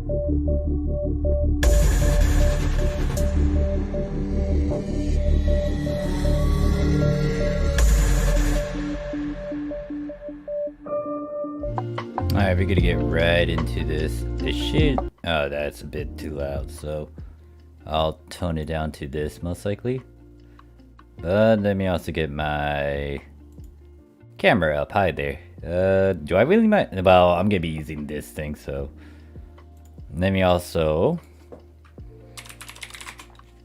Alright, we're gonna get right into this. This shit, oh, that's a bit too loud, so I'll tone it down to this most likely. But let me also get my camera up. Hi there. Do I really mind? Well, I'm gonna be using this thing, so let me also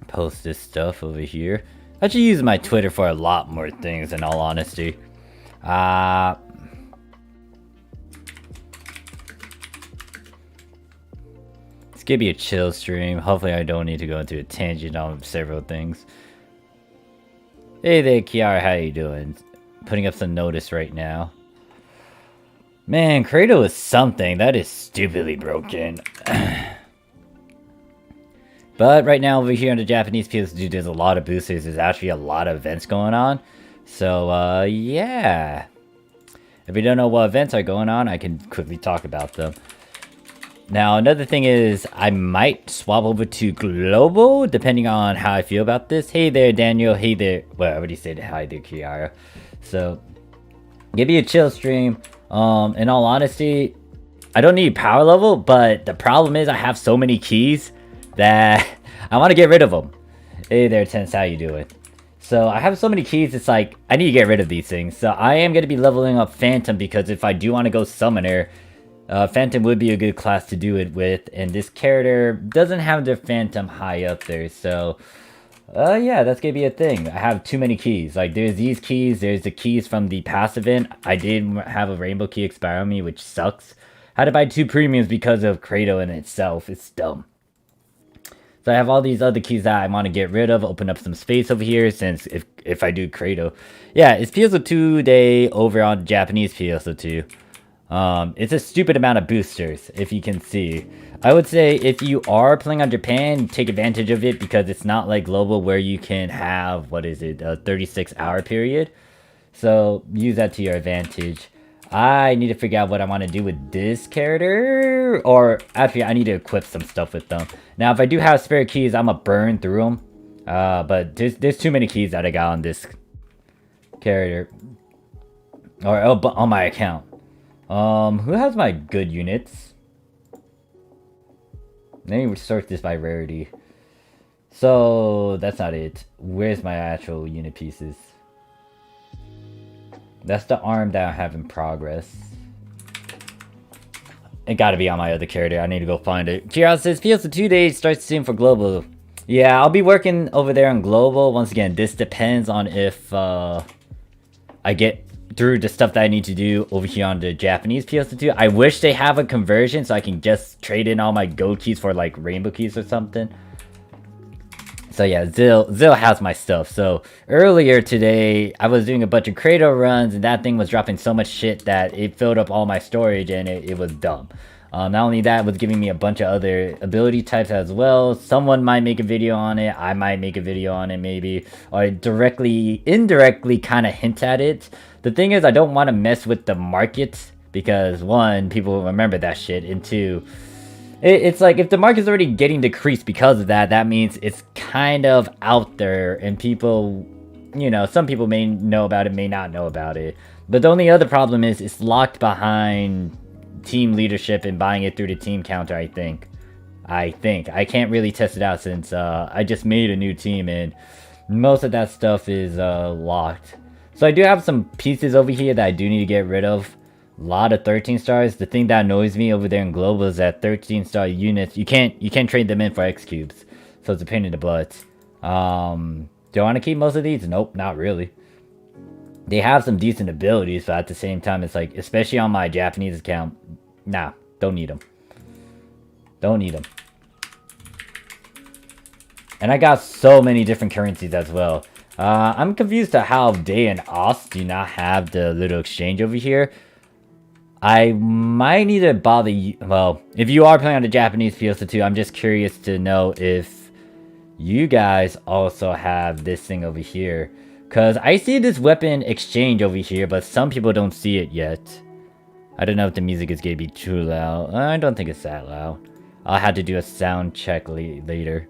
post this stuff over here. I should use my Twitter for a lot more things, in all honesty. It's gonna be a chill stream. Hopefully I don't need to go into a tangent on several things. Hey there, Kiara, how you doing? Putting up some notice right now. Man, Kratos is something. That is stupidly broken. But right now over here on the Japanese PSO2, there's a lot of boosters. There's actually a lot of events going on. So, yeah. If you don't know what events are going on, I can quickly talk about them. Now, another thing is, I might swap over to Global, depending on how I feel about this. Hey there, Daniel. Hey there. Well, I already said hi there, Kiara. So, give me a chill stream. In all honesty, I don't need power level, but the problem is I have so many keys that I want to get rid of them. Hey there, Tense. How you doing? So, I have so many keys, it's like, I need to get rid of these things. So, I am going to be leveling up Phantom, because if I do want to go Summoner, Phantom would be a good class to do it with, and this character doesn't have the Phantom high up there, so yeah, that's gonna be a thing. I have too many keys. Like, there's these keys, there's the keys from the past event. I did have a rainbow key expire on me, which sucks. Had to buy 2 premiums because of Kratos in itself. It's dumb. So I have all these other keys that I want to get rid of, open up some space over here, since if I do Kratos. Yeah, it's PSO2 day over on Japanese PSO2. It's a stupid amount of boosters, if you can see. I would say if you are playing on Japan, take advantage of it, because it's not like Global where you can have, what is it, a 36-hour period. So use that to your advantage. I need to figure out what I want to do with this character, or actually I need to equip some stuff with them. Now if I do have spare keys, I'm gonna burn through them. But there's too many keys that I got on this character, or on my account. Who has my good units? Let me sort this by rarity. So, that's not it. Where's my actual unit pieces? That's the arm that I have in progress. It gotta be on my other character. I need to go find it. Kira says, PSO2 days starts soon for Global. Yeah, I'll be working over there on Global. Once again, this depends on if, I get through the stuff that I need to do over here on the Japanese PSO2. I wish they have a conversion so I can just trade in all my gold keys for like rainbow keys or something. So yeah, Zill has my stuff. So earlier today, I was doing a bunch of Kratos runs, and that thing was dropping so much shit that it filled up all my storage, and it was dumb. Not only that, it was giving me a bunch of other ability types as well. Someone might make a video on it. I might make a video on it maybe. Or indirectly kind of hint at it. The thing is, I don't want to mess with the markets, because 1, people remember that shit, and 2, it's like if the market's already getting decreased because of that, that means it's kind of out there, and people, you know, some people may know about it, may not know about it. But the only other problem is it's locked behind team leadership and buying it through the team counter, I think. I can't really test it out since I just made a new team, and most of that stuff is locked. So I do have some pieces over here that I do need to get rid of. A lot of 13 stars. The thing that annoys me over there in Global is that 13-star units, you can't trade them in for X cubes. So it's a pain in the butt. Do I want to keep most of these? Nope, not really. They have some decent abilities, but at the same time, it's like, especially on my Japanese account, nah, don't need them. Don't need them. And I got so many different currencies as well. I'm confused to how Day and Os do not have the little exchange over here. I might need to bother you. Well, if you are playing on the Japanese PSO2, I'm just curious to know if you guys also have this thing over here. Because I see this weapon exchange over here, but some people don't see it yet. I don't know if the music is going to be too loud. I don't think it's that loud. I'll have to do a sound check later.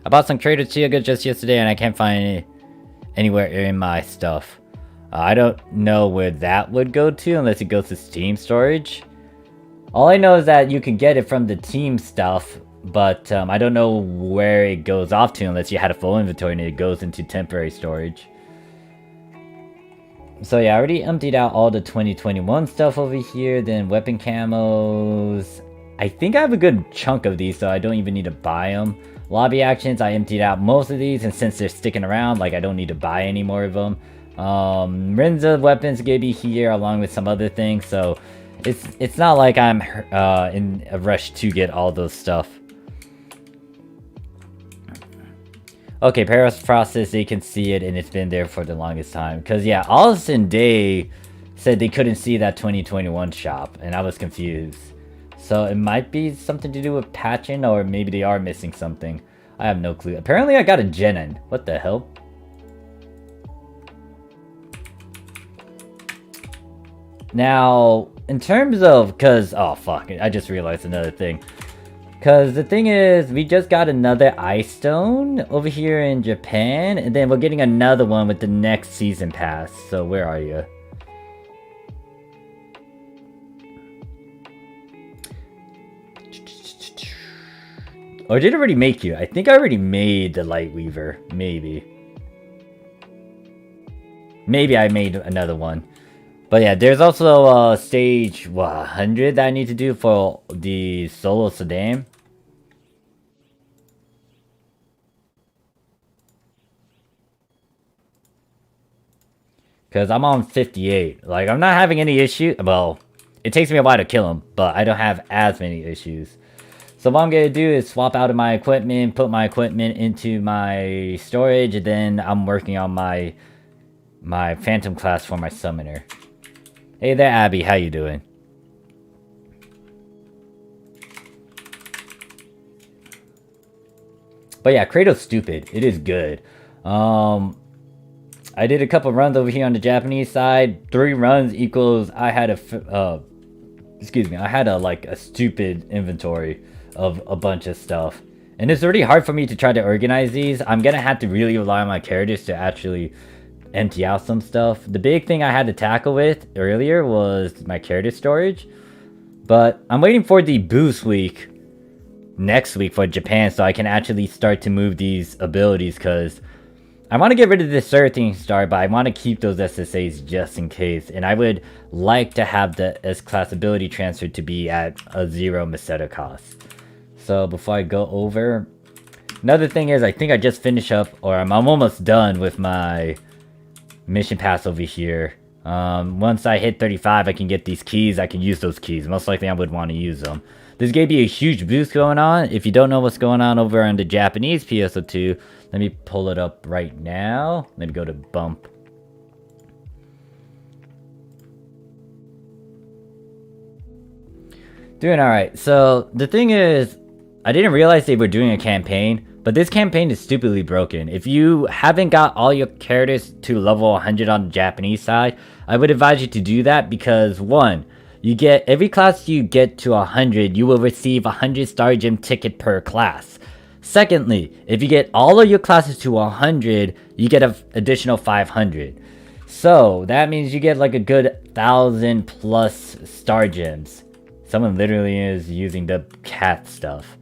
I bought some Trader Chiga just yesterday and I can't find it anywhere in my stuff. I don't know where that would go to unless it goes to Steam storage. All I know is that you can get it from the team stuff, but I don't know where it goes off to unless you had a full inventory and it goes into temporary storage. So yeah, I already emptied out all the 2021 stuff over here. Then weapon camos. I think I have a good chunk of these, so I don't even need to buy them. Lobby actions, I emptied out most of these, and since they're sticking around, like I don't need to buy any more of them. Rinza weapons gonna be here along with some other things, so it's not like I'm in a rush to get all those stuff. Okay, Paris Process, they can see it, and it's been there for the longest time. Because, yeah, Allison Day said they couldn't see that 2021 shop, and I was confused. So, it might be something to do with patching, or maybe they are missing something. I have no clue. Apparently, I got a Genin. What the hell? Now, in terms of... Because... Oh, fuck. I just realized another thing. Because the thing is, we just got another Ice Stone over here in Japan, and then we're getting another one with the next season pass. So where are you? Or did it already make you? I think I already made the Light Weaver. Maybe. Maybe I made another one. But yeah, there's also stage 100 that I need to do for the solo sedan. Because I'm on 58. Like, I'm not having any issue. Well, it takes me a while to kill him, but I don't have as many issues. So what I'm going to do is swap out of my equipment, put my equipment into my storage, and then I'm working on my Phantom class for my summoner. Hey there, Abby. How you doing? But yeah, Kratos stupid. It is good. I did a couple runs over here on the Japanese side. 3 runs equals I had a like a stupid inventory of a bunch of stuff. And it's really hard for me to try to organize these. I'm gonna have to really rely on my characters to actually empty out some stuff. The big thing I had to tackle with earlier was my character storage. But I'm waiting for the boost week next week for Japan so I can actually start to move these abilities, because I want to get rid of this Surfing Star, but I want to keep those SSAs just in case. And I would like to have the S-Class ability transferred to be at a 0 Meseta cost. So before I go over, another thing is I think I just finished up, or I'm almost done with my mission pass over here. Once I hit 35, I can get these keys. I can use those keys. Most likely I would want to use them. There's going to be a huge boost going on. If you don't know what's going on over on the Japanese PSO2, let me pull it up right now. Let me go to bump. Doing alright. So, the thing is, I didn't realize they were doing a campaign, but this campaign is stupidly broken. If you haven't got all your characters to level 100 on the Japanese side, I would advise you to do that because, 1, you get every class you get to 100, you will receive 100 Star Gem ticket per class. Secondly, if you get all of your classes to 100, you get an additional 500. So that means you get like a good 1,000 plus Star Gems. Someone literally is using the cat stuff.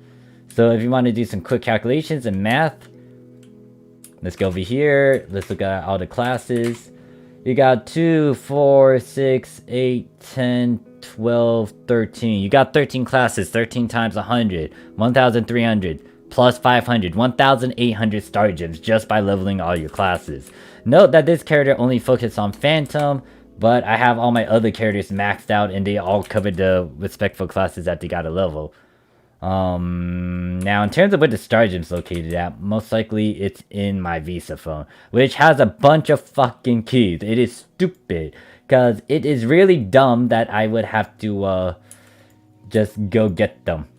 So if you want to do some quick calculations and math, let's go over here. Let's look at all the classes. You got 2, 4, 6, 8, 10, 12, 13. You got 13 classes. 13 times 100. 1,300. Plus 500. 1,800 Star Gems just by leveling all your classes. Note that this character only focuses on Phantom, but I have all my other characters maxed out and they all covered the respectful classes that they got a level. Now in terms of where the Star Gem's located at, most likely it's in my Visa phone, which has a bunch of fucking keys. It is stupid, because it is really dumb that I would have to, just go get them.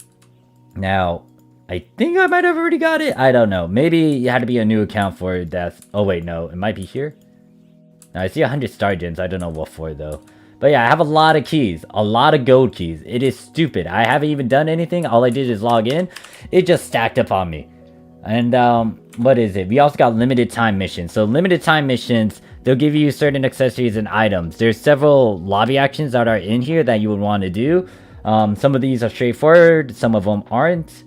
Now, I think I might have already got it. I don't know. Maybe it had to be a new account for it. Oh wait, no, it might be here. Now I see 100 Star Gems. I don't know what for though. But yeah, I have a lot of keys. A lot of gold keys. It is stupid. I haven't even done anything. All I did is log in. It just stacked up on me. And, what is it? We also got limited time missions. So limited time missions, they'll give you certain accessories and items. There's several lobby actions that are in here that you would want to do. Some of these are straightforward. Some of them aren't.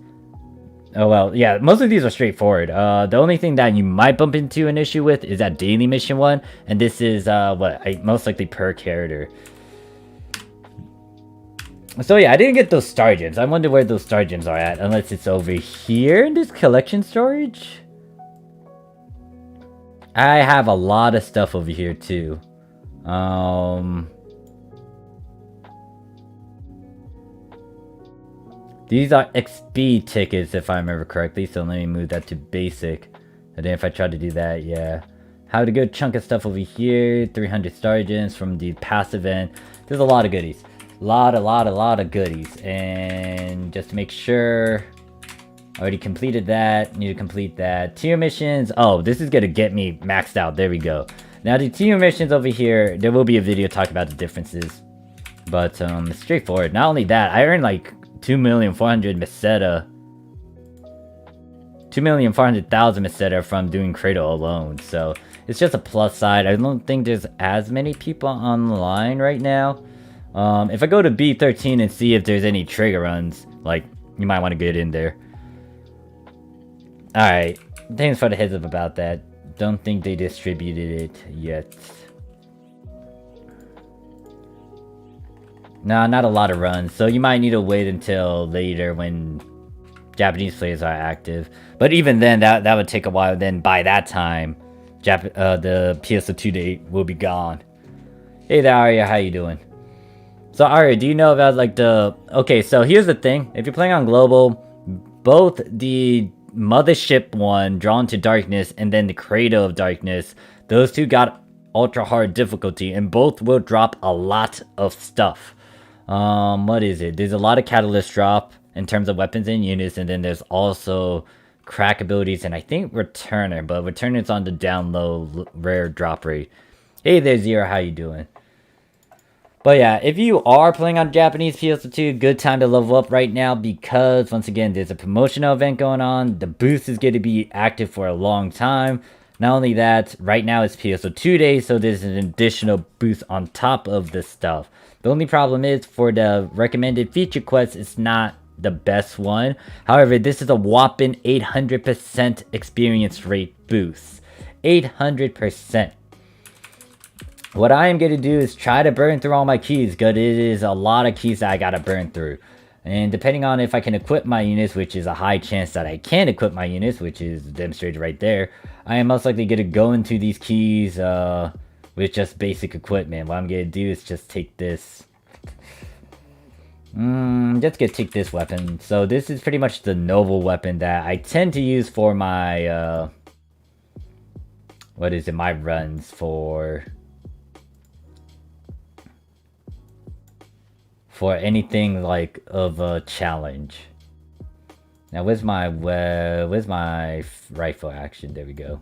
Oh, well, yeah, most of these are straightforward. The only thing that you might bump into an issue with is that daily mission one. And this is, most likely per character. So yeah, I didn't get those star gems. I wonder where those star gems are at, unless it's over here in this collection storage. I have a lot of stuff over here too. These are XP tickets if I remember correctly, so let me move that to basic. And then if I try to do that, yeah. Have a good chunk of stuff over here. 300 star gems from the past event. There's a lot of goodies. Lot of goodies. And just to make sure, already completed that. Need to complete that. Tier missions. Oh, this is gonna get me maxed out. There we go. Now the tier missions over here, there will be a video talking about the differences. But it's straightforward. Not only that, I earned like 2,400,000 meseta. 2,400,000 meseta from doing Cradle alone. So it's just a plus side. I don't think there's as many people online right now. If I go to B13 and see if there's any trigger runs, like, you might want to get in there. Alright, thanks for the heads up about that. Don't think they distributed it yet. Nah, not a lot of runs, so you might need to wait until later when Japanese players are active. But even then, that would take a while. Then by that time, the PSO2 date will be gone. Hey there, Arya, how you doing? So Arya, do you know about like the... Okay, so here's the thing. If you're playing on Global, both the Mothership one, Drawn to Darkness, and then the Cradle of Darkness, those two got ultra hard difficulty, and both will drop a lot of stuff. What is it? There's a lot of catalyst drop in terms of weapons and units, and then there's also crack abilities, and I think Returner, but Returner's on the down low rare drop rate. Hey there, Zero, how you doing? But yeah, if you are playing on Japanese PSO2, good time to level up right now because, once again, there's a promotional event going on. The boost is going to be active for a long time. Not only that, right now it's PSO2 days, so there's an additional boost on top of this stuff. The only problem is, for the recommended feature quest, it's not the best one. However, this is a whopping 800% experience rate boost. 800%. What I am going to do is try to burn through all my keys, because it is a lot of keys that I got to burn through. And depending on if I can equip my units, which is a high chance that I can equip my units, which is demonstrated right there, I am most likely going to go into these keys with just basic equipment. What I'm going to do is just take this. Just gonna take this weapon. So this is pretty much the noble weapon that I tend to use for my, what is it, my runs for anything like of a challenge. Now where's my rifle action? There we go.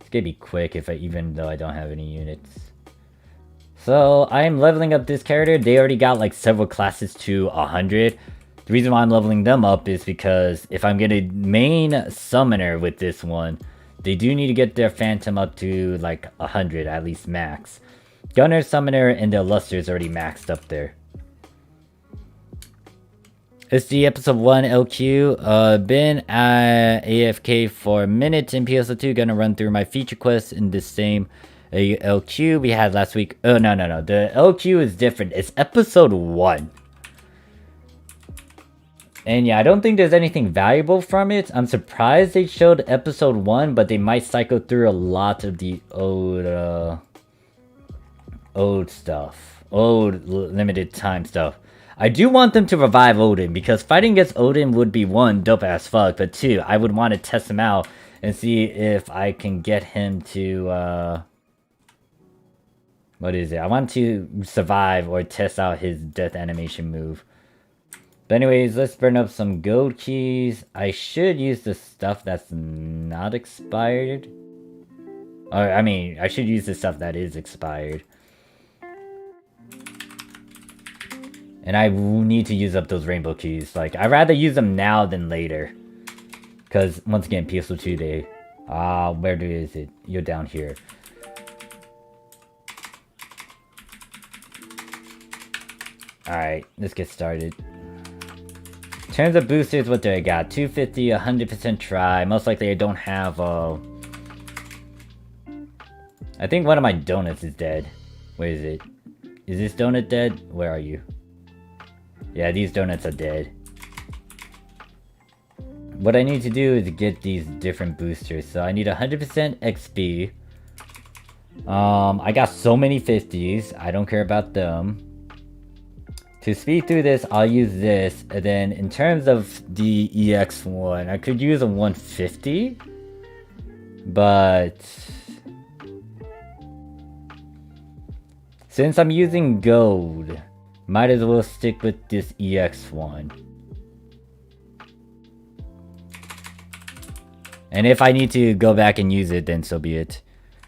It's gonna be quick even though I don't have any units. So I'm leveling up this character. They already got like several classes to 100. The reason why I'm leveling them up is because if I'm gonna main summoner with this one, they do need to get their phantom up to like 100 at least max. Gunner, Summoner, and the Luster is already maxed up there. It's the episode 1 LQ. Been at AFK for a minute in PSO2. Gonna run through my feature quests in this same LQ we had last week. Oh, no. The LQ is different. It's episode 1. And yeah, I don't think there's anything valuable from it. I'm surprised they showed episode 1, but they might cycle through a lot of the old stuff, old limited time stuff. I do want them to revive Odin, because fighting against Odin would be, 1, dope as fuck, but 2, I would want to test him out and see if I can get him to what is it? I want to survive or test out his death animation move. But anyways, let's burn up some gold keys. I should use the stuff that's not expired. Or, I mean, I should use the stuff that is expired. And I need to use up those rainbow keys. Like, I'd rather use them now than later. Because, once again, PSO2 day. Where is it? You're down here. Alright, let's get started. In terms of boosters, what do I got? 250, 100% try. Most likely I don't have, I think one of my donuts is dead. Where is it? Is this donut dead? Where are you? Yeah, these donuts are dead. What I need to do is get these different boosters. So I need 100% XP. I got so many 50s. I don't care about them. To speed through this, I'll use this. And then in terms of the EX one, I could use a 150. But since I'm using gold, might as well stick with this EX one. And if I need to go back and use it, then so be it.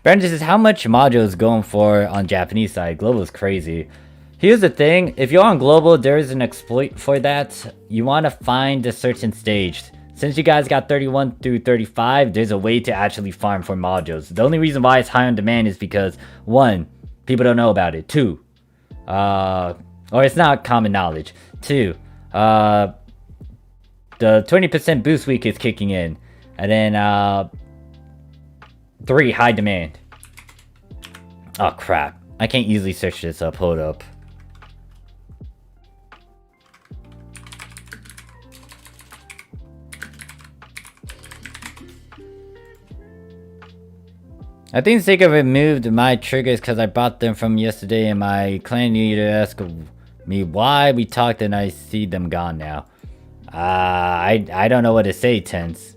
Brandon says, how much Majo is going for on Japanese side? Global is crazy. Here's the thing, if you're on global, there is an exploit for that. You want to find a certain stage. Since you guys got 31 through 35, there's a way to actually farm for modules. The only reason why it's high on demand is because, 1, people don't know about it. 2, or it's not common knowledge. 2, the 20% boost week is kicking in. And then, 3, high demand. Oh crap, I can't easily search this up, hold up. I think Sega removed my triggers because I bought them from yesterday and my clan needed to ask me why we talked and I see them gone now. I don't know what to say, Tense.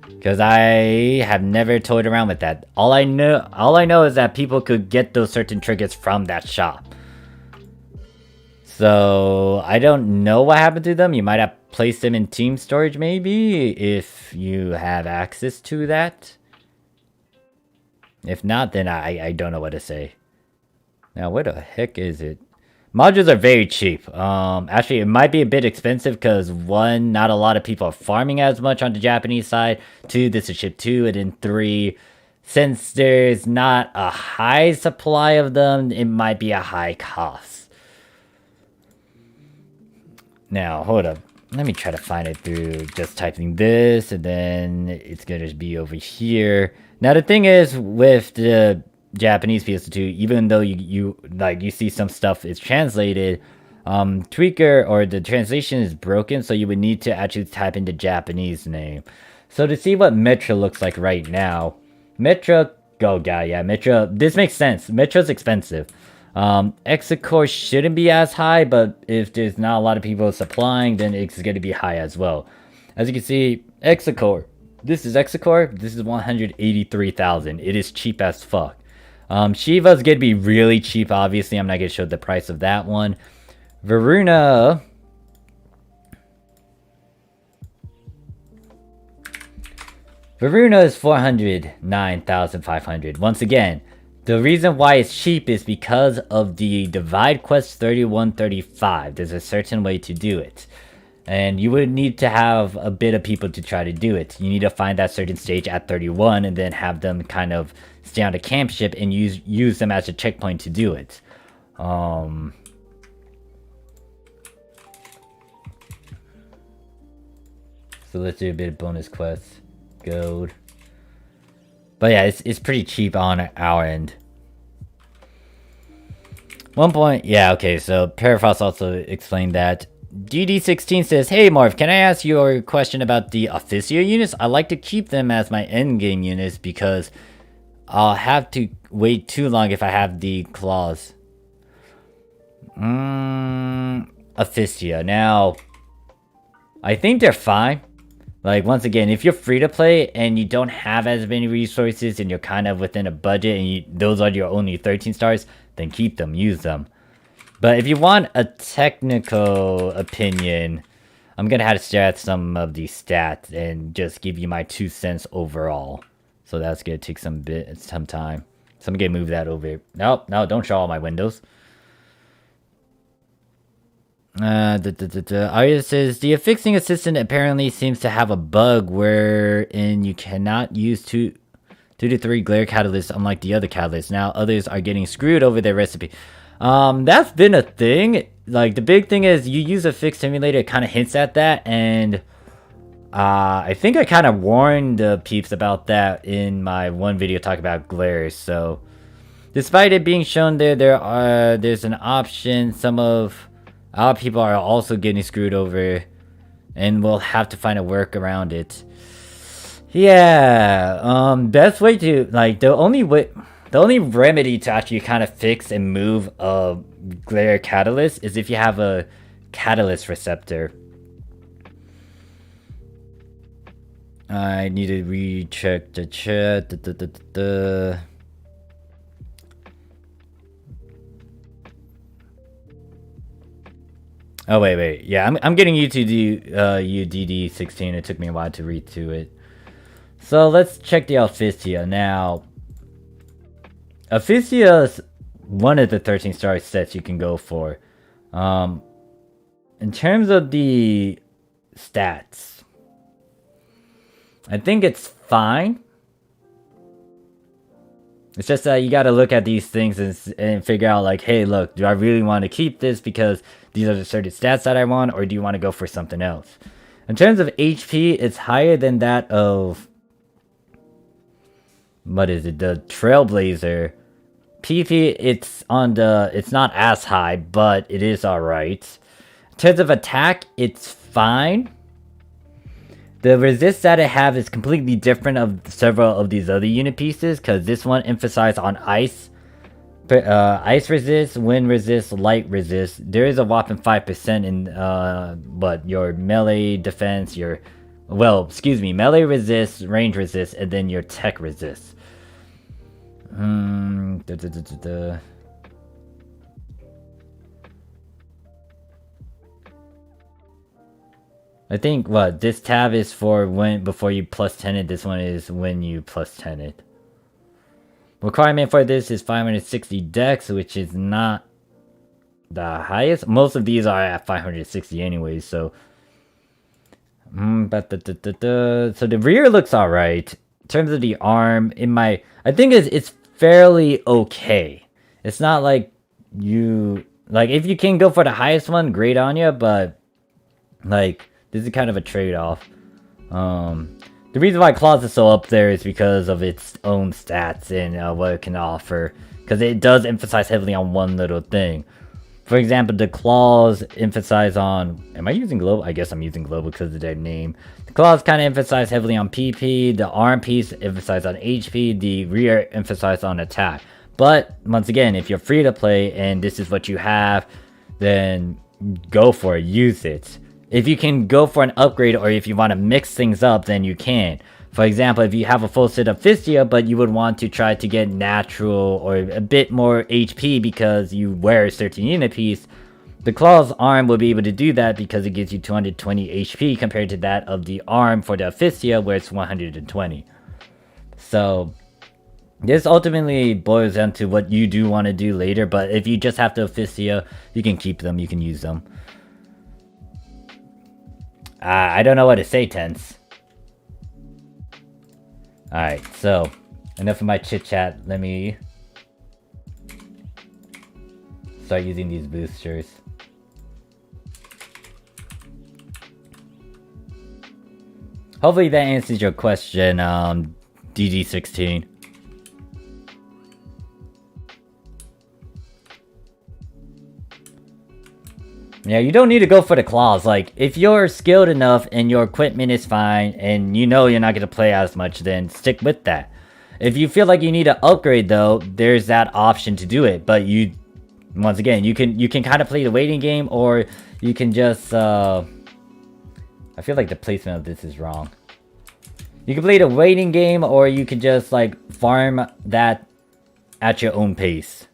Because I have never toyed around with that. All I know is that people could get those certain triggers from that shop. So I don't know what happened to them. You might have placed them in team storage maybe if you have access to that. If not, then I don't know what to say. Now, where the heck is it? Modules are very cheap. Actually, it might be a bit expensive because 1, not a lot of people are farming as much on the Japanese side. 2, this is ship 2. And then 3, since there's not a high supply of them, it might be a high cost. Now, hold up. Let me try to find it through just typing this, and then it's gonna be over here. Now the thing is, with the Japanese PS2, even though you see some stuff is translated, Tweaker or the translation is broken, so you would need to actually type in the Japanese name. So to see what Metro looks like right now, Metro, oh god, yeah, Metro, this makes sense. Metro's expensive. Exacore shouldn't be as high, but if there's not a lot of people supplying, then it's going to be high as well. As you can see, Exacore. This is Exacore. This is 183,000. It is cheap as fuck. Shiva's going to be really cheap, obviously. I'm not going to show the price of that one. Varuna. Varuna is 409,500. Once again, the reason why it's cheap is because of the Divide Quest 3135. There's a certain way to do it. And you would need to have a bit of people to try to do it. You need to find that certain stage at 31 and then have them kind of stay on the camp ship and use them as a checkpoint to do it. So let's do a bit of bonus quests. Gold. But yeah, it's pretty cheap on our end. 1 point, yeah, okay, so Parafrost also explained that. DD16 says, hey Marv, can I ask you a question about the Officio units? I like to keep them as my endgame units because I'll have to wait too long if I have the claws. Officio. Now, I think they're fine. Like, once again, if you're free to play and you don't have as many resources and you're kind of within a budget and those are your only 13 stars, then keep them, use them. But if you want a technical opinion, I'm going to have to stare at some of these stats and just give you my 2 cents overall. So that's gonna take some time. So I'm gonna move that over. No, don't show all my windows. Arya says the affixing assistant apparently seems to have a bug wherein you cannot use 2 to 3 glare catalysts unlike the other catalysts. Now others are getting screwed over their recipe. That's been a thing. Like the big thing is you use a fix simulator, it kind of hints at that, and I think I kind of warned the peeps about that in my one video talking about glares. So despite it being shown there's an option. A lot of people are also getting screwed over, and we'll have to find a work around it. Yeah, best way to, like, the only remedy to actually kind of fix and move a glare catalyst is if you have a catalyst receptor. I need to recheck the chat. Oh wait. Yeah, I'm getting you to do UDD16. It took me a while to read to it. So let's check the Alphystia now. Alphystia is one of the 13-star sets you can go for. In terms of the stats, I think it's fine. It's just that you got to look at these things and figure out, like, hey, look, do I really want to keep this because these are the certain stats that I want, or do you want to go for something else? In terms of HP, it's higher than that of, what is it, the Trailblazer. PP, it's not as high, but it is alright. In terms of attack, it's fine. The resist that I have is completely different of several of these other unit pieces, because this one emphasized on ice. Ice resist, wind resist, light resist. There is a whopping 5% in your melee defense, melee resist, range resist, and then your tech resist. I think this tab is for before you plus 10 it. This one is when you plus 10 it. Requirement for this is 560 dex, which is not the highest. Most of these are at 560 anyways, so so the rear looks alright. In terms of the arm, I think it's fairly okay. It's not like if you can go for the highest one, great on you, but like this is kind of a trade-off. The reason why Claws is so up there is because of its own stats and what it can offer. Because it does emphasize heavily on one little thing. For example, the Claws emphasize on... Am I using Global? I guess I'm using Global because of their name. The Claws kind of emphasize heavily on PP. The arm piece emphasize on HP. The rear emphasize on attack. But, once again, if you're free to play and this is what you have, then go for it. Use it. If you can go for an upgrade or if you want to mix things up, then you can. For example, if you have a full set of Fistia, but you would want to try to get natural or a bit more HP because you wear a certain unit piece, the Claw's arm will be able to do that because it gives you 220 HP compared to that of the arm for the Fistia where it's 120. So this ultimately boils down to what you do want to do later, but if you just have the Fistia, you can keep them, you can use them. I don't know what to say, Tense. Alright, so enough of my chit chat. Let me start using these boosters. Hopefully that answers your question, DD16. Yeah, you don't need to go for the claws. Like, if you're skilled enough and your equipment is fine and you know you're not going to play as much, then stick with that. If you feel like you need to upgrade, though, there's that option to do it. But once again, you can kind of play the waiting game, or you can just, I feel like the placement of this is wrong. You can play the waiting game, or you can just, like, farm that at your own pace.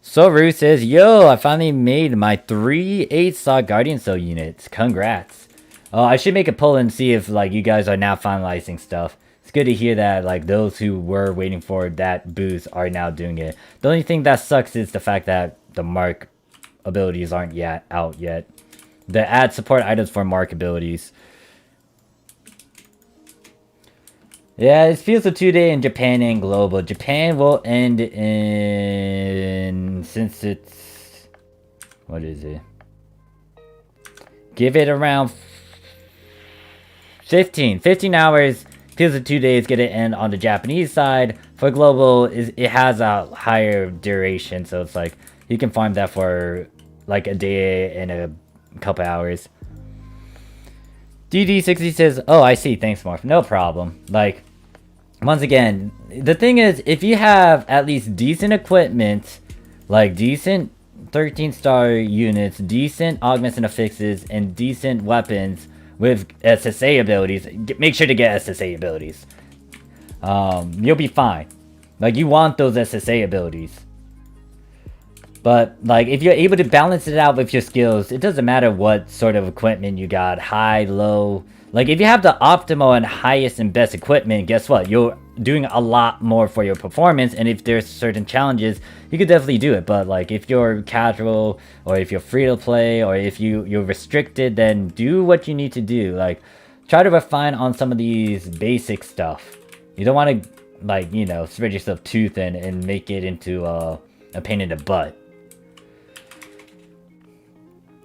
Soru says, yo, I finally made my 3 8-star Guardian Soul units. Congrats. I should make a poll and see if, like, you guys are now finalizing stuff. good to hear that like those who were waiting for that boost are now doing it. The only thing that sucks is the fact that the mark abilities aren't yet out yet. The add support items for mark abilities. Yeah, it feels a 2-day in Japan and global. Japan will end in... since it's... what is it? Give it around 15 hours. Feels a 2 days. Get it end on the Japanese side. For global, it has a higher duration, so it's like you can farm that for like a day and a couple hours. DD60 says, oh, I see. Thanks, Morph. No problem. Like, once again, the thing is, if you have at least decent equipment, like decent 13-star units, decent augments and affixes, and decent weapons with SSA abilities, make sure to get SSA abilities. You'll be fine. Like, you want those SSA abilities. But, like, if you're able to balance it out with your skills, it doesn't matter what sort of equipment you got. High, low. Like, if you have the optimal and highest and best equipment, guess what? You're doing a lot more for your performance. And if there's certain challenges, you could definitely do it. But, like, if you're casual, or if you're free to play, or if you're restricted, then do what you need to do. Like, try to refine on some of these basic stuff. You don't want to, like, you know, spread yourself too thin and make it into a pain in the butt.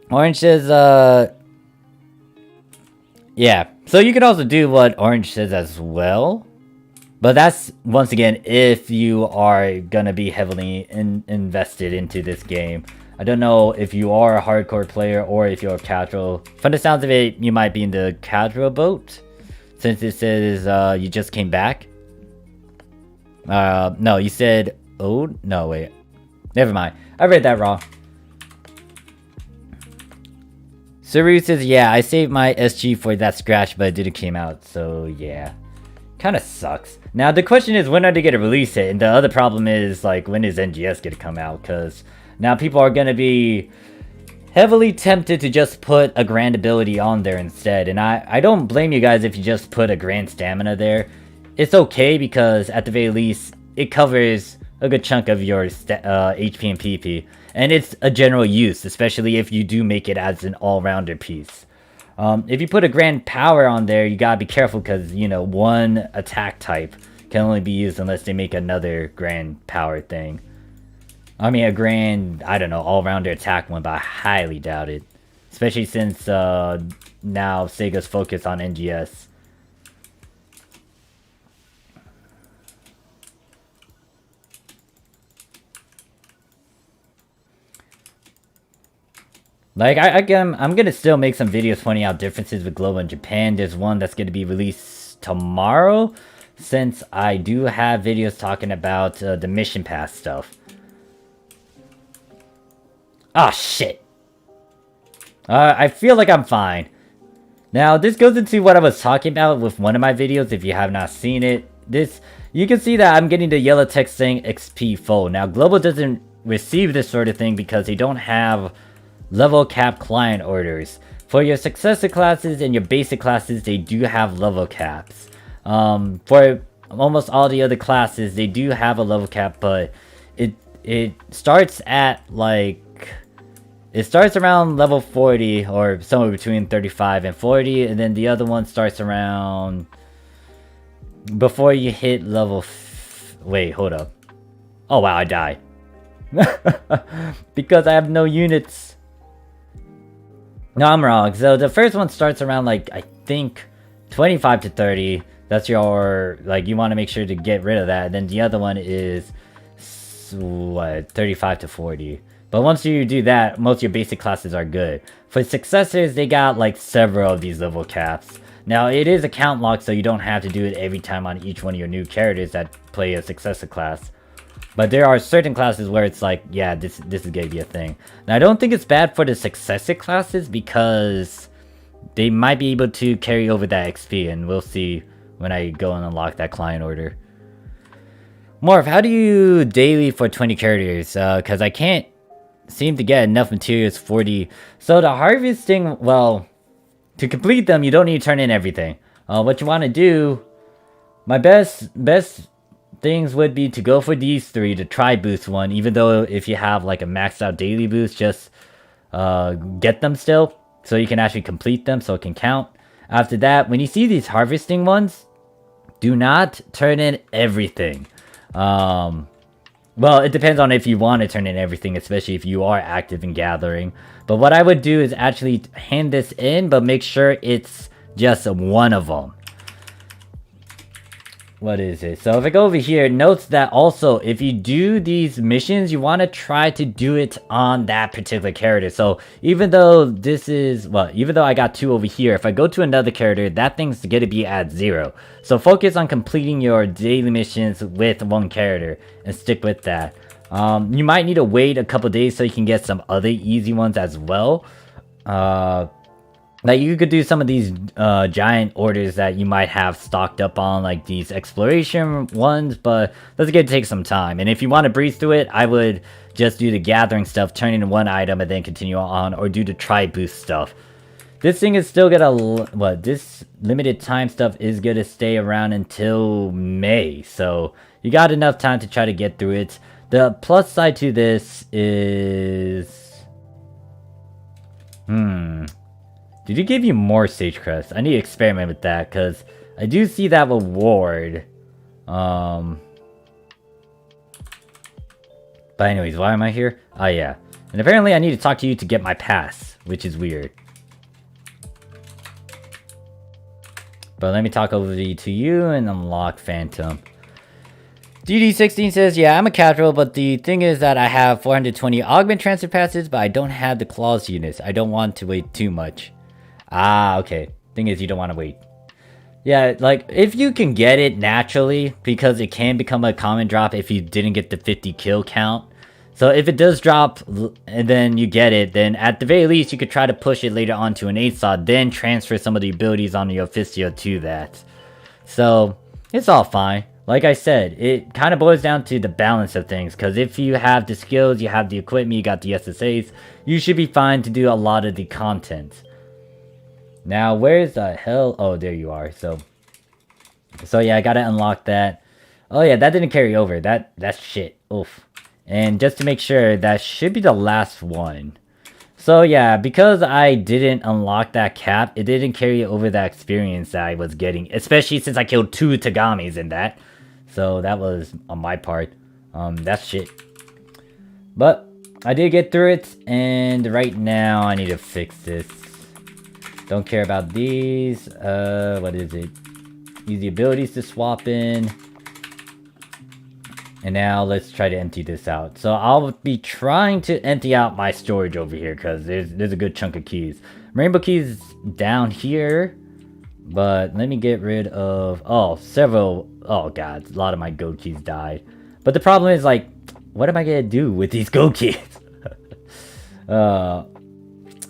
Orange says, yeah. So you could also do what Orange says as well. But that's, once again, if you are gonna be heavily invested into this game. I don't know if you are a hardcore player or if you're a casual. From the sounds of it, you might be in the casual boat. Since it says, you just came back. No, you said, oh, no, wait. Never mind. I read that wrong. Saru says, yeah, I saved my SG for that scratch, but it didn't came out, so yeah. Kinda sucks. Now, the question is, when are they gonna release it? And the other problem is, like, when is NGS gonna come out? Because now people are gonna be heavily tempted to just put a grand ability on there instead. And I don't blame you guys if you just put a grand stamina there. It's okay, because at the very least, it covers a good chunk of your HP and PP. And it's a general use, especially if you do make it as an all-rounder piece. If you put a grand power on there, you gotta be careful because, you know, one attack type can only be used unless they make another grand power thing. I mean, a grand, I don't know, all-rounder attack one, but I highly doubt it. Especially since now Sega's focused on NGS. Like, I'm gonna still make some videos pointing out differences with Global and Japan. There's one that's gonna be released tomorrow, since I do have videos talking about the mission pass stuff. Ah, shit. I feel like I'm fine. Now, this goes into what I was talking about with one of my videos, if you have not seen it. You can see that I'm getting the yellow text saying XP full. Now, Global doesn't receive this sort of thing because they don't have level cap client orders. For your successor classes and your basic classes, they do have level caps. For almost all the other classes, they do have a level cap, but it starts at like, it starts around level 40 or somewhere between 35 and 40, and then the other one starts around before you hit level wait, hold up. Oh wow, I died. Because I have no units. No, I'm wrong. So the first one starts around, like, I think 25 to 30. That's your, like, you want to make sure to get rid of that. And then the other one is, what, 35 to 40. But once you do that, most of your basic classes are good. For successors, they got, like, several of these level caps. Now, it is account locked, so you don't have to do it every time on each one of your new characters that play a successor class. But there are certain classes where it's like, yeah, this is gonna be a thing. Now, I don't think it's bad for the successor classes because they might be able to carry over that XP, and we'll see when I go and unlock that client order. Morph, how do you daily for 20 characters? Because I can't seem to get enough materials 40. So the harvesting, well, to complete them, you don't need to turn in everything. What you want to do My best things would be to go for these 3 to try boost 1, even though if you have like a maxed out daily boost, just get them still so you can actually complete them so it can count. After that, when you see these harvesting ones, do not turn in everything. Well, it depends on if you want to turn in everything, especially if you are active in gathering. But what I would do is actually hand this in, but make sure it's just one of them. What is it? So if I go over here, notes that also if you do these missions, you want to try to do it on that particular character. So even though this is, well, even though I got 2 over here, if I go to another character, that thing's going to be at 0. So focus on completing your daily missions with 1 character and stick with that. You might need to wait a couple days so you can get some other easy ones as well. Like you could do some of these giant orders that you might have stocked up on, like these exploration ones, but that's gonna take some time. And if you want to breeze through it, I would just do the gathering stuff, turn in 1 item, and then continue on, or do the try boost stuff. This thing is still gonna, this limited time stuff is gonna stay around until May, so you got enough time to try to get through it. The plus side to this is, did it give you more Sage Crest? I need to experiment with that, because I do see that reward. But anyways, why am I here? Oh yeah. And apparently I need to talk to you to get my pass, which is weird. But let me talk over to you and unlock Phantom. DD16 says, yeah, I'm a casual, but the thing is that I have 420 augment transfer passes, but I don't have the claws units. I don't want to wait too much. Ah, okay. Thing is, you don't want to wait. Yeah, like, if you can get it naturally, because it can become a common drop if you didn't get the 50 kill count. So if it does drop, and then you get it, then at the very least, you could try to push it later on to an 8-star, then transfer some of the abilities on your Officio to that. So, it's all fine. Like I said, it kind of boils down to the balance of things, because if you have the skills, you have the equipment, you got the SSAs, you should be fine to do a lot of the content. Now, where's the hell? Oh, there you are. So yeah, I gotta unlock that. Oh yeah, that didn't carry over. That's shit. Oof. And just to make sure, that should be the last one. So yeah, because I didn't unlock that cap, it didn't carry over that experience that I was getting, especially since I killed 2 Tagamis in that. So that was on my part. That's shit. But I did get through it, and right now I need to fix this. Don't care about these. What is it? Use the abilities to swap in. And now let's try to empty this out. So I'll be trying to empty out my storage over here, because there's a good chunk of keys. Rainbow keys down here. But let me get rid of, oh god, a lot of my gold keys died. But the problem is, like, what am I gonna do with these gold keys?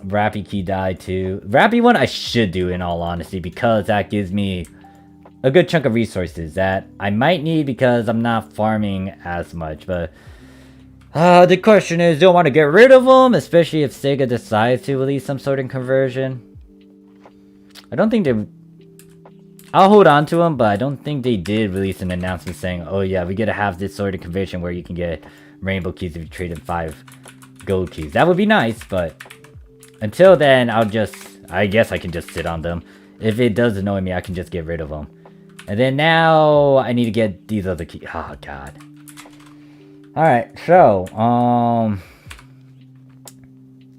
Rappy key died too. Rappy one I should do, in all honesty, because that gives me a good chunk of resources that I might need because I'm not farming as much. But the question is, do I want to get rid of them, especially if Sega decides to release some sort of conversion? I don't think they... I'll hold on to them, but I don't think they did release an announcement saying, oh yeah, we gotta have this sort of conversion where you can get rainbow keys if you trade in 5 gold keys. That would be nice, but until then, I guess I can just sit on them. If it does annoy me, I can just get rid of them. And then now, I need to get these other keys. Oh, God. Alright, so,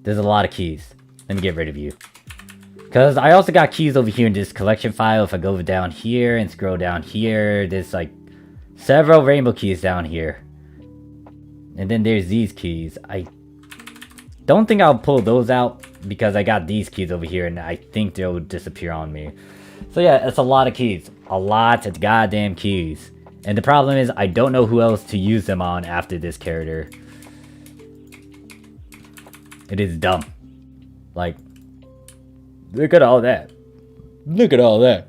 there's a lot of keys. Let me get rid of you. Because I also got keys over here in this collection file. If I go down here and scroll down here, there's like several rainbow keys down here. And then there's these keys. I don't think I'll pull those out because I got these keys over here and I think they'll disappear on me. So yeah, it's a lot of keys. A lot of goddamn keys. And the problem is I don't know who else to use them on after this character. It is dumb. Like, look at all that. Look at all that.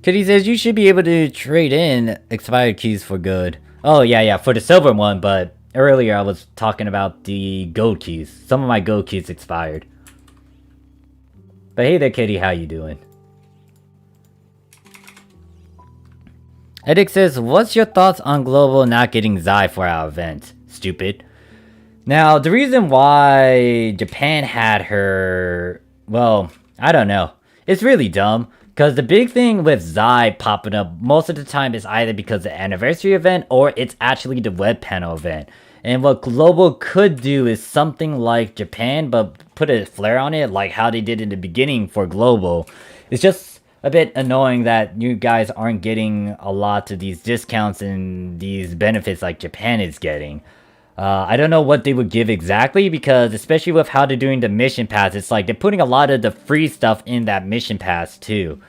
Kitty says you should be able to trade in expired keys for good. Oh, yeah, for the silver one, but earlier I was talking about the gold keys. Some of my gold keys expired. But hey there, Kitty, how you doing? Edic says, what's your thoughts on Global not getting Xi for our event? Stupid. Now, the reason why Japan had her, well, I don't know. It's really dumb. Because the big thing with Xi popping up most of the time is either because of the anniversary event or it's actually the web panel event. And what Global could do is something like Japan, but put a flair on it, like how they did in the beginning for Global. It's just a bit annoying that you guys aren't getting a lot of these discounts and these benefits like Japan is getting. I don't know what they would give exactly, because especially with how they're doing the mission pass, it's like they're putting a lot of the free stuff in that mission pass too.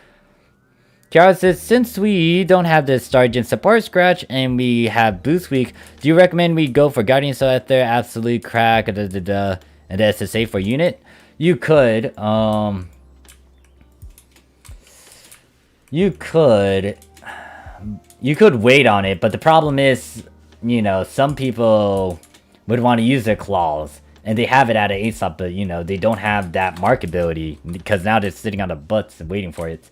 Kiara says, since we don't have the Sergeant support scratch and we have boost week, do you recommend we go for Guardian so that they're absolute crack and the SSA for unit? You could, you could wait on it, but the problem is, you know, some people would want to use their claws, and they have it at an 8-slot, but, you know, they don't have that markability, because now they're sitting on the butts and waiting for it.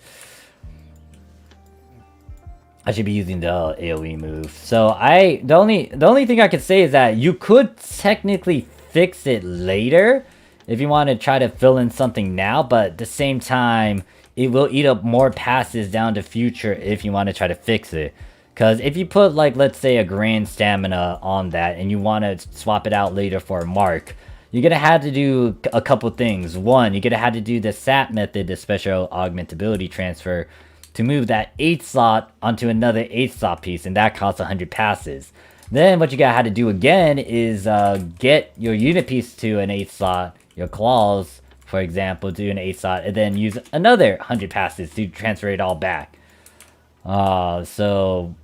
I should be using the AoE move. So, the only thing I can say is that you could technically fix it later, if you want to try to fill in something now, but at the same time, it will eat up more passes down the future if you want to try to fix it. Because if you put, like, let's say a grand stamina on that and you want to swap it out later for a mark, you're going to have to do a couple things. One, you're going to have to do the SAT method, the special augmentability transfer, to move that 8 slot onto another 8 slot piece, and that costs 100 passes. Then what you got to have to do again is get your unit piece to an 8 slot, your claws, for example, to an 8 slot, and then use another 100 passes to transfer it all back. So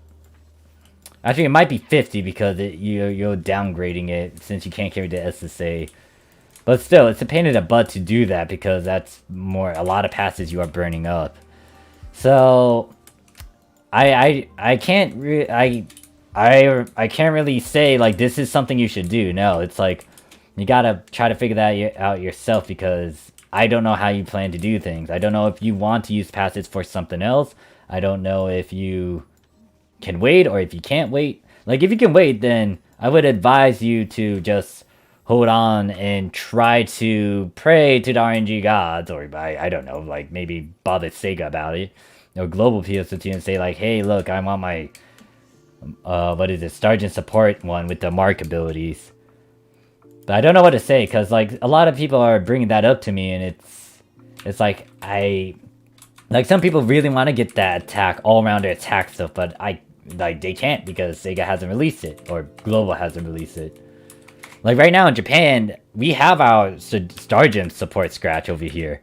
actually, it might be 50 because you're downgrading it since you can't carry the SSA. But still, it's a pain in the butt to do that because that's a lot of passes you are burning up. So I can't really say like this is something you should do. No, it's like you gotta try to figure that out yourself, because I don't know how you plan to do things. I don't know if you want to use passes for something else. I don't know if you can wait or if you can't wait. Like, if you can wait, then I would advise you to just hold on and try to pray to the RNG gods, or I don't know, like maybe bother Sega about it, or Global PSO2 and say like, hey, look, I want my what is it, Sergeant support one with the mark abilities. But I don't know what to say, because like a lot of people are bringing that up to me, and it's like some people really want to get that attack, all-rounder attack stuff, but they can't because Sega hasn't released it, or Global hasn't released it. Like right now in Japan, we have our Sergeant support scratch over here.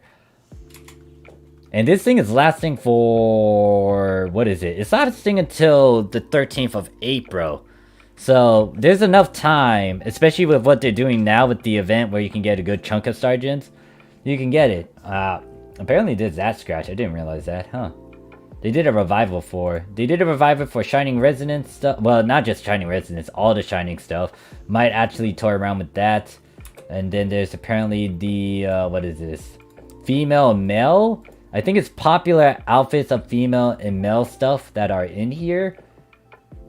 And this thing is lasting for, what is it? It's lasting until the 13th of April. So there's enough time, especially with what they're doing now with the event where you can get a good chunk of Sergeants. You can get it. Apparently there's that scratch. I didn't realize that, huh? They did a revival for Shining Resonance stuff. Well, not just Shining Resonance, all the Shining stuff. Might actually toy around with that. And then there's apparently the, what is this? Female and male? I think it's popular outfits of female and male stuff that are in here.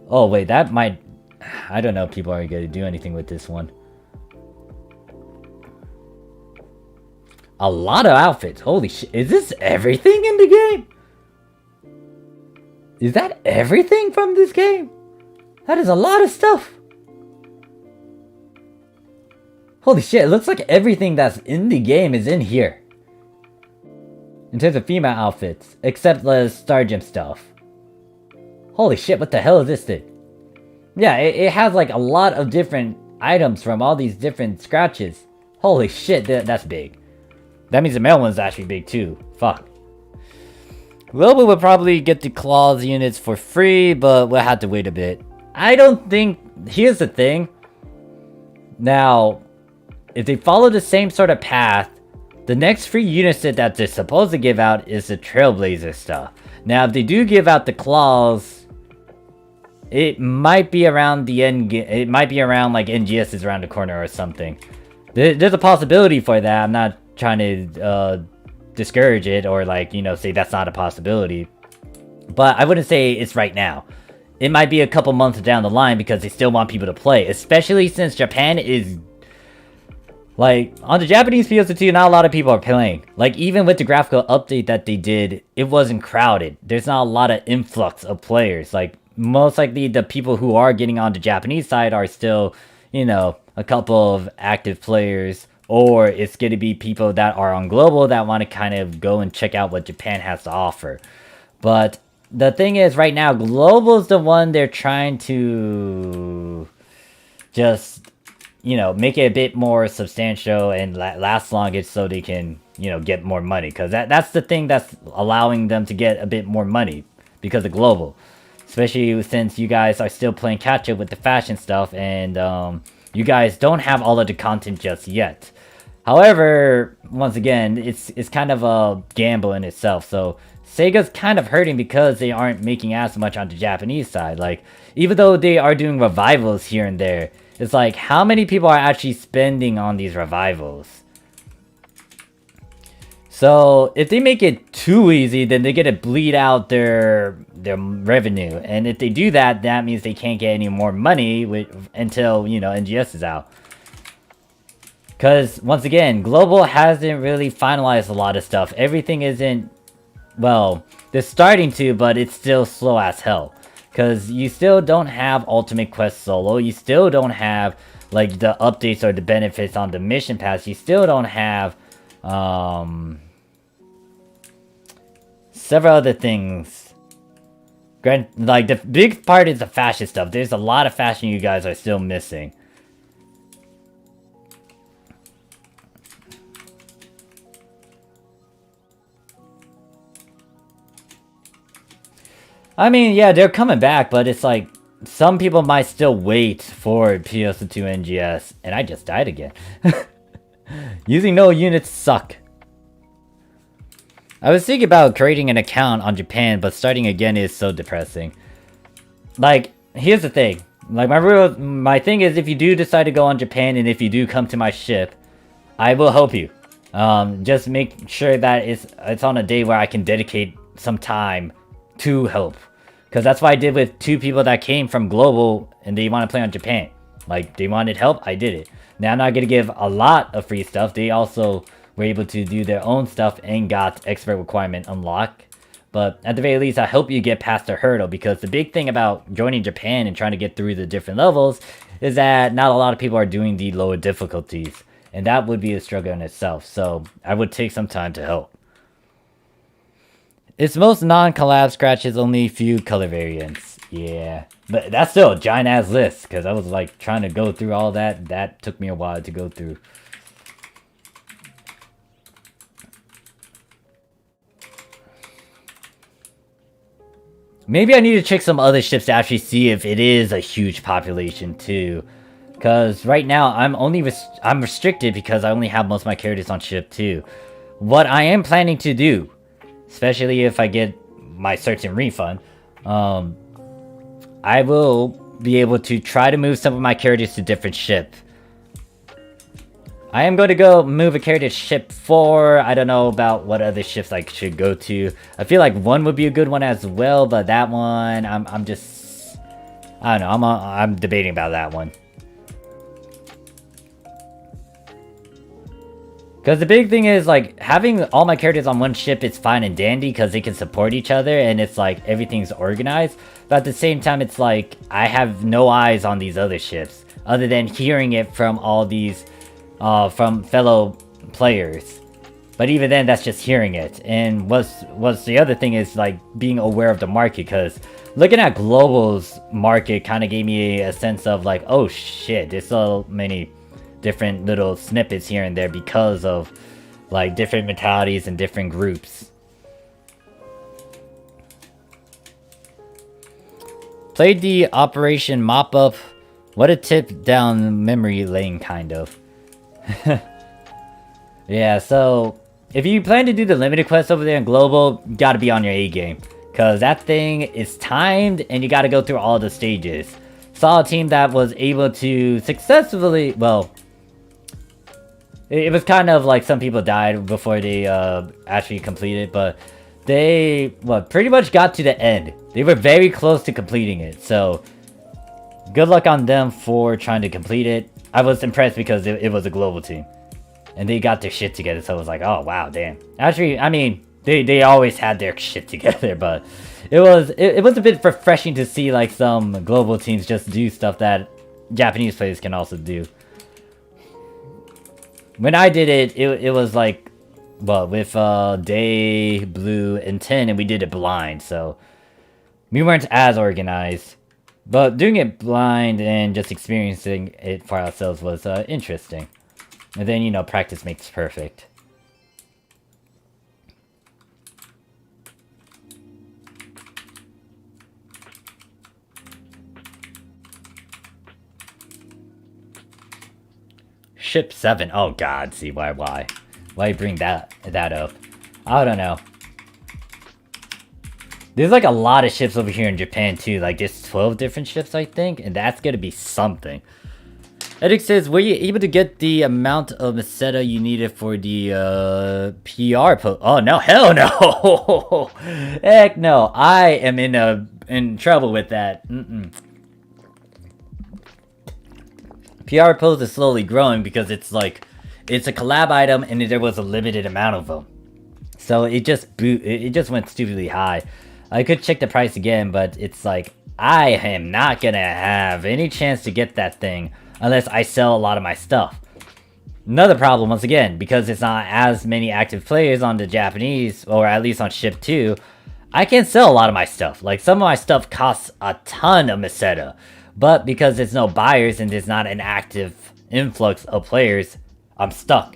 Oh, wait, that might... I don't know if people are going to do anything with this one. A lot of outfits. Holy shit. Is this everything in the game? Is that everything from this game? That is a lot of stuff. Holy shit, it looks like everything that's in the game is in here. In terms of female outfits, except the Sergeant stuff. Holy shit, what the hell is this thing? Yeah, it has like a lot of different items from all these different scratches. Holy shit, that's big. That means the male one's actually big too. Fuck. Global will probably get the claws units for free, but we'll have to wait a bit. I don't think... Here's the thing. Now, if they follow the same sort of path, the next free unit set that they're supposed to give out is the Trailblazer stuff. Now, if they do give out the claws, it might be around the end. It might be around like NGS is around the corner or something. There's a possibility for that. I'm not trying to discourage it or like, you know, say that's not a possibility. But I wouldn't say it's right now. it might be a couple months down the line because they still want people to play, especially since Japan is like, on the Japanese PS2, not a lot of people are playing. Like, even with the graphical update that they did, it wasn't crowded. There's not a lot of influx of players. Like, most likely the people who are getting on the Japanese side are still, you know, a couple of active players, or it's going to be people that are on global that want to kind of go and check out what Japan has to offer. But the thing is, right now, global's the one they're trying to just, you know, make it a bit more substantial and last longer so they can, you know, get more money. Because that's the thing that's allowing them to get a bit more money because of global. Especially since you guys are still playing catch up with the fashion stuff and you guys don't have all of the content just yet. However, once again, it's kind of a gamble in itself. So Sega's kind of hurting because they aren't making as much on the Japanese side. Like, even though they are doing revivals here and there, it's like, how many people are actually spending on these revivals? So, if they make it too easy, then they get to bleed out their revenue. And if they do that, that means they can't get any more money until, you know, NGS is out. Because, once again, Global hasn't really finalized a lot of stuff. Everything isn't, well, they're starting to, but it's still slow as hell. Because you still don't have Ultimate Quest Solo. You still don't have, like, the updates or the benefits on the Mission Pass. You still don't have, several other things. Like, the big part is the fashion stuff. There's a lot of fashion you guys are still missing. I mean, yeah, they're coming back, but it's like, some people might still wait for PSO2 NGS, and I just died again. Using no units suck. I was thinking about creating an account on Japan, but starting again is so depressing. Like, here's the thing. Like, my thing is, if you do decide to go on Japan, and if you do come to my ship, I will help you. Just make sure that it's on a day where I can dedicate some time to help. Because that's what I did with 2 people that came from Global and they want to play on Japan. Like, they wanted help, I did it. Now, I'm not going to give a lot of free stuff. They also were able to do their own stuff and got expert requirement unlocked. But at the very least, I hope you get past the hurdle. Because the big thing about joining Japan and trying to get through the different levels is that not a lot of people are doing the lower difficulties. And that would be a struggle in itself. So, I would take some time to help. Its most non-collab scratches only few color variants. Yeah. But that's still a giant-ass list. Because I was like trying to go through all that. That took me a while to go through. Maybe I need to check some other ships to actually see if it is a huge population too. Because right now I'm restricted because I only have most of my characters on ship 2. What I am planning to do, especially if I get my certain refund, I will be able to try to move some of my characters to different ship. I am going to go move a character to ship 4. I don't know about what other ships I should go to. I feel like 1 would be a good one as well, but that one, I'm just, I don't know, I'm debating about that one. Because the big thing is, like, having all my characters on one ship is fine and dandy because they can support each other and it's like everything's organized. But at the same time, it's like I have no eyes on these other ships other than hearing it from all these, from fellow players. But even then, that's just hearing it. And what's the other thing is, like, being aware of the market. Because looking at Global's market kind of gave me a sense of, like, oh shit, there's so many different little snippets here and there because of, like, different mentalities and different groups. Played the Operation Mop Up. What a tip down memory lane, kind of. Yeah, so if you plan to do the limited quest over there in Global, you gotta be on your A game. Because that thing is timed and you gotta go through all the stages. Saw a team that was able to successfully, well, it was kind of like some people died before they actually completed, but they, well, pretty much got to the end. They were very close to completing it, so good luck on them for trying to complete it. I was impressed because it was a global team. And they got their shit together, so it was like, oh wow, damn. Actually, I mean, they always had their shit together, but it was a bit refreshing to see like some global teams just do stuff that Japanese players can also do. When I did it, it was like, well, with Day, Blue, and Tin, and we did it blind, so we weren't as organized. But doing it blind and just experiencing it for ourselves was interesting. And then, you know, practice makes perfect. Ship 7. Oh god, see why you bring that up? I don't know. There's like a lot of ships over here in Japan too. Like there's 12 different ships, I think, and that's gonna be something. Edic says, were you able to get the amount of Meseta you needed for the PR post? Oh no, hell no! Heck no, I am in trouble with that. PR post is slowly growing because it's like, it's a collab item and there was a limited amount of them. So it just went stupidly high. I could check the price again, but it's like, I am not gonna have any chance to get that thing unless I sell a lot of my stuff. Another problem, once again, because it's not as many active players on the Japanese, or at least on Ship 2, I can't sell a lot of my stuff. Like, some of my stuff costs a ton of Meseta, but because there's no buyers and there's not an active influx of players, I'm stuck.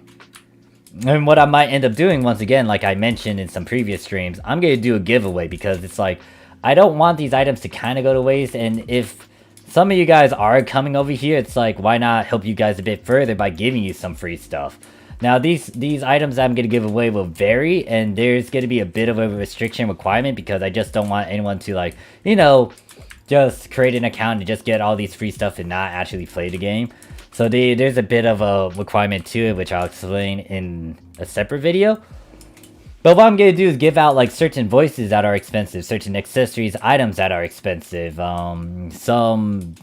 And what I might end up doing, once again, like I mentioned in some previous streams, I'm going to do a giveaway because it's like, I don't want these items to kind of go to waste, and if some of you guys are coming over here, it's like, why not help you guys a bit further by giving you some free stuff? Now, these items I'm going to give away will vary, and there's going to be a bit of a restriction requirement because I just don't want anyone to, like, you know, just create an account and just get all these free stuff and not actually play the game. So there's a bit of a requirement to it, which I'll explain in a separate video. But what I'm going to do is give out like certain voices that are expensive, certain accessories, items that are expensive, some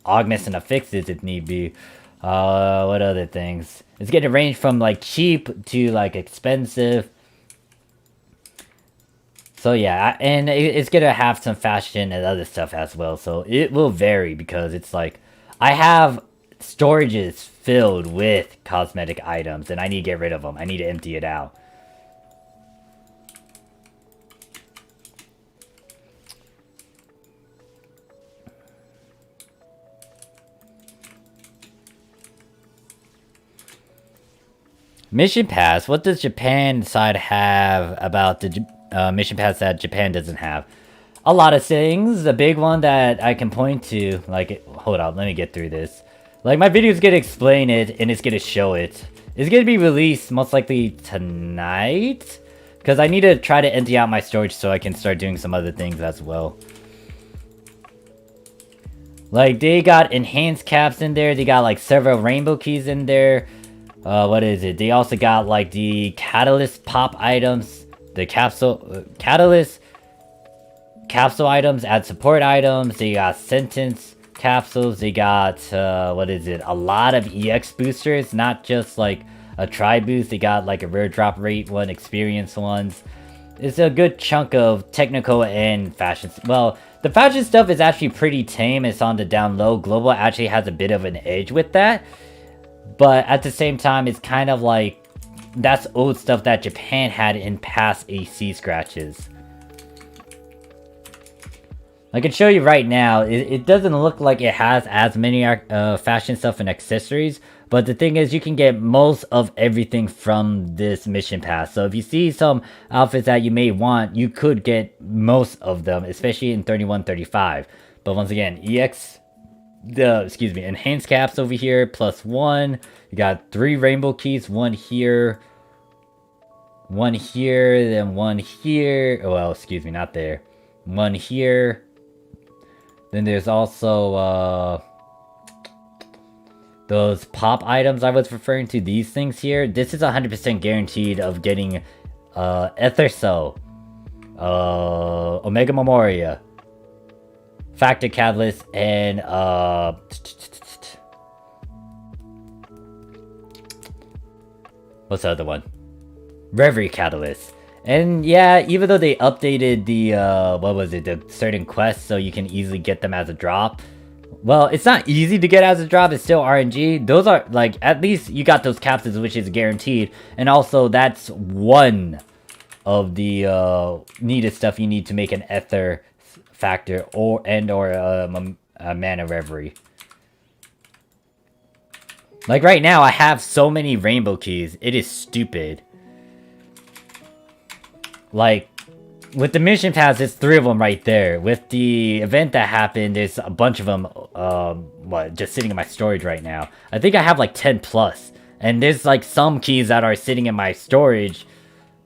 augments and affixes if need be. What other things? It's going to range from like cheap to like expensive. So yeah, and it's going to have some fashion and other stuff as well. So it will vary because it's like, I have storages filled with cosmetic items and I need to get rid of them. I need to empty it out. Mission Pass. What does Japan side have about the Mission Pass that Japan doesn't have? A lot of things. The big one that I can point to, like, hold on, let me get through this. Like, my video is going to explain it, and it's going to show it. It's going to be released most likely tonight, because I need to try to empty out my storage so I can start doing some other things as well. Like, they got enhanced caps in there, they got, like, several rainbow keys in there. What is it? They also got, like, the catalyst pop items, the catalyst capsule items, add support items, they got sentence capsules, they got, what is it, a lot of EX boosters, not just, like, a tri boost, they got, like, a rare drop rate one, experience ones. It's a good chunk of technical and fashion. Well, the fashion stuff is actually pretty tame, it's on the down low. Global actually has a bit of an edge with that, but at the same time, it's kind of like, that's old stuff that Japan had in past AC scratches. I can show you right now, it doesn't look like it has as many fashion stuff and accessories, but the thing is you can get most of everything from this mission pass. So if you see some outfits that you may want, you could get most of them, especially in 3135. But once again, enhanced caps over here, +1. You got 3 rainbow keys, 1 here, 1 here, then 1 here. Oh, well, excuse me, not there. 1 here. Then there's also those pop items I was referring to, these things here. This is 100% guaranteed of getting Ether Cell, Omega Memoria, Factor Catalyst, and what's the other one? Reverie Catalyst. And yeah, even though they updated the what was it, the certain quests so you can easily get them as a drop. Well, it's not easy to get as a drop, it's still RNG. Those are, like, at least you got those capsules, which is guaranteed. And also, that's one of the needed stuff you need to make an Ether Factor or a Mana Reverie. Like, right now, I have so many Rainbow Keys. It is stupid. Like, with the mission pass, there's 3 of them right there. With the event that happened, there's a bunch of them, just sitting in my storage right now. I think I have like 10 plus. And there's like some keys that are sitting in my storage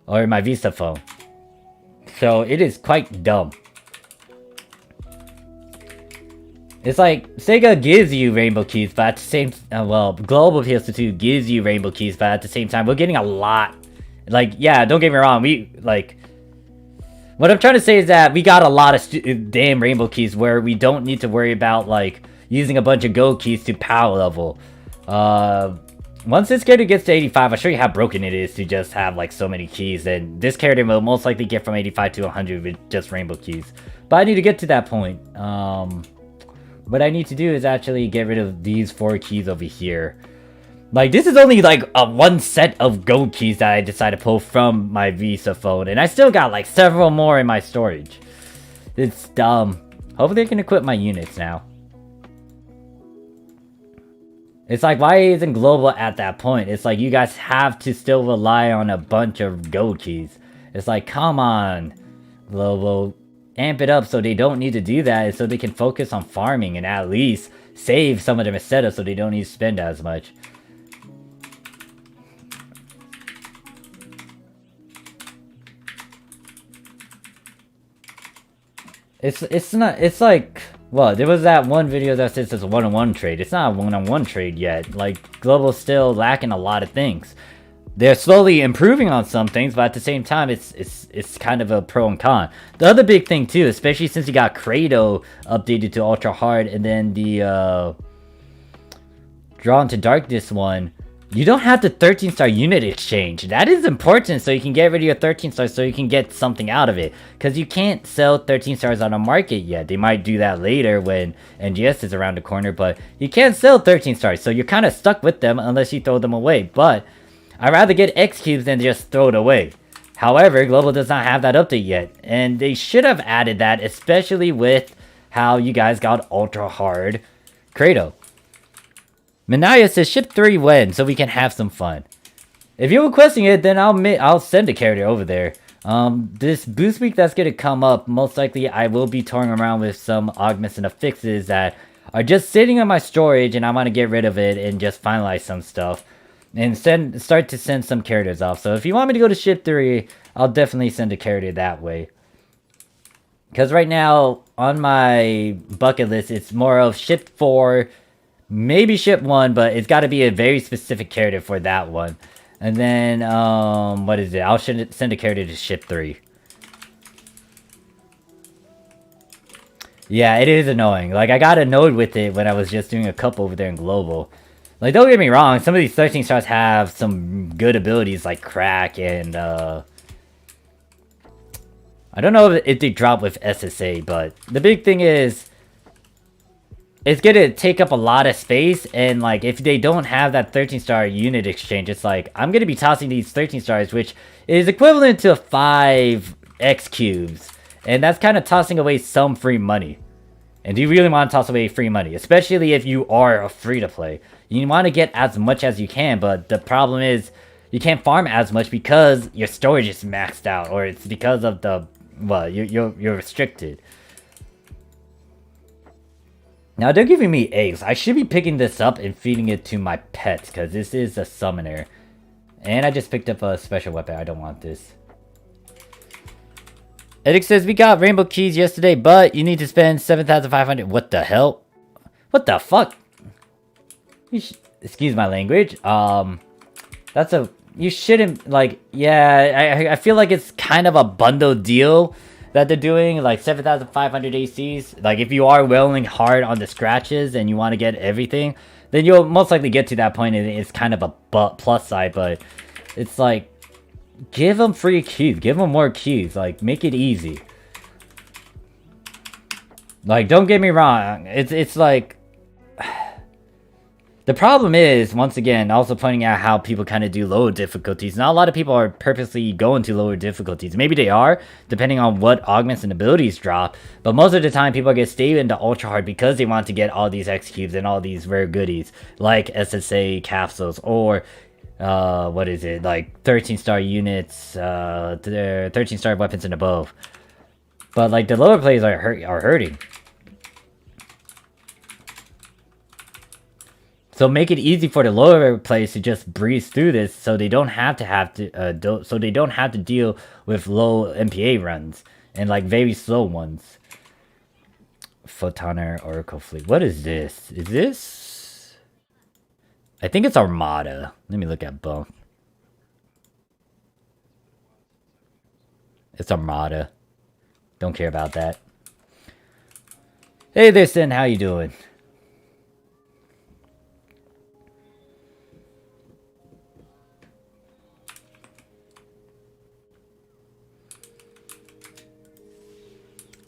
or in my Visa phone. So it is quite dumb. It's like, Sega gives you rainbow keys, but at the same, well, Global PSO2 gives you rainbow keys, but at the same time, we're getting a lot. Like, yeah, don't get me wrong, what I'm trying to say is that we got a lot of damn rainbow keys where we don't need to worry about, like, using a bunch of gold keys to power level. Once this character gets to 85, I'll show you how broken it is to just have, like, so many keys. And this character will most likely get from 85 to 100 with just rainbow keys. But I need to get to that point. What I need to do is actually get rid of these 4 keys over here. Like, this is only, like, one set of gold keys that I decided to pull from my Visa phone. And I still got, like, several more in my storage. It's dumb. Hopefully I can equip my units now. It's like, why isn't Global at that point? It's like, you guys have to still rely on a bunch of gold keys. It's like, come on, Global. Amp it up so they don't need to do that. So they can focus on farming and at least save some of their Meseta so they don't need to spend as much. It's not, it's like, well, there was that one video that says it's a one-on-one trade. It's not a one-on-one trade yet. Like, Global's still lacking a lot of things. They're slowly improving on some things, but at the same time, it's kind of a pro and con. The other big thing too, especially since you got Credo updated to Ultra Hard, and then the Drawn to Darkness one, you don't have the 13-star unit exchange. That is important, so you can get rid of your 13 stars so you can get something out of it. Because you can't sell 13 stars on the market yet. They might do that later when NGS is around the corner, but you can't sell 13 stars, so you're kind of stuck with them unless you throw them away. But I'd rather get X cubes than just throw it away. However, Global does not have that update yet, and they should have added that, especially with how you guys got Ultra Hard Credo. Manaya says ship 3 when, so we can have some fun. If you're requesting it, then I'll send a character over there. This boost week that's gonna come up, most likely I will be touring around with some augments and affixes that are just sitting in my storage, and I want to get rid of it and just finalize some stuff. And start to send some characters off. So if you want me to go to ship 3, I'll definitely send a character that way. Because right now, on my bucket list, it's more of ship 4, maybe ship 1, but it's got to be a very specific character for that one. And then, what is it? I'll send a character to ship 3. Yeah, it is annoying. Like, I got annoyed with it when I was just doing a couple over there in Global. Like, don't get me wrong, some of these 13 stars have some good abilities like Crack and, I don't know if they drop with SSA, but the big thing is, it's gonna take up a lot of space, and, like, if they don't have that 13-star unit exchange, it's like, I'm gonna be tossing these 13 stars, which is equivalent to 5 X cubes, and that's kind of tossing away some free money. And do you really want to toss away free money? Especially if you are a free-to-play. You want to get as much as you can, but the problem is you can't farm as much because your storage is maxed out, or it's because of the, well, you're restricted. Now they're giving me eggs. I should be picking this up and feeding it to my pets, because this is a summoner. And I just picked up a special weapon. I don't want this. Edic says, we got rainbow keys yesterday, but you need to spend 7,500. What the hell? What the fuck? Excuse my language. That's a... You shouldn't, like... Yeah, I feel like it's kind of a bundle deal. that they're doing, like 7,500 ACs. Like if you are willing hard on the scratches and you want to get everything, then you'll most likely get to that point, and it's kind of a plus side. But it's like, give them free keys, give them more keys, like make it easy. Like, don't get me wrong, it's like, the problem is, once again, also pointing out how people kind of do lower difficulties. Not a lot of people are purposely going to lower difficulties. Maybe they are, depending on what augments and abilities drop. But most of the time, people get stayed into ultra hard because they want to get all these X cubes and all these rare goodies, like SSA capsules, or what is it, like 13-star units, 13-star weapons and above. But like the lower players are hurting. So make it easy for the lower players to just breeze through this, so they don't have to deal with low MPA runs and like very slow ones. Photoner Oracle Fleet. What is this? Is this? I think it's Armada. Let me look at both. It's Armada. Don't care about that. Hey there, Sin. How you doing?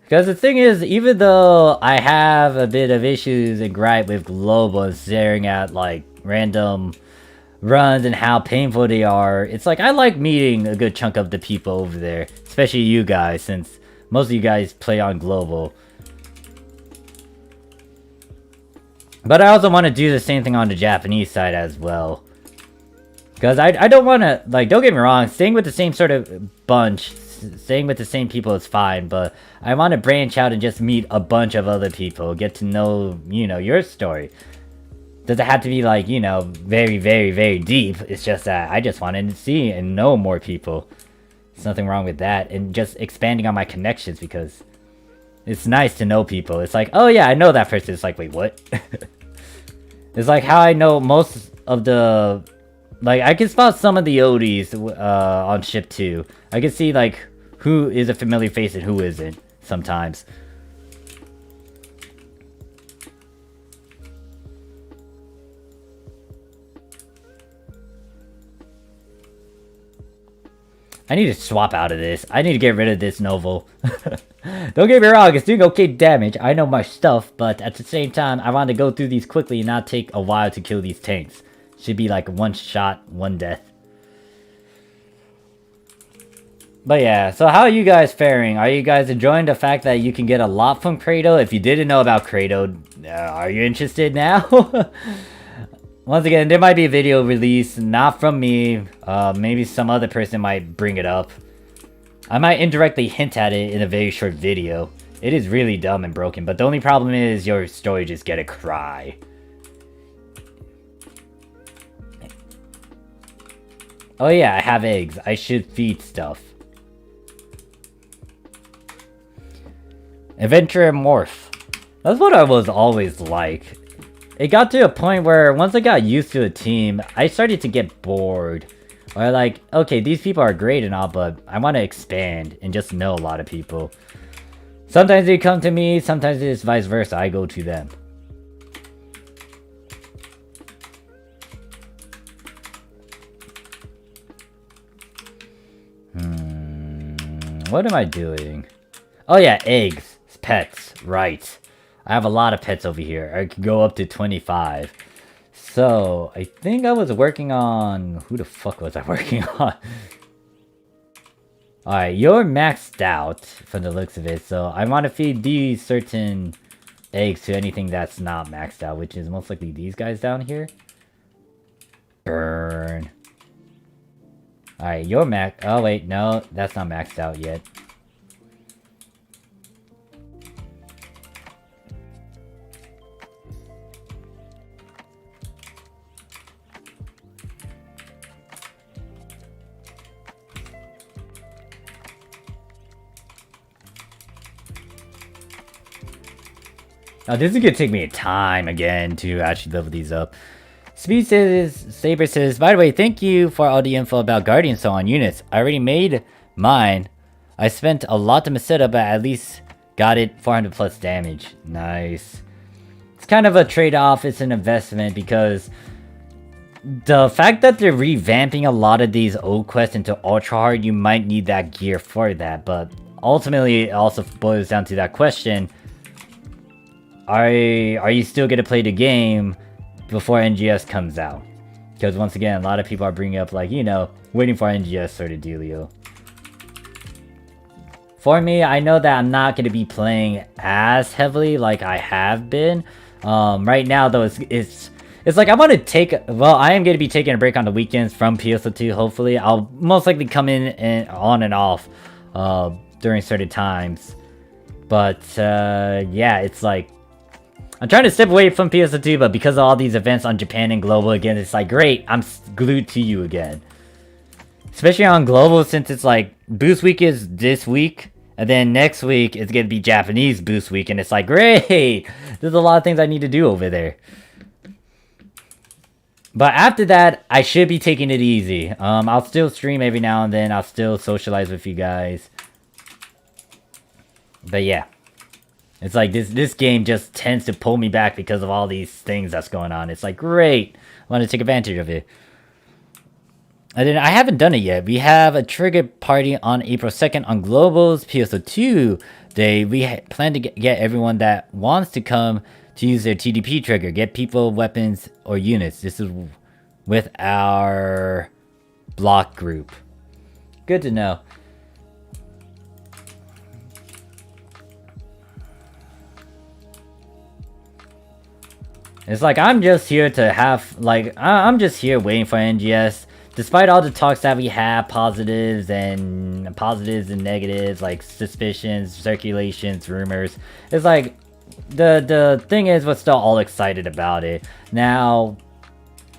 Because the thing is, even though I have a bit of issues and gripe with global and staring at like random runs and how painful they are, it's like I like meeting a good chunk of the people over there, especially you guys, since most of you guys play on global. But I also want to do the same thing on the Japanese side as well. Because I don't want to, like, don't get me wrong, staying with the same sort of bunch, staying with the same people is fine, but I want to branch out and just meet a bunch of other people, get to know, you know, your story. Does it have to be like, you know, very, very, very deep? It's just that I just wanted to see and know more people. There's nothing wrong with that. And just expanding on my connections, because it's nice to know people. It's like, oh yeah, I know that person. It's like, wait, what? It's like how I know most of the... Like, I can spot some of the ODs on Ship 2. I can see, like, who is a familiar face and who isn't, sometimes. I need to swap out of this. I need to get rid of this novel. Don't get me wrong, it's doing okay damage. I know my stuff, but at the same time, I want to go through these quickly and not take a while to kill these tanks. Should be like one shot, one death. But yeah, so how are you guys faring? Are you guys enjoying the fact that you can get a lot from Credo? If you didn't know about Credo, are you interested now? Once again, there might be a video release, not from me. Maybe some other person might bring it up. I might indirectly hint at it in a very short video. It is really dumb and broken, but the only problem is your storage is gonna cry. Oh yeah, I have eggs. I should feed stuff. Adventure and Morph. That's what I was always like. It got to a point where once I got used to a team, I started to get bored. Or like, okay, these people are great and all, but I want to expand and just know a lot of people. Sometimes they come to me, sometimes it's vice versa. I go to them. What am I doing? Oh yeah, eggs. Pets. Right. I have a lot of pets over here. I could go up to 25. So, I think I was working on... Who the fuck was I working on? Alright, you're maxed out from the looks of it. So, I want to feed these certain eggs to anything that's not maxed out, which is most likely these guys down here. Burn. Alright, you're max... Oh, wait, no. That's not maxed out yet. Now, this is gonna take me time again to actually level these up. Speed says, Saber says, by the way, thank you for all the info about Guardian Soul on units. I already made mine. I spent a lot to Meseta, but at least got it 400 plus damage. Nice. It's kind of a trade-off. It's an investment because the fact that they're revamping a lot of these old quests into ultra hard, you might need that gear for that. But ultimately, it also boils down to that question: Are you still gonna play the game before NGS comes out? Because once again, a lot of people are bringing up like, you know, waiting for NGS sort of dealio. For me, I know that I'm not gonna be playing as heavily like I have been. Right now though, it's like I want to take, well, I am going to be taking a break on the weekends from PSO2, hopefully. I'll most likely come in and on and off during certain times. But yeah, it's like, I'm trying to step away from PSO2, but because of all these events on Japan and Global again, it's like, great, I'm glued to you again. Especially on Global, since it's like, Boost Week is this week, and then next week it's going to be Japanese Boost Week, and it's like, great! There's a lot of things I need to do over there. But after that, I should be taking it easy. I'll still stream every now and then. I'll still socialize with you guys. But yeah. It's like this game just tends to pull me back because of all these things that's going on. It's like, great. I want to take advantage of it. And then I haven't done it yet. We have a trigger party on April 2nd on Global's PSO2 Day. We plan to get everyone that wants to come to use their TDP trigger. Get people, weapons, or units. This is with our block group. Good to know. It's like I'm just here to have, like, I'm just here waiting for NGS. Despite all the talks that we have, positives and negatives, like suspicions, circulations, rumors. It's like, the thing is, we're still all excited about it. Now,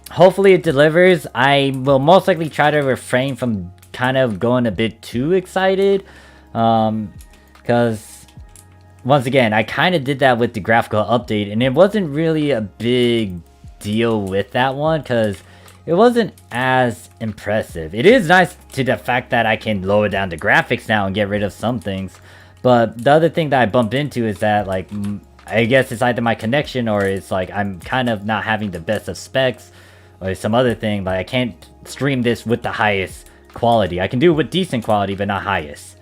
hopefully it delivers. I will most likely try to refrain from kind of going a bit too excited. Because, once again, I kind of did that with the graphical update, and it wasn't really a big deal with that one, because it wasn't as impressive. It is nice to the fact that I can lower down the graphics now and get rid of some things. But the other thing that I bump into is that, like, I guess it's either my connection or it's like I'm kind of not having the best of specs or some other thing. Like, I can't stream this with the highest quality. I can do it with decent quality, but not highest.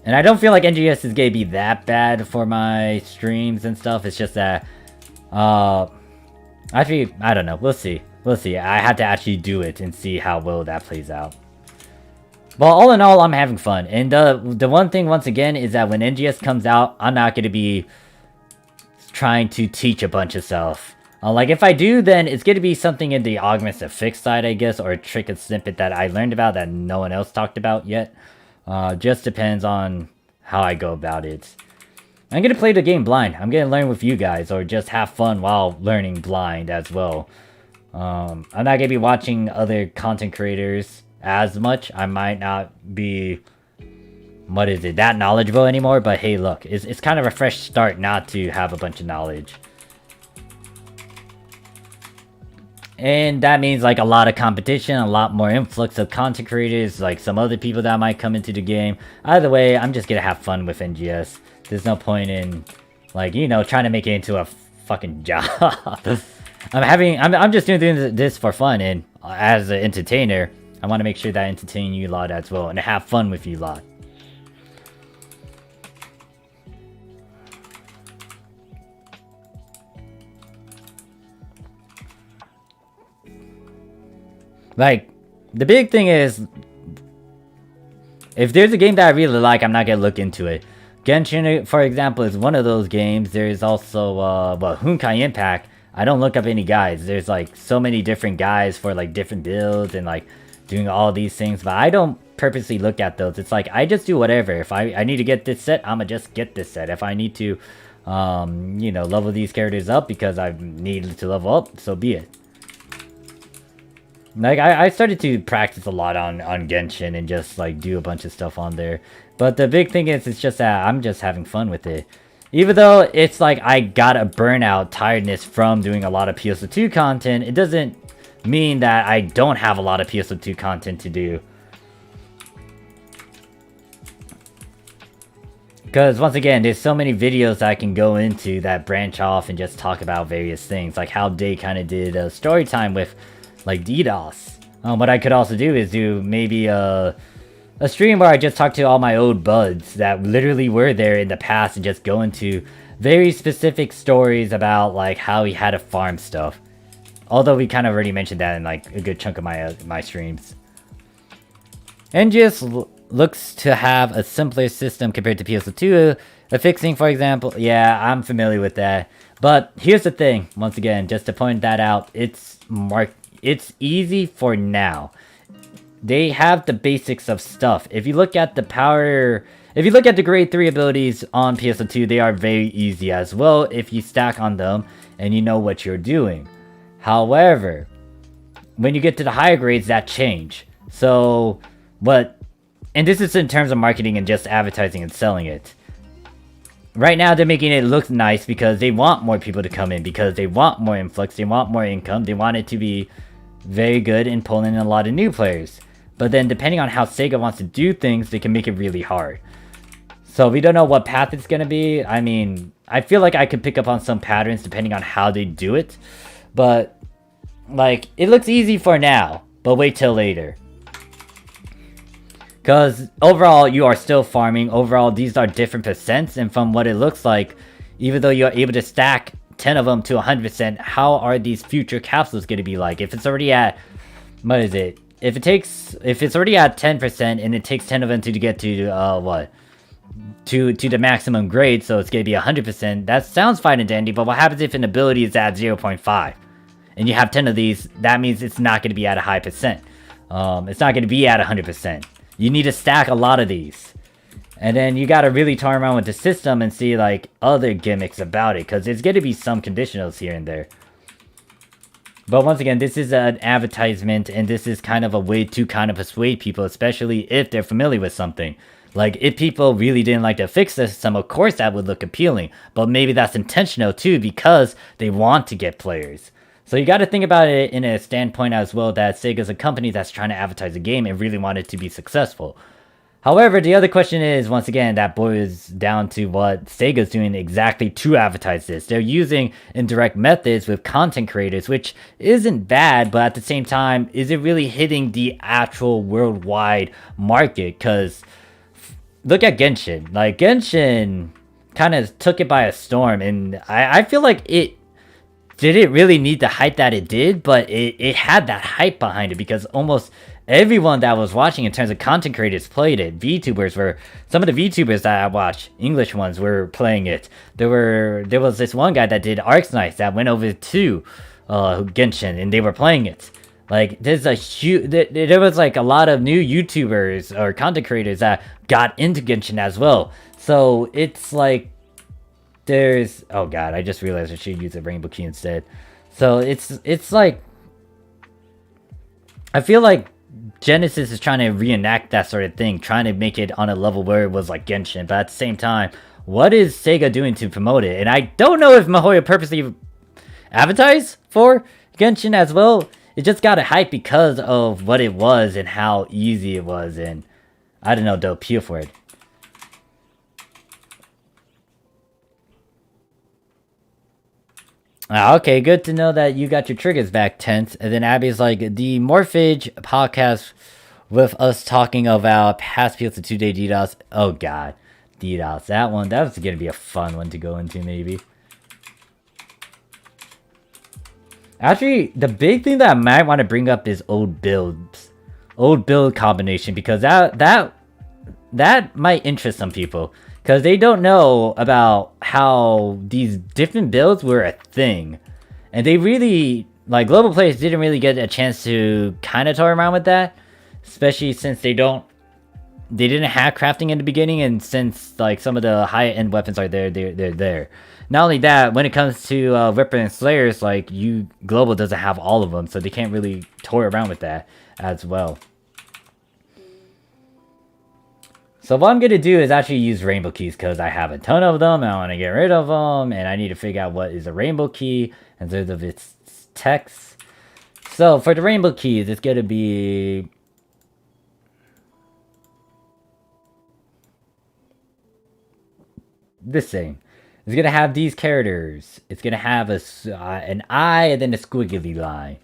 And I don't feel like NGS is gonna be that bad for my streams and stuff. It's just that, I don't know. We'll see. We'll see. I have to actually do it and see how well that plays out. But all in all, I'm having fun. And the one thing, once again, is that when NGS comes out, I'm not going to be trying to teach a bunch of stuff. Like, if I do, then it's going to be something in the augments and fix side, I guess, or a trick and snippet that I learned about that no one else talked about yet. Just depends on how I go about it. I'm going to play the game blind. I'm going to learn with you guys, or just have fun while learning blind as well. I'm not going to be watching other content creators as much. I might not be, that knowledgeable anymore, but hey, look, it's kind of a fresh start not to have a bunch of knowledge. And that means, like, a lot of competition, a lot more influx of content creators, like some other people that might come into the game. Either way, I'm just gonna have fun with NGS. There's no point in, like, you know, trying to make it into a fucking job. I'm just doing this for fun, and as an entertainer, I want to make sure that I entertain you lot as well, and have fun with you lot. Like, the big thing is, if there's a game that I really like, I'm not gonna look into it. Genshin, for example, is one of those games. There's also, Honkai Impact. I don't look up any guides. There's, like, so many different guides for, like, different builds and, like, doing all these things. But I don't purposely look at those. It's like, I just do whatever. If I need to get this set, I'ma just get this set. If I need to, you know, level these characters up because I need to level up, so be it. Like, I started to practice a lot on Genshin and just, like, do a bunch of stuff on there. But the big thing is, it's just that I'm just having fun with it. Even though it's like I got a burnout, tiredness from doing a lot of PSO2 content, it doesn't mean that I don't have a lot of PSO2 content to do. Because once again, there's so many videos I can go into that branch off and just talk about various things, like how they kind of did a story time with like DDoS. What I could also do is do maybe a stream where I just talk to all my old buds that literally were there in the past and just go into very specific stories about like how he had to farm stuff. Although we kind of already mentioned that in like a good chunk of my streams. And just looks to have a simpler system compared to PSO2. The fixing, for example, yeah, I'm familiar with that. But here's the thing, once again, just to point that out, it's easy for now. They have the basics of stuff. If you look at the grade 3 abilities on PSO2, they are very easy as well if you stack on them and you know what you're doing. However, when you get to the higher grades, that change. So, and this is in terms of marketing and just advertising and selling it. Right now, they're making it look nice because they want more people to come in, because they want more influx, they want more income, they want it to be very good in pulling in a lot of new players. But then, depending on how Sega wants to do things, they can make it really hard. So, we don't know what path it's going to be. I mean, I feel like I could pick up on some patterns depending on how they do it. But, like, it looks easy for now, but wait till later. Because overall, you are still farming. Overall, these are different percents. And from what it looks like, even though you're able to stack 10 of them to 100%, how are these future capsules going to be like? If it's already at, what is it? If it's already at 10% and it takes 10 of them to get to, to the maximum grade, so it's going to be 100%, that sounds fine and dandy, but what happens if an ability is at 0.5? And you have 10 of these, that means it's not going to be at a high percent. It's not going to be at 100%. You need to stack a lot of these. And then you gotta really turn around with the system and see like other gimmicks about it, because there's gonna be some conditionals here and there. But once again, this is an advertisement, and this is kind of a way to kind of persuade people, especially if they're familiar with something. Like, if people really didn't like to fix the system, of course that would look appealing. But maybe that's intentional too, because they want to get players. So you got to think about it in a standpoint as well that Sega's a company that's trying to advertise a game and really want it to be successful. However, the other question is, once again, that boils down to what Sega's doing exactly to advertise this. They're using indirect methods with content creators, which isn't bad, but at the same time, is it really hitting the actual worldwide market? Because look at Genshin. Like, Genshin kind of took it by a storm, and I feel like it didn't really need the hype that it did, but it had that hype behind it because almost everyone that was watching in terms of content creators played it. Some of the VTubers that I watched, English ones, were playing it. There was this one guy that did Arcs Nights that went over to Genshin, and they were playing it. Like, there was like a lot of new YouTubers or content creators that got into Genshin as well. So it's like, oh god, I just realized I should use a rainbow key instead. So it's like, I feel like Genesis is trying to reenact that sort of thing, trying to make it on a level where it was like Genshin, but at the same time, what is Sega doing to promote it? And I don't know if MiHoYo purposely advertised for Genshin as well. It just got a hype because of what it was and how easy it was, and I don't know, they'll appeal for it. Okay, good to know that you got your triggers back, Tense. And then Abby's like, the Morphage podcast with us talking about past PSO2 day DDoS. Oh god, DDoS. That was going to be a fun one to go into, maybe. Actually, the big thing that I might want to bring up is old builds. Old build combination, because that might interest some people. Because they don't know about how these different builds were a thing. And they really, like, global players didn't really get a chance to kind of toy around with that. Especially since they didn't have crafting in the beginning, and since, like, some of the high-end weapons are there, they're there. Not only that, when it comes to Ripper and Slayers, like, global doesn't have all of them, so they can't really toy around with that as well. So what I'm going to do is actually use rainbow keys, because I have a ton of them, and I want to get rid of them, and I need to figure out what is a rainbow key in terms of its text. So for the rainbow keys, it's going to be... this thing. It's gonna have these characters. It's gonna have an eye and then a squiggly line.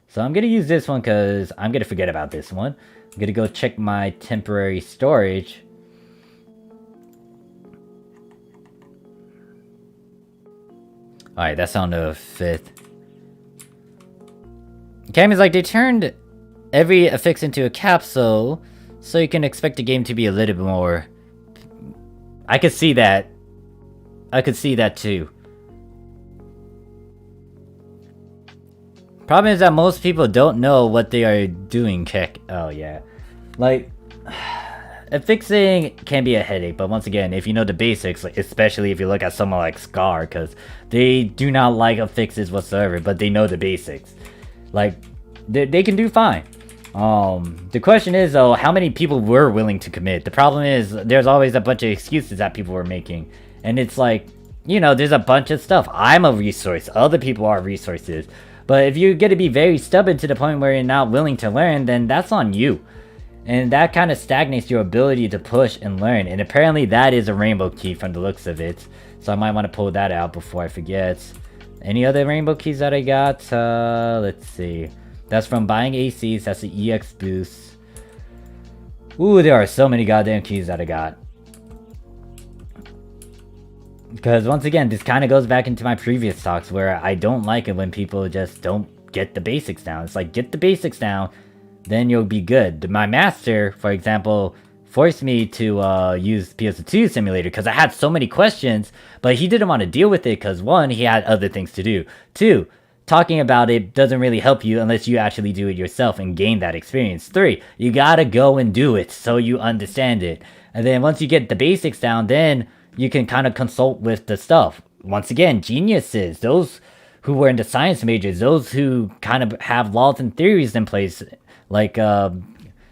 So I'm gonna use this one because I'm gonna forget about this one. I'm gonna go check my temporary storage. Alright, that's on the 5th. Cammy's like, they turned every affix into a capsule, so you can expect the game to be a little bit more... I could see that. I could see that too. Problem is that most people don't know what they are doing, Keck. Oh yeah. Like, affixing can be a headache, but once again, if you know the basics, like, especially if you look at someone like Scar, because they do not like affixes whatsoever, but they know the basics. Like, they can do fine. The question is, though, how many people were willing to commit? The problem is, there's always a bunch of excuses that people were making. And it's like, you know, there's a bunch of stuff. I'm a resource. Other people are resources. But if you're going to be very stubborn to the point where you're not willing to learn, then that's on you. And that kind of stagnates your ability to push and learn. And apparently that is a rainbow key from the looks of it. So I might want to pull that out before I forget. Any other rainbow keys that I got? Let's see. That's from buying ACs. That's the EX boost. Ooh, there are so many goddamn keys that I got. Because once again, this kind of goes back into my previous talks where I don't like it when people just don't get the basics down. It's like, get the basics down, then you'll be good. My master, for example, forced me to use PSO2 simulator because I had so many questions, but he didn't want to deal with it because 1, he had other things to do. 2, talking about it doesn't really help you unless you actually do it yourself and gain that experience. 3, you gotta go and do it so you understand it. And then once you get the basics down, then you can kind of consult with the stuff. Once again, geniuses, those who were into science majors, those who kind of have laws and theories in place, like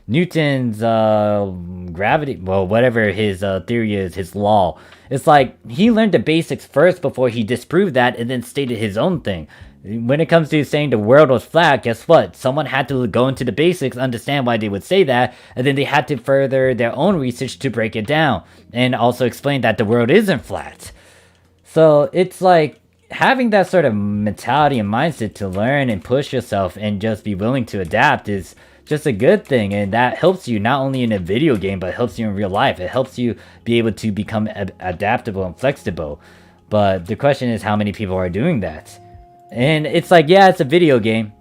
Newton's gravity, well, whatever his theory is, his law. It's like, he learned the basics first before he disproved that and then stated his own thing. When it comes to saying the world was flat, guess what? Someone had to go into the basics, understand why they would say that, and then they had to further their own research to break it down, and also explain that the world isn't flat. So it's like, having that sort of mentality and mindset to learn and push yourself and just be willing to adapt is just a good thing, and that helps you not only in a video game, but it helps you in real life. It helps you be able to become adaptable and flexible. But the question is, how many people are doing that? And it's like, yeah, it's a video game,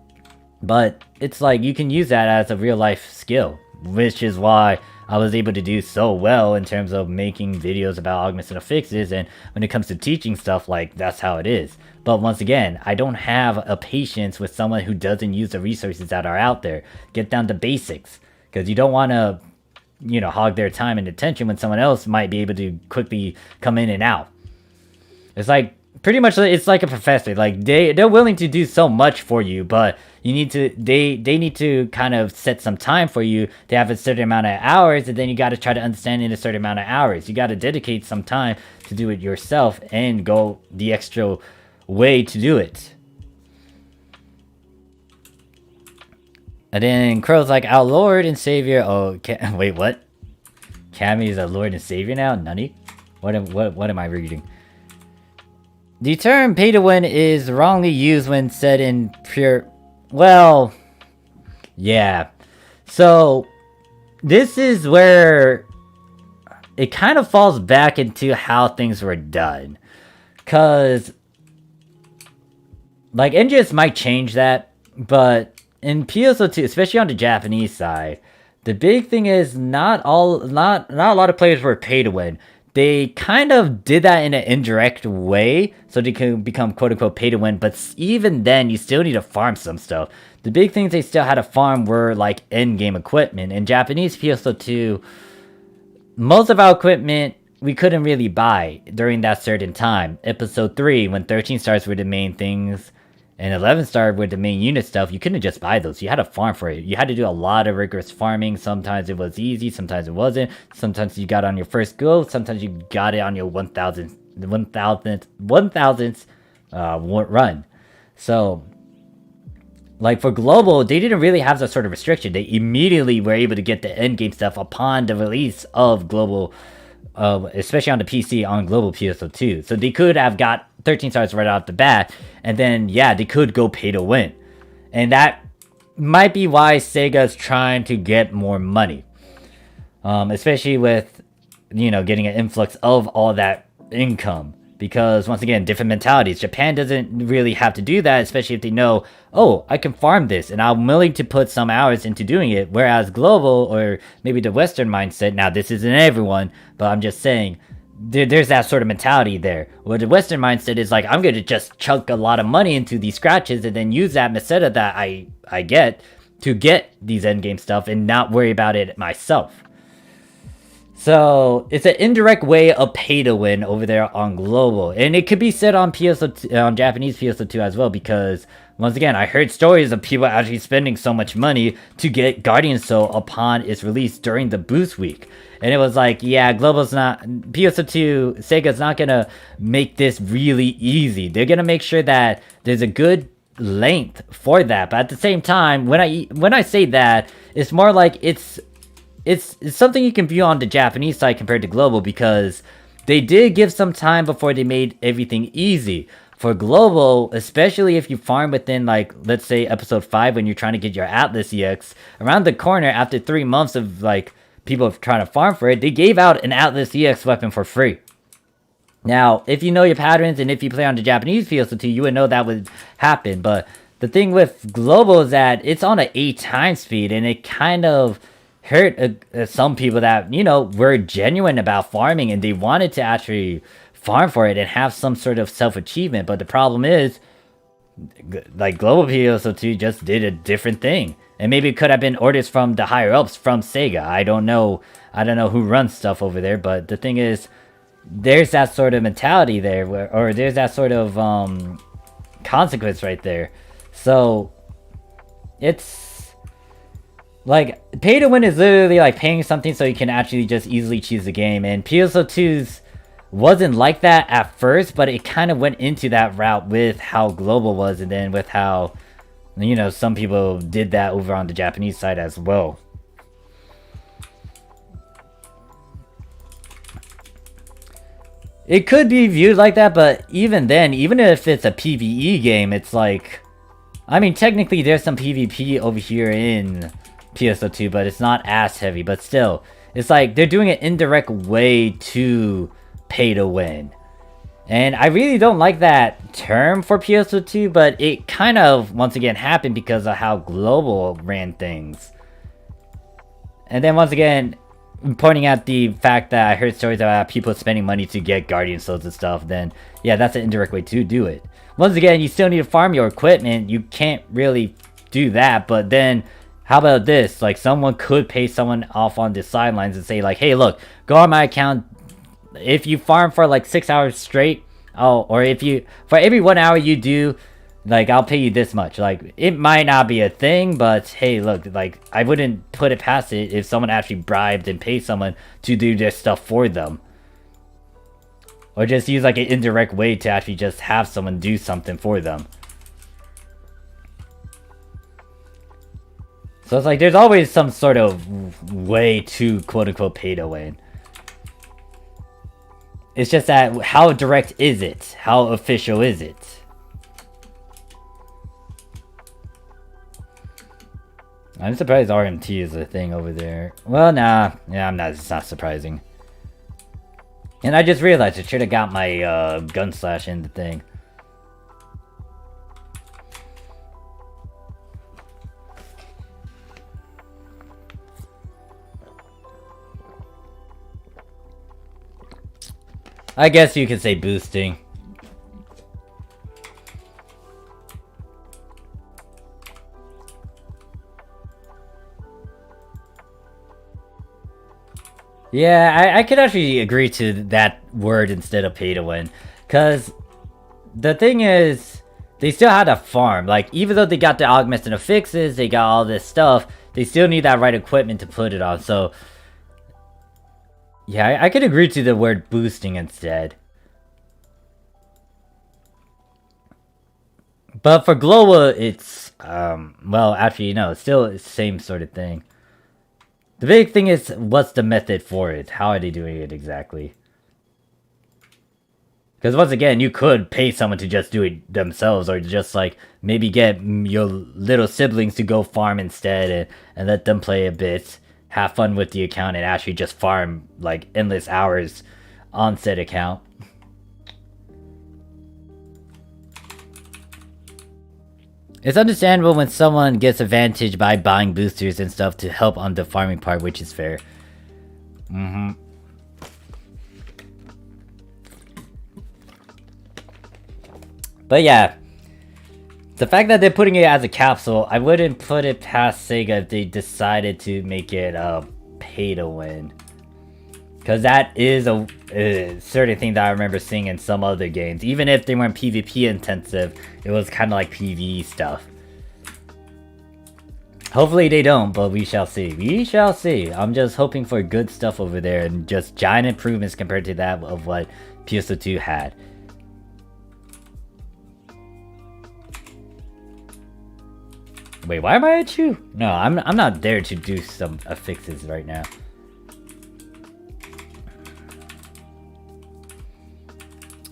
but it's like you can use that as a real life skill, which is why I was able to do so well in terms of making videos about augments and affixes, and when it comes to teaching stuff, like, that's how it is. But once again, I don't have a patience with someone who doesn't use the resources that are out there. Get down to basics, because you don't want to, you know, hog their time and attention when someone else might be able to quickly come in and out. It's like, pretty much, it's like a professor. Like, they're willing to do so much for you, but you need to, they need to kind of set some time for you to have a certain amount of hours, and then you got to try to understand in a certain amount of hours. You got to dedicate some time to do it yourself and go the extra way to do it. And then Crow's like, our Lord and Savior. Oh, wait, what? Cammy is a Lord and Savior now? Nunny? What am I reading? The term pay to win is wrongly used when said in pure... Well, yeah. So, this is where it kind of falls back into how things were done. Because, like, NGS might change that, but in PSO2, especially on the Japanese side, the big thing is not a lot of players were pay to win. They kind of did that in an indirect way, so they can become quote-unquote pay-to-win, but even then, you still need to farm some stuff. The big things they still had to farm were, like, end-game equipment. In Japanese PSO2, most of our equipment, we couldn't really buy during that certain time. Episode 3, when 13 stars were the main things, and 11 star were the main unit stuff, you couldn't just buy those. You had to farm for it. You had to do a lot of rigorous farming. Sometimes it was easy, sometimes it wasn't. Sometimes you got on your first go, sometimes you got it on your 1000th run. So, like, for global, they didn't really have that sort of restriction. They immediately were able to get the end game stuff upon the release of global especially on the PC on global PSO2. So they could have got 13 stars right off the bat, and then yeah, they could go pay to win, and that might be why Sega's trying to get more money, especially with getting an influx of all that income. Because once again, different mentalities. Japan doesn't really have to do that, especially if they know, oh, I can farm this and I'm willing to put some hours into doing it. Whereas global, or maybe the Western mindset, now this isn't everyone, but I'm just saying, there's that sort of mentality there. Where the Western mindset is like, I'm going to just chunk a lot of money into these scratches and then use that meseta that I get to get these endgame stuff and not worry about it myself. So it's an indirect way of pay to win over there on global, and it could be said on PSO2, on Japanese PSO2 as well, because once again, I heard stories of people actually spending so much money to get Guardian Soul upon its release during the boost week, and it was like, yeah, global's not, PSO2, Sega's not gonna make this really easy. They're gonna make sure that there's a good length for that, but at the same time, when I say that, it's more like it's something you can view on the Japanese side compared to global, because they did give some time before they made everything easy. For global, especially if you farm within, like, let's say episode 5 when you're trying to get your Atlas EX, around the corner after 3 months of, like, people trying to farm for it, they gave out an Atlas EX weapon for free. Now, if you know your patterns and if you play on the Japanese PSO2, you would know that would happen. But the thing with global is that it's on an 8 times speed, and it kind of hurt some people that were genuine about farming and they wanted to actually farm for it and have some sort of self-achievement. But the problem is, like, global PSO2 just did a different thing, and maybe it could have been orders from the higher ups from Sega. I don't know who runs stuff over there, but the thing is, there's that sort of mentality there, or there's that sort of consequence right there. So it's like, pay to win is literally like paying something so you can actually just easily choose the game. And PSO2's wasn't like that at first, but it kind of went into that route with how global was, and then with how, some people did that over on the Japanese side as well. It could be viewed like that, but even then, even if it's a PvE game, it's like, I mean, technically there's some PvP over here in PSO2, but it's not as heavy. But still, it's like they're doing an indirect way to pay to win, and I really don't like that term for PSO2, but it kind of once again happened because of how global ran things. And then once again, pointing out the fact that I heard stories about people spending money to get Guardian Souls and stuff, then yeah, that's an indirect way to do it. Once again, you still need to farm your equipment. You can't really do that, but then how about this? Like, someone could pay someone off on the sidelines and say, like, hey, look, go on my account. If you farm for like 6 hours straight, or if you, for every 1 hour you do, like, I'll pay you this much. Like, it might not be a thing, but hey, look, like, I wouldn't put it past it if someone actually bribed and paid someone to do their stuff for them. Or just use like an indirect way to actually just have someone do something for them. So it's like there's always some sort of way to quote-unquote pay to win. It's just that, how direct is it? How official is it? I'm surprised RMT is a thing over there. Well, nah. Yeah, I'm not. It's not surprising. And I just realized I should have got my gun slash in the thing. I guess you could say boosting. Yeah, I could actually agree to that word instead of pay to win. Because the thing is, they still had to farm. Like, even though they got the augments and the fixes, they got all this stuff, they still need that right equipment to put it on. So yeah, I could agree to the word boosting instead. But for global, it's, well, actually, no, it's still the same sort of thing. The big thing is, what's the method for it? How are they doing it exactly? Because once again, you could pay someone to just do it themselves, or just like maybe get your little siblings to go farm instead and let them play a bit, have fun with the account, and actually just farm like endless hours on said account. It's understandable when someone gets advantage by buying boosters and stuff to help on the farming part, which is fair. But yeah, the fact that they're putting it as a capsule, I wouldn't put it past Sega if they decided to make it pay to win. Because that is a certain thing that I remember seeing in some other games. Even if they weren't PvP intensive, it was kind of like PvE stuff. Hopefully they don't, but we shall see. We shall see. I'm just hoping for good stuff over there and just giant improvements compared to that of what PSO2 had. Wait, why am I at you? No, I'm not there to do some fixes right now.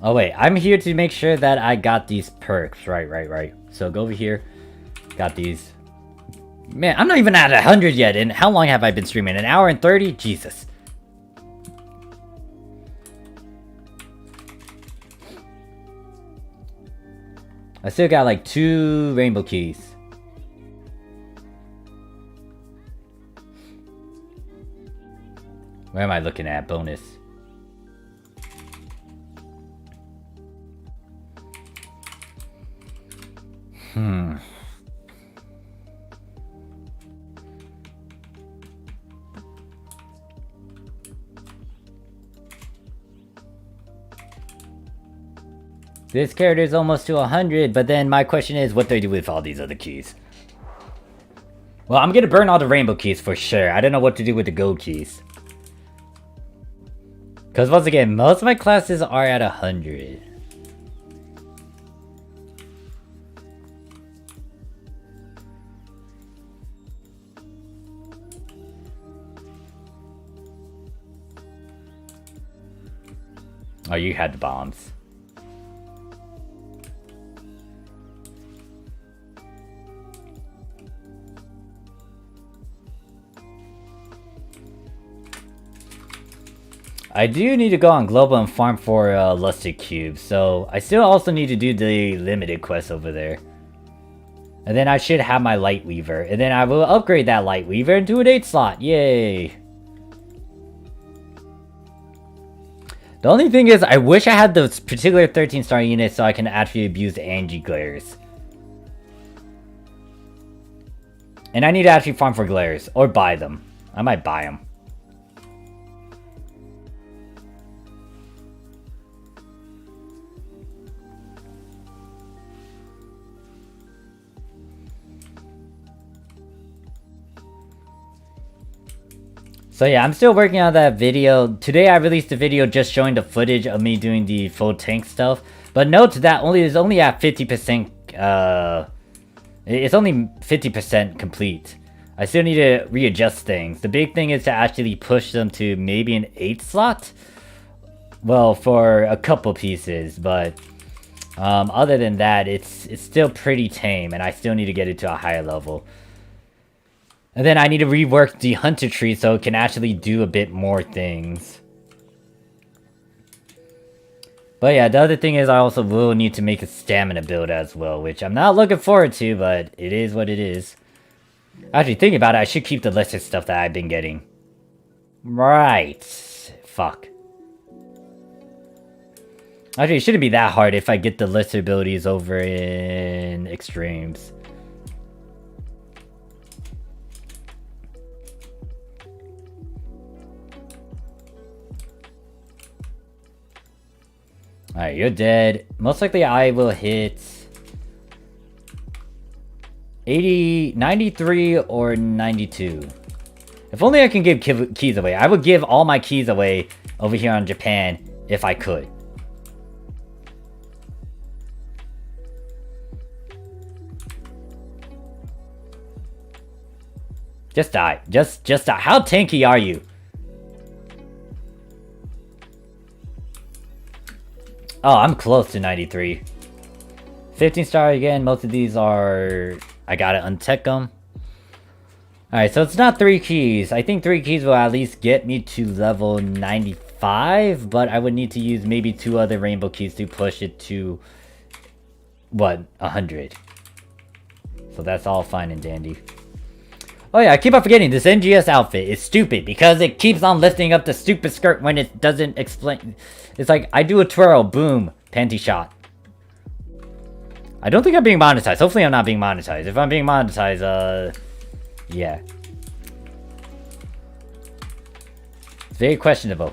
Oh wait, I'm here to make sure that I got these perks. Right. So go over here. Got these. Man, I'm not even at 100 yet. And how long have I been streaming? An hour and 30? Jesus. I still got like 2 rainbow keys. Where am I looking at? Bonus. This character is almost to 100, but then my question is, what do I do with all these other keys? Well, I'm gonna burn all the rainbow keys for sure. I don't know what to do with the gold keys. Because once again, most of my classes are at 100. Oh, you had the bombs. I do need to go on global and farm for Lusted Cube, so I still also need to do the limited quest over there. And then I should have my Light Weaver, and then I will upgrade that Light Weaver into an 8 slot, yay! The only thing is, I wish I had those particular 13-star units so I can actually abuse Angie Glares. And I need to actually farm for Glares, or buy them. I might buy them. So yeah, I'm still working on that video. Today I released a video just showing the footage of me doing the full tank stuff. But note that it's only at 50%, it's only 50% complete. I still need to readjust things. The big thing is to actually push them to maybe an 8 slot. Well, for a couple pieces, but other than that, it's still pretty tame, and I still need to get it to a higher level. And then I need to rework the hunter tree so it can actually do a bit more things. But yeah, the other thing is I also will need to make a stamina build as well, which I'm not looking forward to, but it is what it is. Actually, thinking about it, I should keep the lesser stuff that I've been getting. Right. Fuck. Actually, it shouldn't be that hard if I get the lesser abilities over in extremes. Alright, you're dead. Most likely I will hit 80, 93 or 92. If only I can give keys away. I would give all my keys away over here on Japan if I could. Just die. Just die. How tanky are you? Oh, I'm close to 93. 15 star again. Most of these are... I gotta untech them. Alright, so it's not 3 keys. I think 3 keys will at least get me to level 95, but I would need to use maybe 2 other rainbow keys to push it to... what? 100. So that's all fine and dandy. Oh yeah, I keep on forgetting, this NGS outfit is stupid because it keeps on lifting up the stupid skirt when it doesn't explain. It's like, I do a twirl, boom, panty shot. I don't think I'm being monetized. Hopefully I'm not being monetized. If I'm being monetized, yeah. It's very questionable.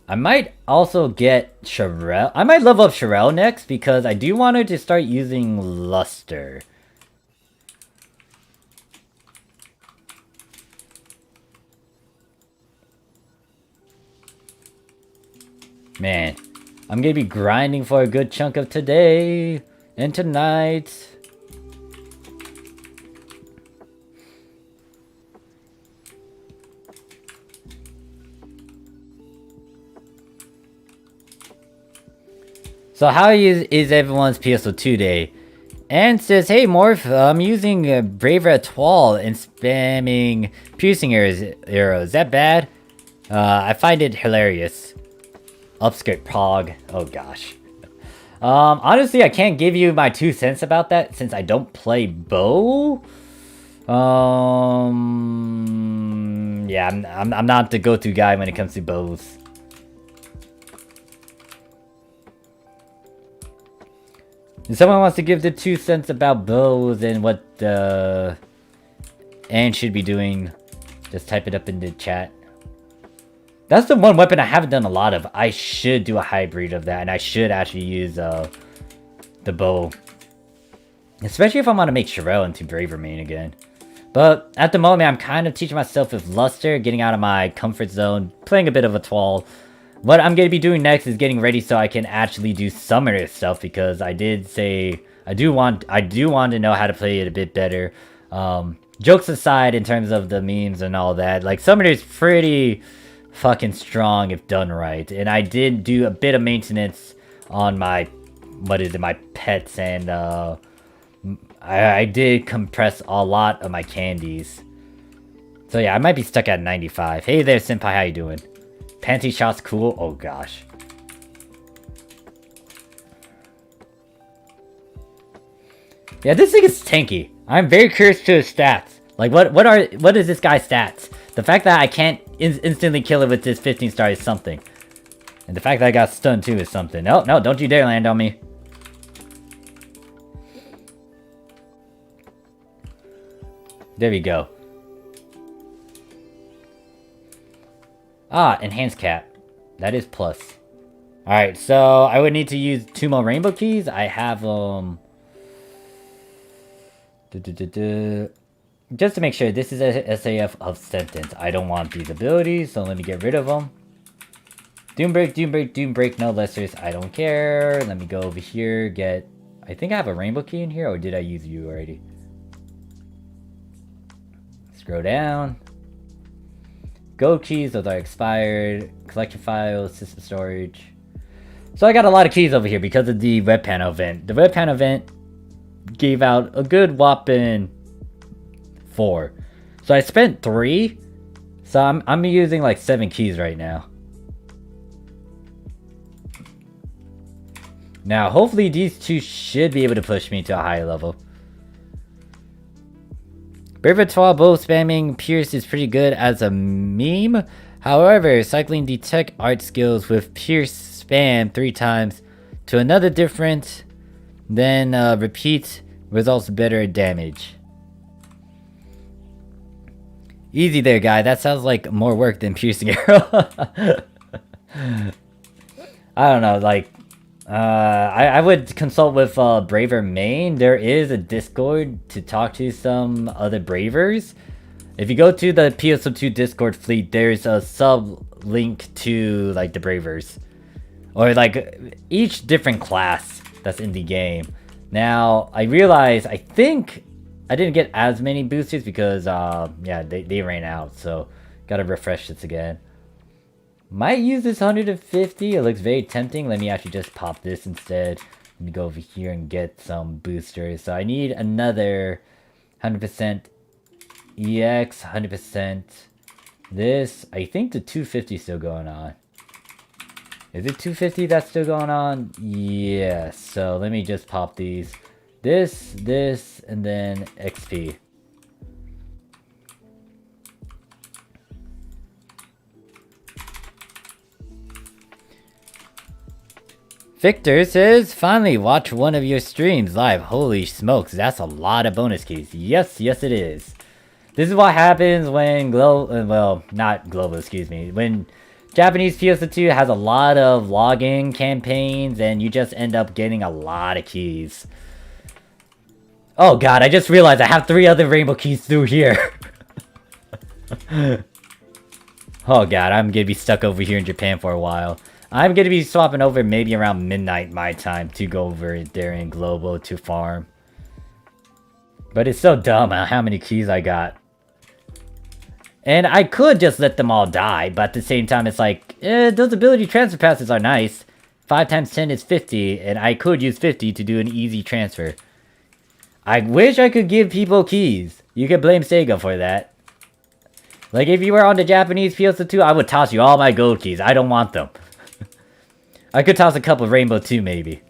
I might also get Sherelle. I might level up Sherelle next because I do want her to start using Luster. Man, I'm gonna be grinding for a good chunk of today and tonight. So how is everyone's PSO2 day? And says, hey Morph, I'm using Braver Etoile and spamming piercing arrows. Is that bad? I find it hilarious. Upskirt Pog. Oh gosh. Honestly, I can't give you my 2 cents about that since I don't play bow. Yeah, I'm not the go-to guy when it comes to bows. If someone wants to give the 2 cents about bows and what Anne should be doing, just type it up in the chat. That's the one weapon I haven't done a lot of. I should do a hybrid of that, and I should actually use the bow. Especially if I want to make Sherelle into Braver main again. But at the moment, I'm kind of teaching myself with Luster, getting out of my comfort zone, playing a bit of a Etoile. What I'm going to be doing next is getting ready so I can actually do Summoner stuff, because I did say I do want to know how to play it a bit better. Jokes aside, in terms of the memes and all that, like Summoner is pretty fucking strong if done right. And I did do a bit of maintenance on my my pets, and I did compress a lot of my candies. So yeah, I might be stuck at 95. Hey there, Senpai, how you doing? Panty shot's cool? Oh gosh. Yeah, this thing is tanky. I'm very curious to his stats. Like, what is this guy's stats? The fact that I can't instantly kill it with this 15 star is something. And the fact that I got stunned too is something. No, no, don't you dare land on me. There we go. Ah, enhanced cap. That is plus. Alright, so I would need to use 2 more rainbow keys. I have, just to make sure, this is a SAF of sentence. I don't want these abilities, so let me get rid of them. Doom break, doom break, doom break, no lessers. I don't care. Let me go over here, get... I think I have a rainbow key in here, or did I use you already? Scroll down. Gold keys, those are expired. Collection files, system storage. So I got a lot of keys over here because of the web panel event. The web panel event gave out a good whopping 4. So I spent 3. So I'm using like 7 keys right now. Now hopefully these 2 should be able to push me to a higher level. Braver Etoile bow spamming Pierce is pretty good as a meme. However, cycling the tech art skills with Pierce spam 3 times to another different, then repeat results better damage. Easy there, guy. That sounds like more work than piercing arrow. I don't know, like... I would consult with Braver main. There is a Discord to talk to some other Bravers. If you go to the PSO2 Discord fleet, there's a sub link to like the Bravers, or like each different class that's in the game. Now, I realize, I think I didn't get as many boosters because, yeah, they ran out. So, gotta refresh this again. Might use this 150. It looks very tempting. Let me actually just pop this instead. Let me go over here and get some boosters. So, I need another 100% EX, 100% this. I think the 250 is still going on. Is it 250 that's still going on? Yeah, so let me just pop these. This, and then XP. Victor says, finally watch one of your streams live. Holy smokes, that's a lot of bonus keys. Yes, yes it is. This is what happens when well, not global, excuse me. When Japanese PSO2 has a lot of login campaigns and you just end up getting a lot of keys. Oh god, I just realized I have 3 other rainbow keys through here. Oh god, I'm gonna be stuck over here in Japan for a while. I'm gonna be swapping over maybe around midnight my time to go over there in global to farm. But it's so dumb how many keys I got. And I could just let them all die, but at the same time, it's like, those ability transfer passes are nice. 5 times 10 is 50, and I could use 50 to do an easy transfer. I wish I could give people keys. You could blame Sega for that. Like, if you were on the Japanese PSO2, I would toss you all my gold keys. I don't want them. I could toss a couple of Rainbow too, maybe.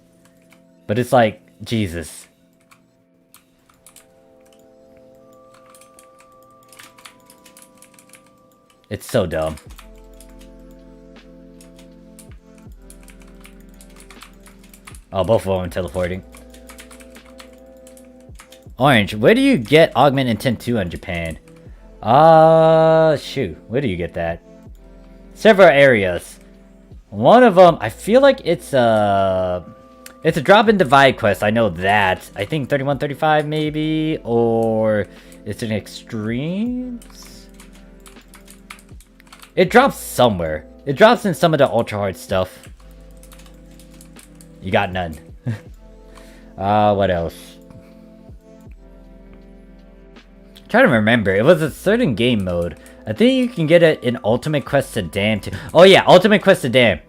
But it's like, Jesus. It's so dumb. Oh, both of them are teleporting. Orange, where do you get Augment Intent 2 on Japan? Shoot. Where do you get that? Several areas. One of them, I feel like it's a drop in divide quest. I know that. I think 3135 maybe, or it's an extremes. It drops somewhere. It drops in some of the ultra hard stuff. You got none. What else? Try to remember. It was a certain game mode. I think you can get it in Ultimate Quest Sedan too. Oh yeah, Ultimate Quest Sedan.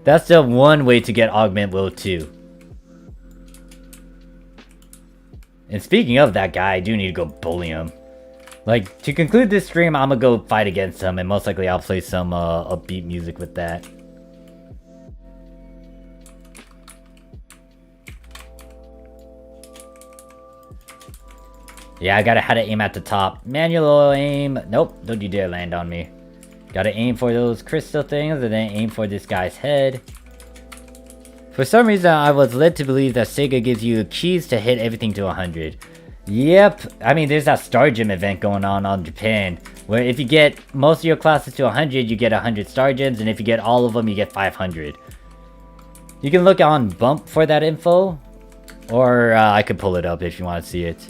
That's the one way to get Augment Will 2. And speaking of that guy, I do need to go bully him. Like, to conclude this stream, I'm gonna go fight against him, and most likely I'll play some upbeat music with that. Yeah, I gotta how to aim at the top. Manual aim. Nope, don't you dare land on me. Gotta aim for those crystal things, and then aim for this guy's head. For some reason, I was led to believe that Sega gives you keys to hit everything to 100. Yep, I mean, there's that Star Gem event going on Japan, where if you get most of your classes to 100, you get 100 Star Gems, and if you get all of them, you get 500. You can look on Bump for that info, or I could pull it up if you want to see it.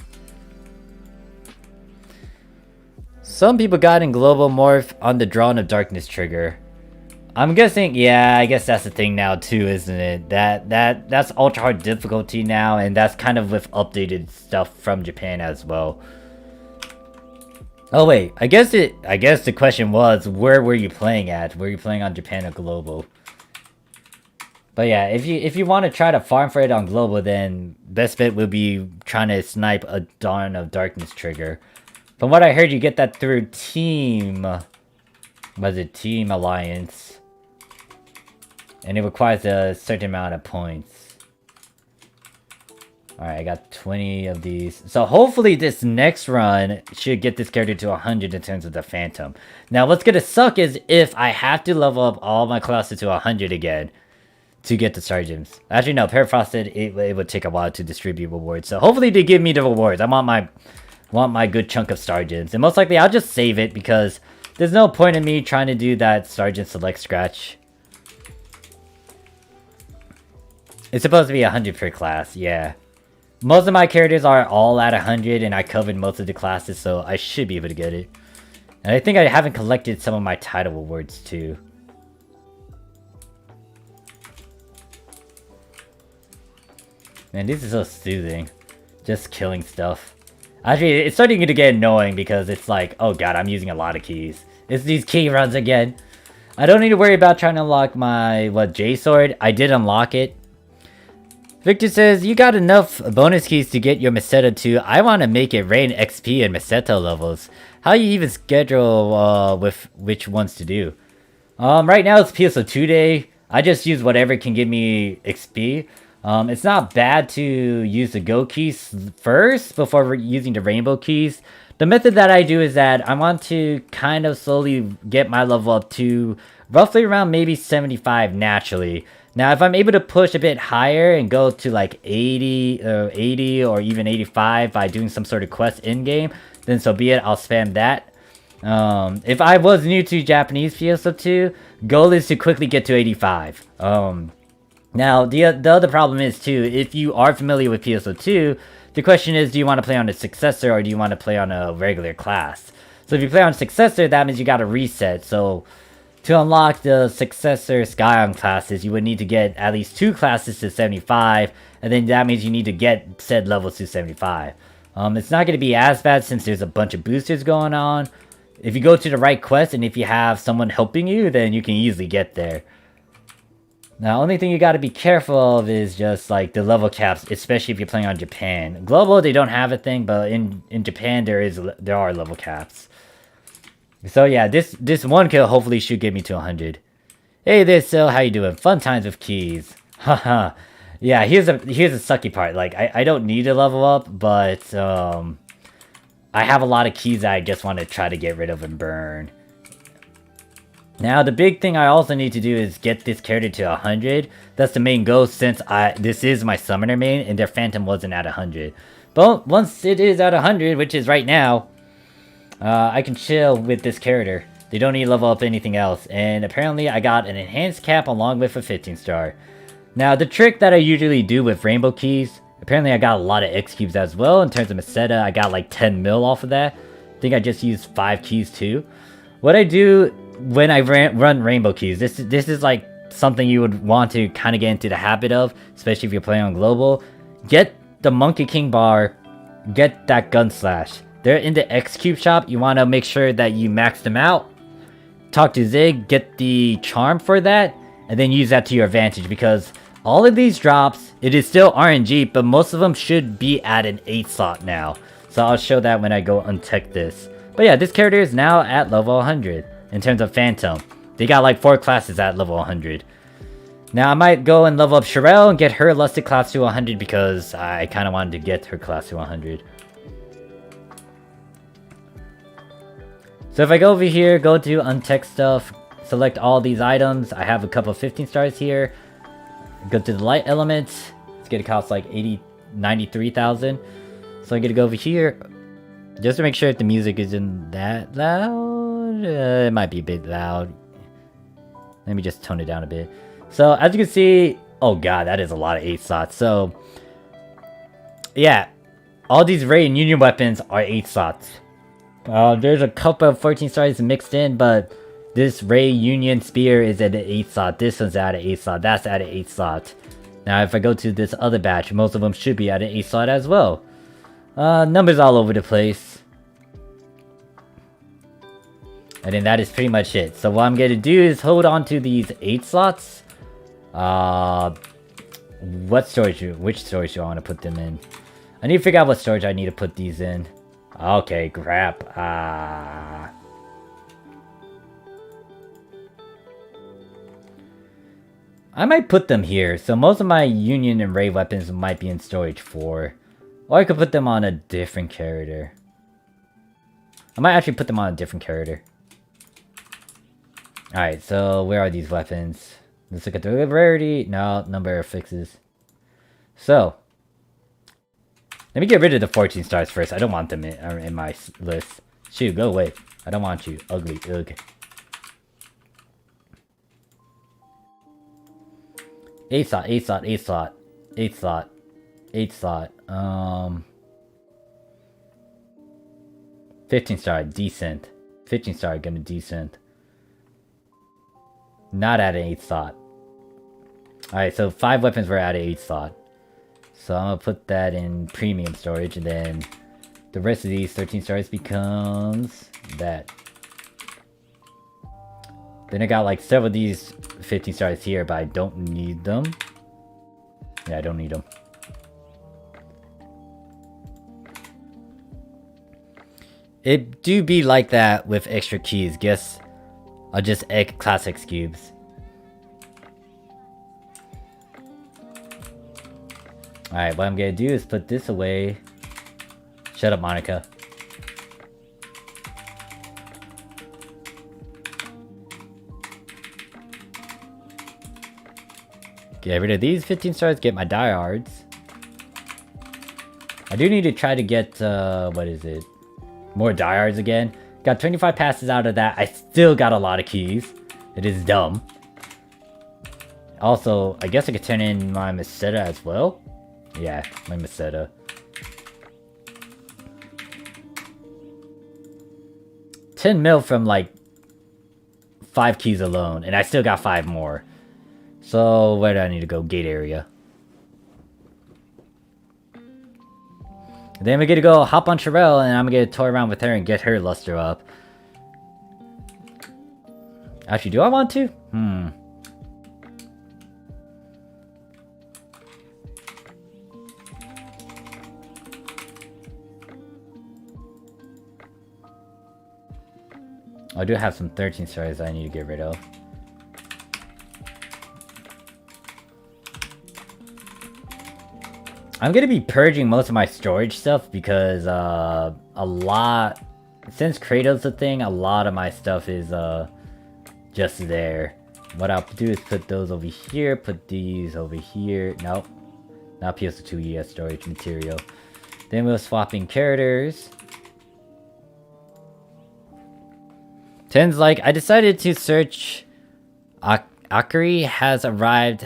Some people got in Global Morph on the Drawn of Darkness trigger. I'm guessing, yeah, I guess that's the thing now too, isn't it? That's ultra hard difficulty now, and that's kind of with updated stuff from Japan as well. Oh wait, I guess the question was, where were you playing at? Were you playing on Japan or Global? But yeah, if you want to try to farm for it on Global, then best bet would be trying to snipe a Dawn of Darkness trigger. From what I heard, you get that through Team... Was it Team Alliance? And it requires a certain amount of points. Alright, I got 20 of these. So hopefully this next run should get this character to 100 in terms of the Phantom. Now what's gonna suck is if I have to level up all my classes to 100 again to get the Star Gems. Actually no, Perifrost said it would take a while to distribute rewards. So hopefully they give me the rewards. I want my good chunk of Star Gems. And most likely I'll just save it because there's no point in me trying to do that Star Gem Select Scratch. It's supposed to be 100 per class, yeah. Most of my characters are all at 100 and I covered most of the classes, so I should be able to get it. And I think I haven't collected some of my title awards too. Man, this is so soothing. Just killing stuff. Actually, it's starting to get annoying because it's like, oh god, I'm using a lot of keys. It's these key runs again. I don't need to worry about trying to unlock my, J-Sword. I did unlock it. Victor says, you got enough bonus keys to get your Meseta 2. I want to make it rain XP and Meseta levels. How you even schedule with which ones to do? Right now it's PSO2 day. I just use whatever can give me XP. It's not bad to use the Go keys first before using the Rainbow keys. The method that I do is that I want to kind of slowly get my level up to roughly around maybe 75 naturally. Now, if I'm able to push a bit higher and go to like 80 or even 85 by doing some sort of quest in-game, then so be it, I'll spam that. If I was new to Japanese PSO2, goal is to quickly get to 85. Now, the other problem is too, if you are familiar with PSO2, the question is, do you want to play on a successor or do you want to play on a regular class? So if you play on successor, that means you gotta reset. So to unlock the successor Scion classes, you would need to get at least 2 classes to 75, and then that means you need to get said levels to 75. It's not going to be as bad since there's a bunch of boosters going on. If you go to the right quest and if you have someone helping you, then you can easily get there. Now, only thing you got to be careful of is just like the level caps, especially if you're playing on Japan. Global, they don't have a thing, but in Japan there are level caps. So yeah, this one kill hopefully should get me to 100. Hey there, Sil, how you doing? Fun times with keys. Haha. Yeah, here's the sucky part. Like I don't need to level up, but I have a lot of keys that I just want to try to get rid of and burn. Now, the big thing I also need to do is get this character to 100. That's the main goal since this is my summoner main and their phantom wasn't at 100. But once it is at 100, which is right now, I can chill with this character. They don't need to level up anything else. And apparently I got an enhanced cap along with a 15 star. Now, the trick that I usually do with rainbow keys, apparently I got a lot of X cubes as well. In terms of Meseta, I got like 10 mil off of that. I think I just used 5 keys too. What I do when I run rainbow keys, this is like something you would want to kind of get into the habit of, especially if you're playing on global. Get the Monkey King bar, get that gun slash. They're in the X cube shop. You want to make sure that you max them out. Talk to Zig, get the charm for that, and then use that to your advantage because all of these drops, it is still RNG, but most of them should be at an 8 slot now. So I'll show that when I go untech this. But yeah, this character is now at level 100 in terms of Phantom. They got like 4 classes at level 100. Now I might go and level up Sherelle and get her lusted class to 100 because I kind of wanted to get her class to 100. So if I go over here, go to untech stuff, select all these items. I have a couple of 15 stars here. Go to the light elements. It's gonna cost like 93,000. So I'm gonna go over here just to make sure if the music isn't that loud. It might be a bit loud. Let me just tone it down a bit. So as you can see, oh god, that is a lot of 8 slots. So yeah, all these Ray and Union weapons are 8 slots. There's a couple of 14 stars mixed in, but this Ray Union Spear is at an 8 slot. This one's at an 8 slot. That's at an 8 slot. Now, if I go to this other batch, most of them should be at an 8 slot as well. Numbers all over the place. And then that is pretty much it. So what I'm going to do is hold on to these 8 slots. Which storage do I want to put them in? I need to figure out what storage I need to put these in. Okay, crap. I might put them here. So most of my Union and Ray weapons might be in storage 4. Or I could put them on a different character. I might actually put them on a different character. Alright, so where are these weapons? Let's look at the rarity. No, number of fixes. So, let me get rid of the 14 stars first. I don't want them in my list. Shoot, go away. I don't want you. Ugly. Ugh. 8 slot, 8 slot, 8 slot, 8 slot, 8 slot. 15 star, decent. 15 star, gonna decent. Not at an 8 slot. Alright, so 5 weapons were at an 8 slot. So I'm gonna put that in premium storage, and then the rest of these 13 stars becomes that. Then I got like several of these 15 stars here, but I don't need them. Yeah, I don't need them. It do be like that with extra keys. Guess I'll just egg classic cubes. Alright, what I'm gonna do is put this away. Shut up, Monica. Get rid of these 15 stars, get my diehards. I do need to try to get, what is it? More diehards again. Got 25 passes out of that. I still got a lot of keys. It is dumb. Also, I guess I could turn in my Meseta as well. Yeah, my Meseta. $10 mil from like 5 keys alone, and I still got 5 more. So where do I need to go? Gate area. Then we're gonna go hop on Sherelle, and I'm gonna toy around with her and get her luster up. Actually, do I want to? I do have some 13 stars I need to get rid of. I'm gonna be purging most of my storage stuff because a lot, since Kratos a thing, a lot of my stuff is just there. What I'll do is put those over here, put these over here. Nope, not PSO2 ES storage material. Then we'll swap in characters. Ten's like, I decided to search Akari has arrived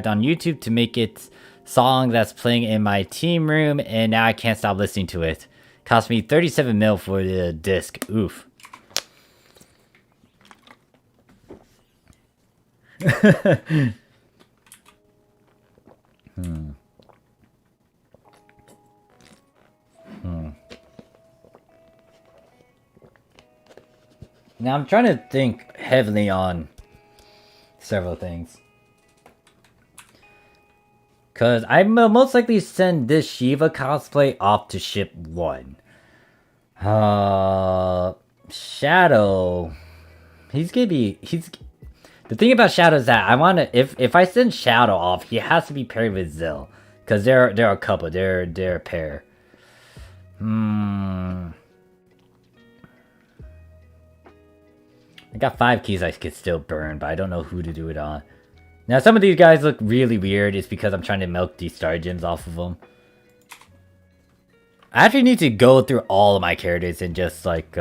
on YouTube to make it song that's playing in my team room, and now I can't stop listening to it. Cost me 37 mil for the disc. Oof. Now I'm trying to think heavily on several things. Cause I will most likely send this Shiva cosplay off to ship 1. Shadow. The thing about Shadow is that I wanna, if I send Shadow off, he has to be paired with Zill. Cause they're a couple, they're a pair. I got 5 keys I could still burn, but I don't know who to do it on. Now, some of these guys look really weird. It's because I'm trying to milk these star gems off of them. I actually need to go through all of my characters and just, like,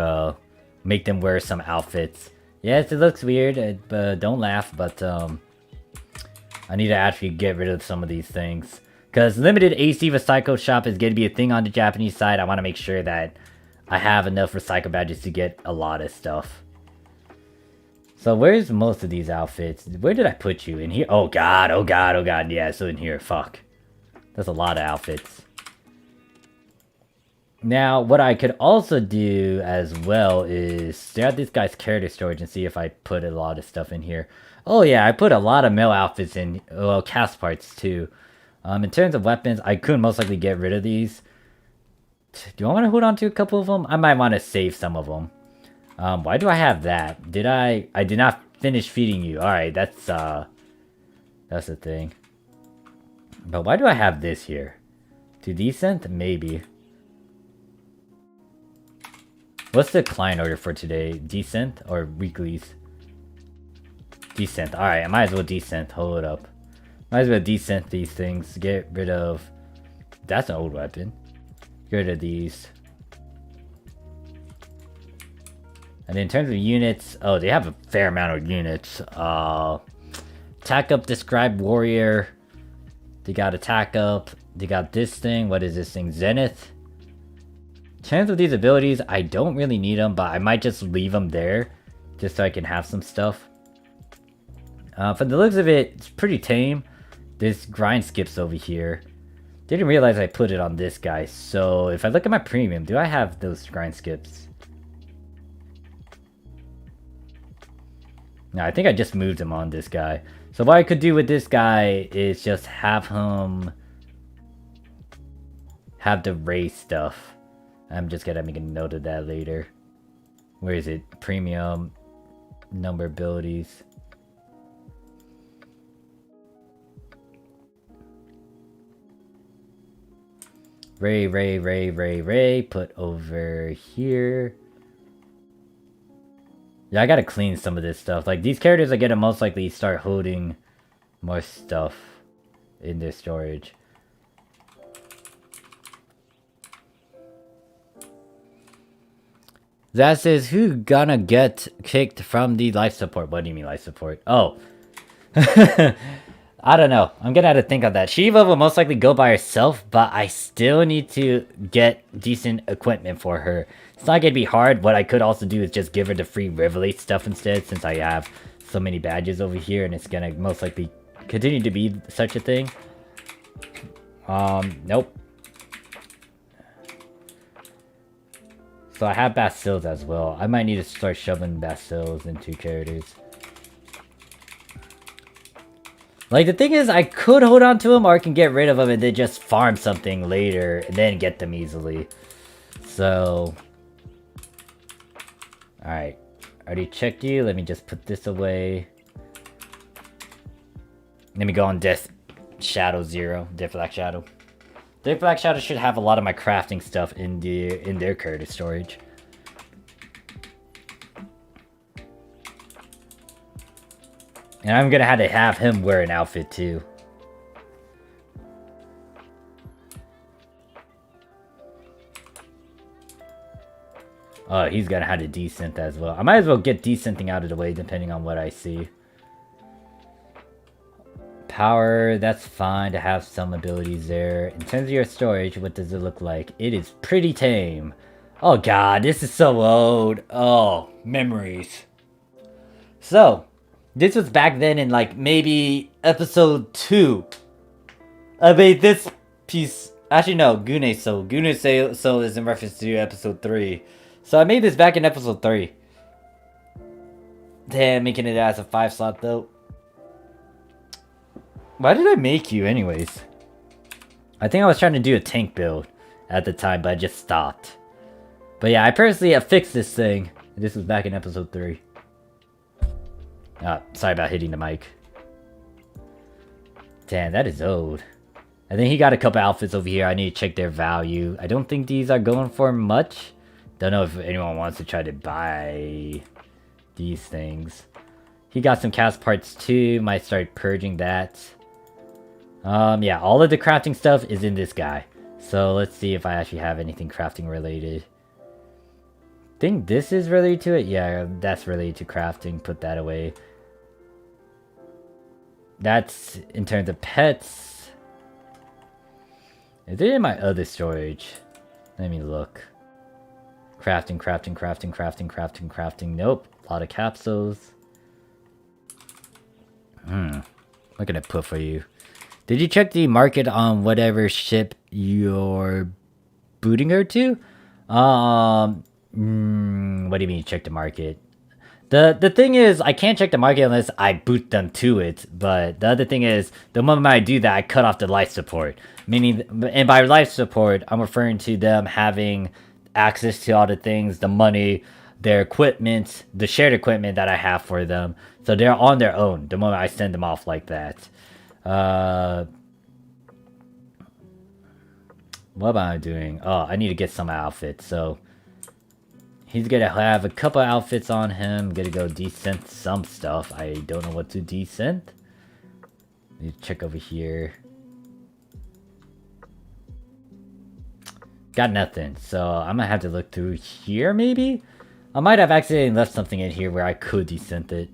make them wear some outfits. Yes, it looks weird, but don't laugh, but, I need to actually get rid of some of these things. Because limited AC recycle shop is going to be a thing on the Japanese side. I want to make sure that I have enough recycle badges to get a lot of stuff. So where's most of these outfits? Where did I put you? In here? Oh god, oh god, oh god. Yeah, so in here. Fuck. That's a lot of outfits. Now, what I could also do as well is stare at this guy's character storage and see if I put a lot of stuff in here. Oh yeah, I put a lot of male outfits in. Well, cast parts too. In terms of weapons, I could most likely get rid of these. Do I want to hold on to a couple of them? I might want to save some of them. Why do I have that? I did not finish feeding you. Alright, that's the thing. But why do I have this here? To decent? Maybe. What's the client order for today? Decent or weeklies? Decent. Alright, I might as well decent. Hold it up. Might as well decent these things. Get rid of... That's an old weapon. Get rid of these. And in terms of units, oh, they have a fair amount of units. Attack up, describe warrior. They got attack up. They got this thing. What is this thing? Zenith. In terms of these abilities, I don't really need them, but I might just leave them there. Just so I can have some stuff. For the looks of it, it's pretty tame. This grind skips over here. Didn't realize I put it on this guy. So if I look at my premium, do I have those grind skips? No, I think I just moved him on this guy. So what I could do with this guy is just have him have the race stuff. I'm just gonna make a note of that later. Where is it? Premium number abilities. Ray, put over here. Yeah, I gotta clean some of this stuff. Like, these characters are gonna most likely start holding more stuff in their storage. That says, who gonna get kicked from the life support? What do you mean life support? Oh. I don't know. I'm gonna have to think of that. Shiva will most likely go by herself, but I still need to get decent equipment for her. It's not gonna be hard. What I could also do is just give her the free Revelate stuff instead, since I have so many badges over here, and it's gonna most likely continue to be such a thing. Nope. So I have Bastils as well. I might need to start shoving Bastils into characters. Like, the thing is, I could hold on to them, or I can get rid of them and then just farm something later and then get them easily. So... Alright. Already checked you. Let me just put this away. Let me go on Death Shadow 0. Death Black Shadow. Death Black Shadow should have a lot of my crafting stuff in their character storage. And I'm gonna have to have him wear an outfit too. Oh, he's gonna have to desynth as well. I might as well get desynthing out of the way depending on what I see. Power, that's fine to have some abilities there. In terms of your storage, what does it look like? It is pretty tame. Oh god, this is so old. Oh, memories. So, this was back then in like maybe episode 2. I made this piece. Actually, no, Gune Soul. Gune Soul is in reference to episode 3. So I made this back in episode 3. Damn, making it as a 5 slot though. Why did I make you anyways? I think I was trying to do a tank build at the time, but I just stopped. But yeah, I personally have fixed this thing. This was back in episode 3. Sorry about hitting the mic. Damn, that is old. And then he got a couple outfits over here. I need to check their value. I don't think these are going for much. Don't know if anyone wants to try to buy these things. He got some cast parts too. Might start purging that. Yeah, all of the crafting stuff is in this guy. So let's see if I actually have anything crafting related. Think this is related to it? Yeah, that's related to crafting. Put that away. That's in terms of pets. Is it in my other storage? Let me look. Crafting. Nope. A lot of capsules. What can I put for you? Did you check the market on whatever ship you're booting her to? What do you mean check the market? The thing is, I can't check the market unless I boot them to it. But the other thing is, the moment I do that, I cut off the life support. Meaning, and by life support, I'm referring to them having access to all the things, the money, their equipment, the shared equipment that I have for them. So they're on their own the moment I send them off like that. What am I doing? Oh, I need to get some outfits. So he's gonna have a couple outfits on him. Gonna go desynth some stuff. I don't know what to desynth. Need to check over here. Got nothing. So I'm gonna have to look through here maybe? I might have accidentally left something in here where I could desynth it.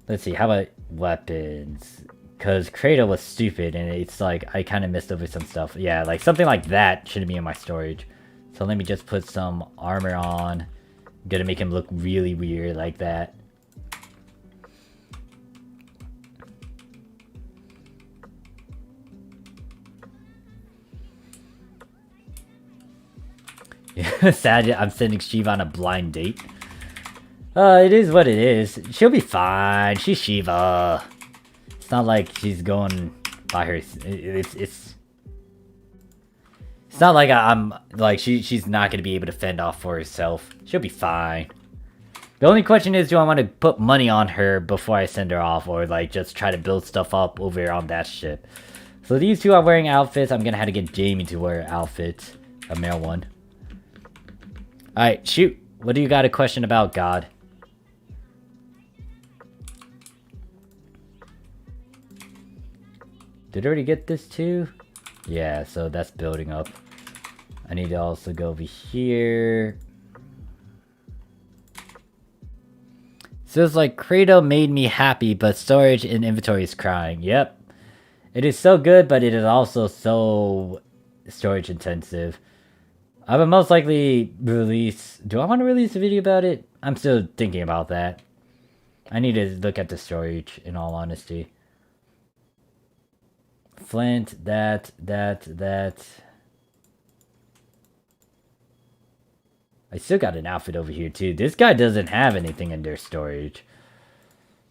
Let's see, how about weapons? Because Kratos was stupid and it's like I kind of missed over some stuff. Yeah, like something like that shouldn't be in my storage. So let me just put some armor on. I'm gonna make him look really weird like that. Sad I'm sending Shiva on a blind date. It is what it is. She'll be fine. She's Shiva. It's not like she's going by her. It's not like I'm like she's not gonna be able to fend off for herself. She'll be fine. The only question is, do I want to put money on her before I send her off, or like just try to build stuff up over on that ship? So these two are wearing outfits. I'm gonna have to get Jamie to wear outfits, a male one. All right, shoot. What do you got a question about, God? Did I already get this too? Yeah, so that's building up. I need to also go over here. So it's like, Credo made me happy, but storage and inventory is crying. Yep. It is so good, but it is also so storage intensive. I would most likely release... Do I want to release a video about it? I'm still thinking about that. I need to look at the storage, in all honesty. Flint, that. I still got an outfit over here too. This guy doesn't have anything in their storage.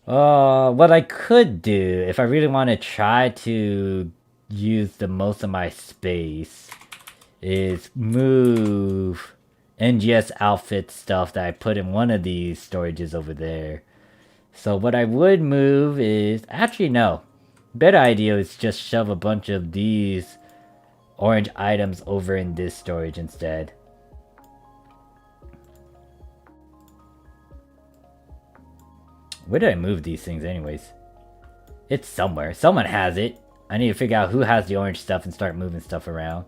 What I could do, if I really want to try to use the most of my space, is move NGS outfit stuff that I put in one of these storages over there. So what I would move is... Actually, no. Better idea is just shove a bunch of these orange items over in this storage instead. Where did I move these things anyways? It's somewhere. Someone has it. I need to figure out who has the orange stuff and start moving stuff around.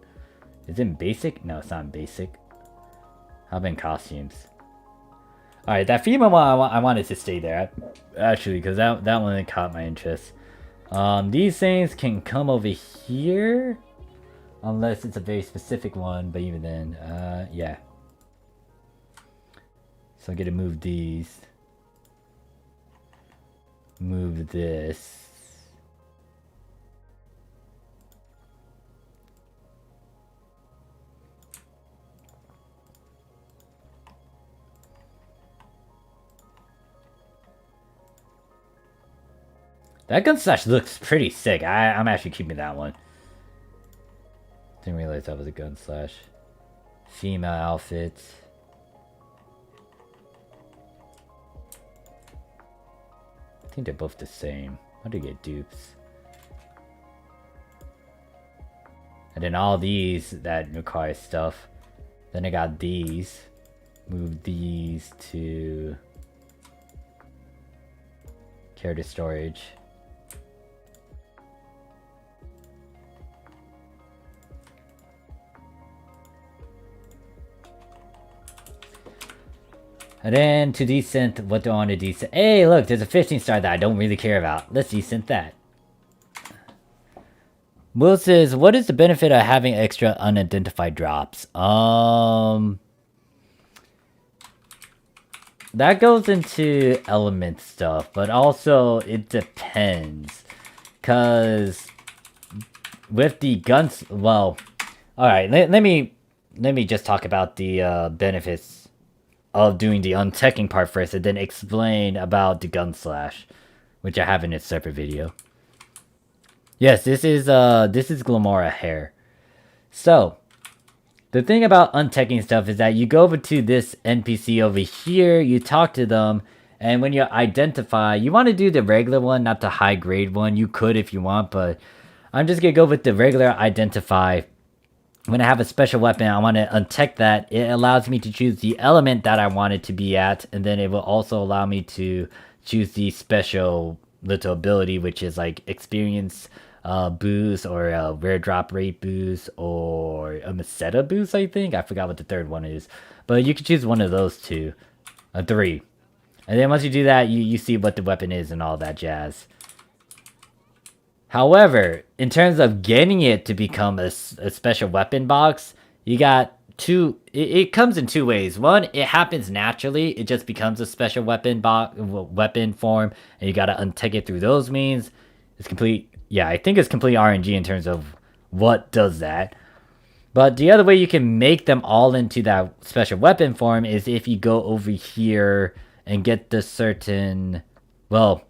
Is it in basic? No, it's not in basic. How about in costumes? Alright, that female one, I wanted to stay there. Actually, because that one caught my interest. These things can come over here. Unless it's a very specific one, but even then, yeah. So I get to move these. Move this. That gun slash looks pretty sick. I'm actually keeping that one. Didn't realize that was a gun slash. Female outfits. I think they're both the same. How do you get dupes? And then all these that require stuff. Then I got these. Move these to character storage. And then to desynth, what do I want to desynth? Hey, look, there's a 15 star that I don't really care about. Let's desynth that. Will says, what is the benefit of having extra unidentified drops? That goes into element stuff, but also it depends. Cause with the guns, well, alright, let me just talk about the benefits of doing the unteching part first, and then explain about the gun slash, which I have in a separate video. Yes, this is Glamora hair. So, the thing about unteching stuff is that you go over to this NPC over here, you talk to them, and when you identify, you want to do the regular one, not the high grade one. You could if you want, but I'm just gonna go with the regular identify. When I have a special weapon, I want to untech that. It allows me to choose the element that I want it to be at, and then it will also allow me to choose the special little ability, which is like experience boost, or a rare drop rate boost, or a Meseta boost, I think. I forgot what the third one is. But you can choose one of those two. Three. And then once you do that, you see what the weapon is and all that jazz. However, in terms of getting it to become a special weapon box, you got two... It comes in two ways. One, it happens naturally. It just becomes a special weapon form, and you gotta untech it through those means. It's complete... Yeah, I think it's complete RNG in terms of what does that. But the other way you can make them all into that special weapon form is if you go over here and get the certain... Well,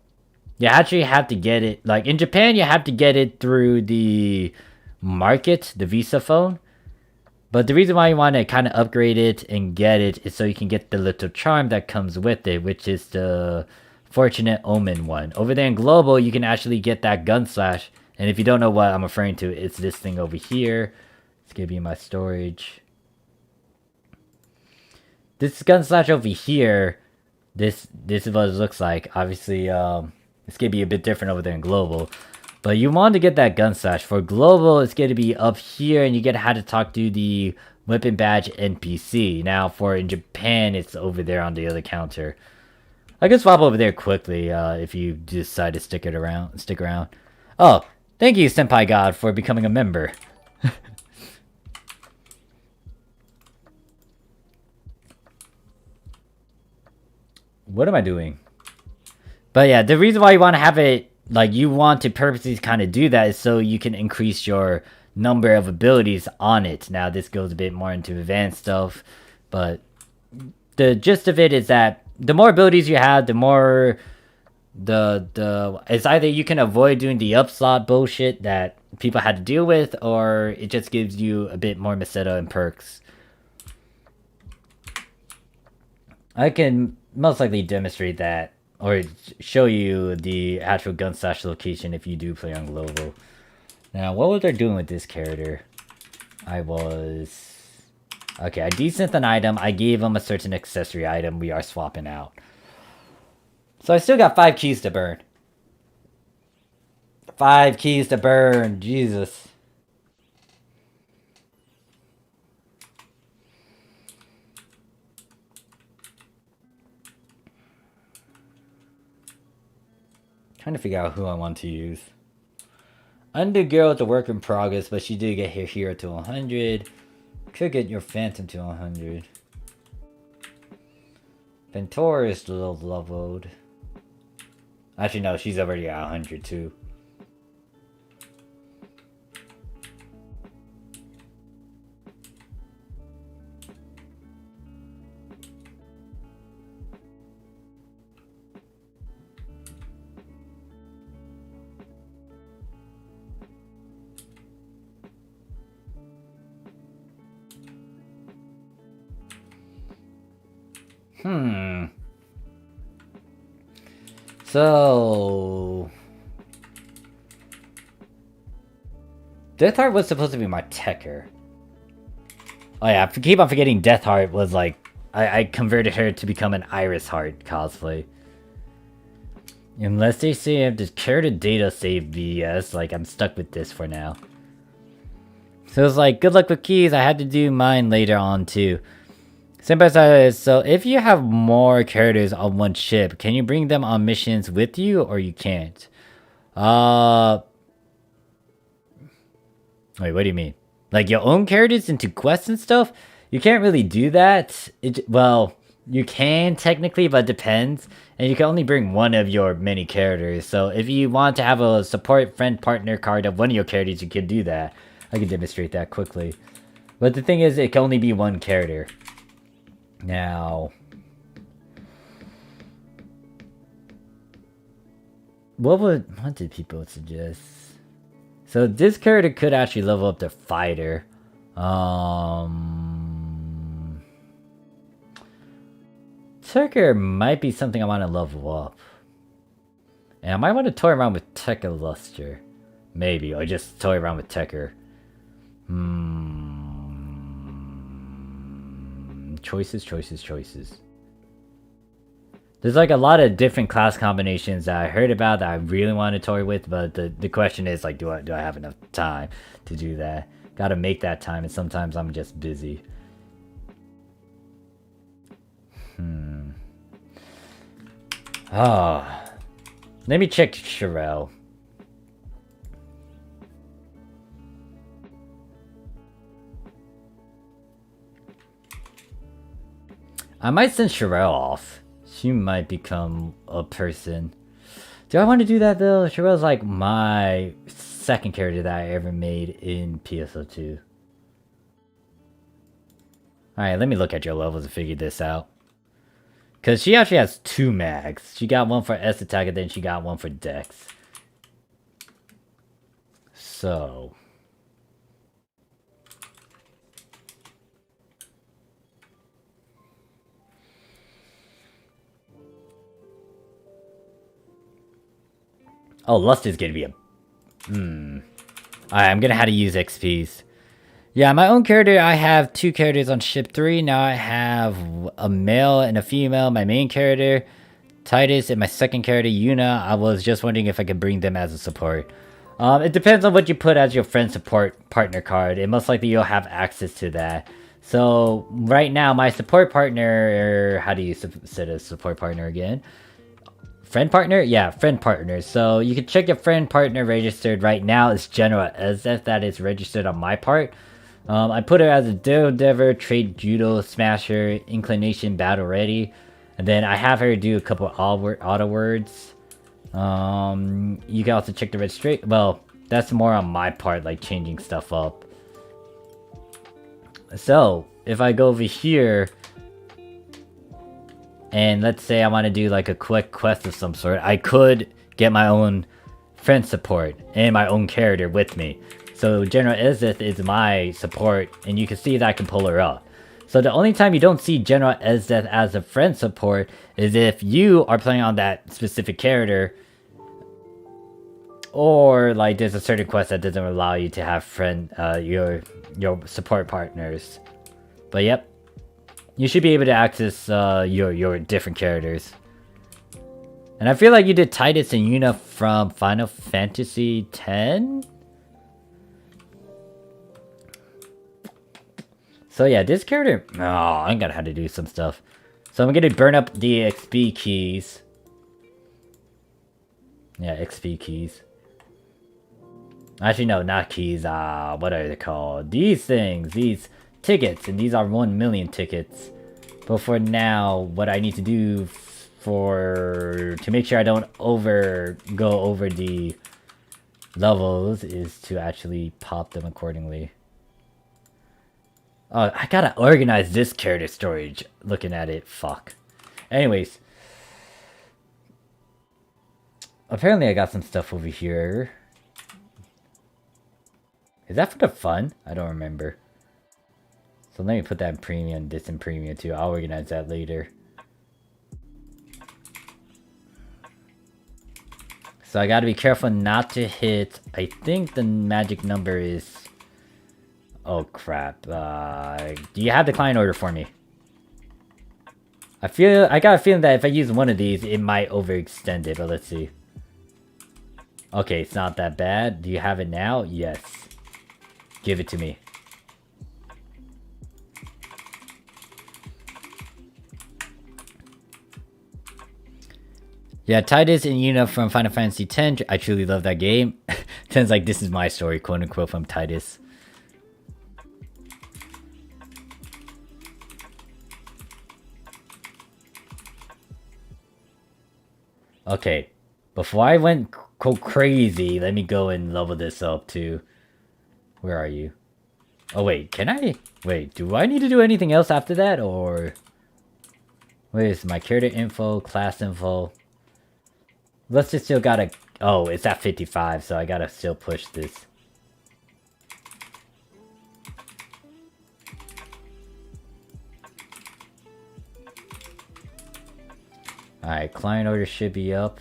you actually have to get it... Like, in Japan, you have to get it through the market, the Visa phone. But the reason why you want to kind of upgrade it and get it is so you can get the little charm that comes with it, which is the Fortunate Omen one. Over there in Global, you can actually get that gun slash. And if you don't know what I'm referring to, it's this thing over here. It's gonna be in my storage. This gun slash over here, this is what it looks like. Obviously, it's gonna be a bit different over there in Global. But you want to get that gun slash. For Global, it's gonna be up here, and you get how to talk to the weapon badge NPC. Now, for in Japan, it's over there on the other counter. I can swap over there quickly if you decide to stick around. Oh, thank you, Senpai God, for becoming a member. What am I doing? But yeah, the reason why you want to have it, like you want to purposely kind of do that is so you can increase your number of abilities on it. Now this goes a bit more into advanced stuff, but the gist of it is that the more abilities you have, the more it's either you can avoid doing the upslot bullshit that people had to deal with, or it just gives you a bit more Meseta and perks. I can most likely demonstrate that or show you the actual gun slash location if you do play on Global. Now, what was I doing with this character? Okay, I desynth an item. I gave him a certain accessory item. We are swapping out. So I still got 5 keys to burn. 5 keys to burn. Jesus. Trying to figure out who I want to use. Undergirl is a work in progress, but she did get her hero to 100. Could get your phantom to 100. Ventura is a little leveled. Actually, no, she's already at 100 too. So... Deathheart was supposed to be my techer. Oh yeah, I keep on forgetting Deathheart was like... I converted her to become an Iris Heart cosplay. Unless they say I have to care to data save BS, like I'm stuck with this for now. So it's like, good luck with keys, I had to do mine later on too. Senpai says, so if you have more characters on one ship, can you bring them on missions with you, or you can't? Wait, what do you mean? Like your own characters into quests and stuff? You can't really do that. Well, you can technically, but it depends. And you can only bring one of your many characters. So if you want to have a support friend partner card of one of your characters, you can do that. I can demonstrate that quickly. But the thing is, it can only be one character. Now, what did people suggest? So this character could actually level up to fighter. Tucker might be something I want to level up. And I might want to toy around with Tekka Luster. Maybe, or just toy around with Tekker. Choices. There's like a lot of different class combinations that I heard about that I really want to toy with, but the question is like, do I have enough time to do that? Gotta make that time, and sometimes I'm just busy. Let me check Sherelle. I might send Sherelle off. She might become a person. Do I want to do that though? Sherelle's like my second character that I ever made in PSO2. Alright, let me look at your levels and figure this out. Because she actually has 2 mags. She got one for S attack and then she got one for Dex. So... Oh, Lust is gonna be a... Alright, I'm gonna have to use XPs. Yeah, my own character, I have 2 characters on ship 3. Now I have a male and a female, my main character, Titus, and my second character, Yuna. I was just wondering if I could bring them as a support. It depends on what you put as your friend support partner card, and most likely you'll have access to that. So, right now, my support partner, how do you set a support partner again? Friend partner? Yeah, friend partner. So, you can check your friend partner registered right now. It's General Ezeth that is registered on my part. I put her as a Daredevil, Trade Judo, Smasher, Inclination, Battle Ready. And then I have her do a couple auto words. You can also check the registration. Well, that's more on my part, like changing stuff up. So, if I go over here, and let's say I want to do like a quick quest of some sort, I could get my own friend support and my own character with me. So General Ezeth is my support, and you can see that I can pull her up. So the only time you don't see General Ezeth as a friend support is if you are playing on that specific character, or like there's a certain quest that doesn't allow you to have your support partners. But yep, you should be able to access your different characters. And I feel like you did Titus and Yuna from Final Fantasy X. So yeah, this character... Oh, I'm gonna have to do some stuff. So I'm gonna burn up the XP keys. Yeah, XP keys. Actually, no, not keys. What are they called? These things. These tickets. And these are 1 million tickets. But for now, what I need to do to make sure I don't go over the levels is to actually pop them accordingly. Oh, I gotta organize this character storage. Looking at it, fuck. Anyways. Apparently I got some stuff over here. Is that for the fun? I don't remember. So let me put that in premium, this in premium too. I'll organize that later. So I gotta be careful not to hit... I think the magic number is... Oh crap. Do you have the client order for me? I got a feeling that if I use one of these, it might overextend it, but let's see. Okay, it's not that bad. Do you have it now? Yes. Give it to me. Yeah, Titus and Yuna from Final Fantasy X. I truly love that game. 10's like, this is my story, quote unquote, from Titus. Okay, before I went crazy, let me go and level this up too. Where are you? Oh wait, can I? Wait, do I need to do anything else after that, or... Wait, is my character info, class info? Let's just still gotta... Oh, it's at 55, so I gotta still push this. Alright, client order should be up.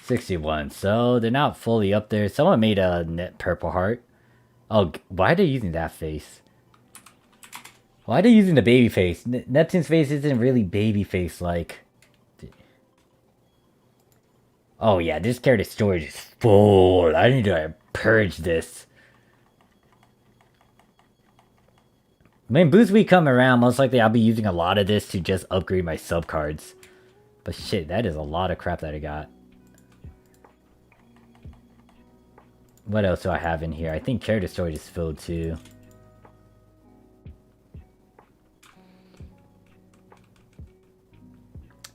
$61, so they're not fully up there. Someone made a net purple heart. Oh, why are they using that face? Why are they using the baby face? Neptune's face isn't really baby face like. Oh yeah, this character storage is full. I need to purge this. When Boost Week come around, most likely I'll be using a lot of this to just upgrade my sub cards. But shit, that is a lot of crap that I got. What else do I have in here? I think character storage is filled too.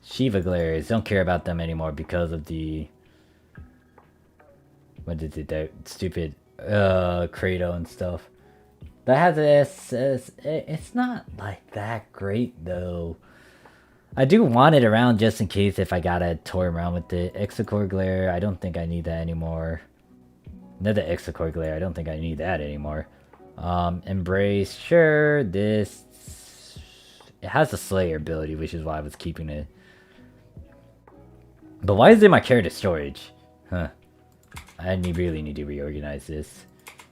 Shiva glares. Don't care about them anymore because of the... What is it? That stupid Credo and stuff. That has an SS. It's not like that great though. I do want it around just in case if I gotta toy around with it. Exocore glare. I don't think I need that anymore. Another Exocore glare. I don't think I need that anymore. Embrace. Sure. This. It has a Slayer ability, which is why I was keeping it. But why is it my character storage? Huh. I really need to reorganize this.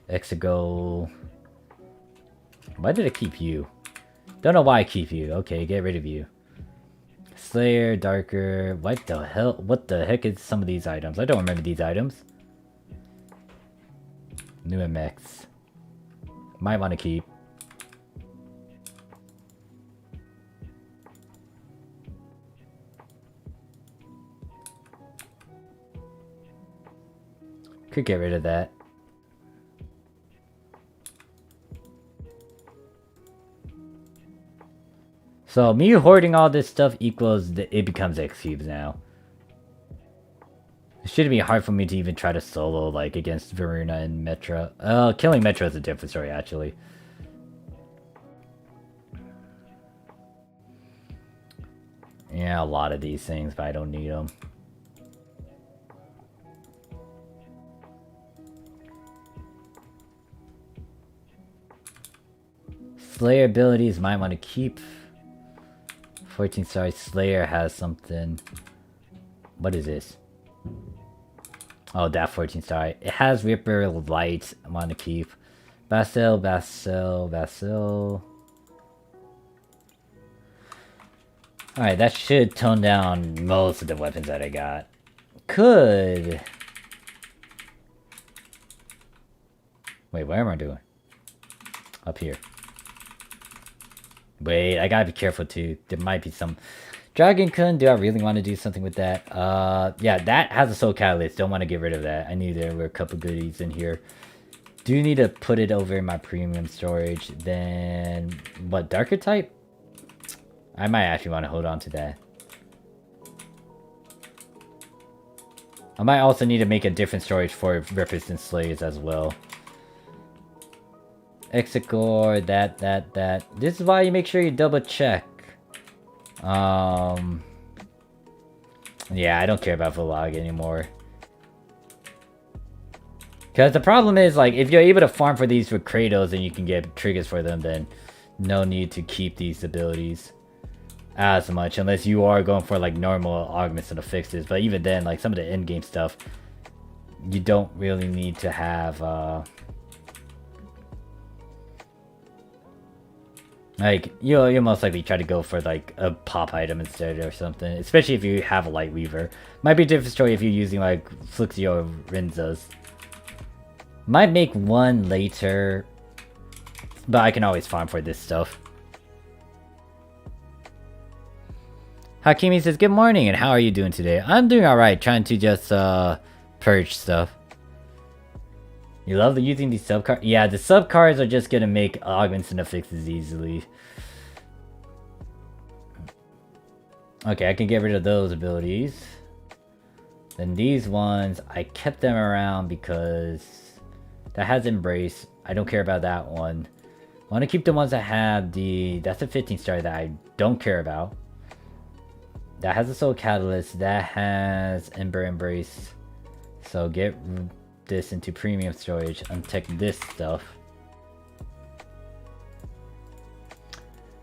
Exego. Why did I keep you? Don't know why I keep you. Okay, get rid of you. Slayer, Darker. What the hell? What the heck is some of these items? I don't remember these items. New MX. Might want to keep. Could get rid of that. So me hoarding all this stuff equals it becomes X cubes now. It shouldn't be hard for me to even try to solo like against Varuna and Metra. Killing Metra is a different story actually. Yeah, a lot of these things, but I don't need them. Slayer abilities might want to keep. 14 star Slayer has something. What is this? Oh, that 14 star. It has Ripper Light. I want to keep. Basil. Alright, that should tone down most of the weapons that I got. Could. Wait, where am I doing? Up here. Wait, I gotta be careful too. There might be some... Dragon Kun, do I really want to do something with that? Yeah, that has a Soul Catalyst. Don't want to get rid of that. I knew there were a couple goodies in here. Do need to put it over in my premium storage. Then, what, Darker type? I might actually want to hold on to that. I might also need to make a different storage for Rippers and Slayers as well. Exegor, that. This is why you make sure you double check. Yeah, I don't care about Vlog anymore. Because the problem is, like, if you're able to farm for these with Kratos and you can get triggers for them, then no need to keep these abilities as much. Unless you are going for, like, normal augments and affixes. But even then, like, some of the endgame stuff, you don't really need to have, like, you'll most likely try to go for, like, a pop item instead or something. Especially if you have a Light Weaver. Might be a different story if you're using, like, Fluxio or Rinza's. Might make one later. But I can always farm for this stuff. Hakimi says, good morning, and how are you doing today? I'm doing alright, trying to just, purge stuff. You love using these sub cards? Yeah, the sub cards are just gonna make augments and affixes easily. Okay, I can get rid of those abilities. Then these ones, I kept them around because that has Embrace. I don't care about that one. I want to keep the ones that have the... That's a 15 star that I don't care about. That has a Soul Catalyst. That has Ember Embrace. So get this into premium storage. Uncheck this stuff.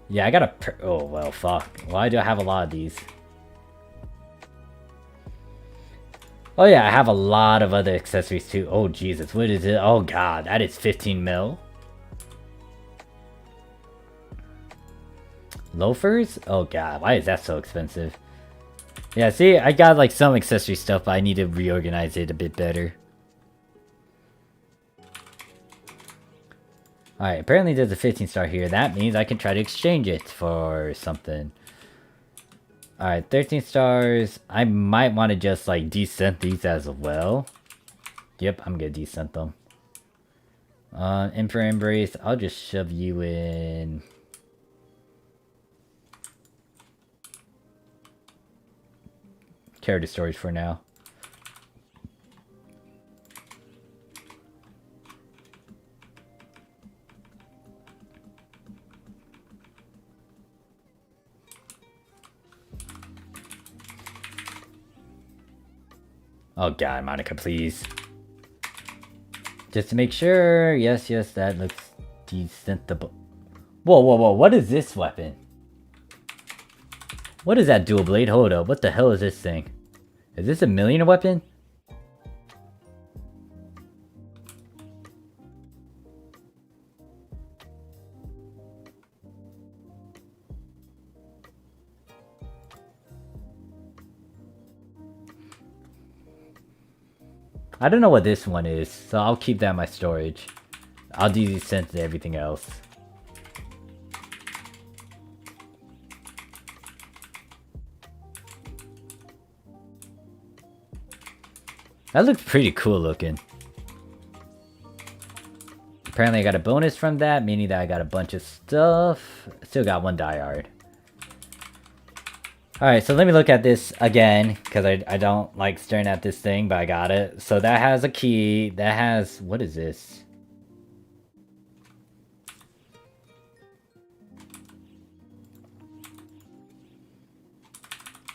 Yeah, I gotta... Oh, well, fuck. Why do I have a lot of these? Oh yeah, I have a lot of other accessories too. Oh Jesus, what is it? Oh god, that is 15 mil. Loafers? Oh god, why is that so expensive? Yeah, see, I got like some accessory stuff, but I need to reorganize it a bit better. Alright, apparently there's a 15 star here. That means I can try to exchange it for something. Alright, 13 stars. I might want to just like descent these as well. Yep, I'm gonna descent them. Emperor Embrace, I'll just shove you in. Character storage for now. Oh god, Monica, please. Just to make sure. Yes, yes, that looks decentable. Whoa, whoa, whoa, what is this weapon? What is that dual blade? Hold up, what the hell is this thing? Is this a millionaire weapon? I don't know what this one is, so I'll keep that in my storage. I'll descent to everything else. That looks pretty cool looking. Apparently I got a bonus from that, meaning that I got a bunch of stuff. Still got one diehard. Alright, so let me look at this again, because I don't like staring at this thing, but I got it. So that has a key, that has... what is this?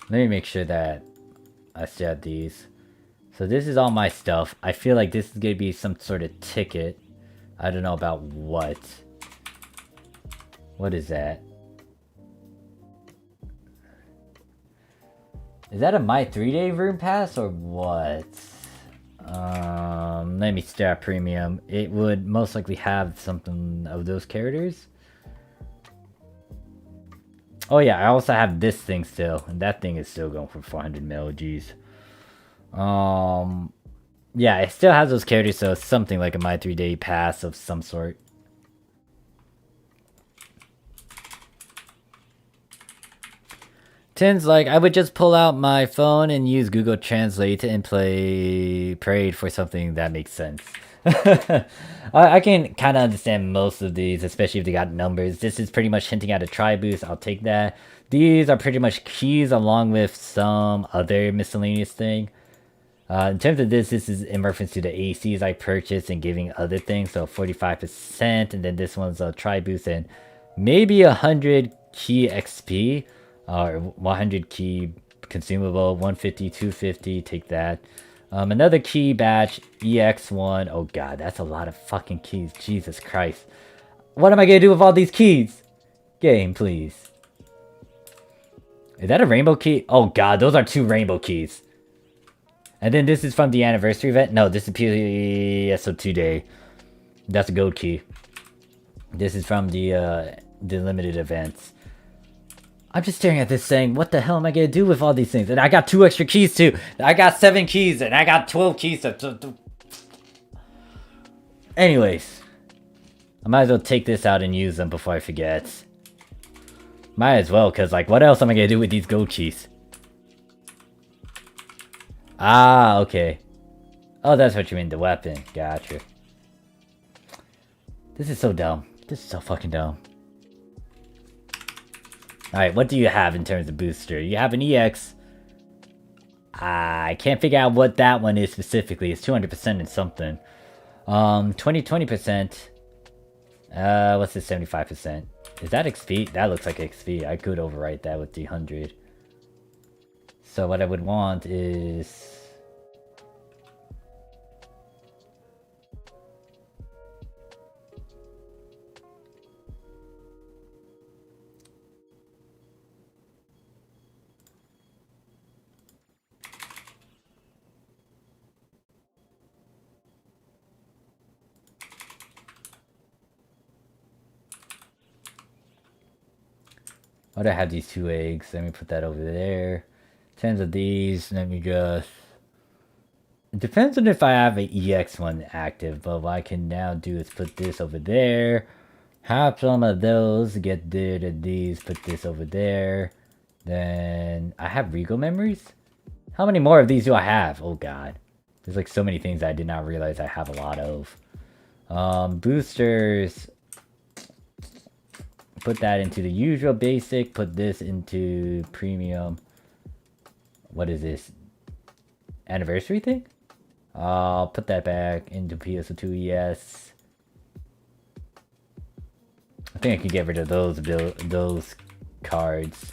Let me make sure that I still have these. So this is all my stuff. I feel like this is going to be some sort of ticket. I don't know about what. What is that? Is that a My 3-Day room pass or what? Let me stare at premium. It would most likely have something of those characters. Oh yeah, I also have this thing still. And that thing is still going for 400 mil, geez. Yeah, it still has those characters, so it's something like a My 3-Day pass of some sort. Tin's like, I would just pull out my phone and use Google Translate and play Parade for something that makes sense. I can kind of understand most of these, especially if they got numbers. This is pretty much hinting at a try boost. I'll take that. These are pretty much keys along with some other miscellaneous thing. In terms of this is in reference to the ACs I purchased and giving other things. So 45%, and then this one's a try boost and maybe 100 key XP. Or 100 key consumable, 150, 250, take that. Another key batch, EX1. Oh god, that's a lot of fucking keys. Jesus Christ. What am I gonna do with all these keys? Game, please. Is that a rainbow key? Oh god, those are 2 rainbow keys. And then this is from the anniversary event. No, this is PSO2 day. That's a gold key. This is from the limited events. I'm just staring at this saying, what the hell am I gonna do with all these things? And I got 2 extra keys too. I got 7 keys and I got 12 keys. Anyways. I might as well take this out and use them before I forget. Might as well, because like, what else am I gonna do with these gold keys? Ah, okay. Oh, that's what you mean, the weapon. Gotcha. This is so dumb. This is so fucking dumb. Alright, what do you have in terms of booster? You have an EX. I can't figure out what that one is specifically. It's 200% and something. 20%. What's this 75%? Is that XP? That looks like XP. I could overwrite that with the 100. So what I would want is... Why do I have these 2 eggs? Let me put that over there. In terms of these, let me just... It depends on if I have an EX one active, but what I can now do is put this over there. Have some of those, get rid of these, put this over there. Then, I have Regal Memories? How many more of these do I have? Oh god. There's like so many things I did not realize I have a lot of. Boosters. Put that into the usual basic. Put this into premium. What is this? Anniversary thing? I'll put that back into PSO2 ES. I think I can get rid of those cards.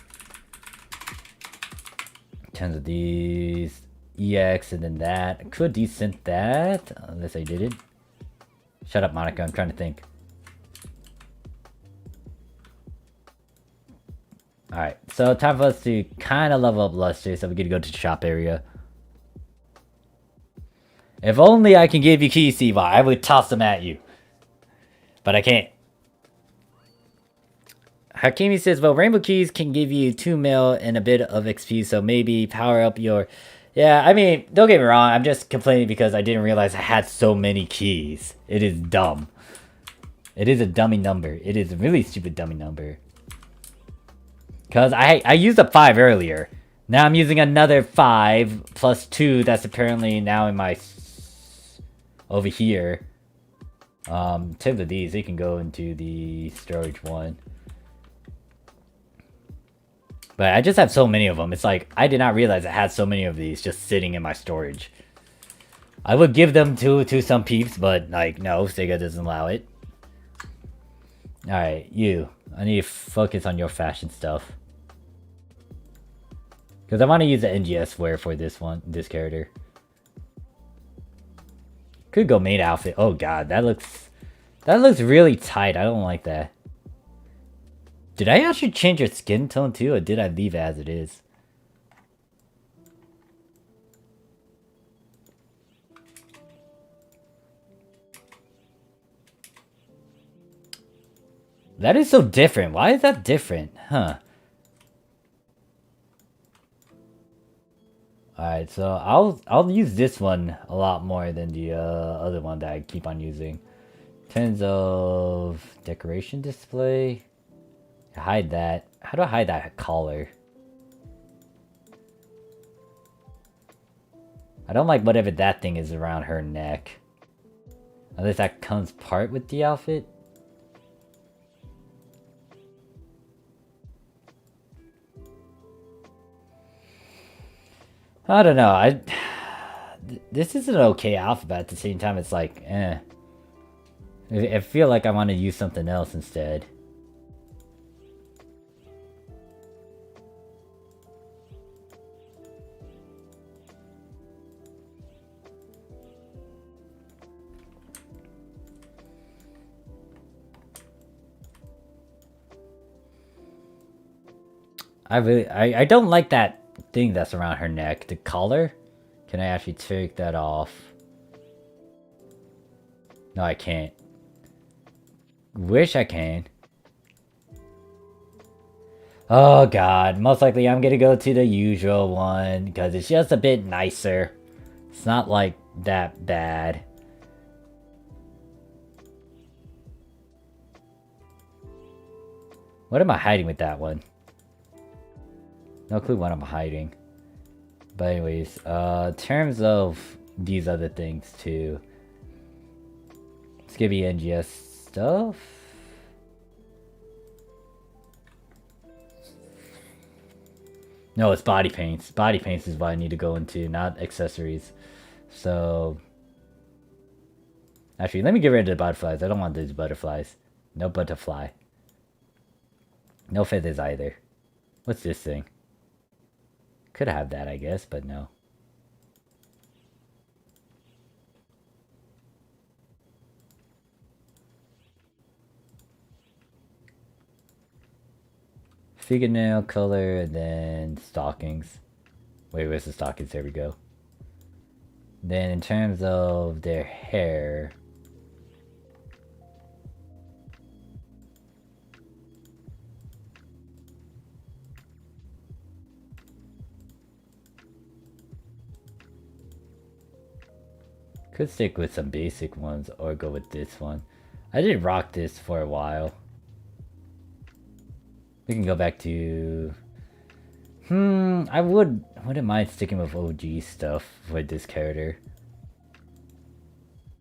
Tons of these. EX and then that. I could desynth that. Unless I did it. Shut up, Monica. I'm trying to think. Alright, so time for us to kind of level up Luster, so we're gonna go to the shop area. If only I can give you keys, Sci-Fi, I would toss them at you. But I can't. Hakimi says, well, Rainbow Keys can give you 2 mil and a bit of XP, so maybe power up your... Yeah, I mean, don't get me wrong, I'm just complaining because I didn't realize I had so many keys. It is dumb. It is a dummy number. It is a really stupid dummy number. Because I used up 5 earlier. Now I'm using another 5 plus 2 that's apparently now in my... over here. Tip of these, they can go into the storage one. But I just have so many of them. It's like, I did not realize I had so many of these just sitting in my storage. I would give them to some peeps, but like, no, Sega doesn't allow it. Alright, you. I need to focus on your fashion stuff. Because I want to use the NGS wear for this character. Could go main outfit. Oh god, that looks really tight. I don't like that. Did I actually change your skin tone too, or did I leave it as it is? That is so different. Why is that different? Huh. Alright, so I'll use this one a lot more than the other one that I keep on using. In terms of decoration display, hide that. How do I hide that collar? I don't like whatever that thing is around her neck. Unless that comes part with the outfit. I don't know. This is an okay outfit, but at the same time, it's like, eh. I feel like I want to use something else instead. I don't like that thing that's around her neck. The collar? Can I actually take that off? No, I can't. Wish I can. Oh god, most likely I'm gonna go to the usual one because it's just a bit nicer. It's not like that bad. What am I hiding with that one? No clue what I'm hiding. But anyways, in terms of these other things too. It's gonna be NGS stuff. No, it's body paints. Body paints is what I need to go into, not accessories. So... Actually, let me get rid of the butterflies. I don't want these butterflies. No butterfly. No feathers either. What's this thing? Could have that, I guess, but no. Fingernail color, and then stockings. Wait, where's the stockings? There we go. Then in terms of their hair... Could stick with some basic ones or go with this one. I did rock this for a while. We can go back to... I wouldn't mind sticking with OG stuff for this character.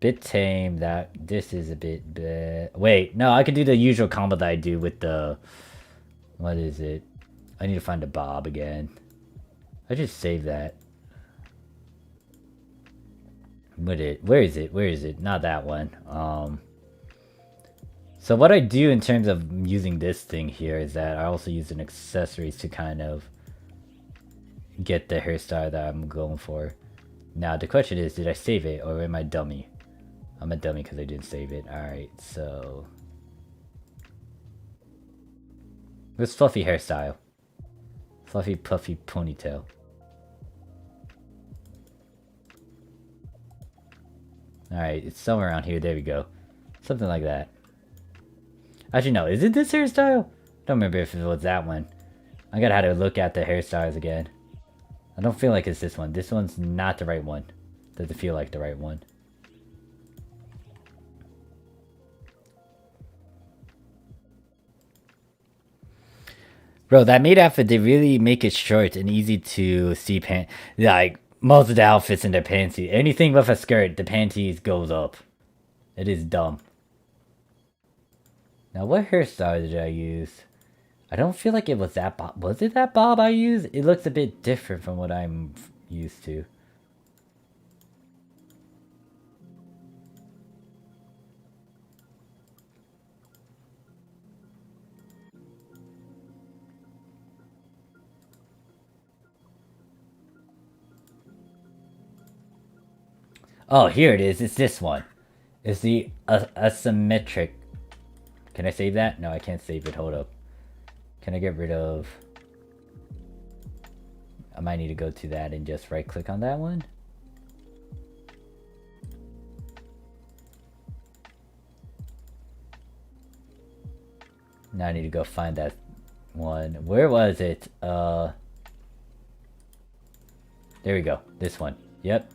Bit tame. This is a bit bleh. Wait, no, I could do the usual combo that I do with the... What is it? I need to find the bob again. I just saved that. Where is it? Where is it? Not that one. So what I do in terms of using this thing here is that I also use an accessories to kind of get the hairstyle that I'm going for. Now the question is, did I save it or am I dummy? I'm a dummy because I didn't save it. Alright, so... This fluffy hairstyle. Fluffy, puffy ponytail. Alright, it's somewhere around here. There we go. Something like that. Actually, no. Is it this hairstyle? I don't remember if it was that one. I gotta have to look at the hairstyles again. I don't feel like it's this one. This one's not the right one. Doesn't feel like the right one. Bro, that maid outfit, they really make it short and easy to see pants. Like, most of the outfits in the panties. Anything with a skirt, the panties goes up. It is dumb. Now, what hairstyle did I use? I don't feel like it was that bob. Was it that bob I used? It looks a bit different from what I'm used to. Oh, here it is. It's this one. It's the asymmetric. Can I save that? No, I can't save it. Hold up. Can I get rid of... I might need to go to that and just right click on that one. Now I need to go find that one. Where was it? There we go. This one. Yep.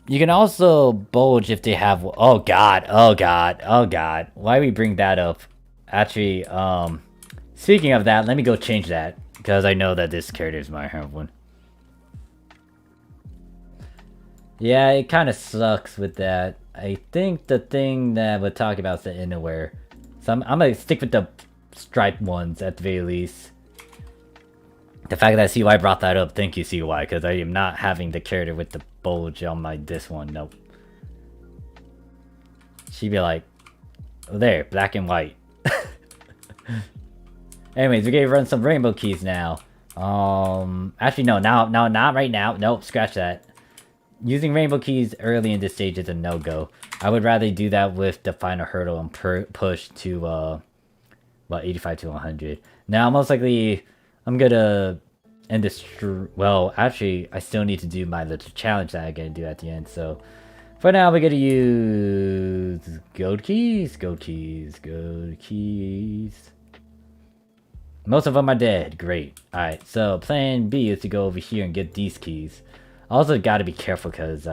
You can also bulge if they have... Oh god, oh god, oh god. Why we bring that up? Actually, speaking of that, let me go change that. Because I know that this character might have one. Yeah, it kind of sucks with that. I think the thing that we're talking about is the innerwear. So I'm going to stick with the striped ones at the very least. The fact that CY brought that up, thank you CY, because I am not having the character with the bulge on my this one, nope. She'd be like, oh there, black and white. Anyways, we're gonna run some rainbow keys now. Actually no, not right now. Nope, scratch that. Using rainbow keys early in this stage is a no-go. I would rather do that with the final hurdle and push to, what, 85 to 100. Now, most likely... I'm gonna end this. Well, actually, I still need to do my little challenge that I gotta do at the end. So, for now, we're gonna use gold keys, gold keys, gold keys. Most of them are dead. Great. All right. So, plan B is to go over here and get these keys. Also, gotta be careful because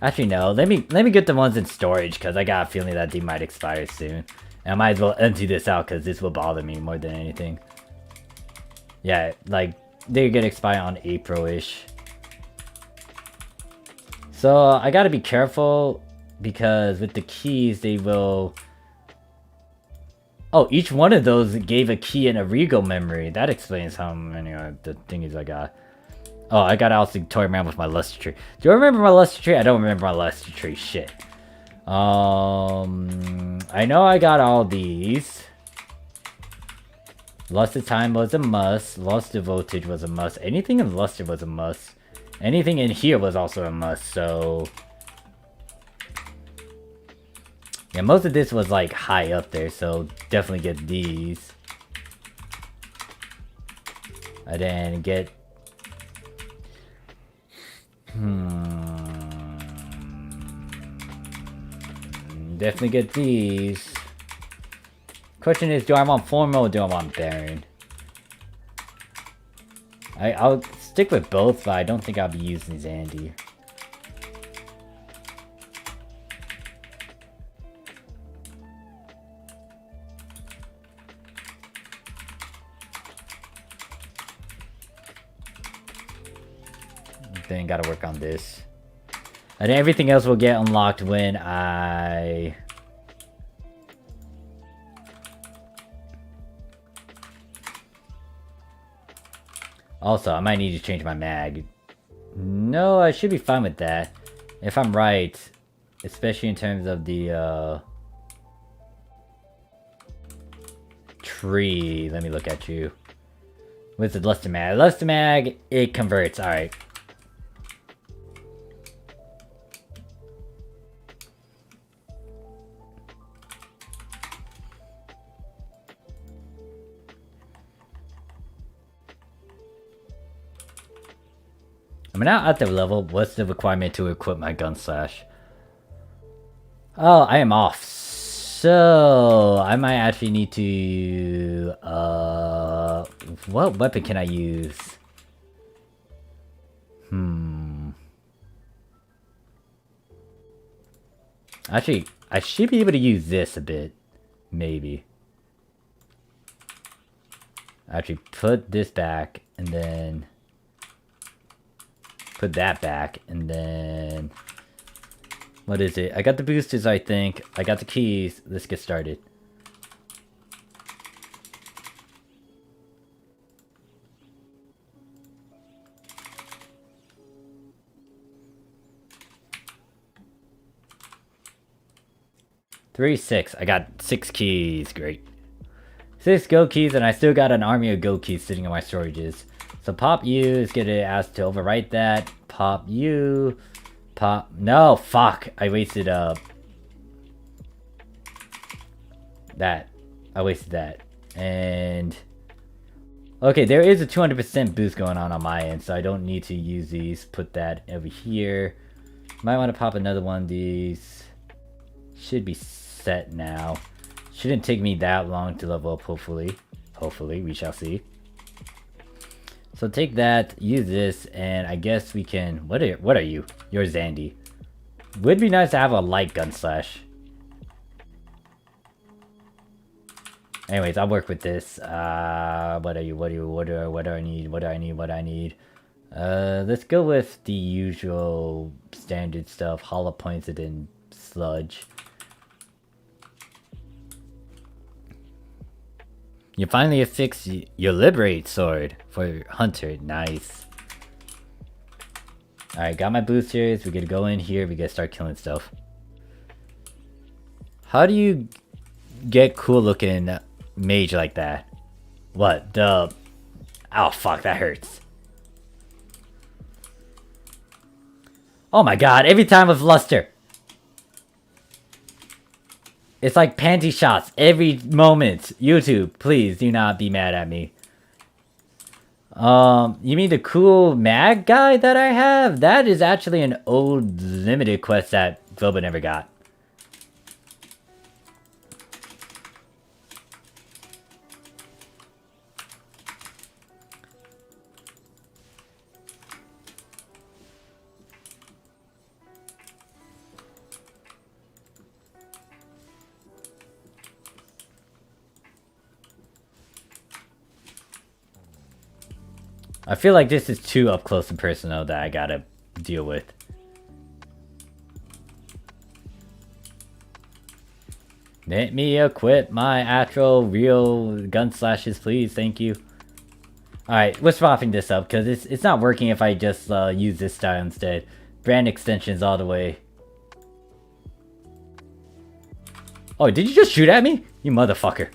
actually, no. Let me get the ones in storage because I got a feeling that they might expire soon. And I might as well empty this out because this will bother me more than anything. Yeah, like they're gonna expire on April-ish. So I gotta be careful because with the keys they will. Oh, each one of those gave a key and a Regal memory. That explains how many the thingies I got. Oh, I gotta also toy around with my luster tree. Do I remember my luster tree? I don't remember my luster tree. Shit. I know I got all these. Luster time was a must. Luster voltage was a must. Anything in luster was a must. Anything in here was also a must, so... Yeah, most of this was like high up there, so definitely get these. And then get... Definitely get these. Question is, do I want formal or do I want Baron? I'll stick with both, but I don't think I'll be using Zandy. Then gotta work on this. And everything else will get unlocked when I... Also, I might need to change my mag. No, I should be fine with that. If I'm right. Especially in terms of the, tree. Let me look at you. What's the luster mag? Luster mag, it converts. Alright. I'm now at the level. What's the requirement to equip my gun slash? Oh, I am off. So I might actually need to what weapon can I use? Actually, I should be able to use this a bit. Maybe. Actually, put this back and then put that back and then what is it? I got the boosters, I think. I got the keys. Let's get started. Three, 6. I got 6 keys. Great. 6 go keys, and I still got an army of go keys sitting in my storages. So pop U is gonna ask to overwrite that. Pop U. Pop. No, fuck. I wasted that. I wasted that. And okay, there is a 200% boost going on my end, so I don't need to use these. Put that over here. Might want to pop another one of these. Should be set now. Shouldn't take me that long to level up, hopefully. Hopefully, we shall see. So take that, use this, and I guess we can... What are you? You're Zandy. Would be nice to have a light gun slash. Anyways, I'll work with this. What are you? What do I need? Let's go with the usual standard stuff. Hollow points it in sludge. You finally affix your Liberate sword for Hunter. Nice. Alright, got my boosters. We gotta go in here. We gotta start killing stuff. How do you get cool looking mage like that? What? The... Oh, fuck. That hurts. Oh my god. Every time with Luster. It's like panty shots every moment. YouTube, please do not be mad at me. You mean the cool mag guy that I have? That is actually an old limited quest that Boba never got. I feel like this is too up close and personal that I gotta deal with. Let me equip my actual real gun slashes, please. Thank you. Alright, we're swapping this up because it's not working if I just use this style instead. Brand extensions all the way. Oh, did you just shoot at me? You motherfucker.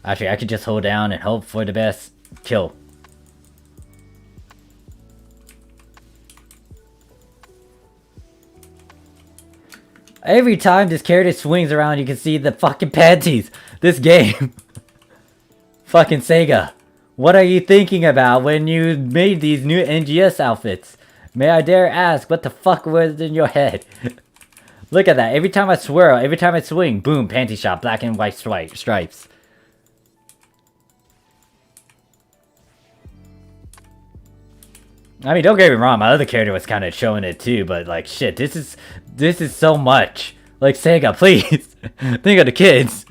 Actually, I could just hold down and hope for the best. Kill. Every time this character swings around, you can see the fucking panties. This game. Fucking Sega. What are you thinking about when you made these new NGS outfits? May I dare ask, what the fuck was in your head? Look at that. Every time I swirl, every time I swing, boom, panty shot, black and white stripes. I mean, don't get me wrong, my other character was kind of showing it too, but like, shit, this is so much. Like, Sega, please! Think of the kids!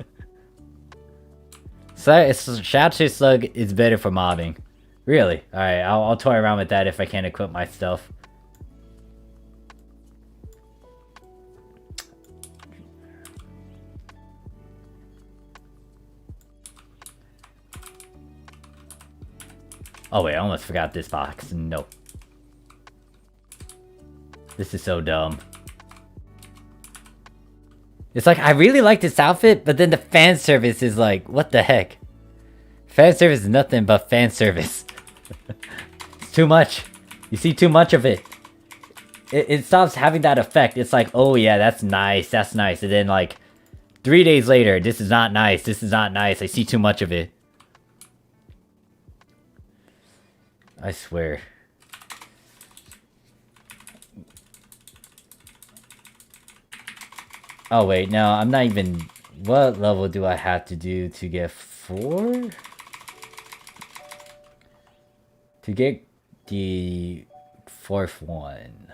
Shatter Slug is better for mobbing. Really? Alright, I'll toy around with that if I can't equip my stuff. Oh wait, I almost forgot this box. Nope. This is so dumb. It's like, I really like this outfit, but then the fan service is like, what the heck? Fan service is nothing but fan service. It's too much. You see too much of it. It stops having that effect. It's like, oh yeah, that's nice, that's nice. And then like, 3 days later, this is not nice, this is not nice. I see too much of it. I swear. Oh wait, no, I'm not even... What level do I have to do to get 4? To get the 4th one.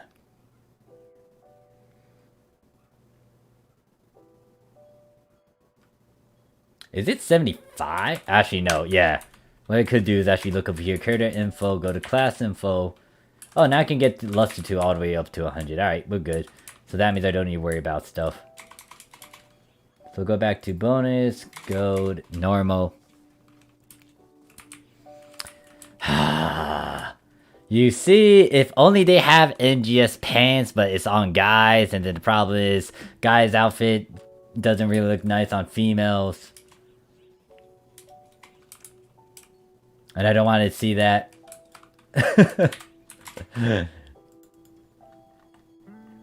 Is it 75? Actually, no, yeah. What I could do is actually look over here, character info, go to class info. Oh, now I can get Luster 2 all the way up to 100. Alright, we're good. So that means I don't need to worry about stuff. So go back to bonus, gold, normal. You see, if only they have NGS pants, but it's on guys, and then the problem is, guys' outfit doesn't really look nice on females. And I don't want to see that.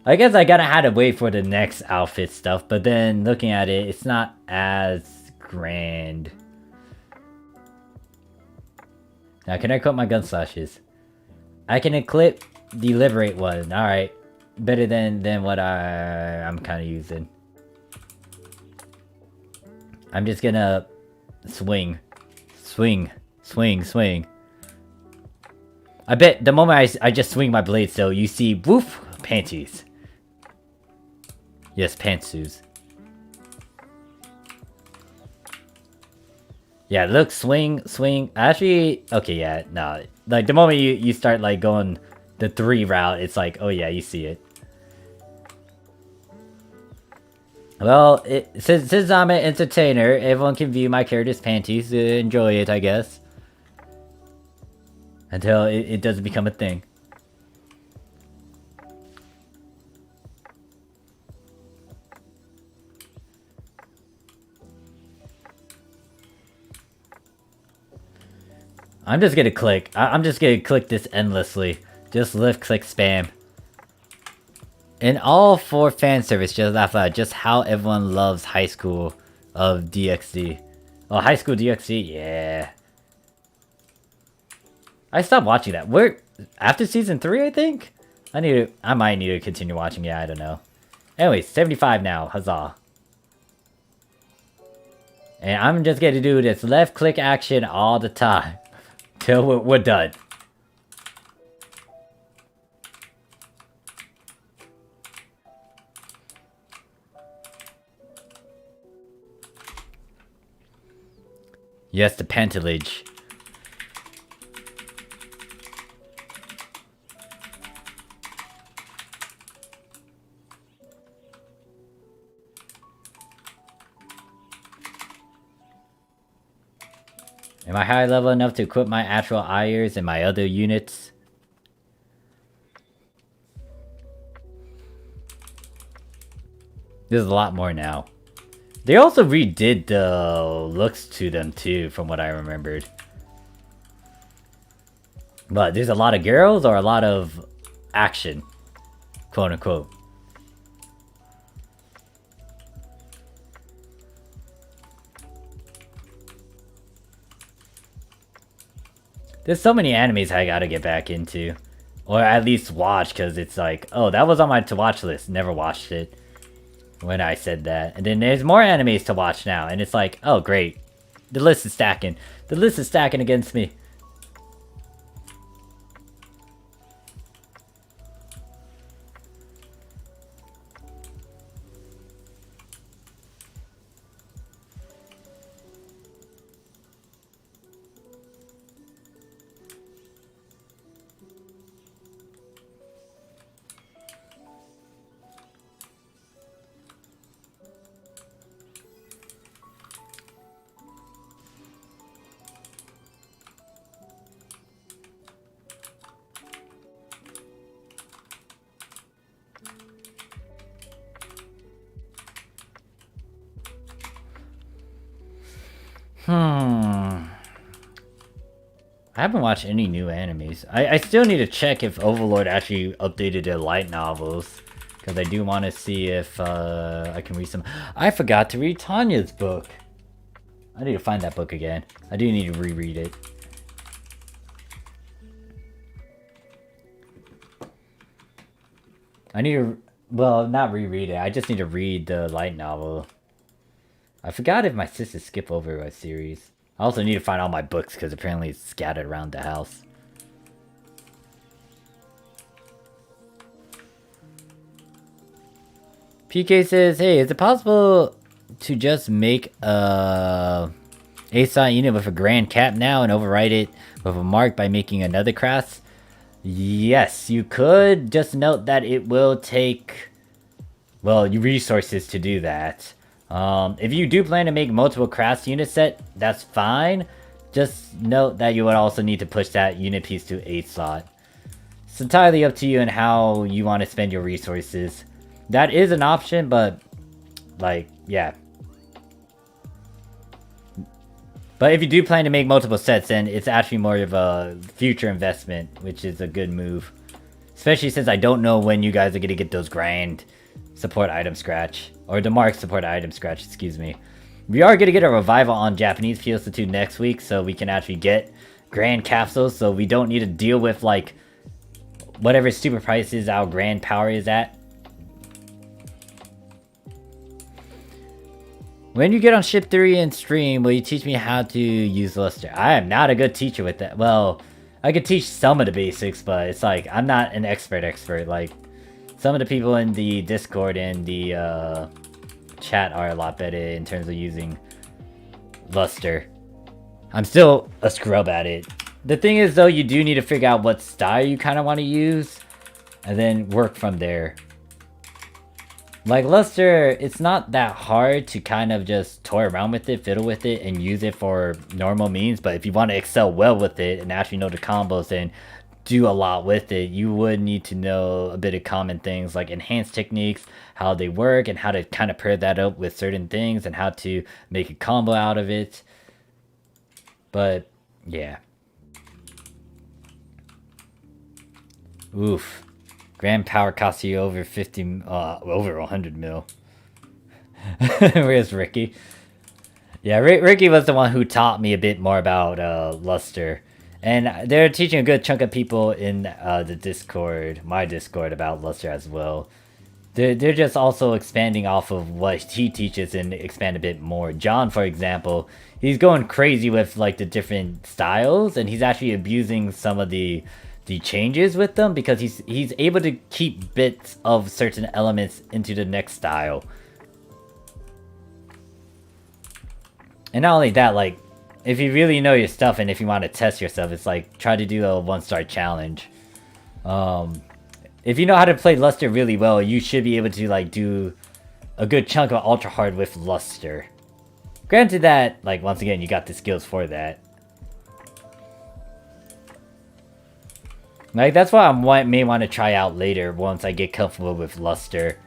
I guess I gotta have to wait for the next outfit stuff, but then looking at it, it's not as grand. Now, can I equip my gun slashes? I can equip the Liberate one. Alright. Better than what I'm kind of using. I'm just gonna swing. Swing. Swing. Swing. I bet the moment I just swing my blades, though, you see, woof, panties. Yes, pantsuits. Yeah, look, swing, swing. Actually, okay, yeah, no. Like, the moment you start, like, going the 3 route, it's like, oh yeah, you see it. Well, since I'm an entertainer, everyone can view my character's panties. Enjoy it, I guess. Until it doesn't become a thing. I'm just gonna click. I'm just gonna click this endlessly. Just lift, click, spam. And all for fan service, just laugh out. Just how everyone loves High School of DxD. Oh, High School DxD? Yeah. I stopped watching that. Where after season 3, I think? I might need to continue watching, yeah, I don't know. Anyways, 75 now, huzzah. And I'm just gonna do this left click action all the time. Till we're done. Yes, the pantilage. Am I high level enough to equip my actual Ayers and my other units? There's a lot more now. They also redid the looks to them too, from what I remembered. But there's a lot of girls or a lot of action, quote unquote. There's so many animes I gotta get back into. Or at least watch, because it's like, oh, that was on my to-watch list. Never watched it when I said that. And then there's more animes to watch now. And it's like, oh, great. The list is stacking. The list is stacking against me. I haven't watched any new animes. I still need to check if Overlord actually updated their light novels. Because I do want to see if I can read some... I forgot to read Tanya's book. I need to find that book again. I do need to reread it. I need to... Well, not reread it. I just need to read the light novel. I forgot if my sisters skip over a series. I also need to find all my books because apparently it's scattered around the house. PK says, hey, is it possible to just make a A-Side unit with a grand cap now and overwrite it with a mark by making another class? Yes, you could. Just note that it will take, well, resources to do that. If you do plan to make multiple crafts unit set, that's fine. Just note that you would also need to push that unit piece to 8 slot. It's entirely up to you and how you want to spend your resources. That is an option, but, like, yeah. But if you do plan to make multiple sets, then it's actually more of a future investment, which is a good move. Especially since I don't know when you guys are going to get those grand support item scratch. Or the mark support item scratch, excuse me. We are going to get a revival on Japanese PSO2 next week, so we can actually get grand capsules, so we don't need to deal with, like, whatever stupid prices our grand power is at. When you get on ship 3 and stream, will you teach me how to use Luster? I am not a good teacher with that. Well, I could teach some of the basics, but it's like, I'm not an expert. Like, some of the people in the Discord and the chat are a lot better in terms of using Luster. I'm still a scrub at it. The thing is, though, you do need to figure out what style you kind of want to use, and then work from there. Like Luster, it's not that hard to kind of just toy around with it, fiddle with it, and use it for normal means. But if you want to excel well with it and actually know the combos and do a lot with it, you would need to know a bit of common things like enhanced techniques, how they work, and how to kind of pair that up with certain things, and how to make a combo out of it. But, yeah. Oof. Grand power costs you over 50, over 100 mil. Where's Ricky? Yeah, Ricky was the one who taught me a bit more about Luster. And they're teaching a good chunk of people in the Discord, my Discord, about Luster as well. They're just also expanding off of what he teaches and expand a bit more. John, for example, he's going crazy with like the different styles, and he's actually abusing some of the changes with them because he's able to keep bits of certain elements into the next style. And not only that, like, if you really know your stuff and if you want to test yourself, it's like, try to do a 1-star challenge. If you know how to play Luster really well, you should be able to, like, do a good chunk of Ultra Hard with Luster. Granted that, like, once again, you got the skills for that. Like, that's what I may want to try out later once I get comfortable with Luster.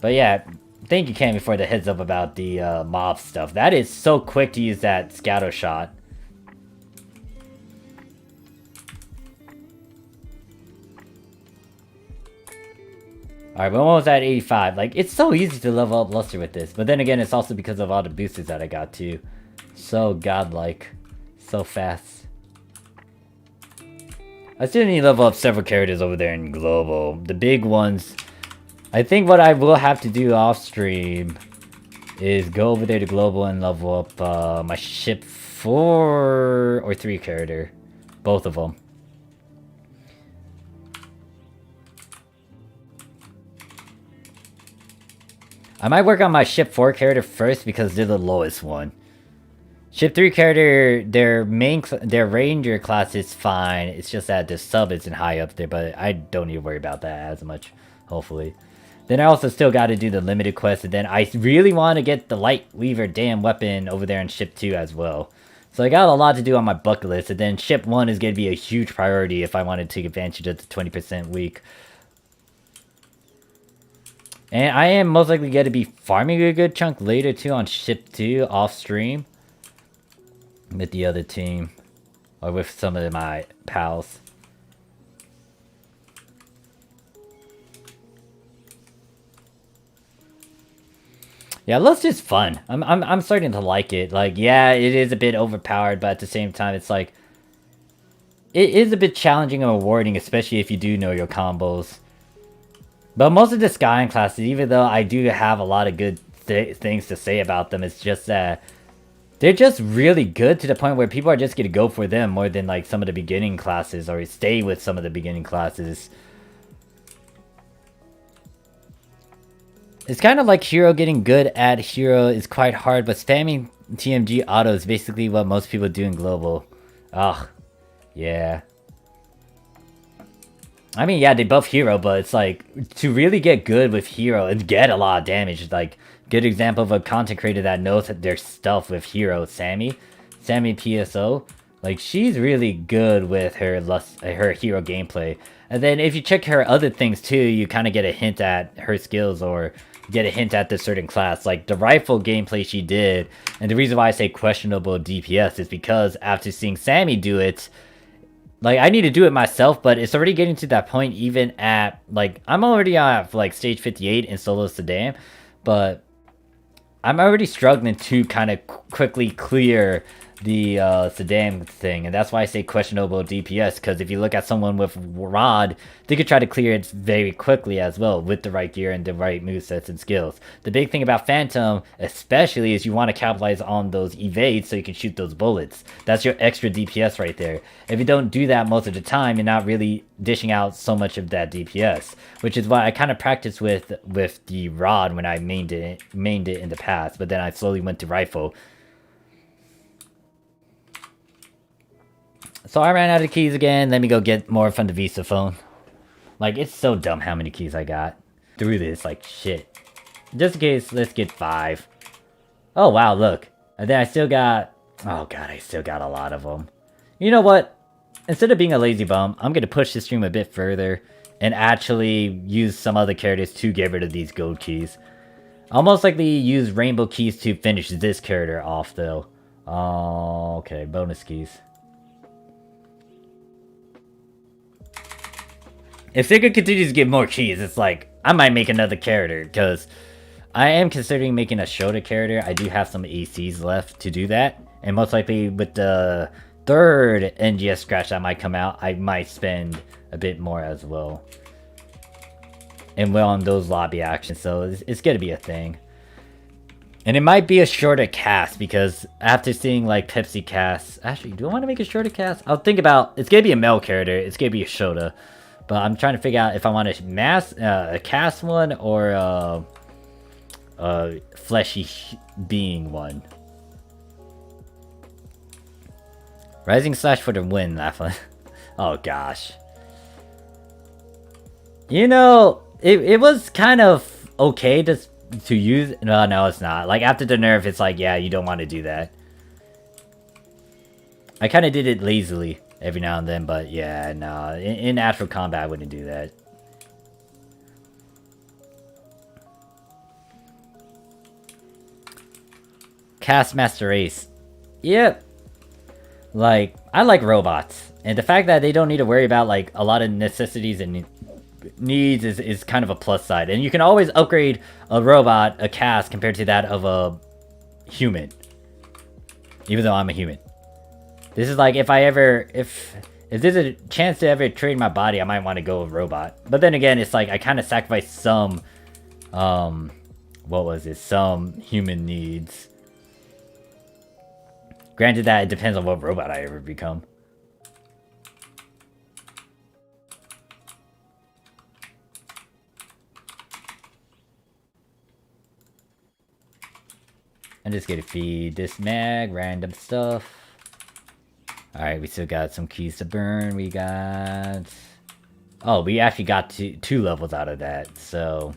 But yeah, thank you, Cammy, for the heads up about the mob stuff. That is so quick to use that scatter shot. Alright, we're almost at 85. Like, it's so easy to level up Luster with this. But then again, it's also because of all the boosters that I got too. So godlike. So fast. I still need to level up several characters over there in Global. The big ones. I think what I will have to do off stream is go over there to Global and level up my ship 4 or 3 character. Both of them. I might work on my ship 4 character first because they're the lowest one. Ship 3 character, their ranger class is fine. It's just that the sub isn't high up there, but I don't need to worry about that as much, hopefully. Then I also still got to do the limited quest, and then I really want to get the Light Weaver damn weapon over there in Ship 2 as well. So I got a lot to do on my bucket list, and then Ship 1 is going to be a huge priority if I want to take advantage of the 20% week. And I am most likely going to be farming a good chunk later too on Ship 2 off stream. With the other team. Or with some of my pals. Yeah, Lust is fun. I'm starting to like it. Like, yeah, it is a bit overpowered, but at the same time, it's like... It is a bit challenging and rewarding, especially if you do know your combos. But most of the Skyline classes, even though I do have a lot of good things to say about them, it's just that... They're just really good to the point where people are just gonna go for them more than like some of the beginning classes, or stay with some of the beginning classes. It's kind of like Hero getting good at Hero is quite hard, but spamming TMG auto is basically what most people do in Global. Ugh. Yeah. I mean, yeah, they buff Hero, but it's like, to really get good with Hero and get a lot of damage, like, good example of a content creator that knows their stuff with Hero, Sammy PSO. Like, she's really good with her Hero gameplay. And then if you check her other things too, you kind of get a hint at her skills, or get a hint at the certain class. Like, the rifle gameplay she did, and the reason why I say questionable DPS is because after seeing Sammy do it, like, I need to do it myself, but it's already getting to that point even at, like, I'm already at, like, stage 58 in solo sedan, but I'm already struggling to kind of quickly clear the sedan thing, and that's why I say questionable DPS, because if you look at someone with Rod, they could try to clear it very quickly as well, with the right gear and the right movesets and skills. The big thing about Phantom, especially, is you want to capitalize on those evades so you can shoot those bullets. That's your extra DPS right there. If you don't do that most of the time, you're not really dishing out so much of that DPS, which is why I kind of practiced with the Rod when I mained it in the past, but then I slowly went to rifle. So I ran out of keys again. Let me go get more from the Visa phone. Like, it's so dumb how many keys I got through this. Like, shit. Just in case, let's get 5. Oh, wow, look. And then I still got... Oh, God, I still got a lot of them. You know what? Instead of being a lazy bum, I'm going to push the stream a bit further and actually use some other characters to get rid of these gold keys. I'll most likely use rainbow keys to finish this character off, though. Oh, okay, bonus keys. If Sigurd continues to get more keys, it's like, I might make another character, because I am considering making a Shota character. I do have some ACs left to do that, and most likely with the third NGS scratch that might come out, I might spend a bit more as well. And well on those lobby actions, so it's gonna be a thing. And it might be a shorter cast, because after seeing like Pepsi casts... Actually, do I want to make a shorter cast? I'll think about... It's gonna be a male character, it's gonna be a Shota. But I'm trying to figure out if I want a cast one or a fleshy being one. Rising Slash for the win, that one. Oh gosh. You know, it was kind of okay to use. No, it's not. Like, after the nerf, it's like, yeah, you don't want to do that. I kind of did it lazily every now and then, but yeah, no. In actual combat, I wouldn't do that. Castmaster Ace. Yep. Like, I like robots. And the fact that they don't need to worry about, like, a lot of necessities and needs is kind of a plus side. And you can always upgrade a robot, a cast, compared to that of a human. Even though I'm a human. This is like, if there's a chance to ever trade my body, I might want to go with robot. But then again, it's like, I kind of sacrifice some, some human needs. Granted that it depends on what robot I ever become. I'm just gonna feed this mag, random stuff. Alright, we still got some keys to burn. We got... Oh, we actually got two levels out of that, so...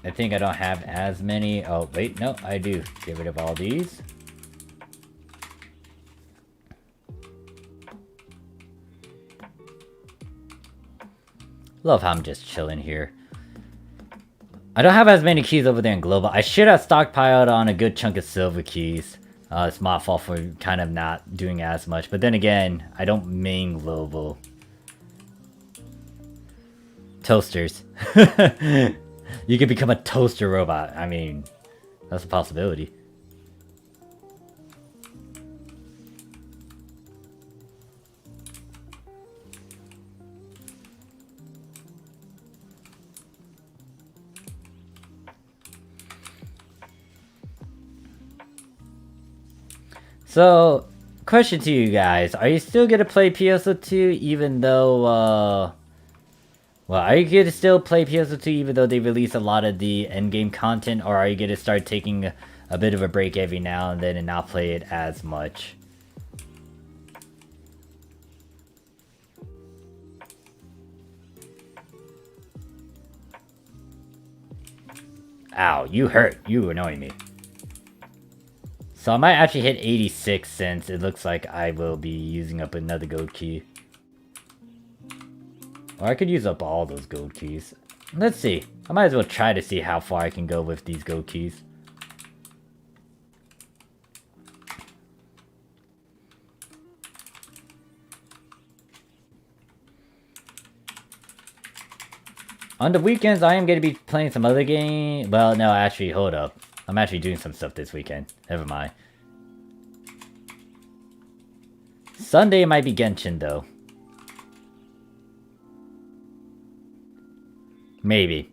I think I don't have as many. Oh, wait, no, I do. Get rid of all these. Love how I'm just chilling here. I don't have as many keys over there in global. I should have stockpiled on a good chunk of silver keys. It's my fault for kind of not doing as much. But then again, I don't main global. Toasters. You could become a toaster robot. I mean, that's a possibility. So, question to you guys. Are you still gonna play PSO2 even though, well, are you gonna still play PSO2 even though they release a lot of the endgame content? Or are you gonna start taking a bit of a break every now and then and not play it as much? Ow, you hurt. You annoy me. So I might actually hit 86 since it looks like I will be using up another gold key. Or I could use up all those gold keys. Let's see. I might as well try to see how far I can go with these gold keys. On the weekends, I am going to be playing some other game. Well, no, actually, hold up. I'm actually doing some stuff this weekend. Never mind. Sunday might be Genshin, though. Maybe.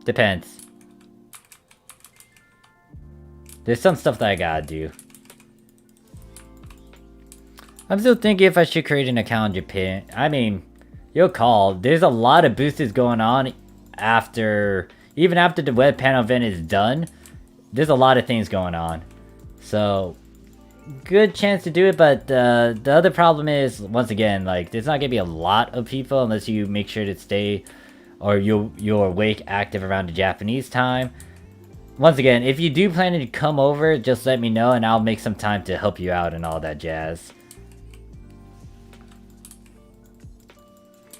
Depends. There's some stuff that I gotta do. I'm still thinking if I should create an account in Japan. I mean, you'll call. There's a lot of boosters going on after... Even after the web panel event is done. There's a lot of things going on. So, good chance to do it, but the other problem is, once again, like, there's not gonna be a lot of people unless you make sure to stay, or you're awake, active around the Japanese time. Once again, if you do plan to come over, just let me know and I'll make some time to help you out and all that jazz.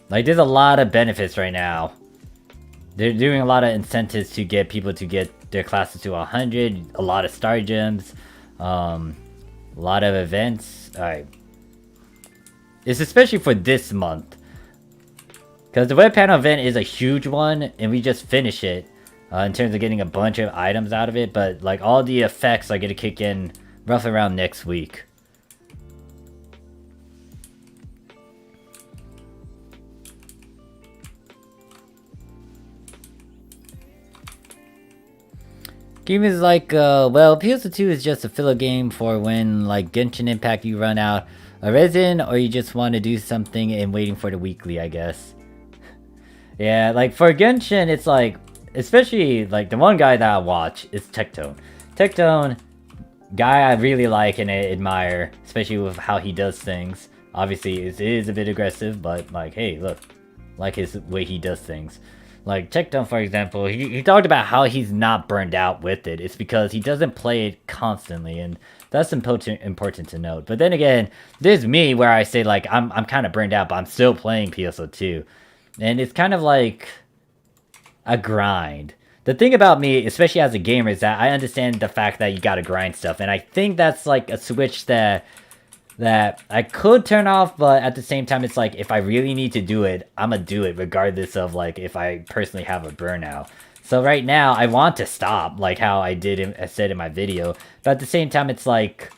Like, there's a lot of benefits right now. They're doing a lot of incentives to get people to get their classes to 100, a lot of star gems, a lot of events. Alright. It's especially for this month. Because the web panel event is a huge one, and we just finished it in terms of getting a bunch of items out of it. But like all the effects are going to kick in roughly around next week. Game is like, well, PSO2 is just a filler game for when, like, Genshin Impact you run out a resin, or you just want to do something and waiting for the weekly, I guess. Yeah, like, for Genshin, it's like, especially, like, the one guy that I watch is Tectone. Tectone, guy I really like and admire, especially with how he does things. Obviously, it is a bit aggressive, but, like, hey, look, like his way he does things. Like, Tectone, for example, he talked about how he's not burned out with it. It's because he doesn't play it constantly, and that's important to note. But then again, there's me where I say, like, I'm kind of burned out, but I'm still playing PSO2. And it's kind of like a grind. The thing about me, especially as a gamer, is that I understand the fact that you gotta grind stuff. And I think that's, like, a switch that I could turn off, but at the same time, it's like, if I really need to do it, I'm gonna do it, regardless of, like, if I personally have a burnout. So right now, I want to stop, like how I said in my video, but at the same time, it's like,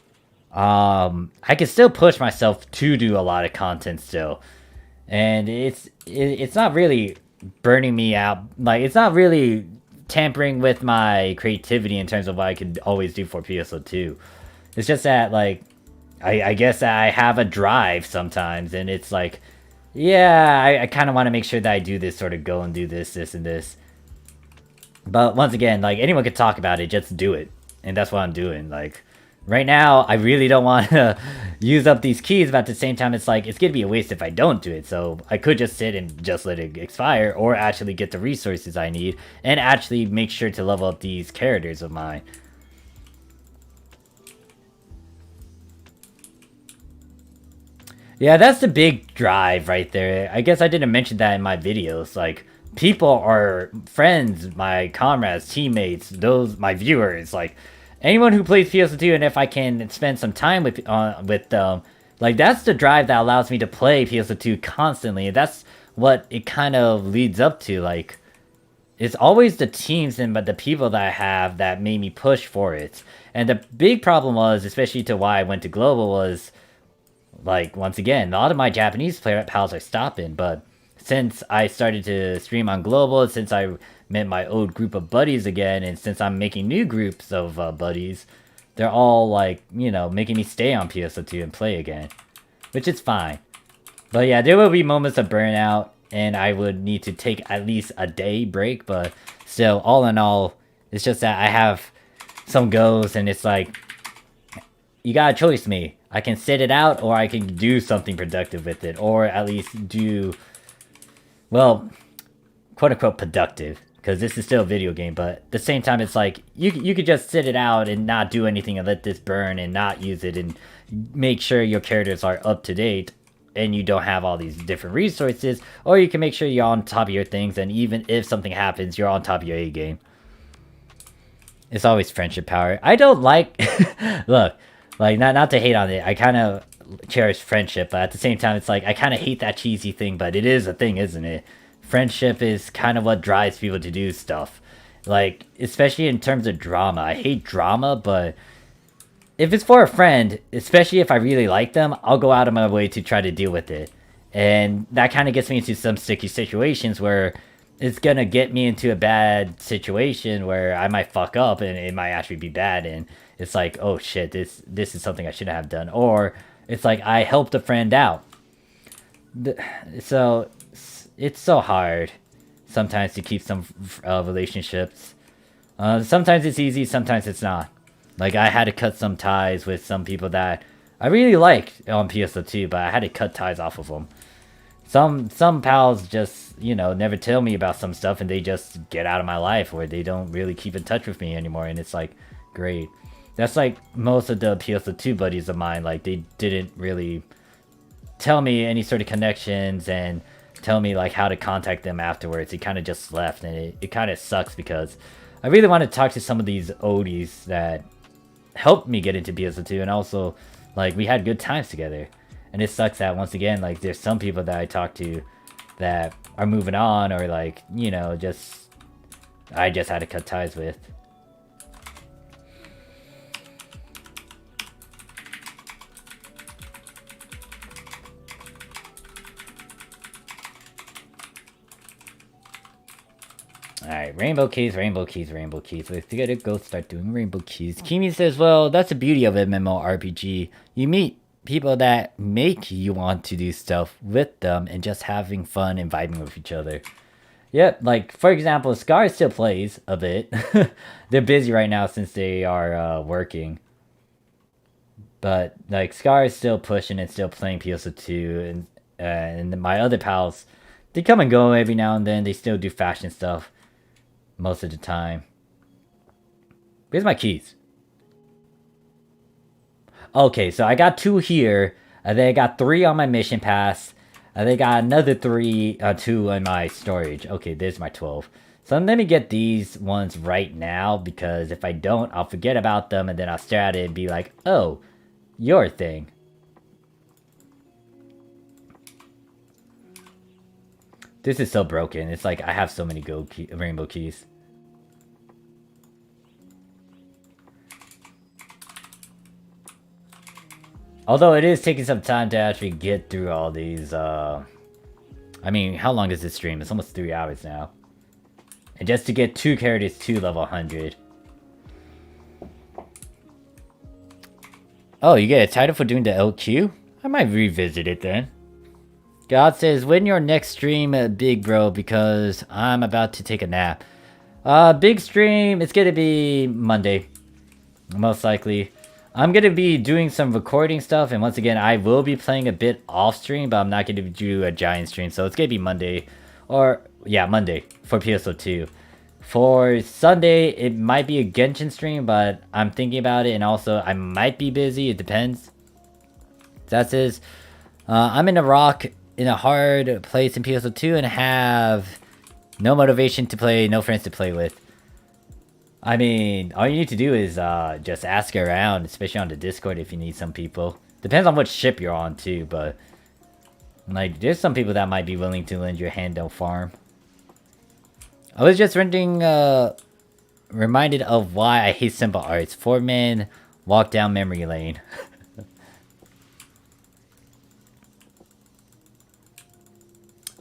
I can still push myself to do a lot of content still. And it's not really burning me out, like, it's not really tampering with my creativity in terms of what I could always do for PSO2. It's just that, like, I guess I have a drive sometimes, and it's like, yeah, I kind of want to make sure that I do this, sort of go and do this, and this. But once again, like, anyone could talk about it, just do it. And that's what I'm doing. Like, right now, I really don't want to use up these keys, but at the same time, it's like, it's going to be a waste if I don't do it. So I could just sit and just let it expire, or actually get the resources I need, and actually make sure to level up these characters of mine. Yeah, that's the big drive right there. I guess I didn't mention that in my videos. Like, people are friends, my comrades, teammates, those my viewers, like anyone who plays PS2, and if I can spend some time with them, like that's the drive that allows me to play PS2 constantly. And that's what it kind of leads up to. Like, it's always the teams and but the people that I have that made me push for it. And the big problem was, especially to why I went to global, was like, once again, a lot of my Japanese player pals are stopping, but since I started to stream on global, since I met my old group of buddies again, and since I'm making new groups of buddies, they're all like, you know, making me stay on PSO2 and play again, which is fine. But yeah, there will be moments of burnout, and I would need to take at least a day break, but still, all in all, it's just that I have some goals, and it's like, you gotta choice me. I can sit it out, or I can do something productive with it, or at least do, well, quote-unquote productive, because this is still a video game, but at the same time, it's like, you could just sit it out and not do anything and let this burn and not use it and make sure your characters are up to date and you don't have all these different resources, or you can make sure you're on top of your things, and even if something happens, you're on top of your A game. It's always friendship power. I don't like, look, like, not to hate on it, I kind of cherish friendship, but at the same time, it's like, I kind of hate that cheesy thing, but it is a thing, isn't it? Friendship is kind of what drives people to do stuff. Like, especially in terms of drama. I hate drama, but if it's for a friend, especially if I really like them, I'll go out of my way to try to deal with it. And that kind of gets me into some sticky situations where it's gonna get me into a bad situation where I might fuck up and it might actually be bad, and it's like, oh shit, this is something I shouldn't have done. Or it's like I helped a friend out. So it's so hard sometimes to keep some relationships. Sometimes it's easy, sometimes it's not. Like, I had to cut some ties with some people that I really liked on PSO2, but I had to cut ties off of them. Some pals just, you know, never tell me about some stuff, and they just get out of my life, or they don't really keep in touch with me anymore, and it's like, great. That's like most of the PSO2 buddies of mine. Like, they didn't really tell me any sort of connections and tell me like how to contact them afterwards. He kind of just left, and it kind of sucks because I really want to talk to some of these oldies that helped me get into PSO2, and also like we had good times together. And it sucks that, once again, like, there's some people that I talk to that are moving on, or like, you know, I just had to cut ties with. Alright, rainbow keys, rainbow keys, rainbow keys. Let's gotta go start doing rainbow keys. Kimi says, well, that's the beauty of MMORPG. You meet people that make you want to do stuff with them and just having fun and vibing with each other. Yep, like, for example, Scar still plays a bit. They're busy right now since they are working. But, like, Scar is still pushing and still playing PSO2. And my other pals, they come and go every now and then. They still do fashion stuff most of the time. Where's my keys? Okay, so I got 2 here, and then I got 3 on my mission pass, and then I got another 2 in my storage. Okay, there's my 12. So let me get these ones right now, because if I don't, I'll forget about them, and then I'll stare at it and be like, oh, your thing. This is so broken. It's like I have so many rainbow keys. Although it is taking some time to actually get through all these, I mean, how long is this stream? It's almost 3 hours now. And just to get 2 characters to level 100. Oh, you get a title for doing the LQ? I might revisit it then. God says, when your next stream, big bro, because I'm about to take a nap. Big stream, it's gonna be Monday. Most likely. I'm gonna be doing some recording stuff, and once again, I will be playing a bit off stream, but I'm not gonna do a giant stream, so it's gonna be Monday. Or, yeah, Monday for PSO2. For Sunday, it might be a Genshin stream, but I'm thinking about it, and also I might be busy, it depends. That says, I'm in a rock in a hard place in PSO2 and have no motivation to play, no friends to play with. I mean, all you need to do is just ask around, especially on the Discord if you need some people. Depends on what ship you're on too, but like there's some people that might be willing to lend your hand to farm. I was just reminded of why I hate simple arts. 4-man walk down memory lane.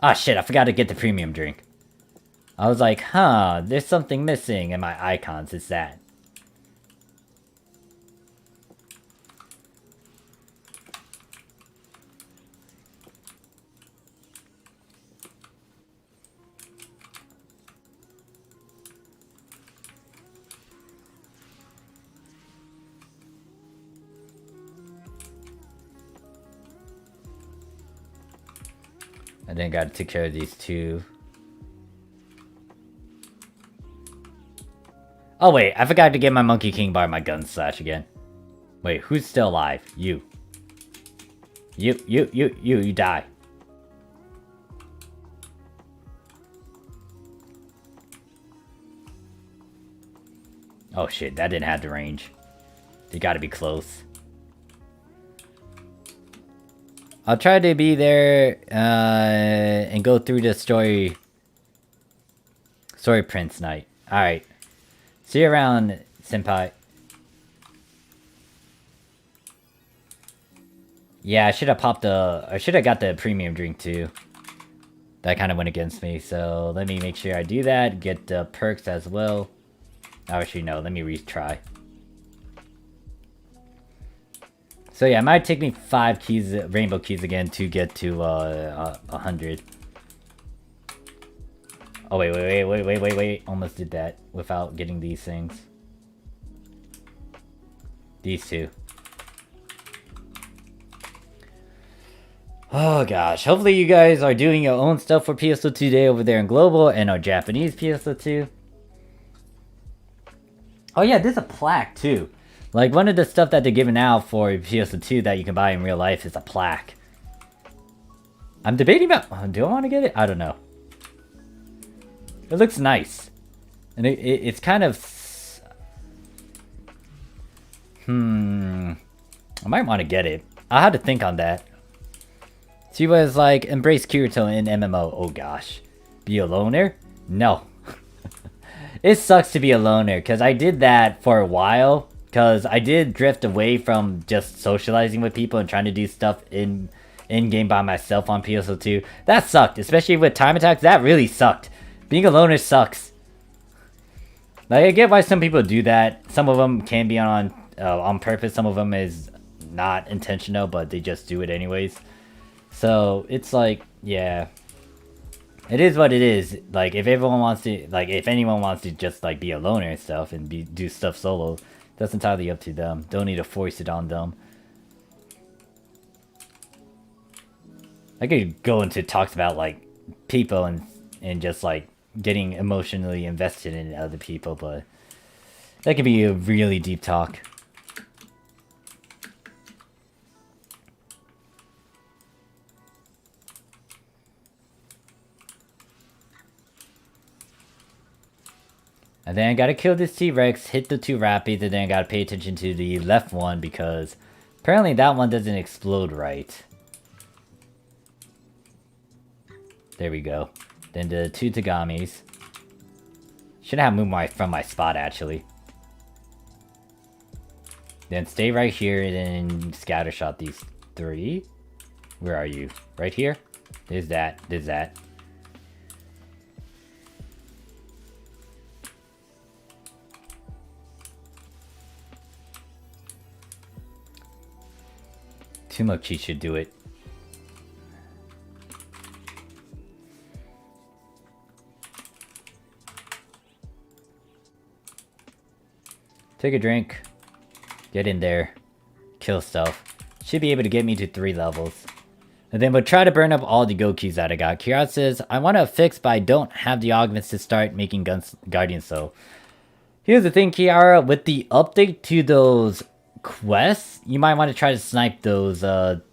Ah, shit, I forgot to get the premium drink. I was like, huh, there's something missing in my icons. It's that. I then gotta take care of these two. Oh wait, I forgot to get my Monkey King bar, my gun slash again. Wait, who's still alive? You. You die. Oh shit, that didn't have the range. They gotta be close. I'll try to be there and go through the story prints night. Alright. See you around, senpai. Yeah, I should have got the premium drink too. That kind of went against me, so let me make sure I do that. Get the perks as well. Actually, no, let me retry. So yeah, it might take me 5 keys, rainbow keys again to get to 100. Oh wait. Almost did that without getting these things. These two. Oh gosh, hopefully you guys are doing your own stuff for PSO2 Day over there in Global and our Japanese PSO2. Oh yeah, there's a plaque too. Like, one of the stuff that they're giving out for PSO2 that you can buy in real life is a plaque. I'm debating about... do I want to get it? I don't know. It looks nice. And it's kind of... I might want to get it. I'll have to think on that. She was like, embrace Kirito in MMO. Oh gosh. Be a loner? No. It sucks to be a loner, because I did that for a while. Because I did drift away from just socializing with people and trying to do stuff in-game by myself on PSO2. That sucked, especially with time attacks. That really sucked. Being a loner sucks. Like, I get why some people do that. Some of them can be on purpose. Some of them is not intentional, but they just do it anyways. So, it's like, yeah. It is what it is. Like, if everyone wants to, like, if anyone wants to just, like, be a loner and stuff and do stuff solo, that's entirely up to them. Don't need to force it on them. I could go into talks about, like, people and just, like, getting emotionally invested in other people, but that could be a really deep talk. And then I gotta kill this T-Rex, hit the 2 Rappies, and then I gotta pay attention to the left one because apparently that one doesn't explode right. There we go. Then the 2 Tagamis. Should have moved from my spot actually. Then stay right here and then scattershot these 3. Where are you? Right here? There's that. There's that. Tumochi should do it. Take a drink. Get in there. Kill stuff. Should be able to get me to 3 levels. And then we'll try to burn up all the go keys that I got. Kiara says, I want to fix, but I don't have the augments to start making Guardian Soul. Here's the thing, Kiara. With the update to those quests, you might want to try to snipe those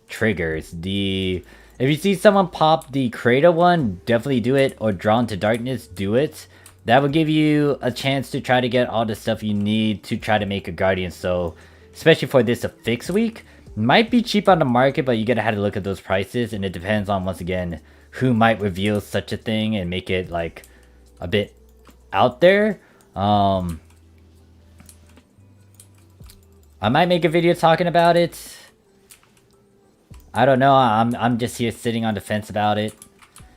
triggers. If you see someone pop the Creator one, definitely do it, or Drawn to Darkness, do it. That will give you a chance to try to get all the stuff you need to try to make a Guardian. So, especially for this affix week, might be cheap on the market, but you gotta have to look at those prices, and it depends on, once again, who might reveal such a thing and make it like a bit out there. I might make a video talking about it. I don't know. I'm just here sitting on the fence about it.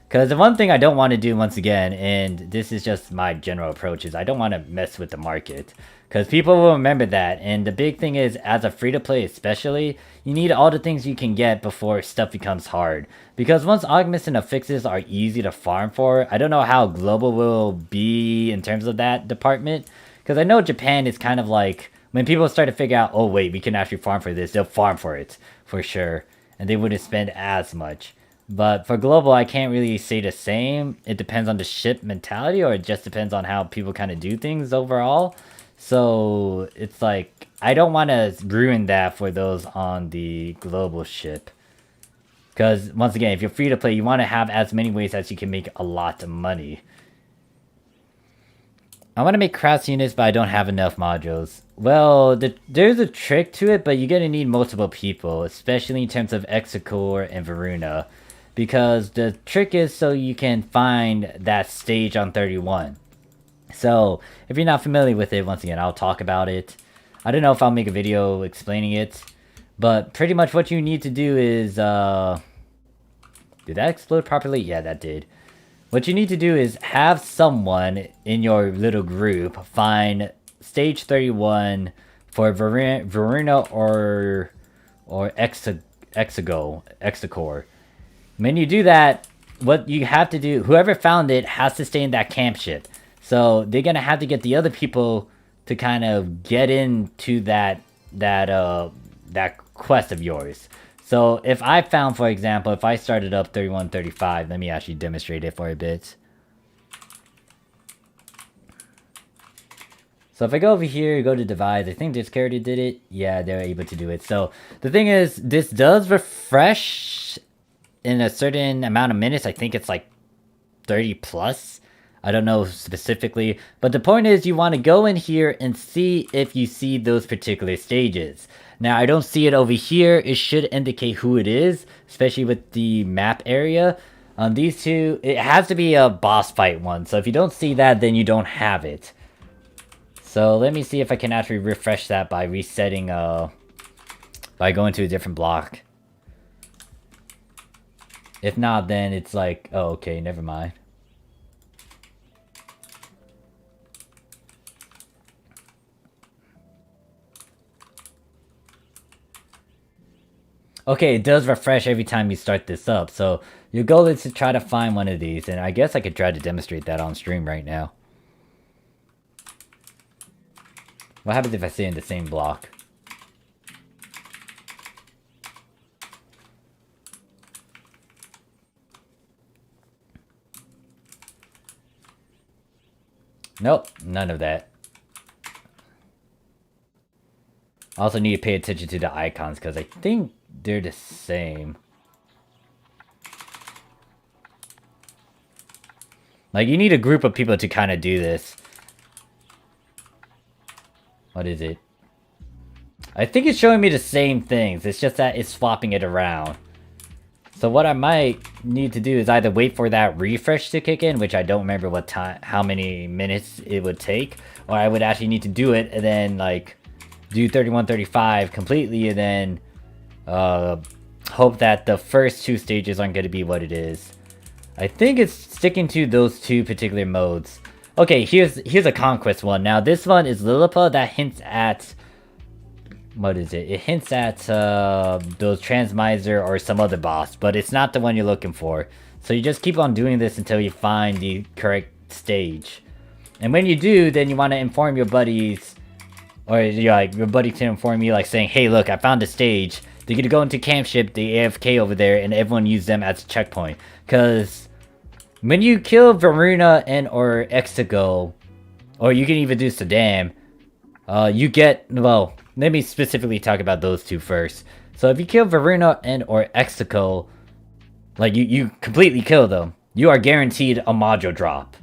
Because the one thing I don't want to do, once again, and this is just my general approach, is I don't want to mess with the market. Because people will remember that. And the big thing is, as a free-to-play especially, you need all the things you can get before stuff becomes hard. Because once augments and affixes are easy to farm for, I don't know how global will be in terms of that department. Because I know Japan is kind of like, when people start to figure out, oh wait, we can actually farm for this, they'll farm for it, for sure. And they wouldn't spend as much. But for global, I can't really say the same. It depends on the ship mentality, or it just depends on how people kind of do things overall. So it's like, I don't want to ruin that for those on the global ship. Because once again, if you're free to play, you want to have as many ways as you can make a lot of money. I want to make crafts units, but I don't have enough modules. Well, there's a trick to it, but you're going to need multiple people, especially in terms of Execore and Varuna. Because the trick is so you can find that stage on 31. So, if you're not familiar with it, once again, I'll talk about it. I don't know if I'll make a video explaining it. But pretty much what you need to do is, did that explode properly? Yeah, that did. What you need to do is have someone in your little group find stage 31 for Varuna or Execore. When you do that, what you have to do, whoever found it has to stay in that camp ship. So they're gonna have to get the other people to kind of get into that quest of yours. So if I found, for example, if I started up 3135, let me actually demonstrate it for a bit. So if I go over here, go to device, I think this character did it. Yeah, they're able to do it. So the thing is, this does refresh in a certain amount of minutes. I think it's like 30 plus. I don't know specifically. But the point is, you want to go in here and see if you see those particular stages. Now, I don't see it over here. It should indicate who it is, especially with the map area. These two, it has to be a boss fight one. So if you don't see that, then you don't have it. So let me see if I can actually refresh that by resetting, by going to a different block. If not, then it's like, oh, okay, never mind. Okay, it does refresh every time you start this up. So your goal is to try to find one of these. And I guess I could try to demonstrate that on stream right now. What happens if I stay in the same block? Nope, none of that. I also need to pay attention to the icons because I think they're the same. Like, you need a group of people to kind of do this. What is it? I think it's showing me the same things. It's just that it's swapping it around. So what I might need to do is either wait for that refresh to kick in, which I don't remember what time, how many minutes it would take, or I would actually need to do it and then like do 3135 completely and then hope that the first two stages aren't going to be what it is. I think it's sticking to those two particular modes. Okay, here's a conquest one. Now this one is Lilipa that hints at, what is it? It hints at those Transmiser or some other boss, but it's not the one you're looking for. So you just keep on doing this until you find the correct stage. And when you do, then you want to inform your buddies, or your buddy can inform you, like saying, hey look, I found a stage. They're gonna go into camp ship, the AFK over there, and everyone use them as a checkpoint. Because when you kill Varuna and or Exego, or you can even do Saddam, you get, well, let me specifically talk about those two first. So if you kill Varuna and or Execo, like you completely kill them, you are guaranteed a module drop.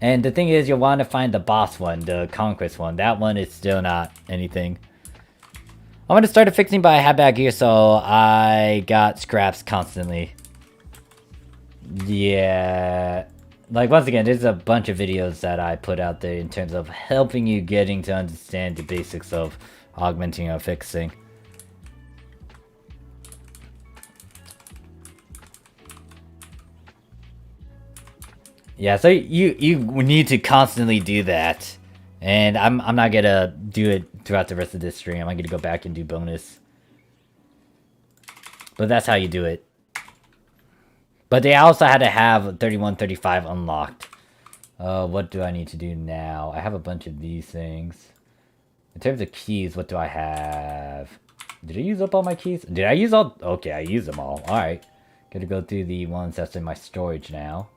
And the thing is, you'll want to find the boss one, the Conquest one. That one is still not anything. I'm going to start fixing, but I have bad gear, so I got scraps constantly. Yeah. Like, once again, there's a bunch of videos that I put out there in terms of helping you getting to understand the basics of augmenting or fixing. Yeah, so you need to constantly do that. And I'm not gonna do it throughout the rest of this stream. I'm gonna go back and do bonus. But that's how you do it. But they also had to have 31, 35 unlocked. What do I need to do now? I have a bunch of these things. In terms of keys, what do I have? Did I use up all my keys? Did I use all? Okay, I used them all. Alright. Gotta go through the ones that's in my storage now.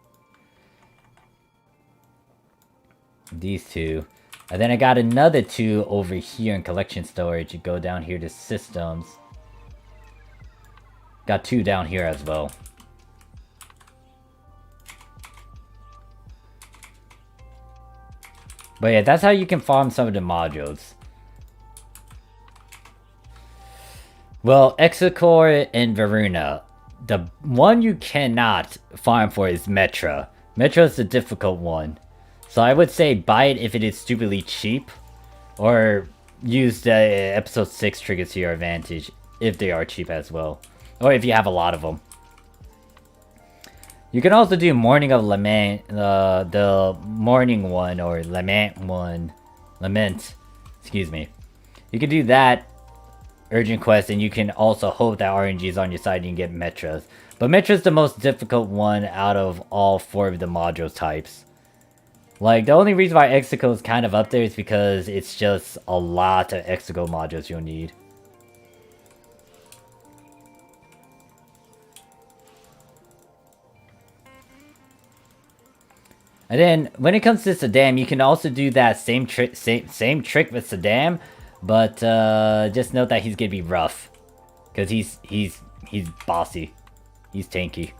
These two. And then I got another two over here in collection storage. You go down here to systems. Got two down here as well. But yeah, that's how you can farm some of the modules. Well, Execore and Varuna. The one you cannot farm for is Metra. Metra is the difficult one. So I would say buy it if it is stupidly cheap. Or use the episode 6 triggers to your advantage if they are cheap as well. Or if you have a lot of them. You can also do Morning of Lament, the Morning one, or Lament one. Lament, excuse me. You can do that urgent quest, and you can also hope that RNG is on your side and you can get Metras. But Metra's the most difficult one out of all 4 of the module types. Like, the only reason why Execo is kind of up there is because it's just a lot of Execo modules you'll need. And then, when it comes to Saddam, you can also do that same trick with Saddam, but just note that he's gonna be rough, because he's bossy, he's tanky.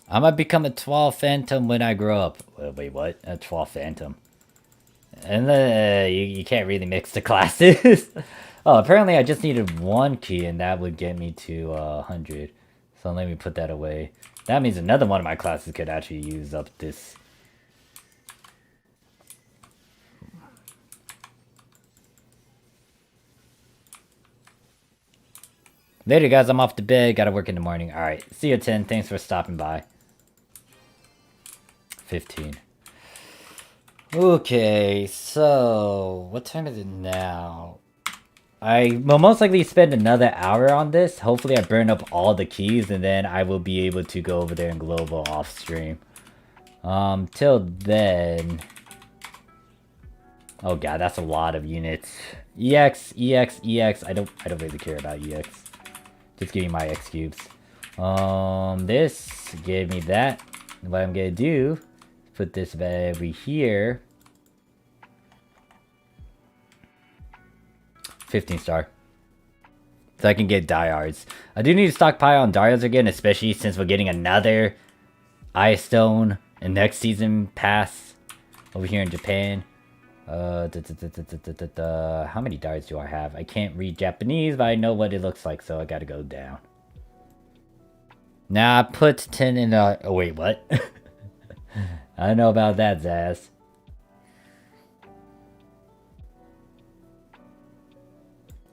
I'm gonna become a 12 Phantom when I grow up. Wait, what? A 12 Phantom. And you can't really mix the classes. Oh, apparently I just needed 1 key and that would get me to 100. So let me put that away. That means another one of my classes could actually use up this. Later guys, I'm off to bed. Gotta work in the morning. Alright, see you at 10. Thanks for stopping by. 15. Okay, so what time is it now? I will most likely spend another hour on this. Hopefully I burn up all the keys and then I will be able to go over there and global off stream. Till then. Oh god, that's a lot of units. EX, EX, EX. I don't really care about EX. Just give me my X cubes. This gave me that. What I'm gonna do, put this over here. 15 star. So I can get diehards. I do need to stockpile on diehards again, especially since we're getting another Ice Stone in next season pass over here in Japan. How many diehards do I have? I can't read Japanese, but I know what it looks like, so I gotta go down. Now I put 10 in the... Oh wait, what? I don't know about that, Zaz.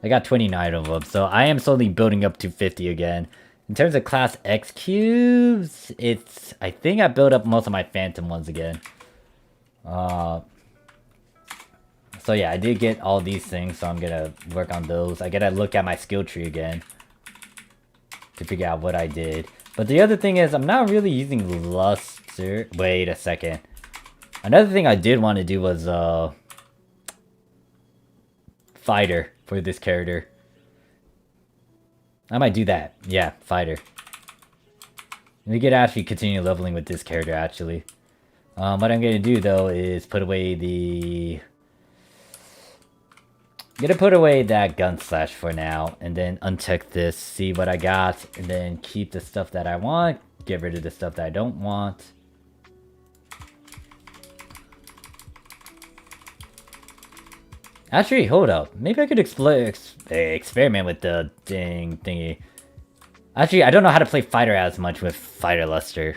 I got 29 of them, so I am slowly building up to 50 again. In terms of class X cubes, I think I built up most of my phantom ones again. So yeah, I did get all these things, so I'm gonna work on those. I gotta look at my skill tree again to figure out what I did. But the other thing is, I'm not really using luster. Wait a second. Another thing I did want to do was fighter for this character. I might do that. Yeah, fighter. We could actually continue leveling with this character, actually. What I'm gonna do, though, is put away the... I'm gonna put away that gun slash for now, and then uncheck this, see what I got, and then keep the stuff that I want, get rid of the stuff that I don't want. Actually, hold up. Maybe I could experiment with the dang thingy. Actually, I don't know how to play fighter as much with fighter luster.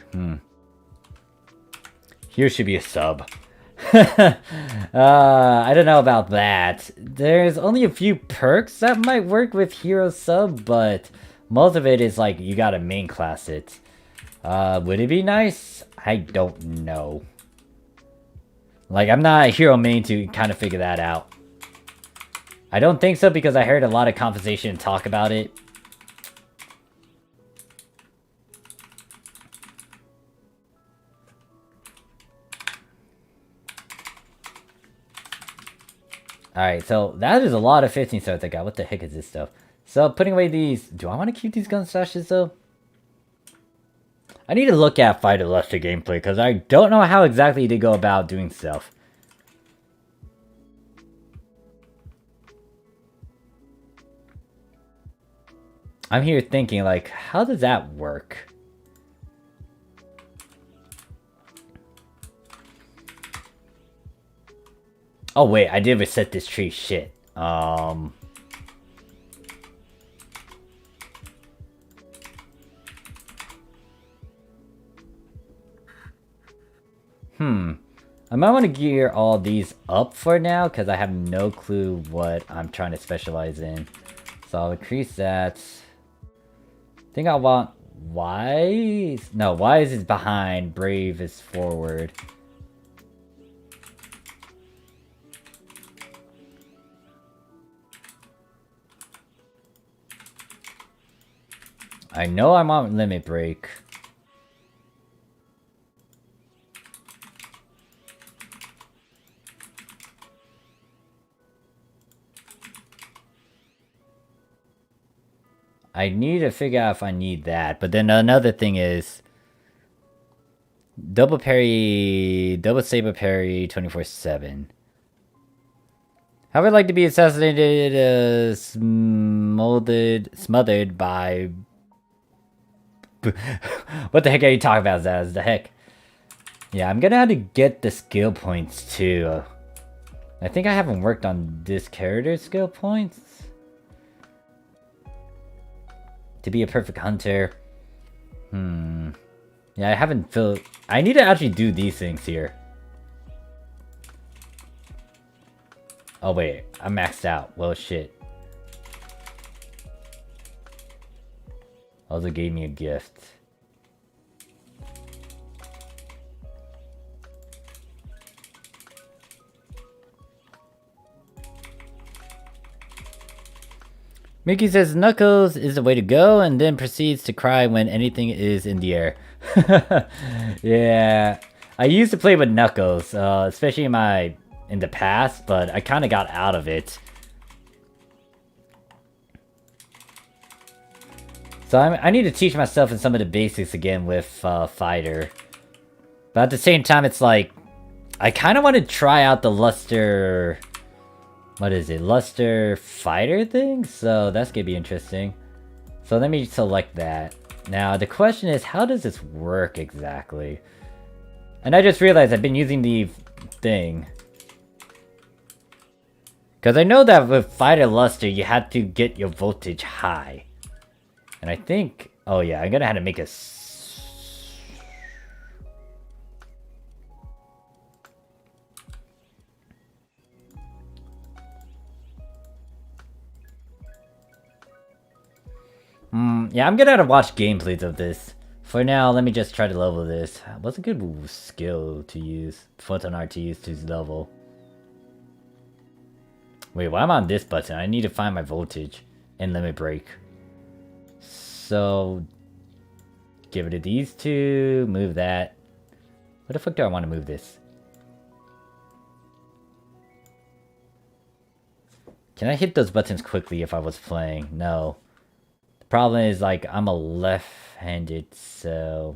Here should be a sub. I don't know about that. There's only a few perks that might work with hero sub, but most of it is like you gotta main class it. Would it be nice? I don't know. Like, I'm not a hero main to kind of figure that out. I don't think so because I heard a lot of conversation talk about it. Alright, so that is a lot of 15 stars I got. What the heck is this stuff? So, putting away these... Do I want to keep these gun stashes, though? I need to look at Fighter Luster gameplay, because I don't know how exactly to go about doing stuff. I'm here thinking, like, how does that work? Oh, wait, I did reset this tree. Shit. I might want to gear all these up for now, because I have no clue what I'm trying to specialize in. So I'll increase that. I think I want Wise. No, Wise is behind, Brave is forward. I know I'm on Limit Break. I need to figure out if I need that. But then another thing is... Double parry... Double saber parry 24/7. How would I like to be assassinated, smothered by... What the heck are you talking about, Zaz? The heck? Yeah, I'm gonna have to get the skill points too. I think I haven't worked on this character's skill points. To be a perfect hunter. Yeah, I haven't filled... I need to actually do these things here. Oh wait, I'm maxed out. Well, shit. Also gave me a gift. Mickey says Knuckles is the way to go and then proceeds to cry when anything is in the air. Yeah. I used to play with Knuckles, especially in the past, but I kind of got out of it. So I need to teach myself in some of the basics again with Fighter. But at the same time, it's like... I kind of want to try out the Luster... What is it? Luster Fighter thing? So that's going to be interesting. So let me select that. Now, the question is, how does this work exactly? And I just realized I've been using the thing. Because I know that with Fighter Luster, you have to get your voltage high. And I think... Oh yeah, I'm gonna have to make a... Yeah, I'm gonna have to watch gameplays of this. For now, let me just try to level this. What's a good skill to use? Photon art to use to level. Wait, why am I on this button? I need to find my voltage and limit break. So, give it to these two, move that. What the fuck do I want to move this? Can I hit those buttons quickly if I was playing? No. The problem is, like, I'm a left-handed, so...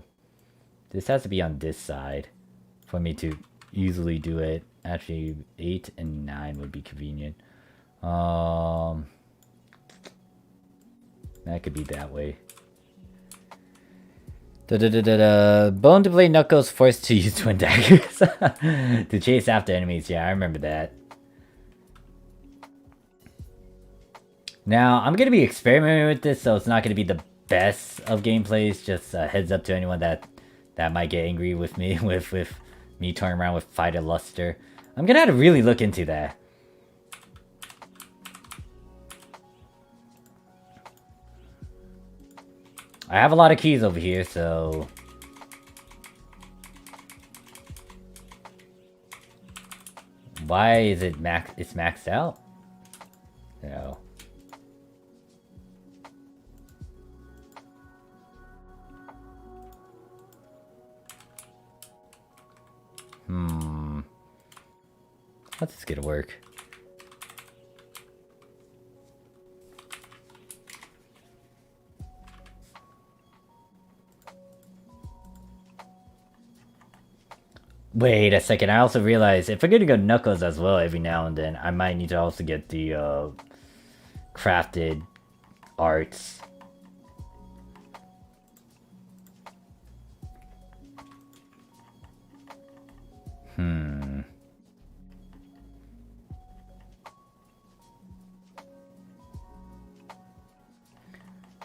This has to be on this side for me to easily do it. Actually, 8 and 9 would be convenient. That could be that way. Bone to blade Knuckles forced to use twin daggers to chase after enemies. Yeah, I remember that. Now, I'm going to be experimenting with this, so it's not going to be the best of gameplays. Just a heads up to anyone that might get angry with me, with me touring around with Fighter Luster. I'm going to have to really look into that. I have a lot of keys over here, so... Why is it it's maxed out? No. How's this gonna work? Wait a second, I also realized if I'm gonna go Knuckles as well every now and then, I might need to also get the crafted arts.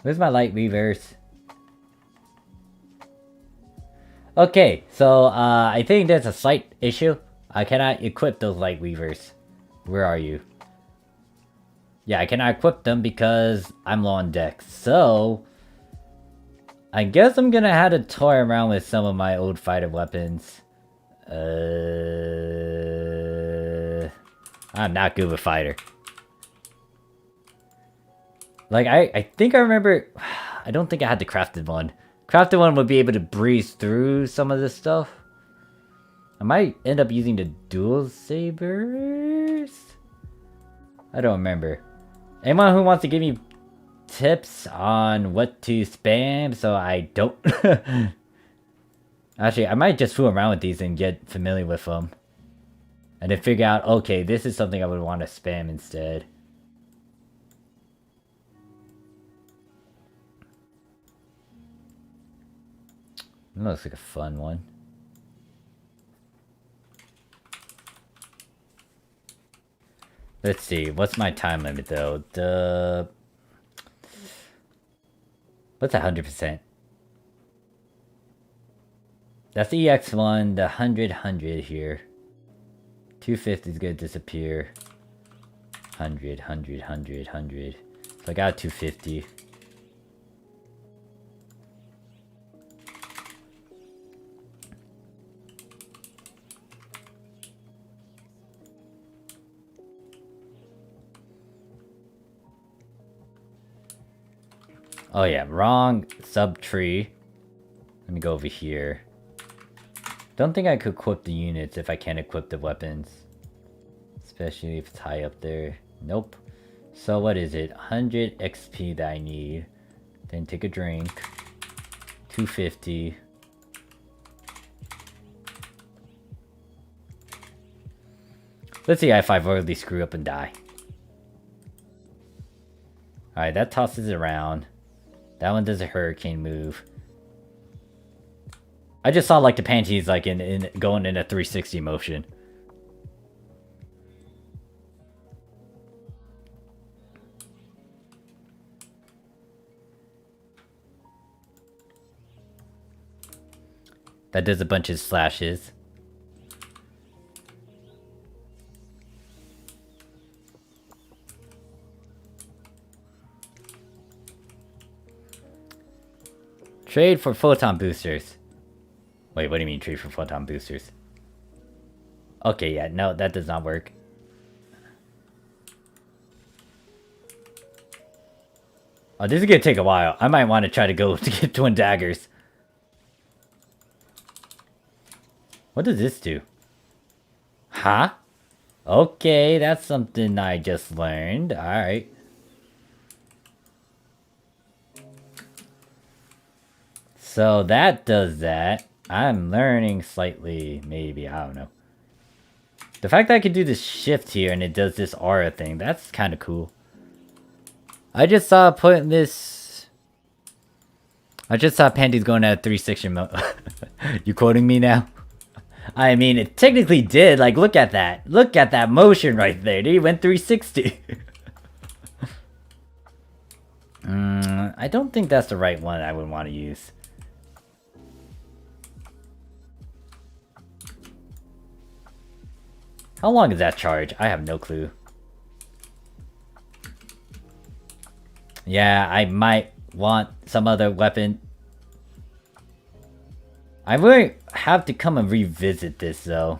Where's my light weavers? Okay, so I think there's a slight issue. I cannot equip those light weavers. Where are you? Yeah, I cannot equip them because I'm low on dex. So I guess I'm gonna have to toy around with some of my old fighter weapons. I'm not good with fighter. Like, I think I remember... I don't think I had the crafted one. Crafted one would be able to breeze through some of this stuff. I might end up using the dual sabers? I don't remember. Anyone who wants to give me tips on what to spam so I don't... Actually, I might just fool around with these and get familiar with them. And then figure out, okay, this is something I would want to spam instead. That looks like a fun one. Let's see, what's my time limit though? What's 100%? That's the EX1, the 100 here. 250 is gonna disappear. 100. So I got 250. Oh yeah, wrong sub-tree. Let me go over here. Don't think I could equip the units if I can't equip the weapons. Especially if it's high up there. Nope. So what is it? 100 XP that I need. Then take a drink. 250. Let's see if I really screw up and die. Alright, that tosses it around. That one does a hurricane move. I just saw like the panties like in going in a 360 motion. That does a bunch of slashes. Trade for photon boosters. Wait, what do you mean trade for photon boosters? Okay, yeah, no, that does not work. Oh, this is gonna take a while. I might want to try to go to get twin daggers. What does this do? Huh? Okay, that's something I just learned. Alright. So that does that. I'm learning slightly, maybe, I don't know. The fact that I can do this shift here and it does this aura thing, that's kind of cool. I just saw putting this... I just saw Panties going at 360 mode. You quoting me now? I mean, it technically did. Like, look at that. Look at that motion right there. Dude, he went 360. I don't think that's the right one I would want to use. How long is that charge? I have no clue. Yeah, I might want some other weapon. I really have to come and revisit this though.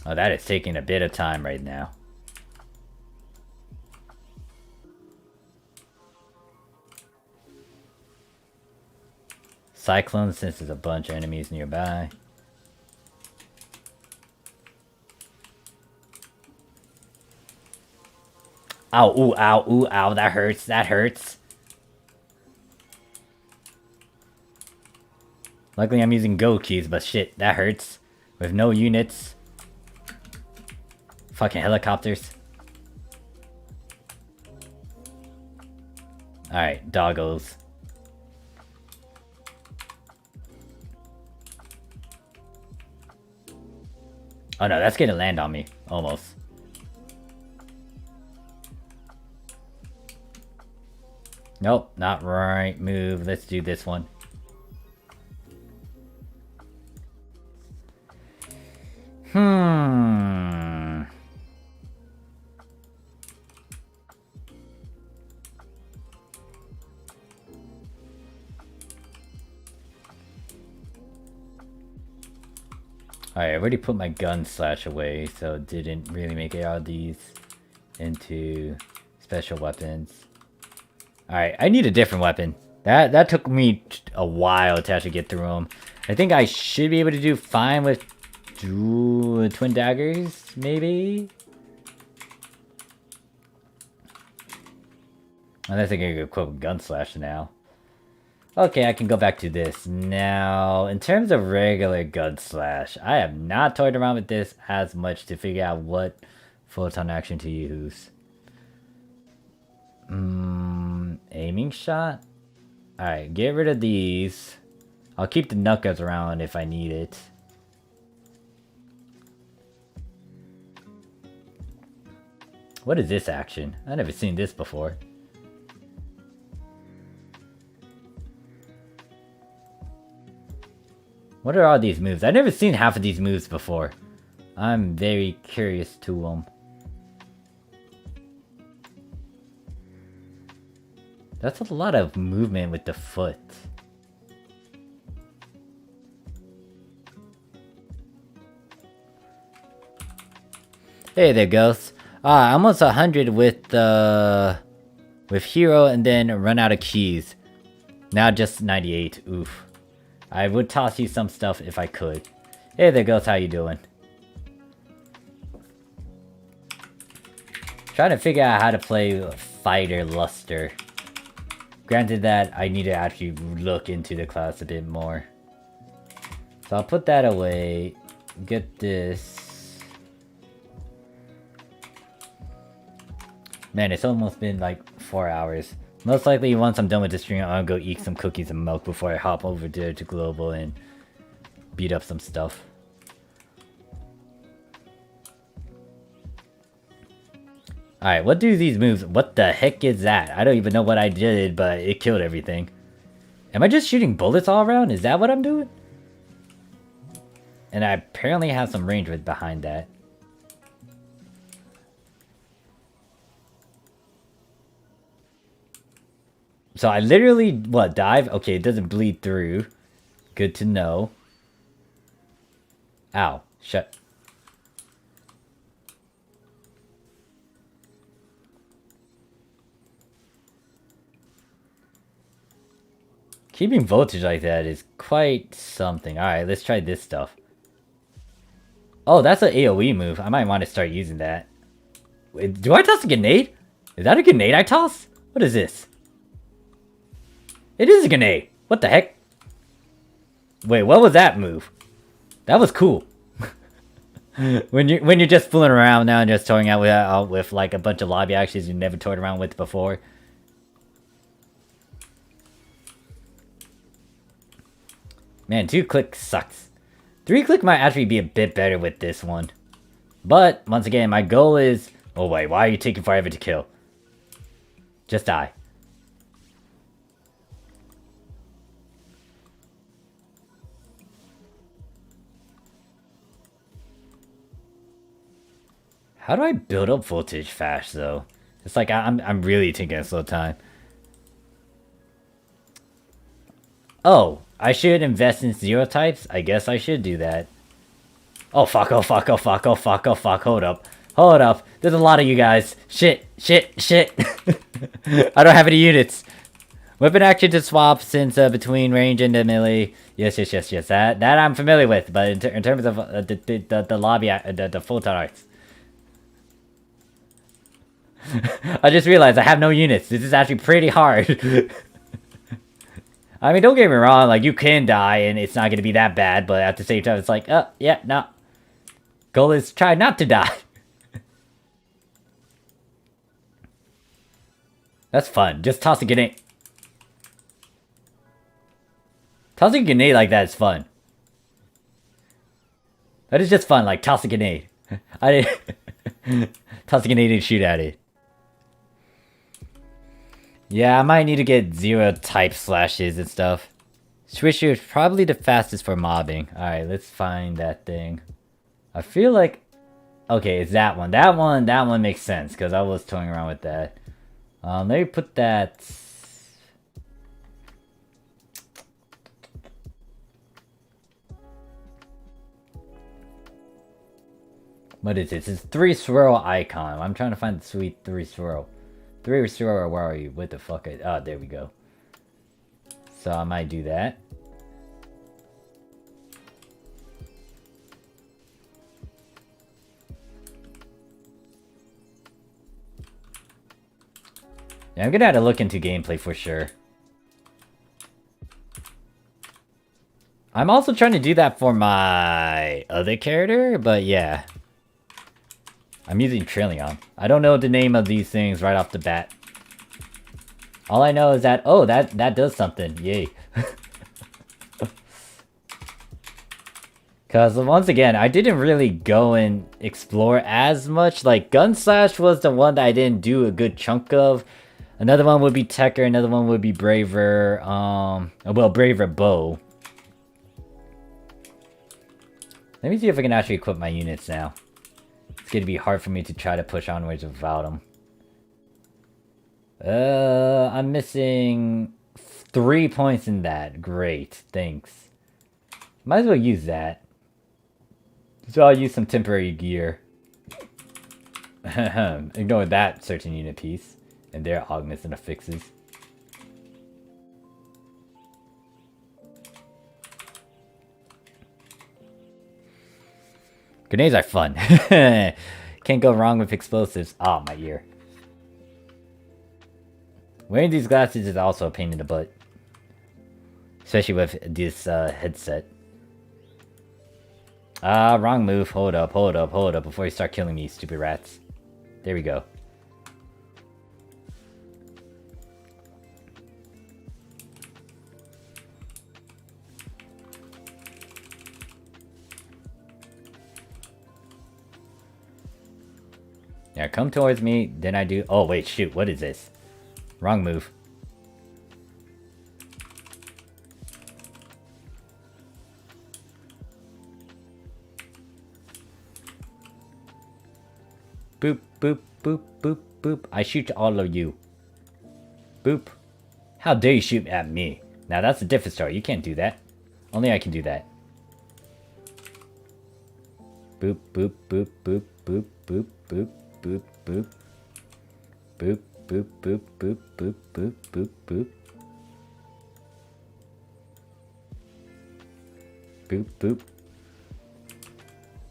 Oh, that is taking a bit of time right now. Cyclone, since there's a bunch of enemies nearby. Ow, ooh, ow, ooh, ow, that hurts, that hurts. Luckily I'm using go keys, but shit, that hurts. With no units. Fucking helicopters. Alright, doggos. Oh no, that's gonna land on me. Almost. Nope, not right move. Let's do this one. Alright, I already put my gun slash away, so it didn't really make it out of these into special weapons. Alright, I need a different weapon. That took me a while to actually get through them. I think I should be able to do fine with twin daggers, maybe? Unless I can equip gun slash now. Okay, I can go back to this. Now, in terms of regular gun slash, I have not toyed around with this as much to figure out what photon action to use. Aiming shot? Alright, get rid of these. I'll keep the knuckles around if I need it. What is this action? I've never seen this before. What are all these moves? I've never seen half of these moves before. I'm very curious to them. That's a lot of movement with the foot. Hey there, Ghost. Almost 100 with hero and then run out of keys. Now just 98. Oof. I would toss you some stuff if I could. Hey there, Ghost. How you doing? Trying to figure out how to play Fighter Luster. Granted that I need to actually look into the class a bit more. So I'll put that away. Get this. Man, it's almost been like 4 hours. Most likely once I'm done with this stream, I'm gonna go eat some cookies and milk before I hop over there to Global and beat up some stuff. Alright, what do these moves... What the heck is that? I don't even know what I did, but it killed everything. Am I just shooting bullets all around? Is that what I'm doing? And I apparently have some range with behind that. So I literally, what, dive? Okay, it doesn't bleed through. Good to know. Ow. Shut. Keeping voltage like that is quite something. Alright, let's try this stuff. Oh, that's an AoE move. I might want to start using that. Wait, do I toss a grenade? Is that a grenade I toss? What is this? It is a grenade! What the heck? Wait, what was that move? That was cool. when you're just fooling around now and just toying out with like a bunch of lobby actions you never toyed around with before. Man, 2-click sucks. 3-click might actually be a bit better with this one. But, once again, my goal is... Oh wait, why are you taking forever to kill? Just die. How do I build up voltage fast, though? It's like, I'm really taking a slow time. Oh, I should invest in zero types? I guess I should do that. Oh fuck, oh fuck, oh fuck, oh fuck, oh fuck, hold up. Hold up, there's a lot of you guys. Shit, shit, shit. I don't have any units. Weapon action to swap since between range and the melee. Yes, yes, yes, yes. That I'm familiar with, but in terms of the lobby, the full-time arts. I just realized I have no units. This is actually pretty hard. I mean, don't get me wrong, like, you can die and it's not gonna be that bad, but at the same time, it's like, oh, yeah, no. Goal is try not to die. That's fun. Just toss a grenade. Tossing a grenade like that is fun. That is just fun, like, toss a grenade. I didn't... toss a grenade and shoot at it. Yeah, I might need to get zero type slashes and stuff. Swisher is probably the fastest for mobbing. Alright, let's find that thing. I feel like... Okay, it's that one. That one makes sense, because I was toying around with that. Let me put that... What is this? It's 3 swirl icon. I'm trying to find the sweet 3 swirl. 3 swirl, where are you? What the fuck? Oh, there we go. So I might do that. Yeah, I'm gonna have to look into gameplay for sure. I'm also trying to do that for my other character, but yeah. I'm using Trillion. I don't know the name of these things right off the bat. All I know is that, oh, that does something. Yay. Because, once again, I didn't really go and explore as much. Like, Gunslash was the one that I didn't do a good chunk of. Another one would be Tekker, another one would be Braver, well, Braver Bow. Let me see if I can actually equip my units now. It's gonna be hard for me to try to push onwards without them. I'm missing 3 points in that. Great, thanks. Might as well use that. So I'll use some temporary gear. Ignore that certain unit piece. And their augments and affixes. Grenades are fun. Can't go wrong with explosives. Ah, my ear. Wearing these glasses is also a pain in the butt. Especially with this headset. Ah, wrong move. Hold up, hold up, hold up before you start killing me, stupid rats. There we go. Yeah, come towards me, then I do... Oh, wait, shoot, what is this? Wrong move. Boop, boop, boop, boop, boop. I shoot all of you. Boop. How dare you shoot at me? Now that's a different story. You can't do that. Only I can do that. Boop, boop, boop, boop, boop, boop, boop, boop, boop. Boop, boop, boop, boop, boop, boop, boop, boop. Boop, boop.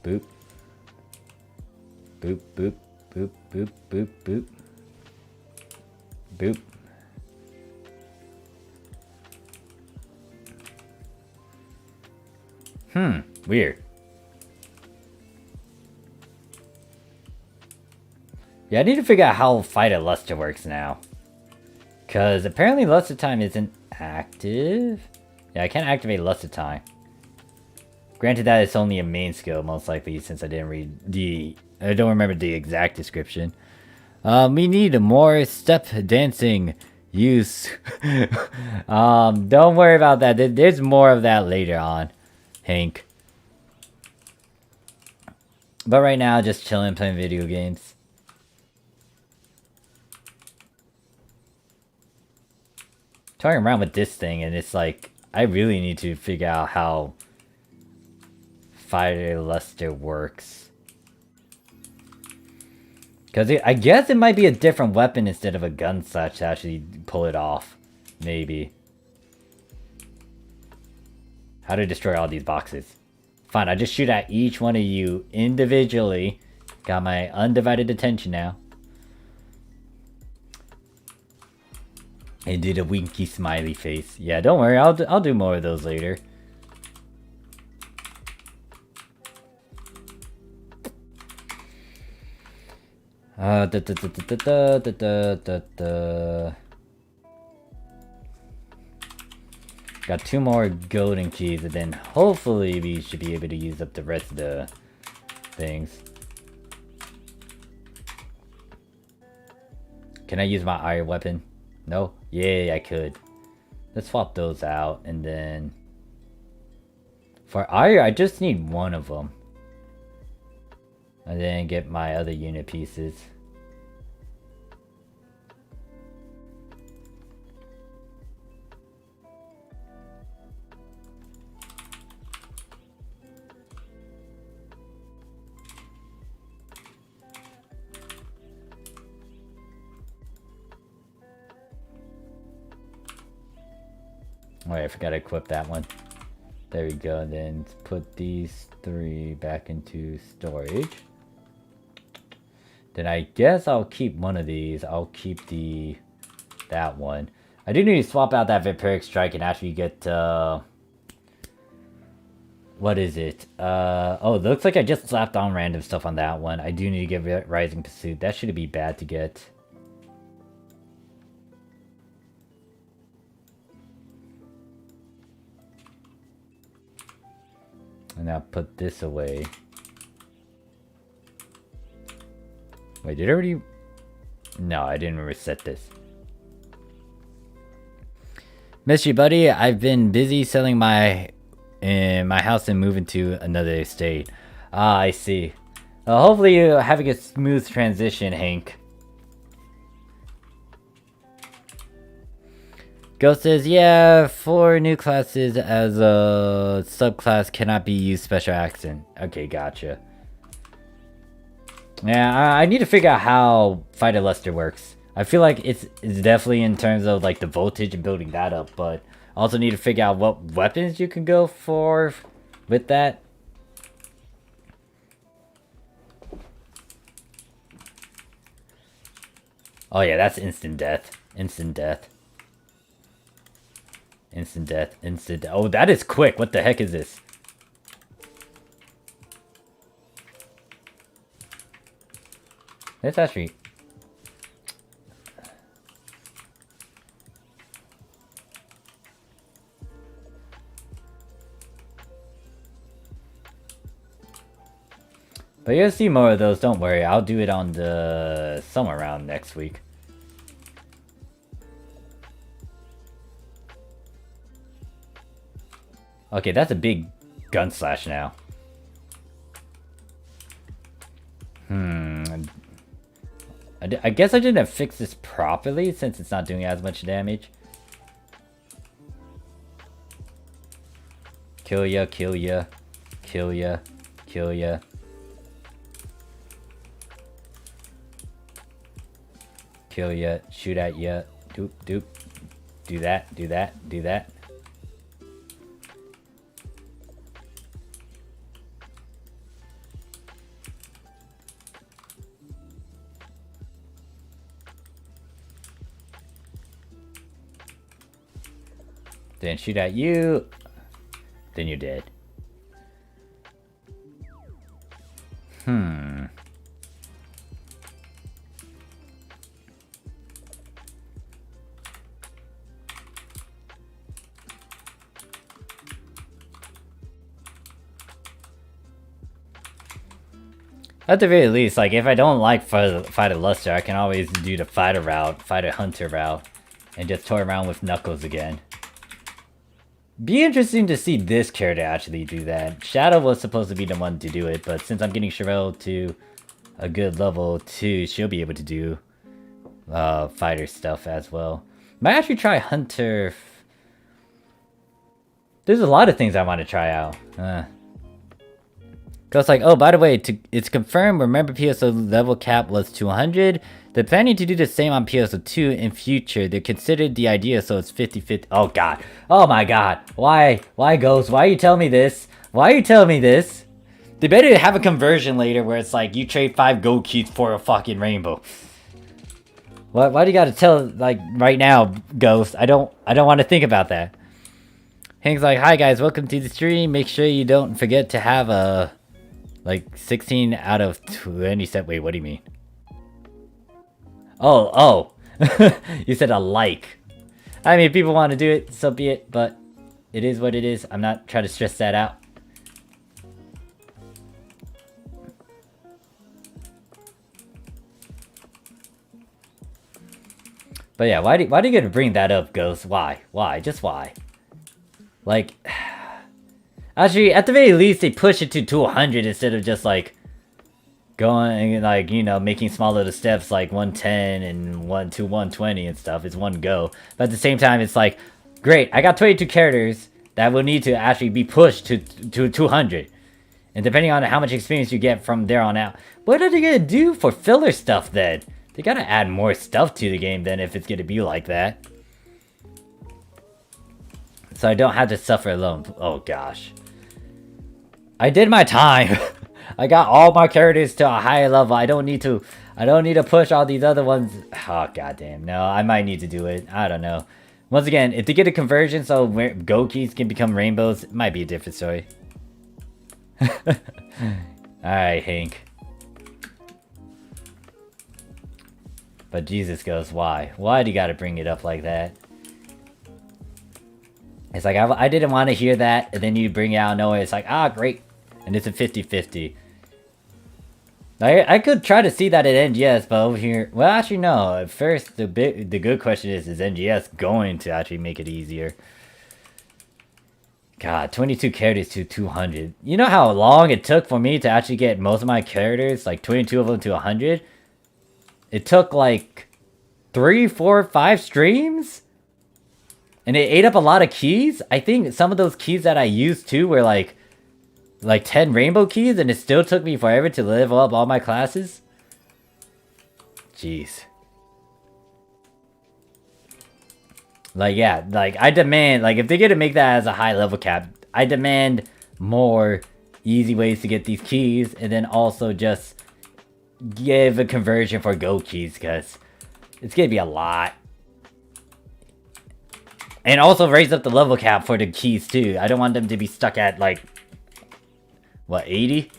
Boop. Boop, boop, boop, boop, boop, boop. Boop. Weird. Yeah, I need to figure out how Fight at Luster works now. Because apparently Luster Time isn't active. Yeah, I can't activate Luster Time. Granted that it's only a main skill, most likely, since I didn't read the... I don't remember the exact description. We need more step dancing use. Don't worry about that. There's more of that later on, Hank. But right now, just chilling, playing video games. Toying around with this thing, and it's like, I really need to figure out how Fighter Luster works. Because I guess it might be a different weapon instead of a gun slash to actually pull it off. Maybe. How to destroy all these boxes. Fine, I just shoot at each one of you individually. Got my undivided attention now. And did a winky smiley face. Yeah, don't worry, I'll do more of those later. Got 2 more golden keys, and then hopefully we should be able to use up the rest of the things. Can I use my iron weapon? No? Yeah, I could. Let's swap those out, and then... For iron, I just need 1 of them. And then get my other unit pieces. Alright, I forgot to equip that one. There we go, and then put these 3 back into storage. Then I guess I'll keep one of these. I'll keep that one. I do need to swap out that Vampiric Strike and actually get, what is it? Oh, it looks like I just slapped on random stuff on that one. I do need to get Rising Pursuit. That shouldn't be bad to get. And now put this away. Wait, did I already... No, I didn't reset this. Miss you, buddy. I've been busy selling my house and moving to another estate. Ah, I see. Hopefully you're having a smooth transition, Hank. Ghost says, yeah, 4 new classes as a subclass cannot be used special accent. Okay, gotcha. Yeah, I need to figure out how Fighter Luster works. I feel like it's definitely in terms of like the voltage and building that up, but I also need to figure out what weapons you can go for with that. Oh yeah, that's instant death. Instant death. Instant death. Instant death. Oh, that is quick. What the heck is this? It's actually... But you'll see more of those, don't worry. I'll do it on the summer round next week. Okay, that's a big gun slash now. I guess I didn't fix this properly since it's not doing as much damage. Kill ya, kill ya. Kill ya, kill ya. Kill ya, shoot at ya. Doop, doop. Do that, do that, do that. Then shoot at you. Then you're dead. At the very least, like, if I don't like fight a Luster, I can always do the fighter route, fight a hunter route, and just toy around with Knuckles again. Be interesting to see this character actually do that. Shadow was supposed to be the one to do it, but since I'm getting Chevelle to a good level 2, she'll be able to do fighter stuff as well. Might actually try Hunter. There's a lot of things I want to try out. Goes like, oh, by the way, it's confirmed. Remember, PSO level cap was 200. They're planning to do the same on PSO2 in future. They considered the idea, so it's 50-50. Oh god. Oh my god. Why? Why, Ghost? Why are you telling me this? Why are you telling me this? They better have a conversion later where it's like you trade 5 gold keys for a fucking rainbow. Why do you gotta tell, like, right now, Ghost? I don't want to think about that. Hank's like, hi guys, welcome to the stream. Make sure you don't forget to have a like 16 out of 20 set. Wait, what do you mean? Oh. You said a like. I mean, if people want to do it, so be it, but it is what it is. I'm not trying to stress that out. But yeah, why do you gotta bring that up, Ghost? Why? Why? Just why? Like, actually, at the very least, they push it to 200 instead of just, like, going, like, you know, making small little steps, like 110 and 1 to 120 and stuff. It's one go. But at the same time, it's like, great, I got 22 characters that will need to actually be pushed to 200. And depending on how much experience you get from there on out, what are they gonna do for filler stuff then? They gotta add more stuff to the game then if it's gonna be like that. So I don't have to suffer alone. Oh gosh. I did my time. I got all my characters to a higher level. I don't need to push all these other ones. Oh goddamn. No, I might need to do it. I don't know. Once again, if they get a conversion so gold keys can become rainbows, it might be a different story. Alright, Hank. But Jesus goes, why? Why do you gotta bring it up like that? It's like, I didn't want to hear that, and then you bring it out of nowhere. It's like, ah, great. And it's a 50-50. I could try to see that at NGS, but over here... Well, actually, no. At first, the good question is NGS going to actually make it easier? God, 22 characters to 200. You know how long it took for me to actually get most of my characters, like 22 of them to 100? It took like 3, 4, 5 streams? And it ate up a lot of keys. I think some of those keys that I used too were like 10 rainbow keys, and it still took me forever to level up all my classes. Jeez. Like, yeah, like, I demand, like, if they're gonna make that as a high level cap, I demand more easy ways to get these keys, and then also just give a conversion for gold keys, because it's gonna be a lot. And also raise up the level cap for the keys too. I don't want them to be stuck at like, what, 80?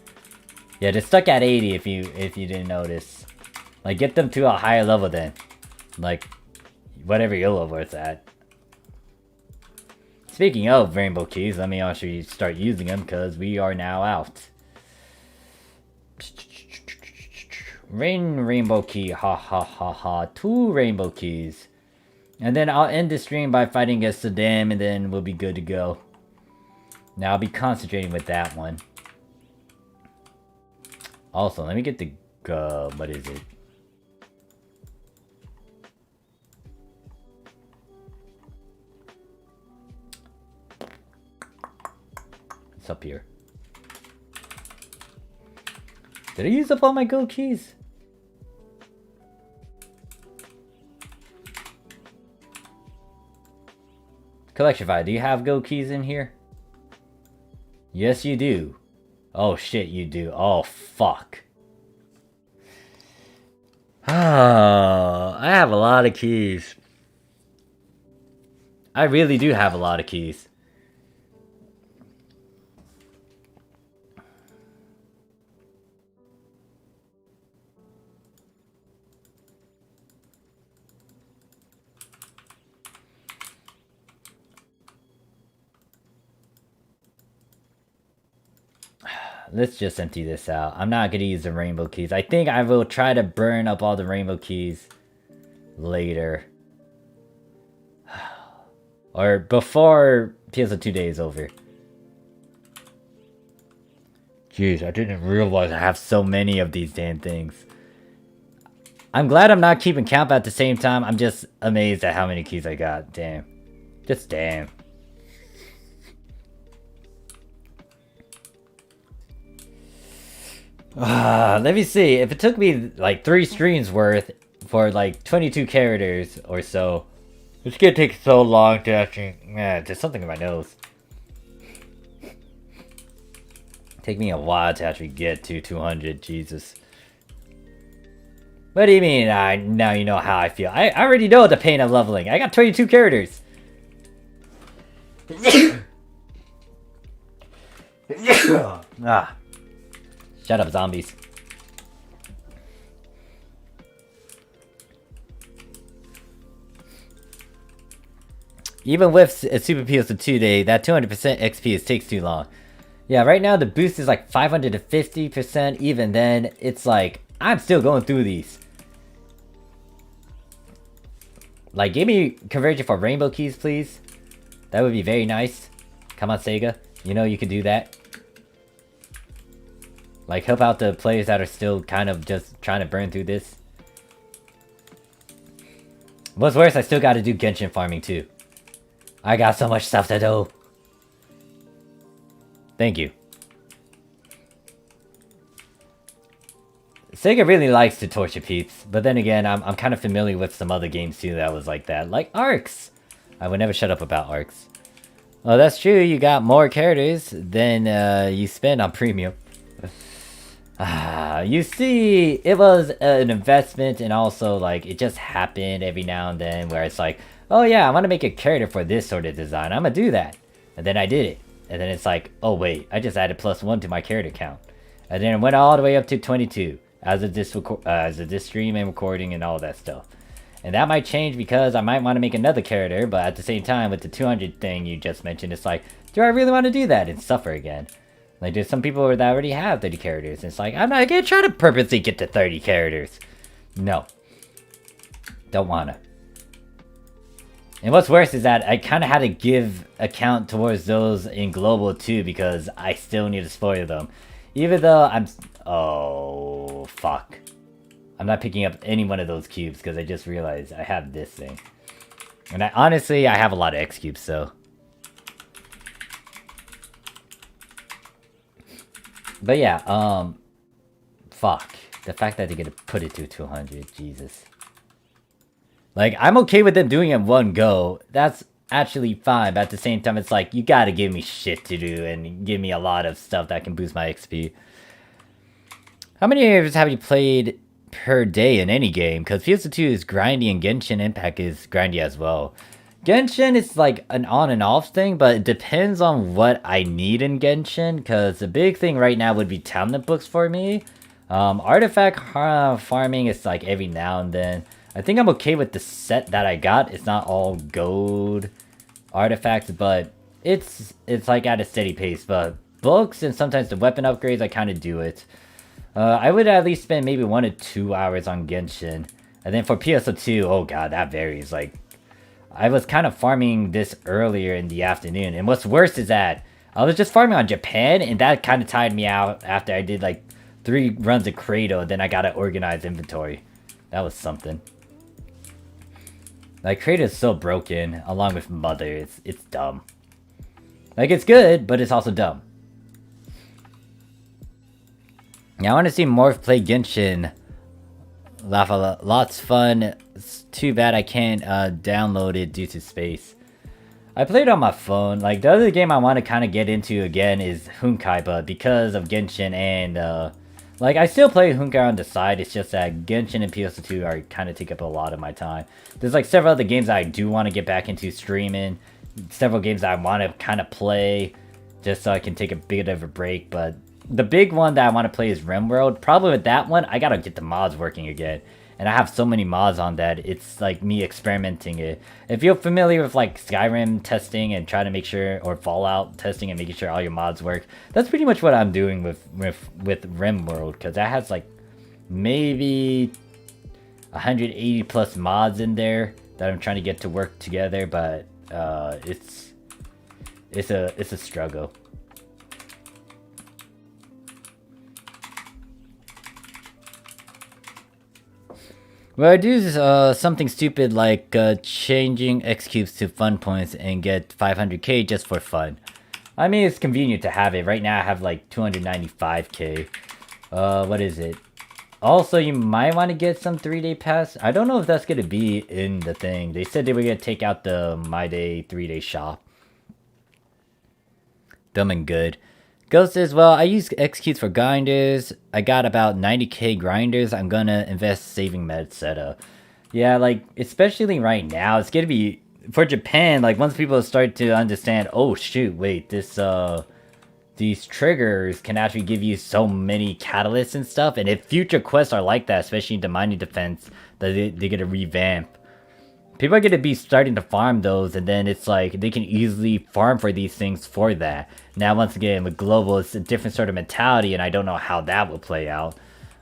Yeah, they're stuck at 80 if you didn't notice. Like, get them to a higher level then. Like, whatever your level is at. Speaking of rainbow keys, let me actually start using them because we are now out. Rainbow key, ha ha ha ha. 2 rainbow keys. And then I'll end the stream by fighting against Saddam, and then we'll be good to go. Now I'll be concentrating with that one. Also, let me get the, what is it? It's up here. Did I use up all my gold keys? Collection Fi, do you have gold keys in here? Yes, you do. Oh shit, you do. Oh fuck. Oh, I have a lot of keys. I really do have a lot of keys. Let's just empty this out. I'm not gonna use the rainbow keys. I think I will try to burn up all the rainbow keys later. Or before PSO2 day is over. Jeez, I didn't realize I have so many of these damn things. I'm glad I'm not keeping count, but at the same time, I'm just amazed at how many keys I got. Damn. Just damn. Let me see. If it took me like 3 streams worth for like 22 characters or so, it's gonna take so long to actually. There's something in my nose. Take me a while to actually get to 200. Jesus. What do you mean? Now you know how I feel. I already know the pain of leveling. I got 22 characters. Ah. Shut up, zombies. Even with a Super PSO2 day, that 200% XP takes too long. Yeah, right now the boost is like 500 to 50%. Even then, it's like, I'm still going through these. Like, give me conversion for rainbow keys, please. That would be very nice. Come on, Sega. You know you can do that. Like, help out the players that are still kind of just trying to burn through this. What's worse, I still gotta do Genshin farming too. I got so much stuff to do. Thank you. Sega really likes to torture peeps, but then again, I'm kind of familiar with some other games too that was like that. Like Arcs! I would never shut up about Arcs. Oh, that's true, you got more characters than you spend on premium. You see, it was an investment, and also, like, it just happened every now and then where it's like, oh yeah, I want to make a character for this sort of design, I'm gonna do that. And then I did it. And then it's like, oh wait, I just added +1 to my character count. And then it went all the way up to 22, as of this stream and recording and all that stuff. And that might change because I might want to make another character, but at the same time, with the 200 thing you just mentioned, it's like, do I really want to do that and suffer again? Like, there's some people that already have 30 characters, and it's like, I'm not gonna try to purposely get to 30 characters. No. Don't wanna. And what's worse is that I kind of had to give account towards those in global too, because I still need to spoil them. Even though I'm... Oh, fuck. I'm not picking up any one of those cubes, because I just realized I have this thing. And honestly, I have a lot of X cubes, so... But yeah, fuck. The fact that they're gonna put it to 200, Jesus. Like, I'm okay with them doing it in one go. That's actually fine, but at the same time, it's like, you gotta give me shit to do and give me a lot of stuff that can boost my XP. How many hours have you played per day in any game? Because PSO2 is grindy and Genshin Impact is grindy as well. Genshin is like an on and off thing, but it depends on what I need in Genshin, because the big thing right now would be talent books for me. Artifact farming is like every now and then. I think I'm okay with the set that I got. It's not all gold artifacts, but it's like at a steady pace. But books and sometimes the weapon upgrades, I kind of do it. I would at least spend maybe 1 to 2 hours on Genshin. And then for PSO2, oh god, that varies. Like, I was kind of farming this earlier in the afternoon. And what's worse is that I was just farming on Japan, and that kind of tired me out after I did like 3 runs of Credo, then I got to organize inventory. That was something. Like, Credo is so broken, along with Mother. It's dumb. Like, it's good, but it's also dumb. Yeah, I want to see Morph play Genshin. Lots fun. It's too bad I can't download it due to space. I played on my phone. Like, the other game I want to kind of get into again is Honkai, but because of Genshin and like, I still play Honkai on the side. It's just that Genshin and PSO2 are kind of take up a lot of my time. There's like several other games I do want to get back into streaming. Several games I want to kind of play just so I can take a bit of a break, but the big one that I want to play is RimWorld. Probably with that one, I gotta get the mods working again. And I have so many mods on that, it's like me experimenting it. If you're familiar with like Skyrim testing and trying to make sure, or Fallout testing and making sure all your mods work, that's pretty much what I'm doing with RimWorld, because that has like maybe 180 plus mods in there that I'm trying to get to work together, but it's a struggle. Well, I do something stupid like changing X cubes to fun points and get 500k just for fun. I mean, it's convenient to have it. Right now I have like 295k. What is it? Also, you might want to get some 3-day pass. I don't know if that's going to be in the thing. They said they were going to take out the My Day 3-day shop. Dumb and good. Ghost says, well, I use executes for grinders. I got about 90k grinders. I'm gonna invest saving Medseta. Yeah, like, especially right now, it's gonna be, for Japan, like, once people start to understand, oh shoot, wait, these triggers can actually give you so many catalysts and stuff, and if future quests are like that, especially the mining defense, that they're gonna revamp. People are going to be starting to farm those, and then it's like they can easily farm for these things for that. Now, once again, with global, it's a different sort of mentality, and I don't know how that will play out.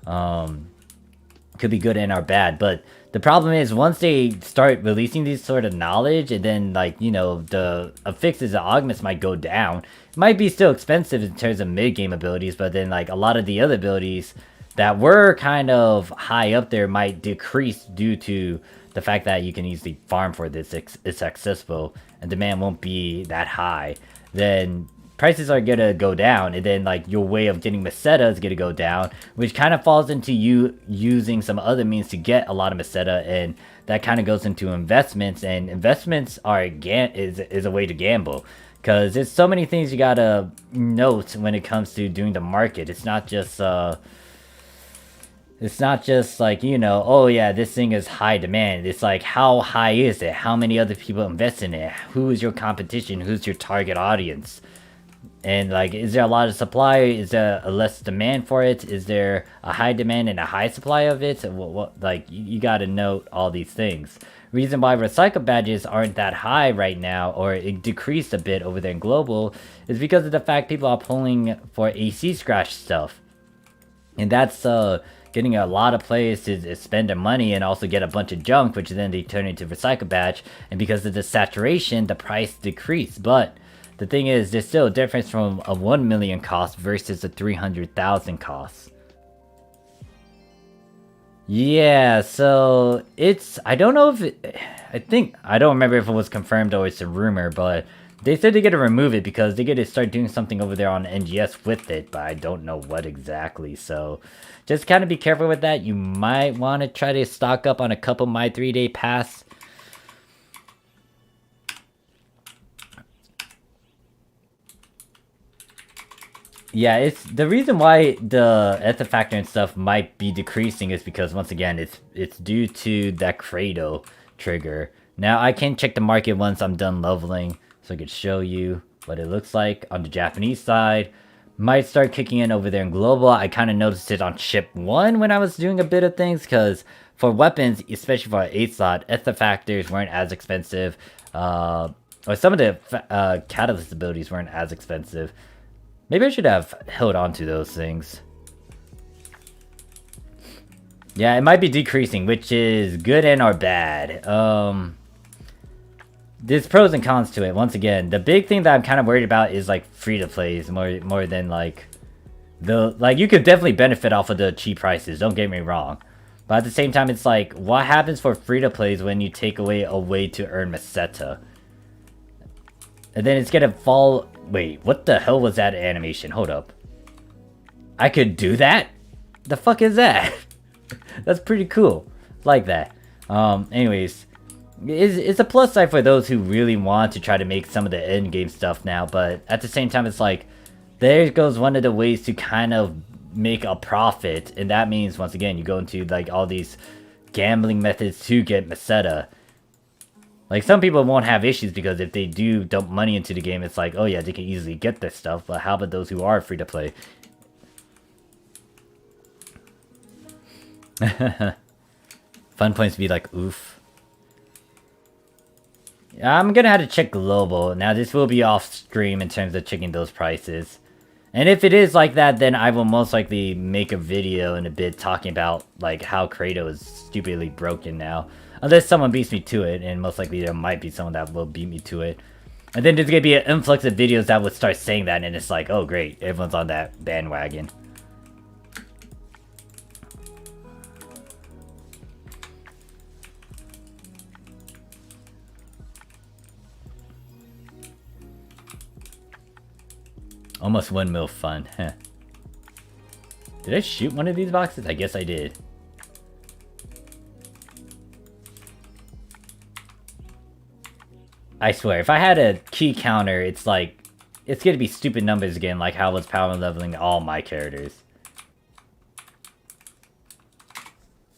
Could be good and or bad, but the problem is once they start releasing these sort of knowledge, and then like, you know, the affixes and augments might go down. It might be still expensive in terms of mid-game abilities, but then like a lot of the other abilities that were kind of high up there might decrease due to the fact that you can easily farm for this, it's accessible, and demand won't be that high. Then prices are gonna go down, and then like your way of getting Meseta is gonna go down, which kind of falls into you using some other means to get a lot of Meseta, and that kind of goes into investments, and investments are is a way to gamble, because there's so many things you gotta note when it comes to doing the market. It's not just like, you know, oh yeah, this thing is high demand. It's like, how high is it? How many other people invest in it? Who is your competition? Who's your target audience? And like, is there a lot of supply? Is there a less demand for it? Is there a high demand and a high supply of it? Like, you gotta note all these things. Reason why recycle badges aren't that high right now, or it decreased a bit over there in global, is because of the fact people are pulling for AC scratch stuff. And that's getting a lot of players to spend their money and also get a bunch of junk, which then they turn into recycle badge, and because of the saturation, the price decreased. But the thing is, there's still a difference from a 1 million cost versus a 300,000 cost. Yeah, so it's, I don't know if it, I don't remember if it was confirmed or it's a rumor, but they said they're gonna remove it because they're gonna start doing something over there on NGS with it, but I don't know what exactly. So just kind of be careful with that. You might want to try to stock up on a couple My 3-day pass. Yeah, it's the reason why the ether factor and stuff might be decreasing is because, once again, it's due to that Cradle trigger. Now I can check the market once I'm done leveling, so I could show you what it looks like on the Japanese side. Might start kicking in over there in global. I kind of noticed it on ship 1 when I was doing a bit of things, because for weapons, especially for an 8 slot, ether factors weren't as expensive, or some of the catalyst abilities weren't as expensive. Maybe I should have held on to those things. Yeah, it might be decreasing, which is good and or bad. There's pros and cons to it. Once again, the big thing that I'm kind of worried about is like free-to-plays more than like you could definitely benefit off of the cheap prices, don't get me wrong. But at the same time, it's like, what happens for free-to-plays when you take away a way to earn Meseta? And then it's gonna fall... Wait, what the hell was that animation? Hold up. I could do that? The fuck is that? That's pretty cool. Like that. Anyways, it's a plus side for those who really want to try to make some of the end game stuff now, but at the same time, it's like, there goes one of the ways to kind of make a profit, and that means, once again, you go into like all these gambling methods to get Meseta. Like, some people won't have issues because if they do dump money into the game, it's like, oh yeah, they can easily get this stuff, but how about those who are free to play? Fun points be like, oof. I'm gonna have to check global. Now, this will be off stream in terms of checking those prices. And if it is like that, then I will most likely make a video in a bit talking about like how Kratos is stupidly broken now. Unless someone beats me to it, and most likely there might be someone that will beat me to it. And then there's gonna be an influx of videos that would start saying that, and it's like, oh great, everyone's on that bandwagon. Almost 1 mil fun. Huh. Did I shoot one of these boxes? I guess I did. I swear, if I had a key counter, it's like, it's gonna be stupid numbers again, like how I was power leveling all my characters.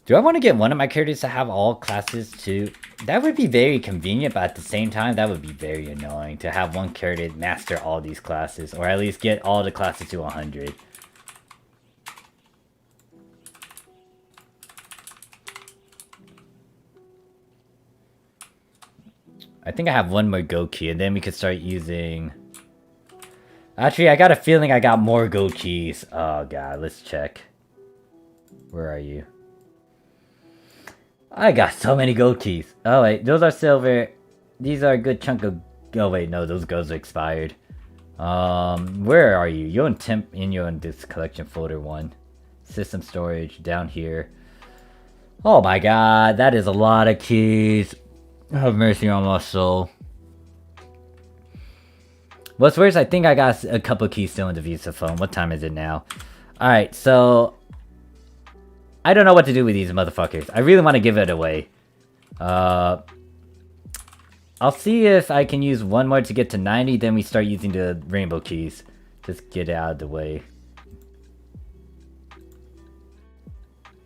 Do I want to get one of my characters to have all classes too? That would be very convenient, but at the same time, that would be very annoying to have one character master all these classes, or at least get all the classes to 100. I think I have one more gold key, and then we could start using... Actually, I got a feeling I got more gold keys. Oh god, let's check. Where are you? I got so many gold keys. Oh wait, those are silver. These are a good chunk of... Oh wait, no, those golds are expired. Where are you? You're in this collection folder 1. System storage, down here. Oh my god, that is a lot of keys. Have mercy on my soul. What's worse, I think I got a couple keys still in the Visa phone. What time is it now? Alright, so... I don't know what to do with these motherfuckers. I really want to give it away. I'll see if I can use one more to get to 90, then we start using the rainbow keys. Just get it out of the way.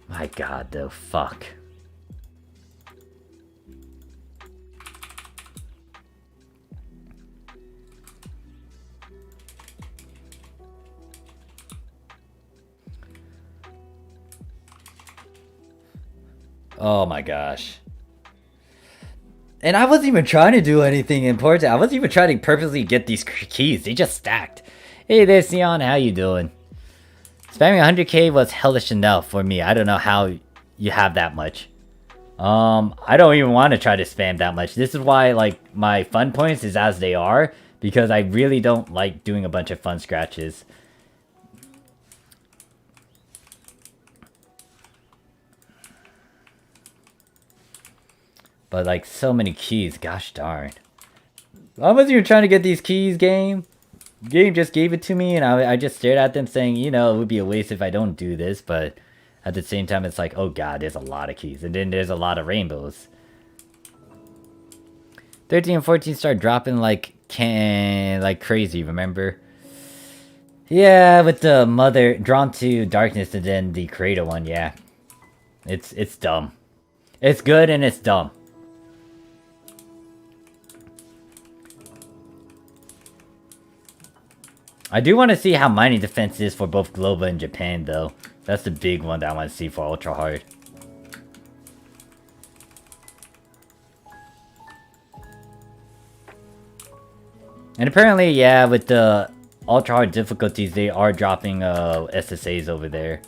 My god, though. Fuck. Oh my gosh. And I wasn't even trying to do anything important. I wasn't even trying to purposely get these keys. They just stacked. Hey there, Sion. How you doing? Spamming 100k was hellish enough for me. I don't know how you have that much. I don't even want to try to spam that much. This is why, like, my fun points is as they are. Because I really don't like doing a bunch of fun scratches. But like, so many keys, gosh darn. I wasn't even trying to get these keys, game. Game just gave it to me and I just stared at them saying, you know, it would be a waste if I don't do this. But at the same time, it's like, oh god, there's a lot of keys. And then there's a lot of rainbows. 13 and 14 start dropping like crazy, remember? Yeah, with the mother drawn to darkness and then the Creator one, yeah. It's dumb. It's good and it's dumb. I do want to see how mining defense is for both global and Japan, though. That's the big one that I want to see for ultra hard. And apparently, yeah, with the ultra hard difficulties, they are dropping SSAs over there.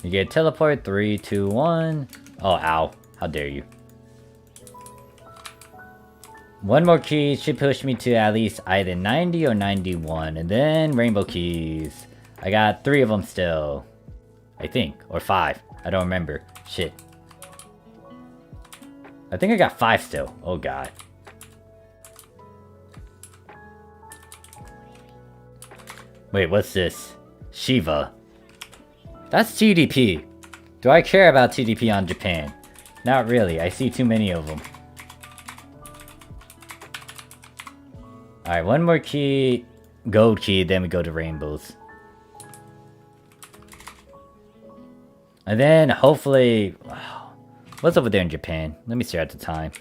You get teleport, 3, 2, 1. Oh, ow. How dare you. One more key should push me to at least either 90 or 91. And then rainbow keys. I got 3 of them still. I think. Or 5. I don't remember. Shit. I think I got 5 still. Oh god. Wait, what's this? Shiva. That's TDP. Do I care about TDP on Japan? Not really. I see too many of them. Alright, one more key. Gold key, then we go to rainbows. And then, hopefully... What's over there in Japan? Let me stare at the time.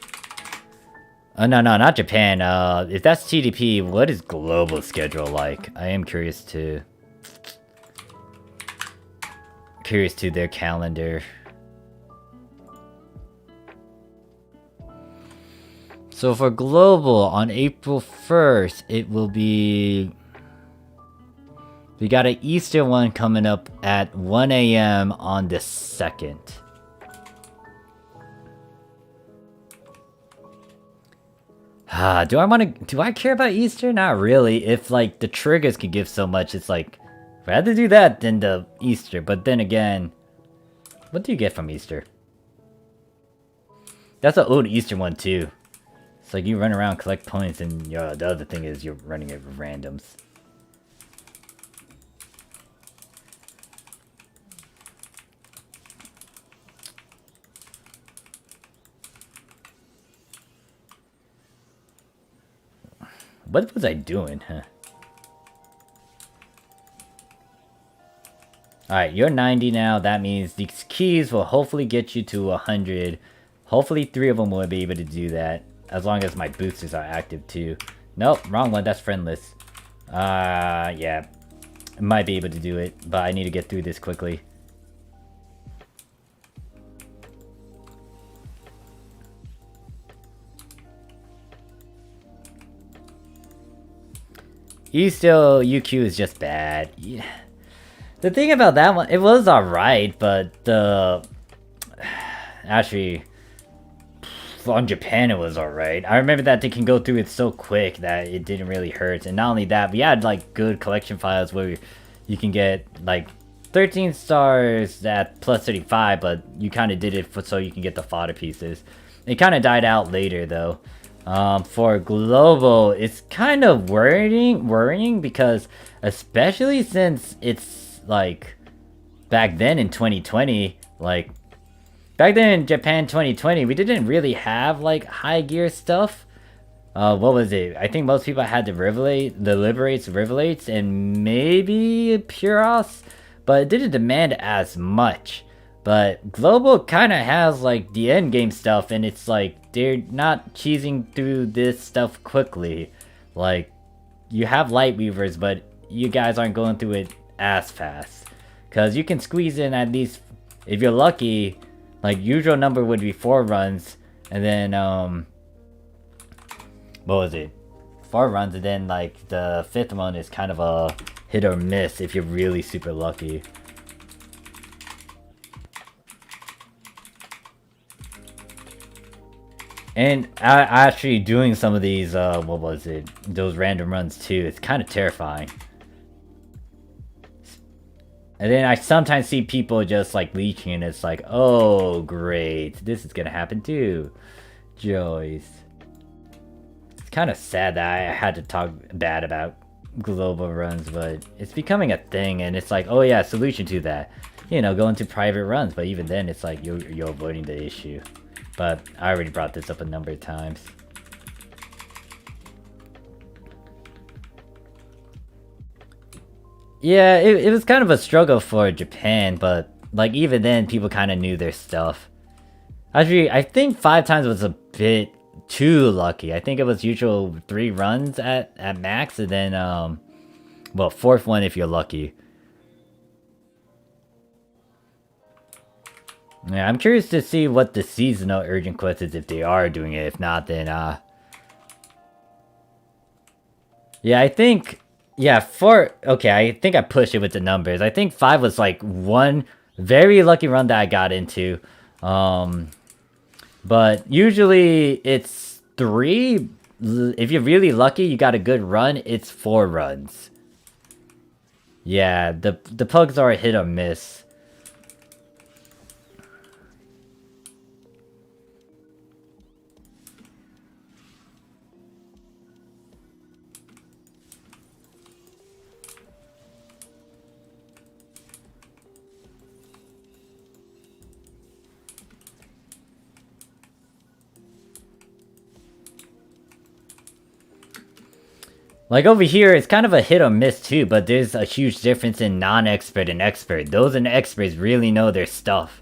Oh, no, not Japan. If that's TDP, what is global schedule like? I am curious to... their calendar. So for global, on April 1st, it will be... We got an Easter one coming up at 1 AM on the 2nd. Do I care about Easter? Not really. If, like, the triggers can give so much, it's like... I'd rather do that than the Easter. But then again... What do you get from Easter? That's an old Easter one, too. It's like you run around, collect points, and the other thing is you're running it with randoms. What was I doing, huh? Alright, you're 90 now. That means these keys will hopefully get you to 100. Hopefully 3 of them will be able to do that. As long as my boosters are active too. Nope, wrong one. That's friendless. Yeah. Might be able to do it, but I need to get through this quickly. Still, UQ is just bad. Yeah. The thing about that one, it was alright, but actually, on Japan it was alright. I remember that they can go through it so quick that it didn't really hurt. And not only that, we had like good collection files where you can get like 13 stars at plus 35, but you kind of did it so you can get the fodder pieces. It kind of died out later though. For global, it's kind of worrying because especially since it's like back then in 2020, like back then in Japan 2020, we didn't really have like high gear stuff. What was it? I think most people had the Liberates, and maybe Puros, but it didn't demand as much. But global kind of has like the end game stuff, and it's like they're not cheesing through this stuff quickly. Like you have light weavers, but you guys aren't going through it as fast, because you can squeeze in at least, if you're lucky, like usual number would be 4 runs, and then what was it, 4 runs, and then like the 5th one is kind of a hit or miss if you're really super lucky. And actually doing some of these, what was it, those random runs too, it's kind of terrifying. And then I sometimes see people just like leeching, and it's like, oh great, this is gonna happen too. Joys. It's kind of sad that I had to talk bad about global runs, but it's becoming a thing, and it's like, oh yeah, solution to that. You know, go into private runs, but even then it's like you're avoiding the issue. But I already brought this up a number of times. Yeah, it was kind of a struggle for Japan, but like even then people kind of knew their stuff. Actually, I think 5 times was a bit too lucky. I think it was usual 3 runs at max, and then well, 4th one if you're lucky. Yeah, I'm curious to see what the seasonal urgent quest is, if they are doing it. If not, then yeah, I think, yeah, okay, I think I pushed it with the numbers. I think 5 was like one very lucky run that I got into. But usually it's 3 if you're really lucky, you got a good run, it's 4 runs. Yeah, the pugs are a hit or miss. Like over here, it's kind of a hit or miss too, but there's a huge difference in non-expert and expert. Those in experts really know their stuff,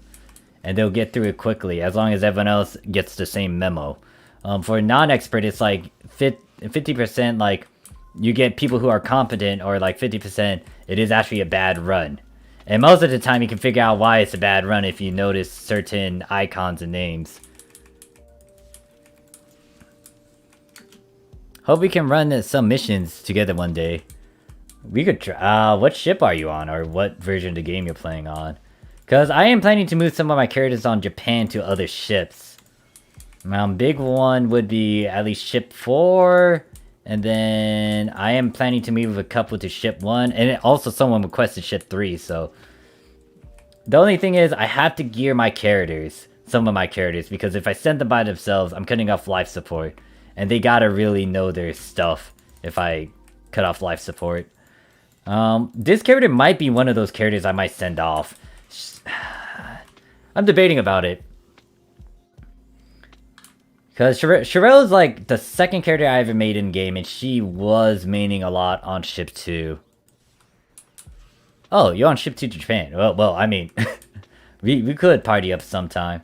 and they'll get through it quickly as long as everyone else gets the same memo. For non-expert, it's like 50%, like you get people who are competent, or like 50%, it is actually a bad run. And most of the time, you can figure out why it's a bad run if you notice certain icons and names. Hope we can run some missions together one day. We could try. What ship are you on, or what version of the game you're playing on? Because I am planning to move some of my characters on Japan to other ships. Big one would be at least ship 4. And then I am planning to move a couple to ship 1. And also someone requested ship 3, so... The only thing is, I have to gear my characters. Some of my characters. Because if I send them by themselves, I'm cutting off life support. And they gotta really know their stuff if I cut off life support. This character might be one of those characters I might send off. I'm debating about it. Because Sherelle is like the second character I ever made in game, and she was maining a lot on ship 2. Oh, you're on ship 2 to Japan. Well, I mean, we could party up sometime.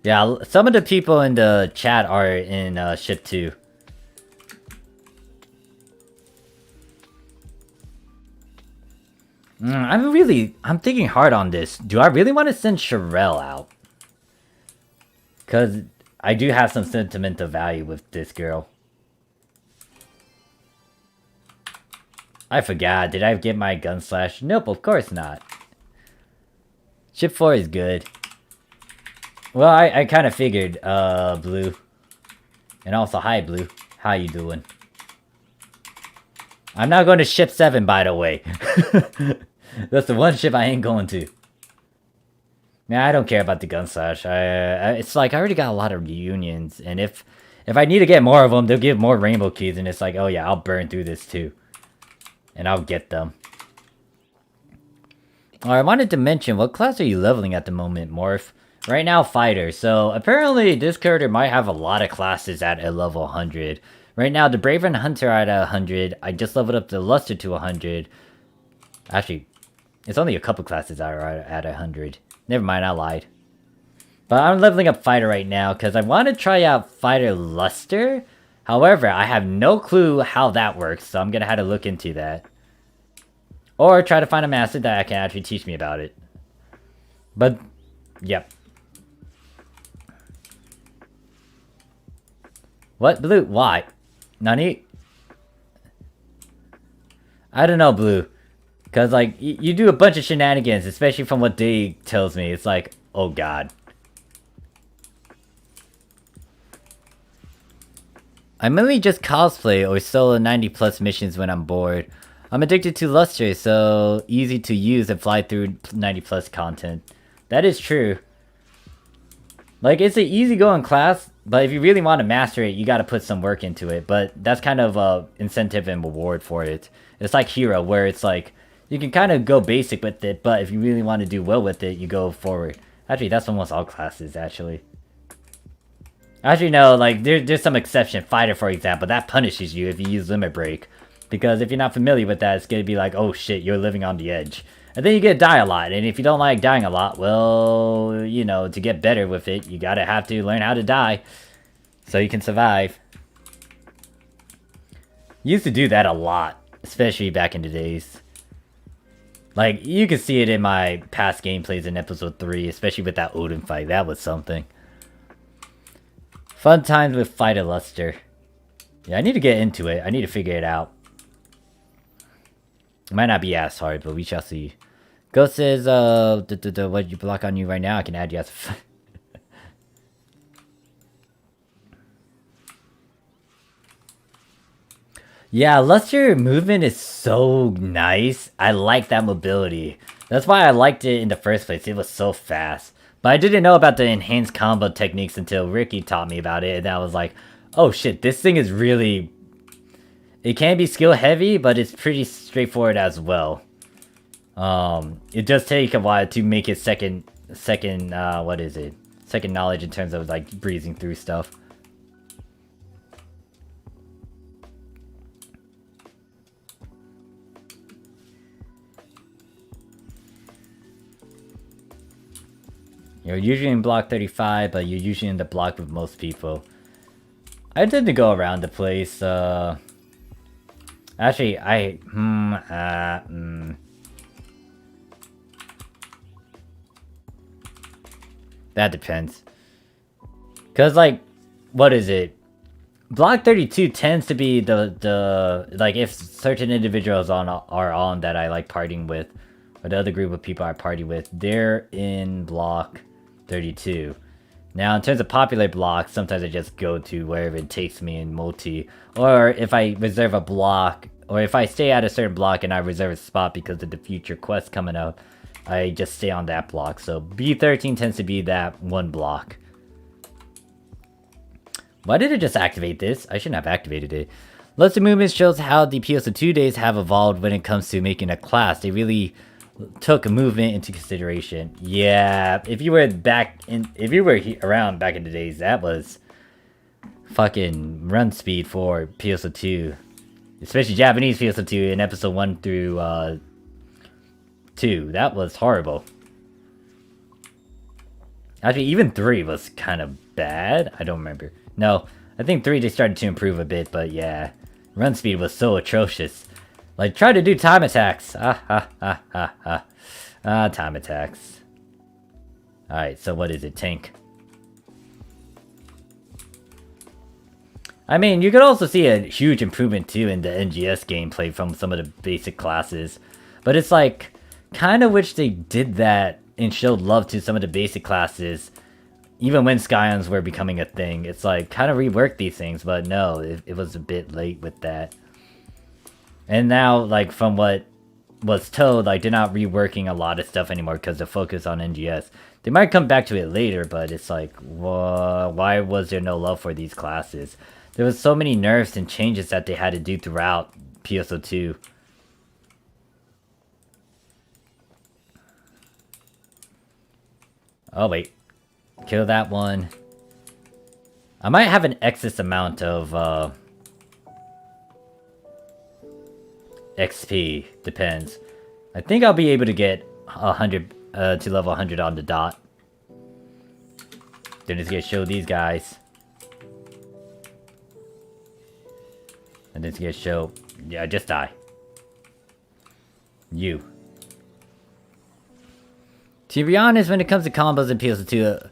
Yeah, some of the people in the chat are in ship 2. I'm thinking hard on this. Do I really want to send Sherelle out? Because I do have some sentimental value with this girl. I forgot. Did I get my gun slash? Nope, of course not. Ship 4 is good. Well, I kind of figured, Blue. And also, hi, Blue. How you doing? I'm not going to ship 7, by the way. That's the one ship I ain't going to. Man, I don't care about the gun slash. It's like, I already got a lot of reunions. And if I need to get more of them, they'll give more rainbow keys. And it's like, oh yeah, I'll burn through this too. And I'll get them. I wanted to mention, what class are you leveling at the moment, Morph? Right now, fighter. So apparently this character might have a lot of classes at a level 100. Right now, the Brave and Hunter are at 100. I just leveled up the Luster to 100. Actually, it's only a couple classes that are at 100. Never mind, I lied. But I'm leveling up fighter right now because I want to try out fighter Luster. However, I have no clue how that works, so I'm going to have to look into that. Or try to find a master that can actually teach me about it. But, yep. What? Blue? Why? Nani? I don't know, Blue. Because, like, you do a bunch of shenanigans, especially from what Day tells me. It's like, oh god. I mainly just cosplay or solo 90 plus missions when I'm bored. I'm addicted to Luster, so easy to use and fly through 90 plus content. That is true. Like, it's an easygoing class, but if you really want to master it, you gotta put some work into it. But that's kind of a incentive and reward for it. It's like Hero, where it's like, you can kind of go basic with it, but if you really want to do well with it, you go forward. Actually, that's almost all classes, actually. Actually, no, like, there's some exception. Fighter, for example, that punishes you if you use Limit Break. Because if you're not familiar with that, it's gonna be like, oh shit, you're living on the edge. And then you get to die a lot, and if you don't like dying a lot, well, you know, to get better with it, you gotta have to learn how to die. So you can survive. Used to do that a lot, especially back in the days. Like, you can see it in my past gameplays in episode 3, especially with that Odin fight. That was something. Fun times with Fighter Luster. Yeah, I need to get into it. I need to figure it out. It might not be as hard, but we shall see. Ghost says, what you block on you right now? I can add you as Yeah, Luster movement is so nice. I like that mobility. That's why I liked it in the first place. It was so fast. But I didn't know about the enhanced combo techniques until Ricky taught me about it. And I was like, oh shit, this thing is really... It can be skill heavy, but it's pretty straightforward as well. It does take a while to make it second, what is it? Second knowledge in terms of like breezing through stuff. You're usually in block 35, but you're usually in the block with most people. I tend to go around the place, Actually, That depends. Cause like, what is it? Block 32 tends to be the like if certain individuals are on that I like partying with, or the other group of people I party with, they're in block 32. Now, in terms of popular blocks, sometimes I just go to wherever it takes me in multi. Or if I reserve a block, or if I stay at a certain block and I reserve a spot because of the future quest coming up, I just stay on that block. So B13 tends to be that one block. Why did it just activate this? I shouldn't have activated it. Luster movement shows how the PSO2 days have evolved when it comes to making a class. They really took movement into consideration. Yeah, if you were around back in the days, that was fucking run speed for PSO2, especially Japanese PSO2 in episode 1 through 2. That was horrible. Actually, even 3 was kind of bad. I don't remember. No, I think 3 they started to improve a bit, but yeah, run speed was so atrocious. Like, try to do time attacks. Time attacks. Alright, so what is it? Tank. I mean, you could also see a huge improvement, too, in the NGS gameplay from some of the basic classes. But it's like, kind of wish they did that and showed love to some of the basic classes, even when Scions were becoming a thing. It's like, kind of rework these things, but no, it was a bit late with that. And now, like, from what was told, like, they're not reworking a lot of stuff anymore because the focus on NGS. They might come back to it later, but it's like, why was there no love for these classes? There was so many nerfs and changes that they had to do throughout PSO2. Oh, wait. Kill that one. I might have an excess amount of, XP. Depends. I think I'll be able to get 100, to level 100 on the dot. Then it's gonna show these guys. And then it's gonna show... Yeah, just die. You. To be honest, when it comes to combos in PSO2,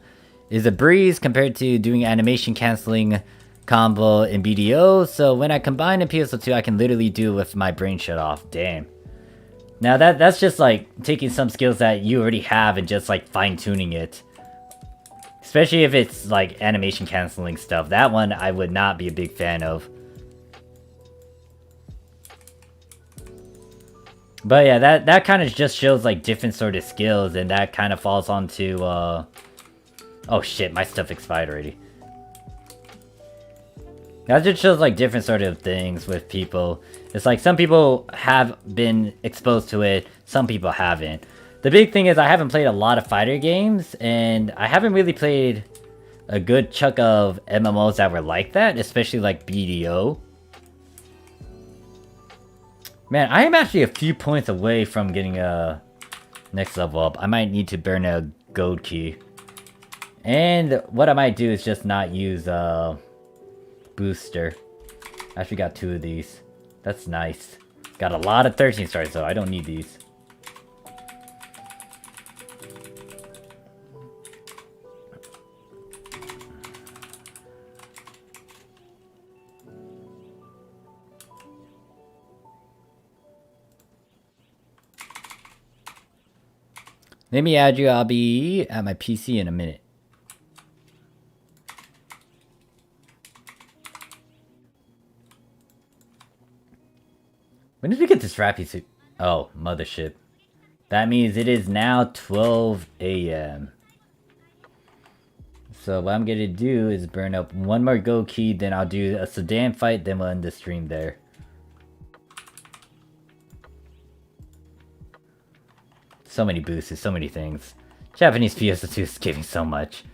is a breeze compared to doing animation canceling combo in BDO, so when I combine in PSO2, I can literally do it with my brain shut off. Damn. Now that's just like taking some skills that you already have and just like fine-tuning it. Especially if it's like animation canceling stuff. That one I would not be a big fan of. But yeah, that kind of just shows like different sort of skills, and that kind of falls onto oh shit, my stuff expired already. That just shows like different sort of things with people. It's like some people have been exposed to it, some people haven't. The big thing is I haven't played a lot of fighter games, and I haven't really played a good chunk of MMOs that were like that, especially like BDO. Man, I am actually a few points away from getting a next level up. I might need to burn a gold key. And what I might do is just not use booster. I actually got 2 of these. That's nice. Got a lot of 13 stars though. I don't need these. Let me add you. I'll be at my PC in a minute. When did we get this Rappy suit? Oh, mothership. That means it is now 12 a.m. So what I'm gonna do is burn up one more go key, then I'll do a sedan fight, then we'll end the stream there. So many boosts, so many things. Japanese PSO2 is giving so much.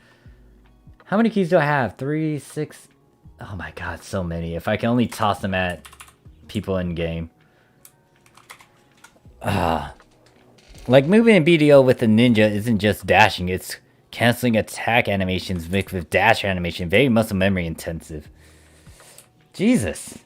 How many keys do I have? 3, 6... Oh my god, so many. If I can only toss them at people in game. Like moving in BDO with the ninja isn't just dashing, it's canceling attack animations mixed with dash animation. Very muscle memory intensive. Jesus.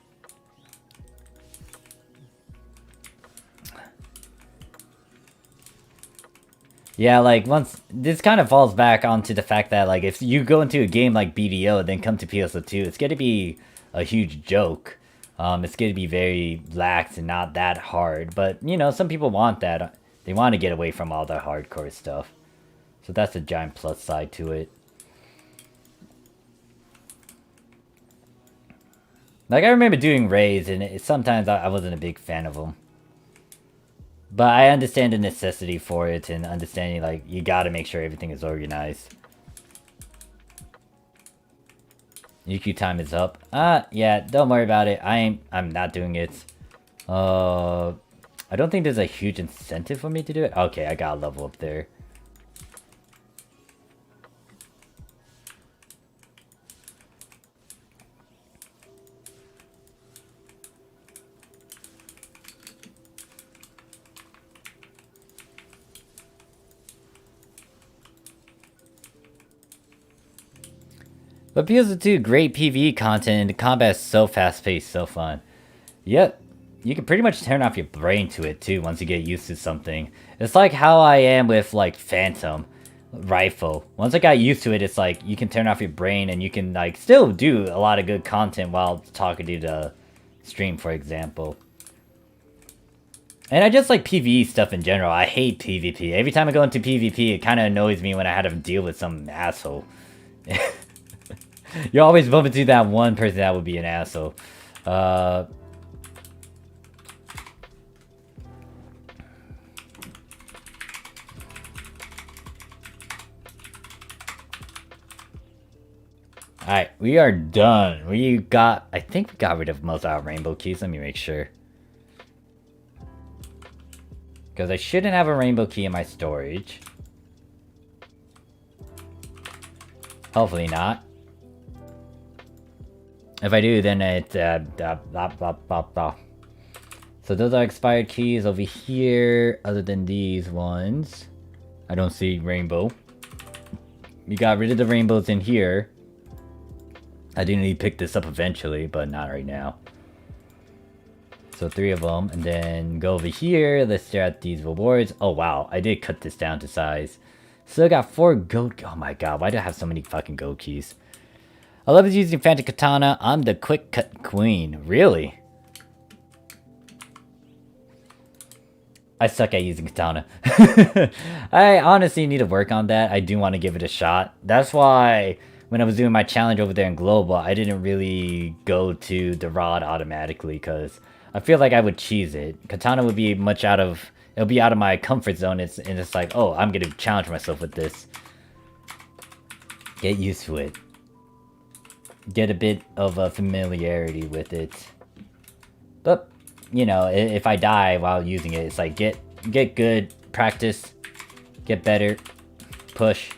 Yeah, like, once... This kind of falls back onto the fact that, like, if you go into a game like BDO and then come to PSO2, it's gonna be a huge joke. It's gonna be very lax and not that hard. But, you know, some people want that. They want to get away from all the hardcore stuff. So that's a giant plus side to it. Like, I remember doing raids, and sometimes I wasn't a big fan of them. But I understand the necessity for it, and understanding, like, you gotta make sure everything is organized. UQ time is up. Yeah, don't worry about it. I'm not doing it. I don't think there's a huge incentive for me to do it. Okay, I got a level up there. But PSO2, great PvE content, and the combat is so fast-paced, so fun. Yep, you can pretty much turn off your brain to it too once you get used to something. It's like how I am with like Phantom Rifle. Once I got used to it, it's like you can turn off your brain and you can like still do a lot of good content while talking to the stream, for example. And I just like PvE stuff in general. I hate PvP. Every time I go into PvP, it kind of annoys me when I had to deal with some asshole. You always bump into that one person that would be an asshole. Alright, we are done. I think we got rid of most of our rainbow keys. Let me make sure. Because I shouldn't have a rainbow key in my storage. Hopefully not. If I do, then it's blah, blah, blah, blah. So those are expired keys over here, other than these ones. I don't see rainbow. We got rid of the rainbows in here. I do need to pick this up eventually, but not right now. So 3 of them, and then go over here. Let's stare at these rewards. Oh wow, I did cut this down to size. Still got 4 gold. Oh my god, why do I have so many fucking gold keys? I love using Phantom Katana. I'm the quick cut queen. Really? I suck at using katana. I honestly need to work on that. I do want to give it a shot. That's why when I was doing my challenge over there in Global, I didn't really go to the rod automatically because I feel like I would cheese it. Katana would be it'll be out of my comfort zone. And it's like, oh, I'm going to challenge myself with this. Get used to it. Get a bit of a familiarity with it. But, you know, if I die while using it, it's like, get good, practice, get better, push,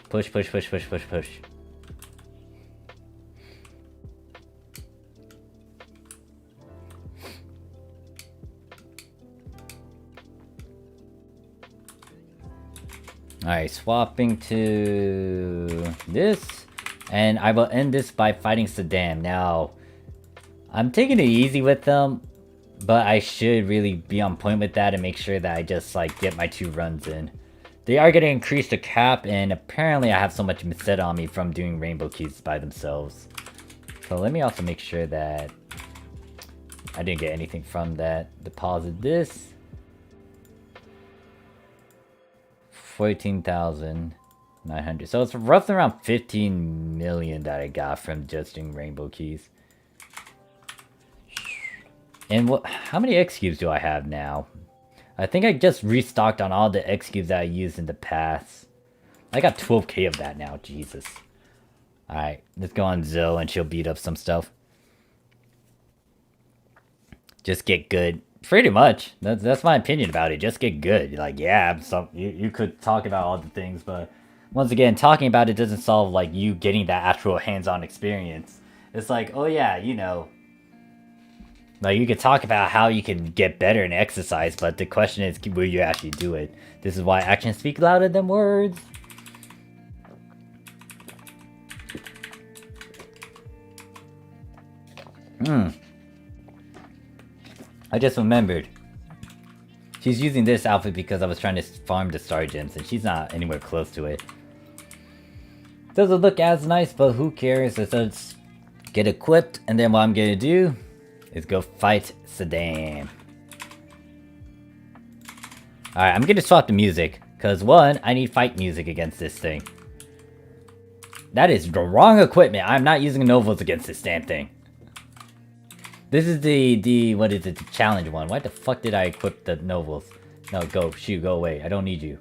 push, push, push, push, push, push. Alright, swapping to this. And I will end this by fighting Saddam. Now, I'm taking it easy with them, but I should really be on point with that and make sure that I just, like, get my 2 runs in. They are going to increase the cap, and apparently I have so much set on me from doing rainbow keys by themselves. So let me also make sure that I didn't get anything from that. Deposit this. 14,900. So it's roughly around 15 million that I got from just doing rainbow keys. And how many X cubes do I have now? I think I just restocked on all the X cubes that I used in the past. I got 12k of that now, Jesus. Alright, let's go on Zoe and she'll beat up some stuff. Just get good. Pretty much. That's my opinion about it. Just get good. Like, yeah, you could talk about all the things, but once again, talking about it doesn't solve, like, you getting that actual hands-on experience. It's like, oh yeah, you know. Like, you could talk about how you can get better in exercise, but the question is, will you actually do it? This is why actions speak louder than words. I just remembered. She's using this outfit because I was trying to farm the star gems, and she's not anywhere close to it. Doesn't look as nice, but who cares? Let's get equipped, and then what I'm gonna do is go fight Saddam. Alright, I'm gonna swap the music, because one, I need fight music against this thing. That is the wrong equipment. I'm not using novels against this damn thing. This is the what is it, the challenge one. Why the fuck did I equip the novels? No, go, shoot, go away. I don't need you.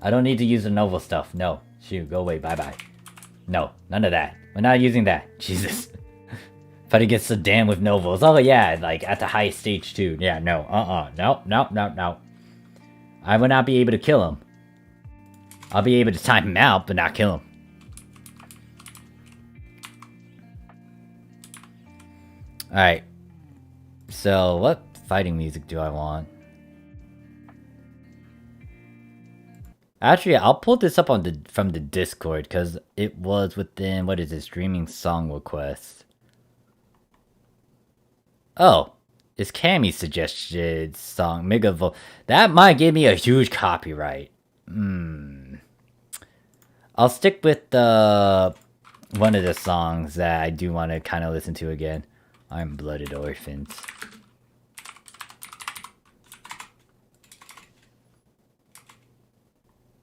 I don't need to use the novel stuff. No, shoot, go away, bye-bye. No, none of that. We're not using that. Jesus. Fight against Saddam with novels. Oh yeah, like at the highest stage too. Yeah, no, no. I will not be able to kill him. I'll be able to time him out, but not kill him. Alright. So, what fighting music do I want? Actually, I'll pull this up on from the Discord, because it was within, what is it, streaming song request. Oh, it's Cammy's suggested song, that might give me a huge copyright. I'll stick with one of the songs that I do want to kind of listen to again. I'm Blooded Orphans.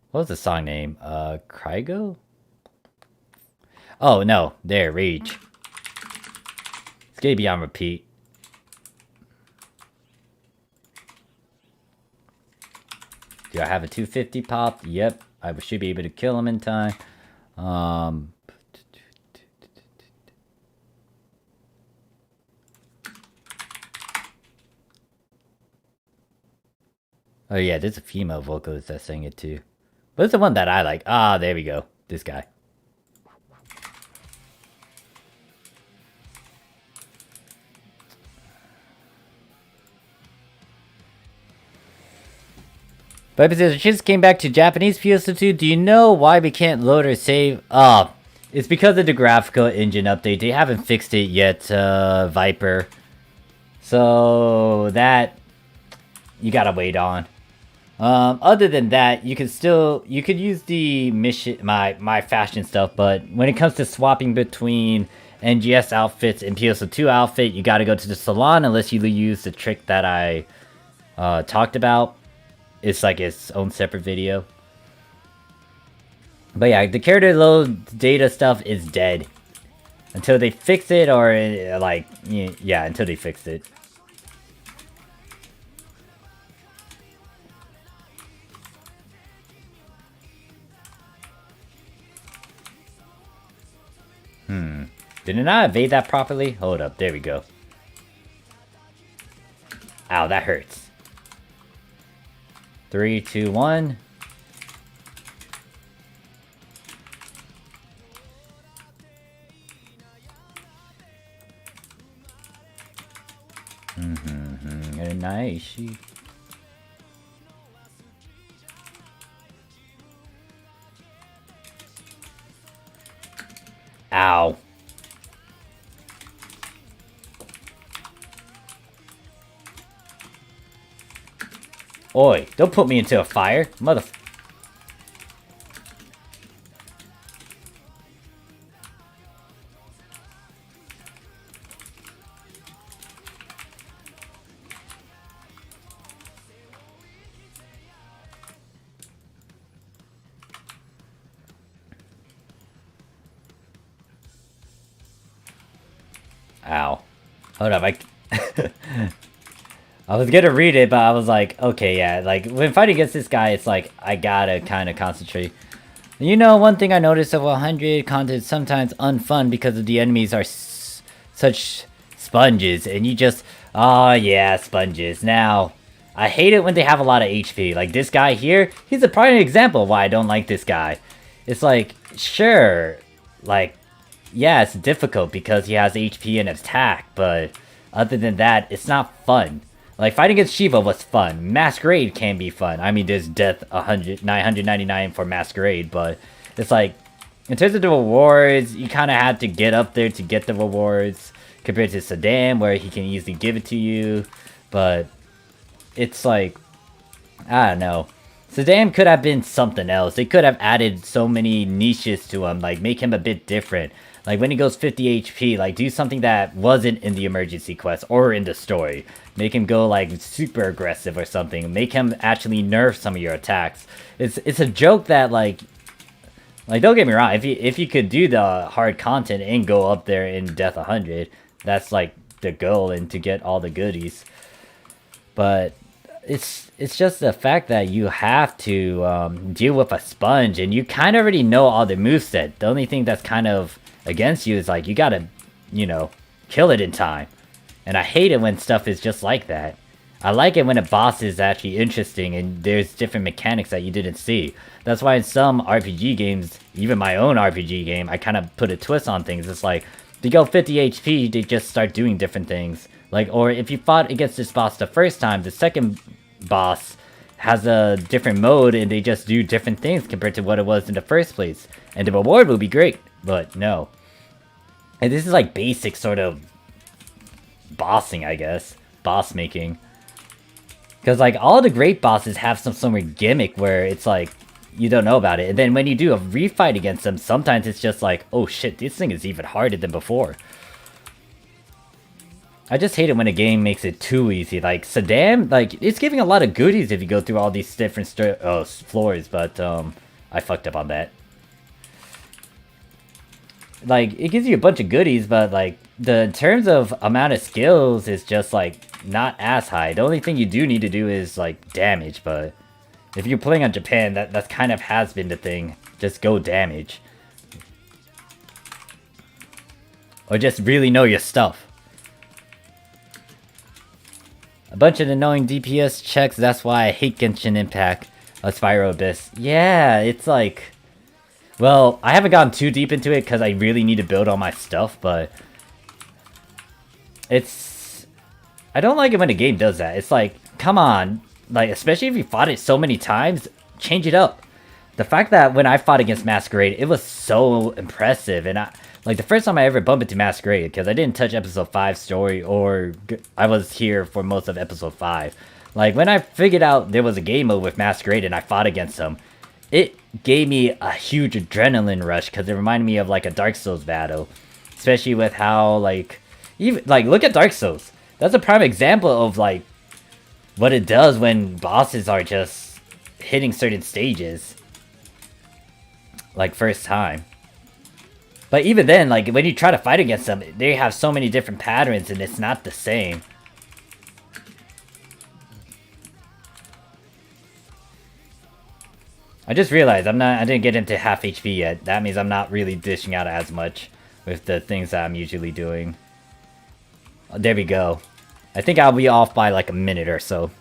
What was the song name? Krygo? Oh, no. There, Rage. It's gonna be on repeat. Do I have a 250 pop? Yep. I should be able to kill him in time. Oh yeah, there's a female vocalist that sang it too. But it's the one that I like. Ah, there we go. This guy. But it just came back to Japanese PSO2. Do you know why we can't load or save? It's because of the graphical engine update. They haven't fixed it yet, Viper. So that you gotta wait on. Other than that, you could use the mission, my fashion stuff, but when it comes to swapping between NGS outfits and PSO2 outfit, you gotta go to the salon unless you use the trick that I talked about. It's like its own separate video. But yeah, the character load data stuff is dead. Until they fix it, or like, yeah, until they fix it. Did it not evade that properly? Hold up, there we go. Ow, that hurts. 3, 2, 1. Nice. Ow. Oi, don't put me into a fire, mother... Ow. Hold up, I was gonna read it, but I was like, okay, yeah, like, when fighting against this guy, it's like, I gotta kind of concentrate. You know, one thing I noticed of 100 content is sometimes unfun because of the enemies are such sponges, and you just, oh yeah, sponges. Now, I hate it when they have a lot of HP. Like, this guy here, he's a prime example of why I don't like this guy. It's like, sure, like, yeah, it's difficult because he has HP and attack, but other than that, it's not fun. Like, fighting against Shiva was fun. Masquerade can be fun. I mean, there's death 999 for Masquerade, but it's like, in terms of the rewards, you kind of have to get up there to get the rewards, compared to Saddam, where he can easily give it to you, but it's like, I don't know. Saddam could have been something else. They could have added so many niches to him, like, make him a bit different. Like, when he goes 50 HP, like, do something that wasn't in the emergency quest or in the story. Make him go, like, super aggressive or something. Make him actually nerf some of your attacks. It's a joke that, like, don't get me wrong, if you could do the hard content and go up there in Death 100, that's, like, the goal and to get all the goodies. But it's just the fact that you have to deal with a sponge, and you kind of already know all the moveset. The only thing that's kind of against you is, like, you gotta, you know, kill it in time. And I hate it when stuff is just like that. I like it when a boss is actually interesting and there's different mechanics that you didn't see. That's why in some RPG games, even my own RPG game, I kind of put a twist on things. It's like, they go 50 HP, they just start doing different things. Like, or if you fought against this boss the first time, the second boss has a different mode and they just do different things compared to what it was in the first place. And the reward will be great, but no. And this is like basic sort of bossing, I guess. Boss making. Because, like, all the great bosses have some sort of gimmick where it's like, you don't know about it. And then when you do a refight against them, sometimes it's just like, oh shit, this thing is even harder than before. I just hate it when a game makes it too easy. Like, Saddam, like, it's giving a lot of goodies if you go through all these different floors, but, I fucked up on that. Like, it gives you a bunch of goodies, but, like, in terms of amount of skills is just, like, not as high. The only thing you do need to do is, like, damage, but if you're playing on Japan, that's kind of has been the thing. Just go damage. Or just really know your stuff. A bunch of annoying DPS checks, that's why I hate Genshin Impact. Spyro Abyss. Yeah, it's like... Well, I haven't gotten too deep into it because I really need to build all my stuff, but... It's... I don't like it when a game does that. It's like, come on. Like, especially if you fought it so many times, change it up. The fact that when I fought against Masquerade, it was so impressive, and like, the first time I ever bumped into Masquerade, because I didn't touch episode 5 story, or I was here for most of episode 5. Like, when I figured out there was a game mode with Masquerade and I fought against him, it gave me a huge adrenaline rush, because it reminded me of, like, a Dark Souls battle. Especially with how, like, even, like, look at Dark Souls. That's a prime example of, like, what it does when bosses are just hitting certain stages. Like, first time. But even then, like, when you try to fight against them, they have so many different patterns and it's not the same. I just realized I didn't get into half HP yet. That means I'm not really dishing out as much with the things that I'm usually doing. Oh, there we go. I think I'll be off by like a minute or so.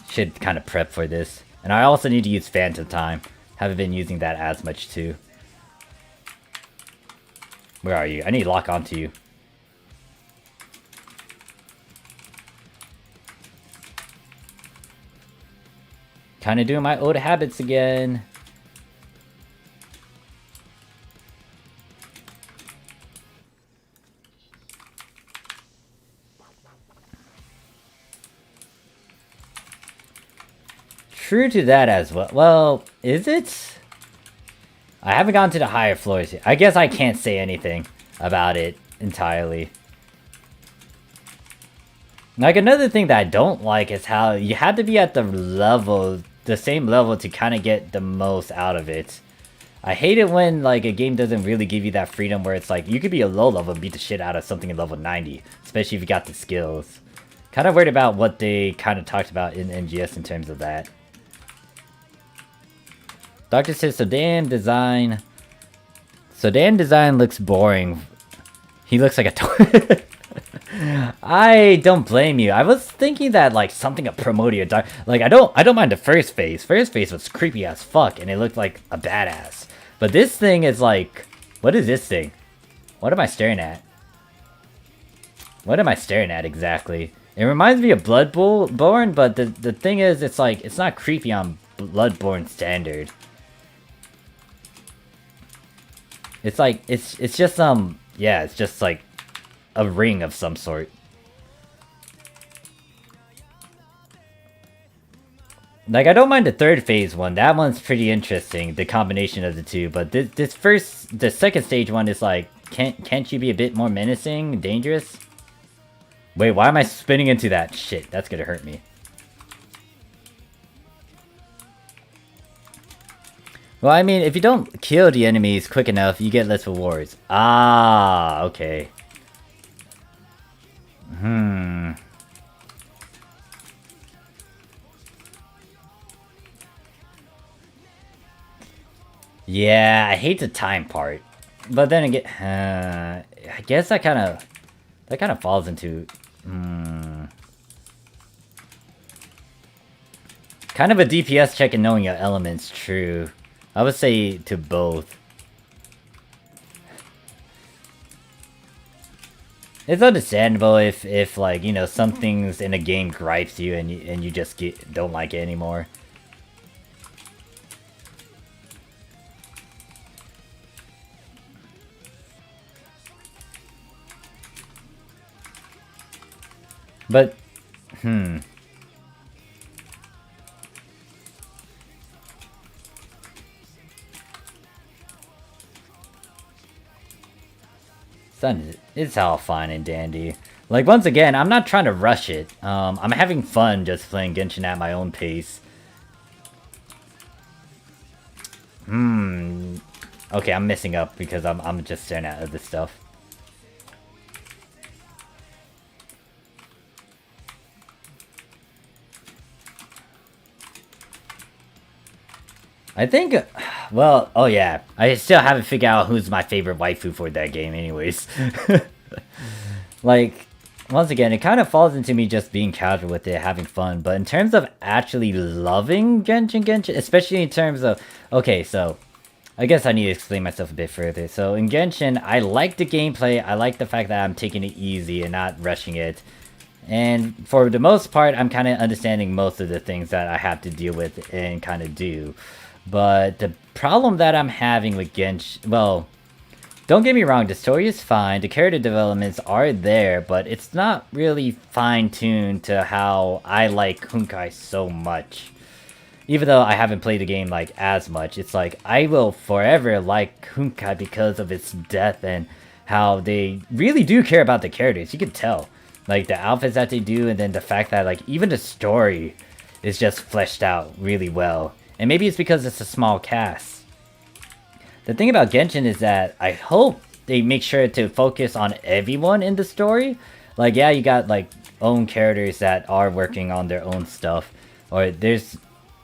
Should kind of prep for this. And I also need to use Phantom Time. Haven't been using that as much too. Where are you? I need to lock onto you. Kind of doing my old habits again. True to that as well. Well, is it? I haven't gone to the higher floors yet. I guess I can't say anything about it entirely. Like, another thing that I don't like is how you have to be at the level, the same level to kind of get the most out of it. I hate it when like a game doesn't really give you that freedom where it's like you could be a low level and beat the shit out of something in level 90, especially if you got the skills. Kind of worried about what they kind of talked about in NGS in terms of that. Doctor says Sedan design looks boring. He looks like a toy. I don't blame you. I was thinking that like something a Promodia dark, like I don't mind the first phase. First phase was creepy as fuck and it looked like a badass. But this thing is like, what is this thing? What am I staring at? What am I staring at exactly? It reminds me of Bloodborne, but the thing is, it's like it's not creepy on Bloodborne standard. It's like it's just yeah, it's just like a ring of some sort. Like, I don't mind the third phase one. That one's pretty interesting, the combination of the two. But the second stage one is like, can't you be a bit more menacing, dangerous? Wait, why am I spinning into that? Shit, that's gonna hurt me. Well, I mean, if you don't kill the enemies quick enough, you get less rewards. Ah, okay. Yeah, I hate the time part. But then again, I guess that kind of falls into kind of a DPS check and knowing your elements, true. I would say to both. It's understandable if like, you know, some things in a game gripes you and you just don't like it anymore. But it's all fine and dandy. Like, once again, I'm not trying to rush it. I'm having fun just playing Genshin at my own pace. Okay, I'm messing up because I'm just staring at other stuff. I think, well, oh yeah, I still haven't figured out who's my favorite waifu for that game anyways. Like, once again, it kind of falls into me just being casual with it, having fun, but in terms of actually loving Genshin, especially in terms of, okay, so, I guess I need to explain myself a bit further. So, in Genshin, I like the gameplay, I like the fact that I'm taking it easy and not rushing it. And for the most part, I'm kind of understanding most of the things that I have to deal with and kind of do. But the problem that I'm having with Genshin, well, don't get me wrong, the story is fine, the character developments are there, but it's not really fine-tuned to how I like Honkai so much. Even though I haven't played the game like as much, it's like I will forever like Honkai because of its depth and how they really do care about the characters. You can tell, like the outfits that they do, and then the fact that like even the story is just fleshed out really well. And maybe it's because it's a small cast. The thing about Genshin is that I hope they make sure to focus on everyone in the story. Like, yeah, you got like own characters that are working on their own stuff, or there's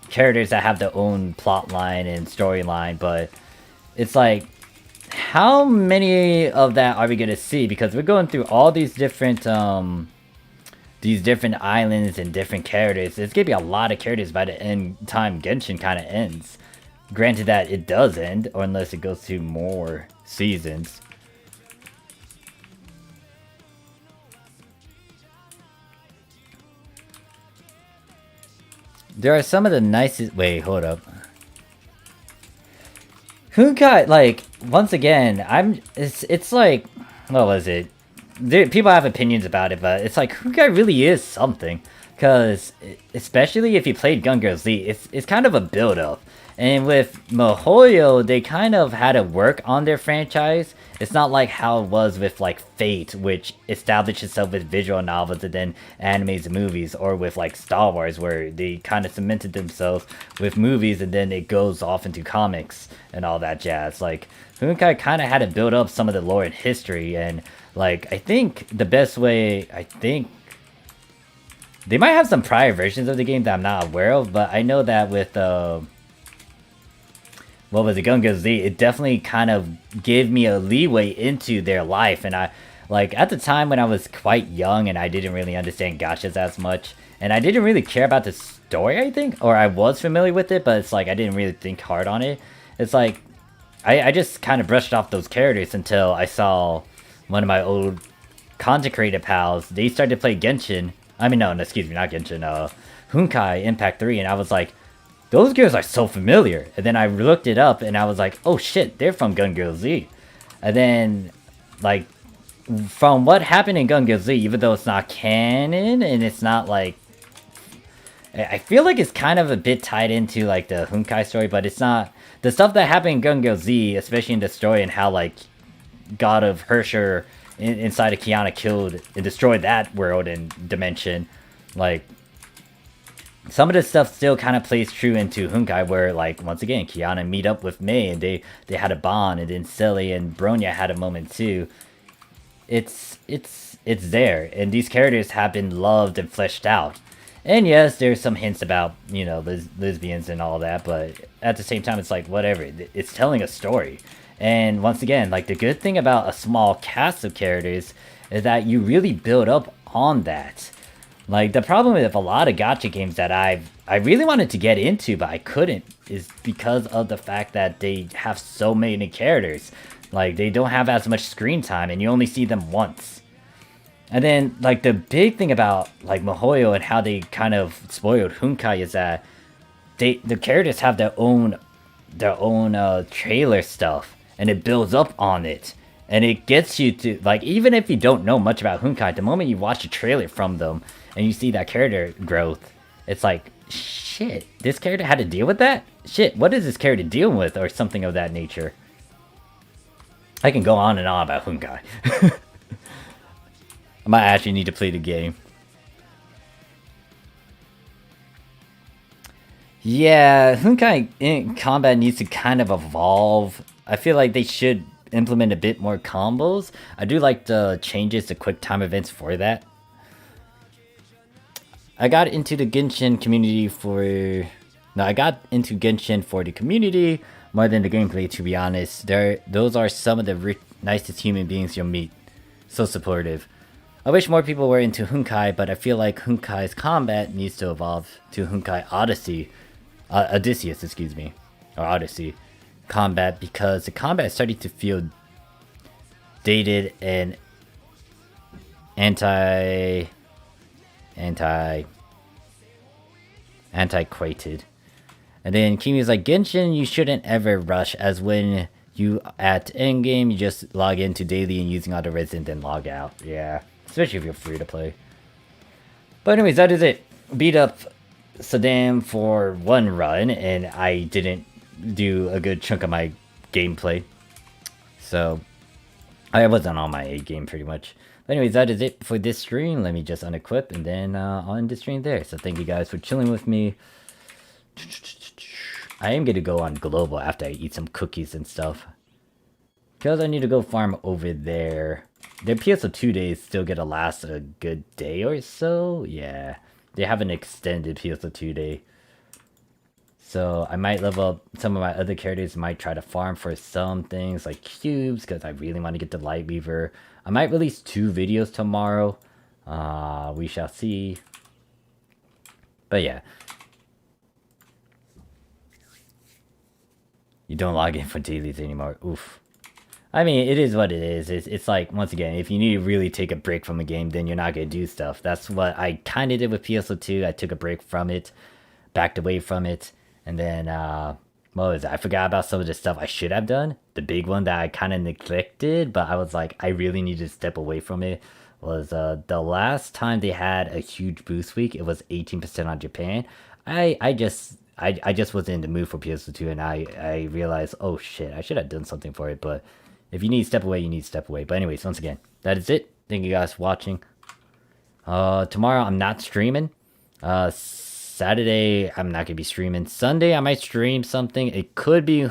characters that have their own plot line and storyline, but it's like, how many of that are we gonna see? Because we're going through all these different islands and different characters. There's gonna be a lot of characters by the end time Genshin kind of ends. Granted that it does end, or unless it goes to more seasons. There are some of the nicest... Wait, hold up. Honkai, like, once again, it's like... What was it? People have opinions about it, but it's like, Honkai really is something. Because, especially if you played Gun Girl Z, it's kind of a build-up. And with MiHoYo, they kind of had to work on their franchise. It's not like how it was with like Fate, which established itself with visual novels and then animes and movies, or with like Star Wars, where they kind of cemented themselves with movies and then it goes off into comics and all that jazz. Like Honkai kind of had to build up some of the lore and history, and like I think the best way, I think they might have some prior versions of the game that I'm not aware of, but I know that with what was it, Gun Go Z, it definitely kind of gave me a leeway into their life. And I, like, at the time when I was quite young and I didn't really understand gachas as much, and I didn't really care about the story, I think, or I was familiar with it, but it's like I didn't really think hard on it. It's like, I just kind of brushed off those characters until I saw one of my old content creator pals, they started to play Genshin. I mean, no, excuse me, not Genshin, Honkai Impact 3, and I was like, those girls are so familiar. And then I looked it up and I was like, oh shit, they're from Gun Girl Z. And then, like, from what happened in Gun Girl Z, even though it's not canon and it's not like, I feel like it's kind of a bit tied into like the Honkai story, but it's not. The stuff that happened in Gun Girl Z, especially in the story and how like God of Hersher inside of Kiana killed and destroyed that world and dimension, like, some of this stuff still kind of plays true into Honkai, where, like, once again, Kiana meet up with Mei, and they had a bond, and then Silly and Bronya had a moment too. It's there, and these characters have been loved and fleshed out. And yes, there's some hints about, you know, lesbians and all that, but at the same time, it's like, whatever. It's telling a story. And once again, like, the good thing about a small cast of characters is that you really build up on that. Like, the problem with a lot of gacha games that I really wanted to get into, but I couldn't, is because of the fact that they have so many characters. Like, they don't have as much screen time, and you only see them once. And then, like, the big thing about, like, MiHoYo and how they kind of spoiled Honkai is that the characters have their own trailer stuff, and it builds up on it. And it gets you to, like, even if you don't know much about Honkai, the moment you watch a trailer from them, and you see that character growth, it's like, shit, this character had to deal with that? Shit, what is this character dealing with? Or something of that nature. I can go on and on about Honkai. I might actually need to play the game. Yeah, Honkai in combat needs to kind of evolve. I feel like they should implement a bit more combos. I do like the changes to quick time events for that. I got into the Genshin community for... No, I got into Genshin for the community more than the gameplay, to be honest. Those are some of the nicest human beings you'll meet. So supportive. I wish more people were into Honkai, but I feel like Honkai's combat needs to evolve to Honkai Odyssey. Odysseus, excuse me. Or Odyssey. Combat, because the combat is starting to feel dated and antiquated. And then Kimi's like, Genshin, you shouldn't ever rush, as when you at endgame, you just log into daily and using auto res and then log out. Yeah, especially if you're free to play. But anyways, that is it. Beat up Saddam for one run, and I didn't do a good chunk of my gameplay. So, I wasn't on my A game pretty much. But anyways, that is it for this stream. Let me just unequip and then I'll end the stream there. So thank you guys for chilling with me. I am going to go on global after I eat some cookies and stuff. Because I need to go farm over there. Their PSO2 days still get to last a good day or so. Yeah, they have an extended PSO2 day. So I might level up some of my other characters, might try to farm for some things like cubes, because I really want to get the Lightweaver. I might release 2 videos tomorrow. We shall see. But yeah. You don't log in for dailies anymore. Oof. I mean, it is what it is. It's like, once again, if you need to really take a break from a game, then you're not going to do stuff. That's what I kind of did with PSO2. I took a break from it, backed away from it. And then, what was it? I forgot about some of the stuff I should have done. The big one that I kind of neglected, but I was like, I really need to step away from it, was the last time they had a huge boost week, it was 18% on Japan. I I just wasn't in the mood for PSO2, and I realized, oh shit, I should have done something for it. But if you need to step away, you need to step away. But anyways, once again, that is it. Thank you guys for watching. Tomorrow I'm not streaming. Saturday I'm not gonna be streaming. Sunday I might stream something. It could be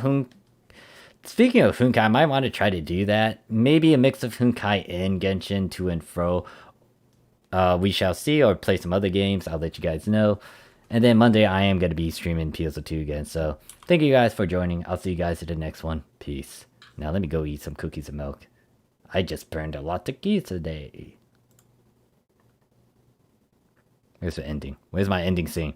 Speaking of Honkai, I might want to try to do that. Maybe a mix of Honkai and Genshin to and fro. We shall see, or play some other games. I'll let you guys know. And then Monday I am going to be streaming PSO2 again. So thank you guys for joining. I'll see you guys at the next one. Peace. Now let me go eat some cookies and milk. I just burned a lot of keys today. Where's the ending? Where's my ending scene?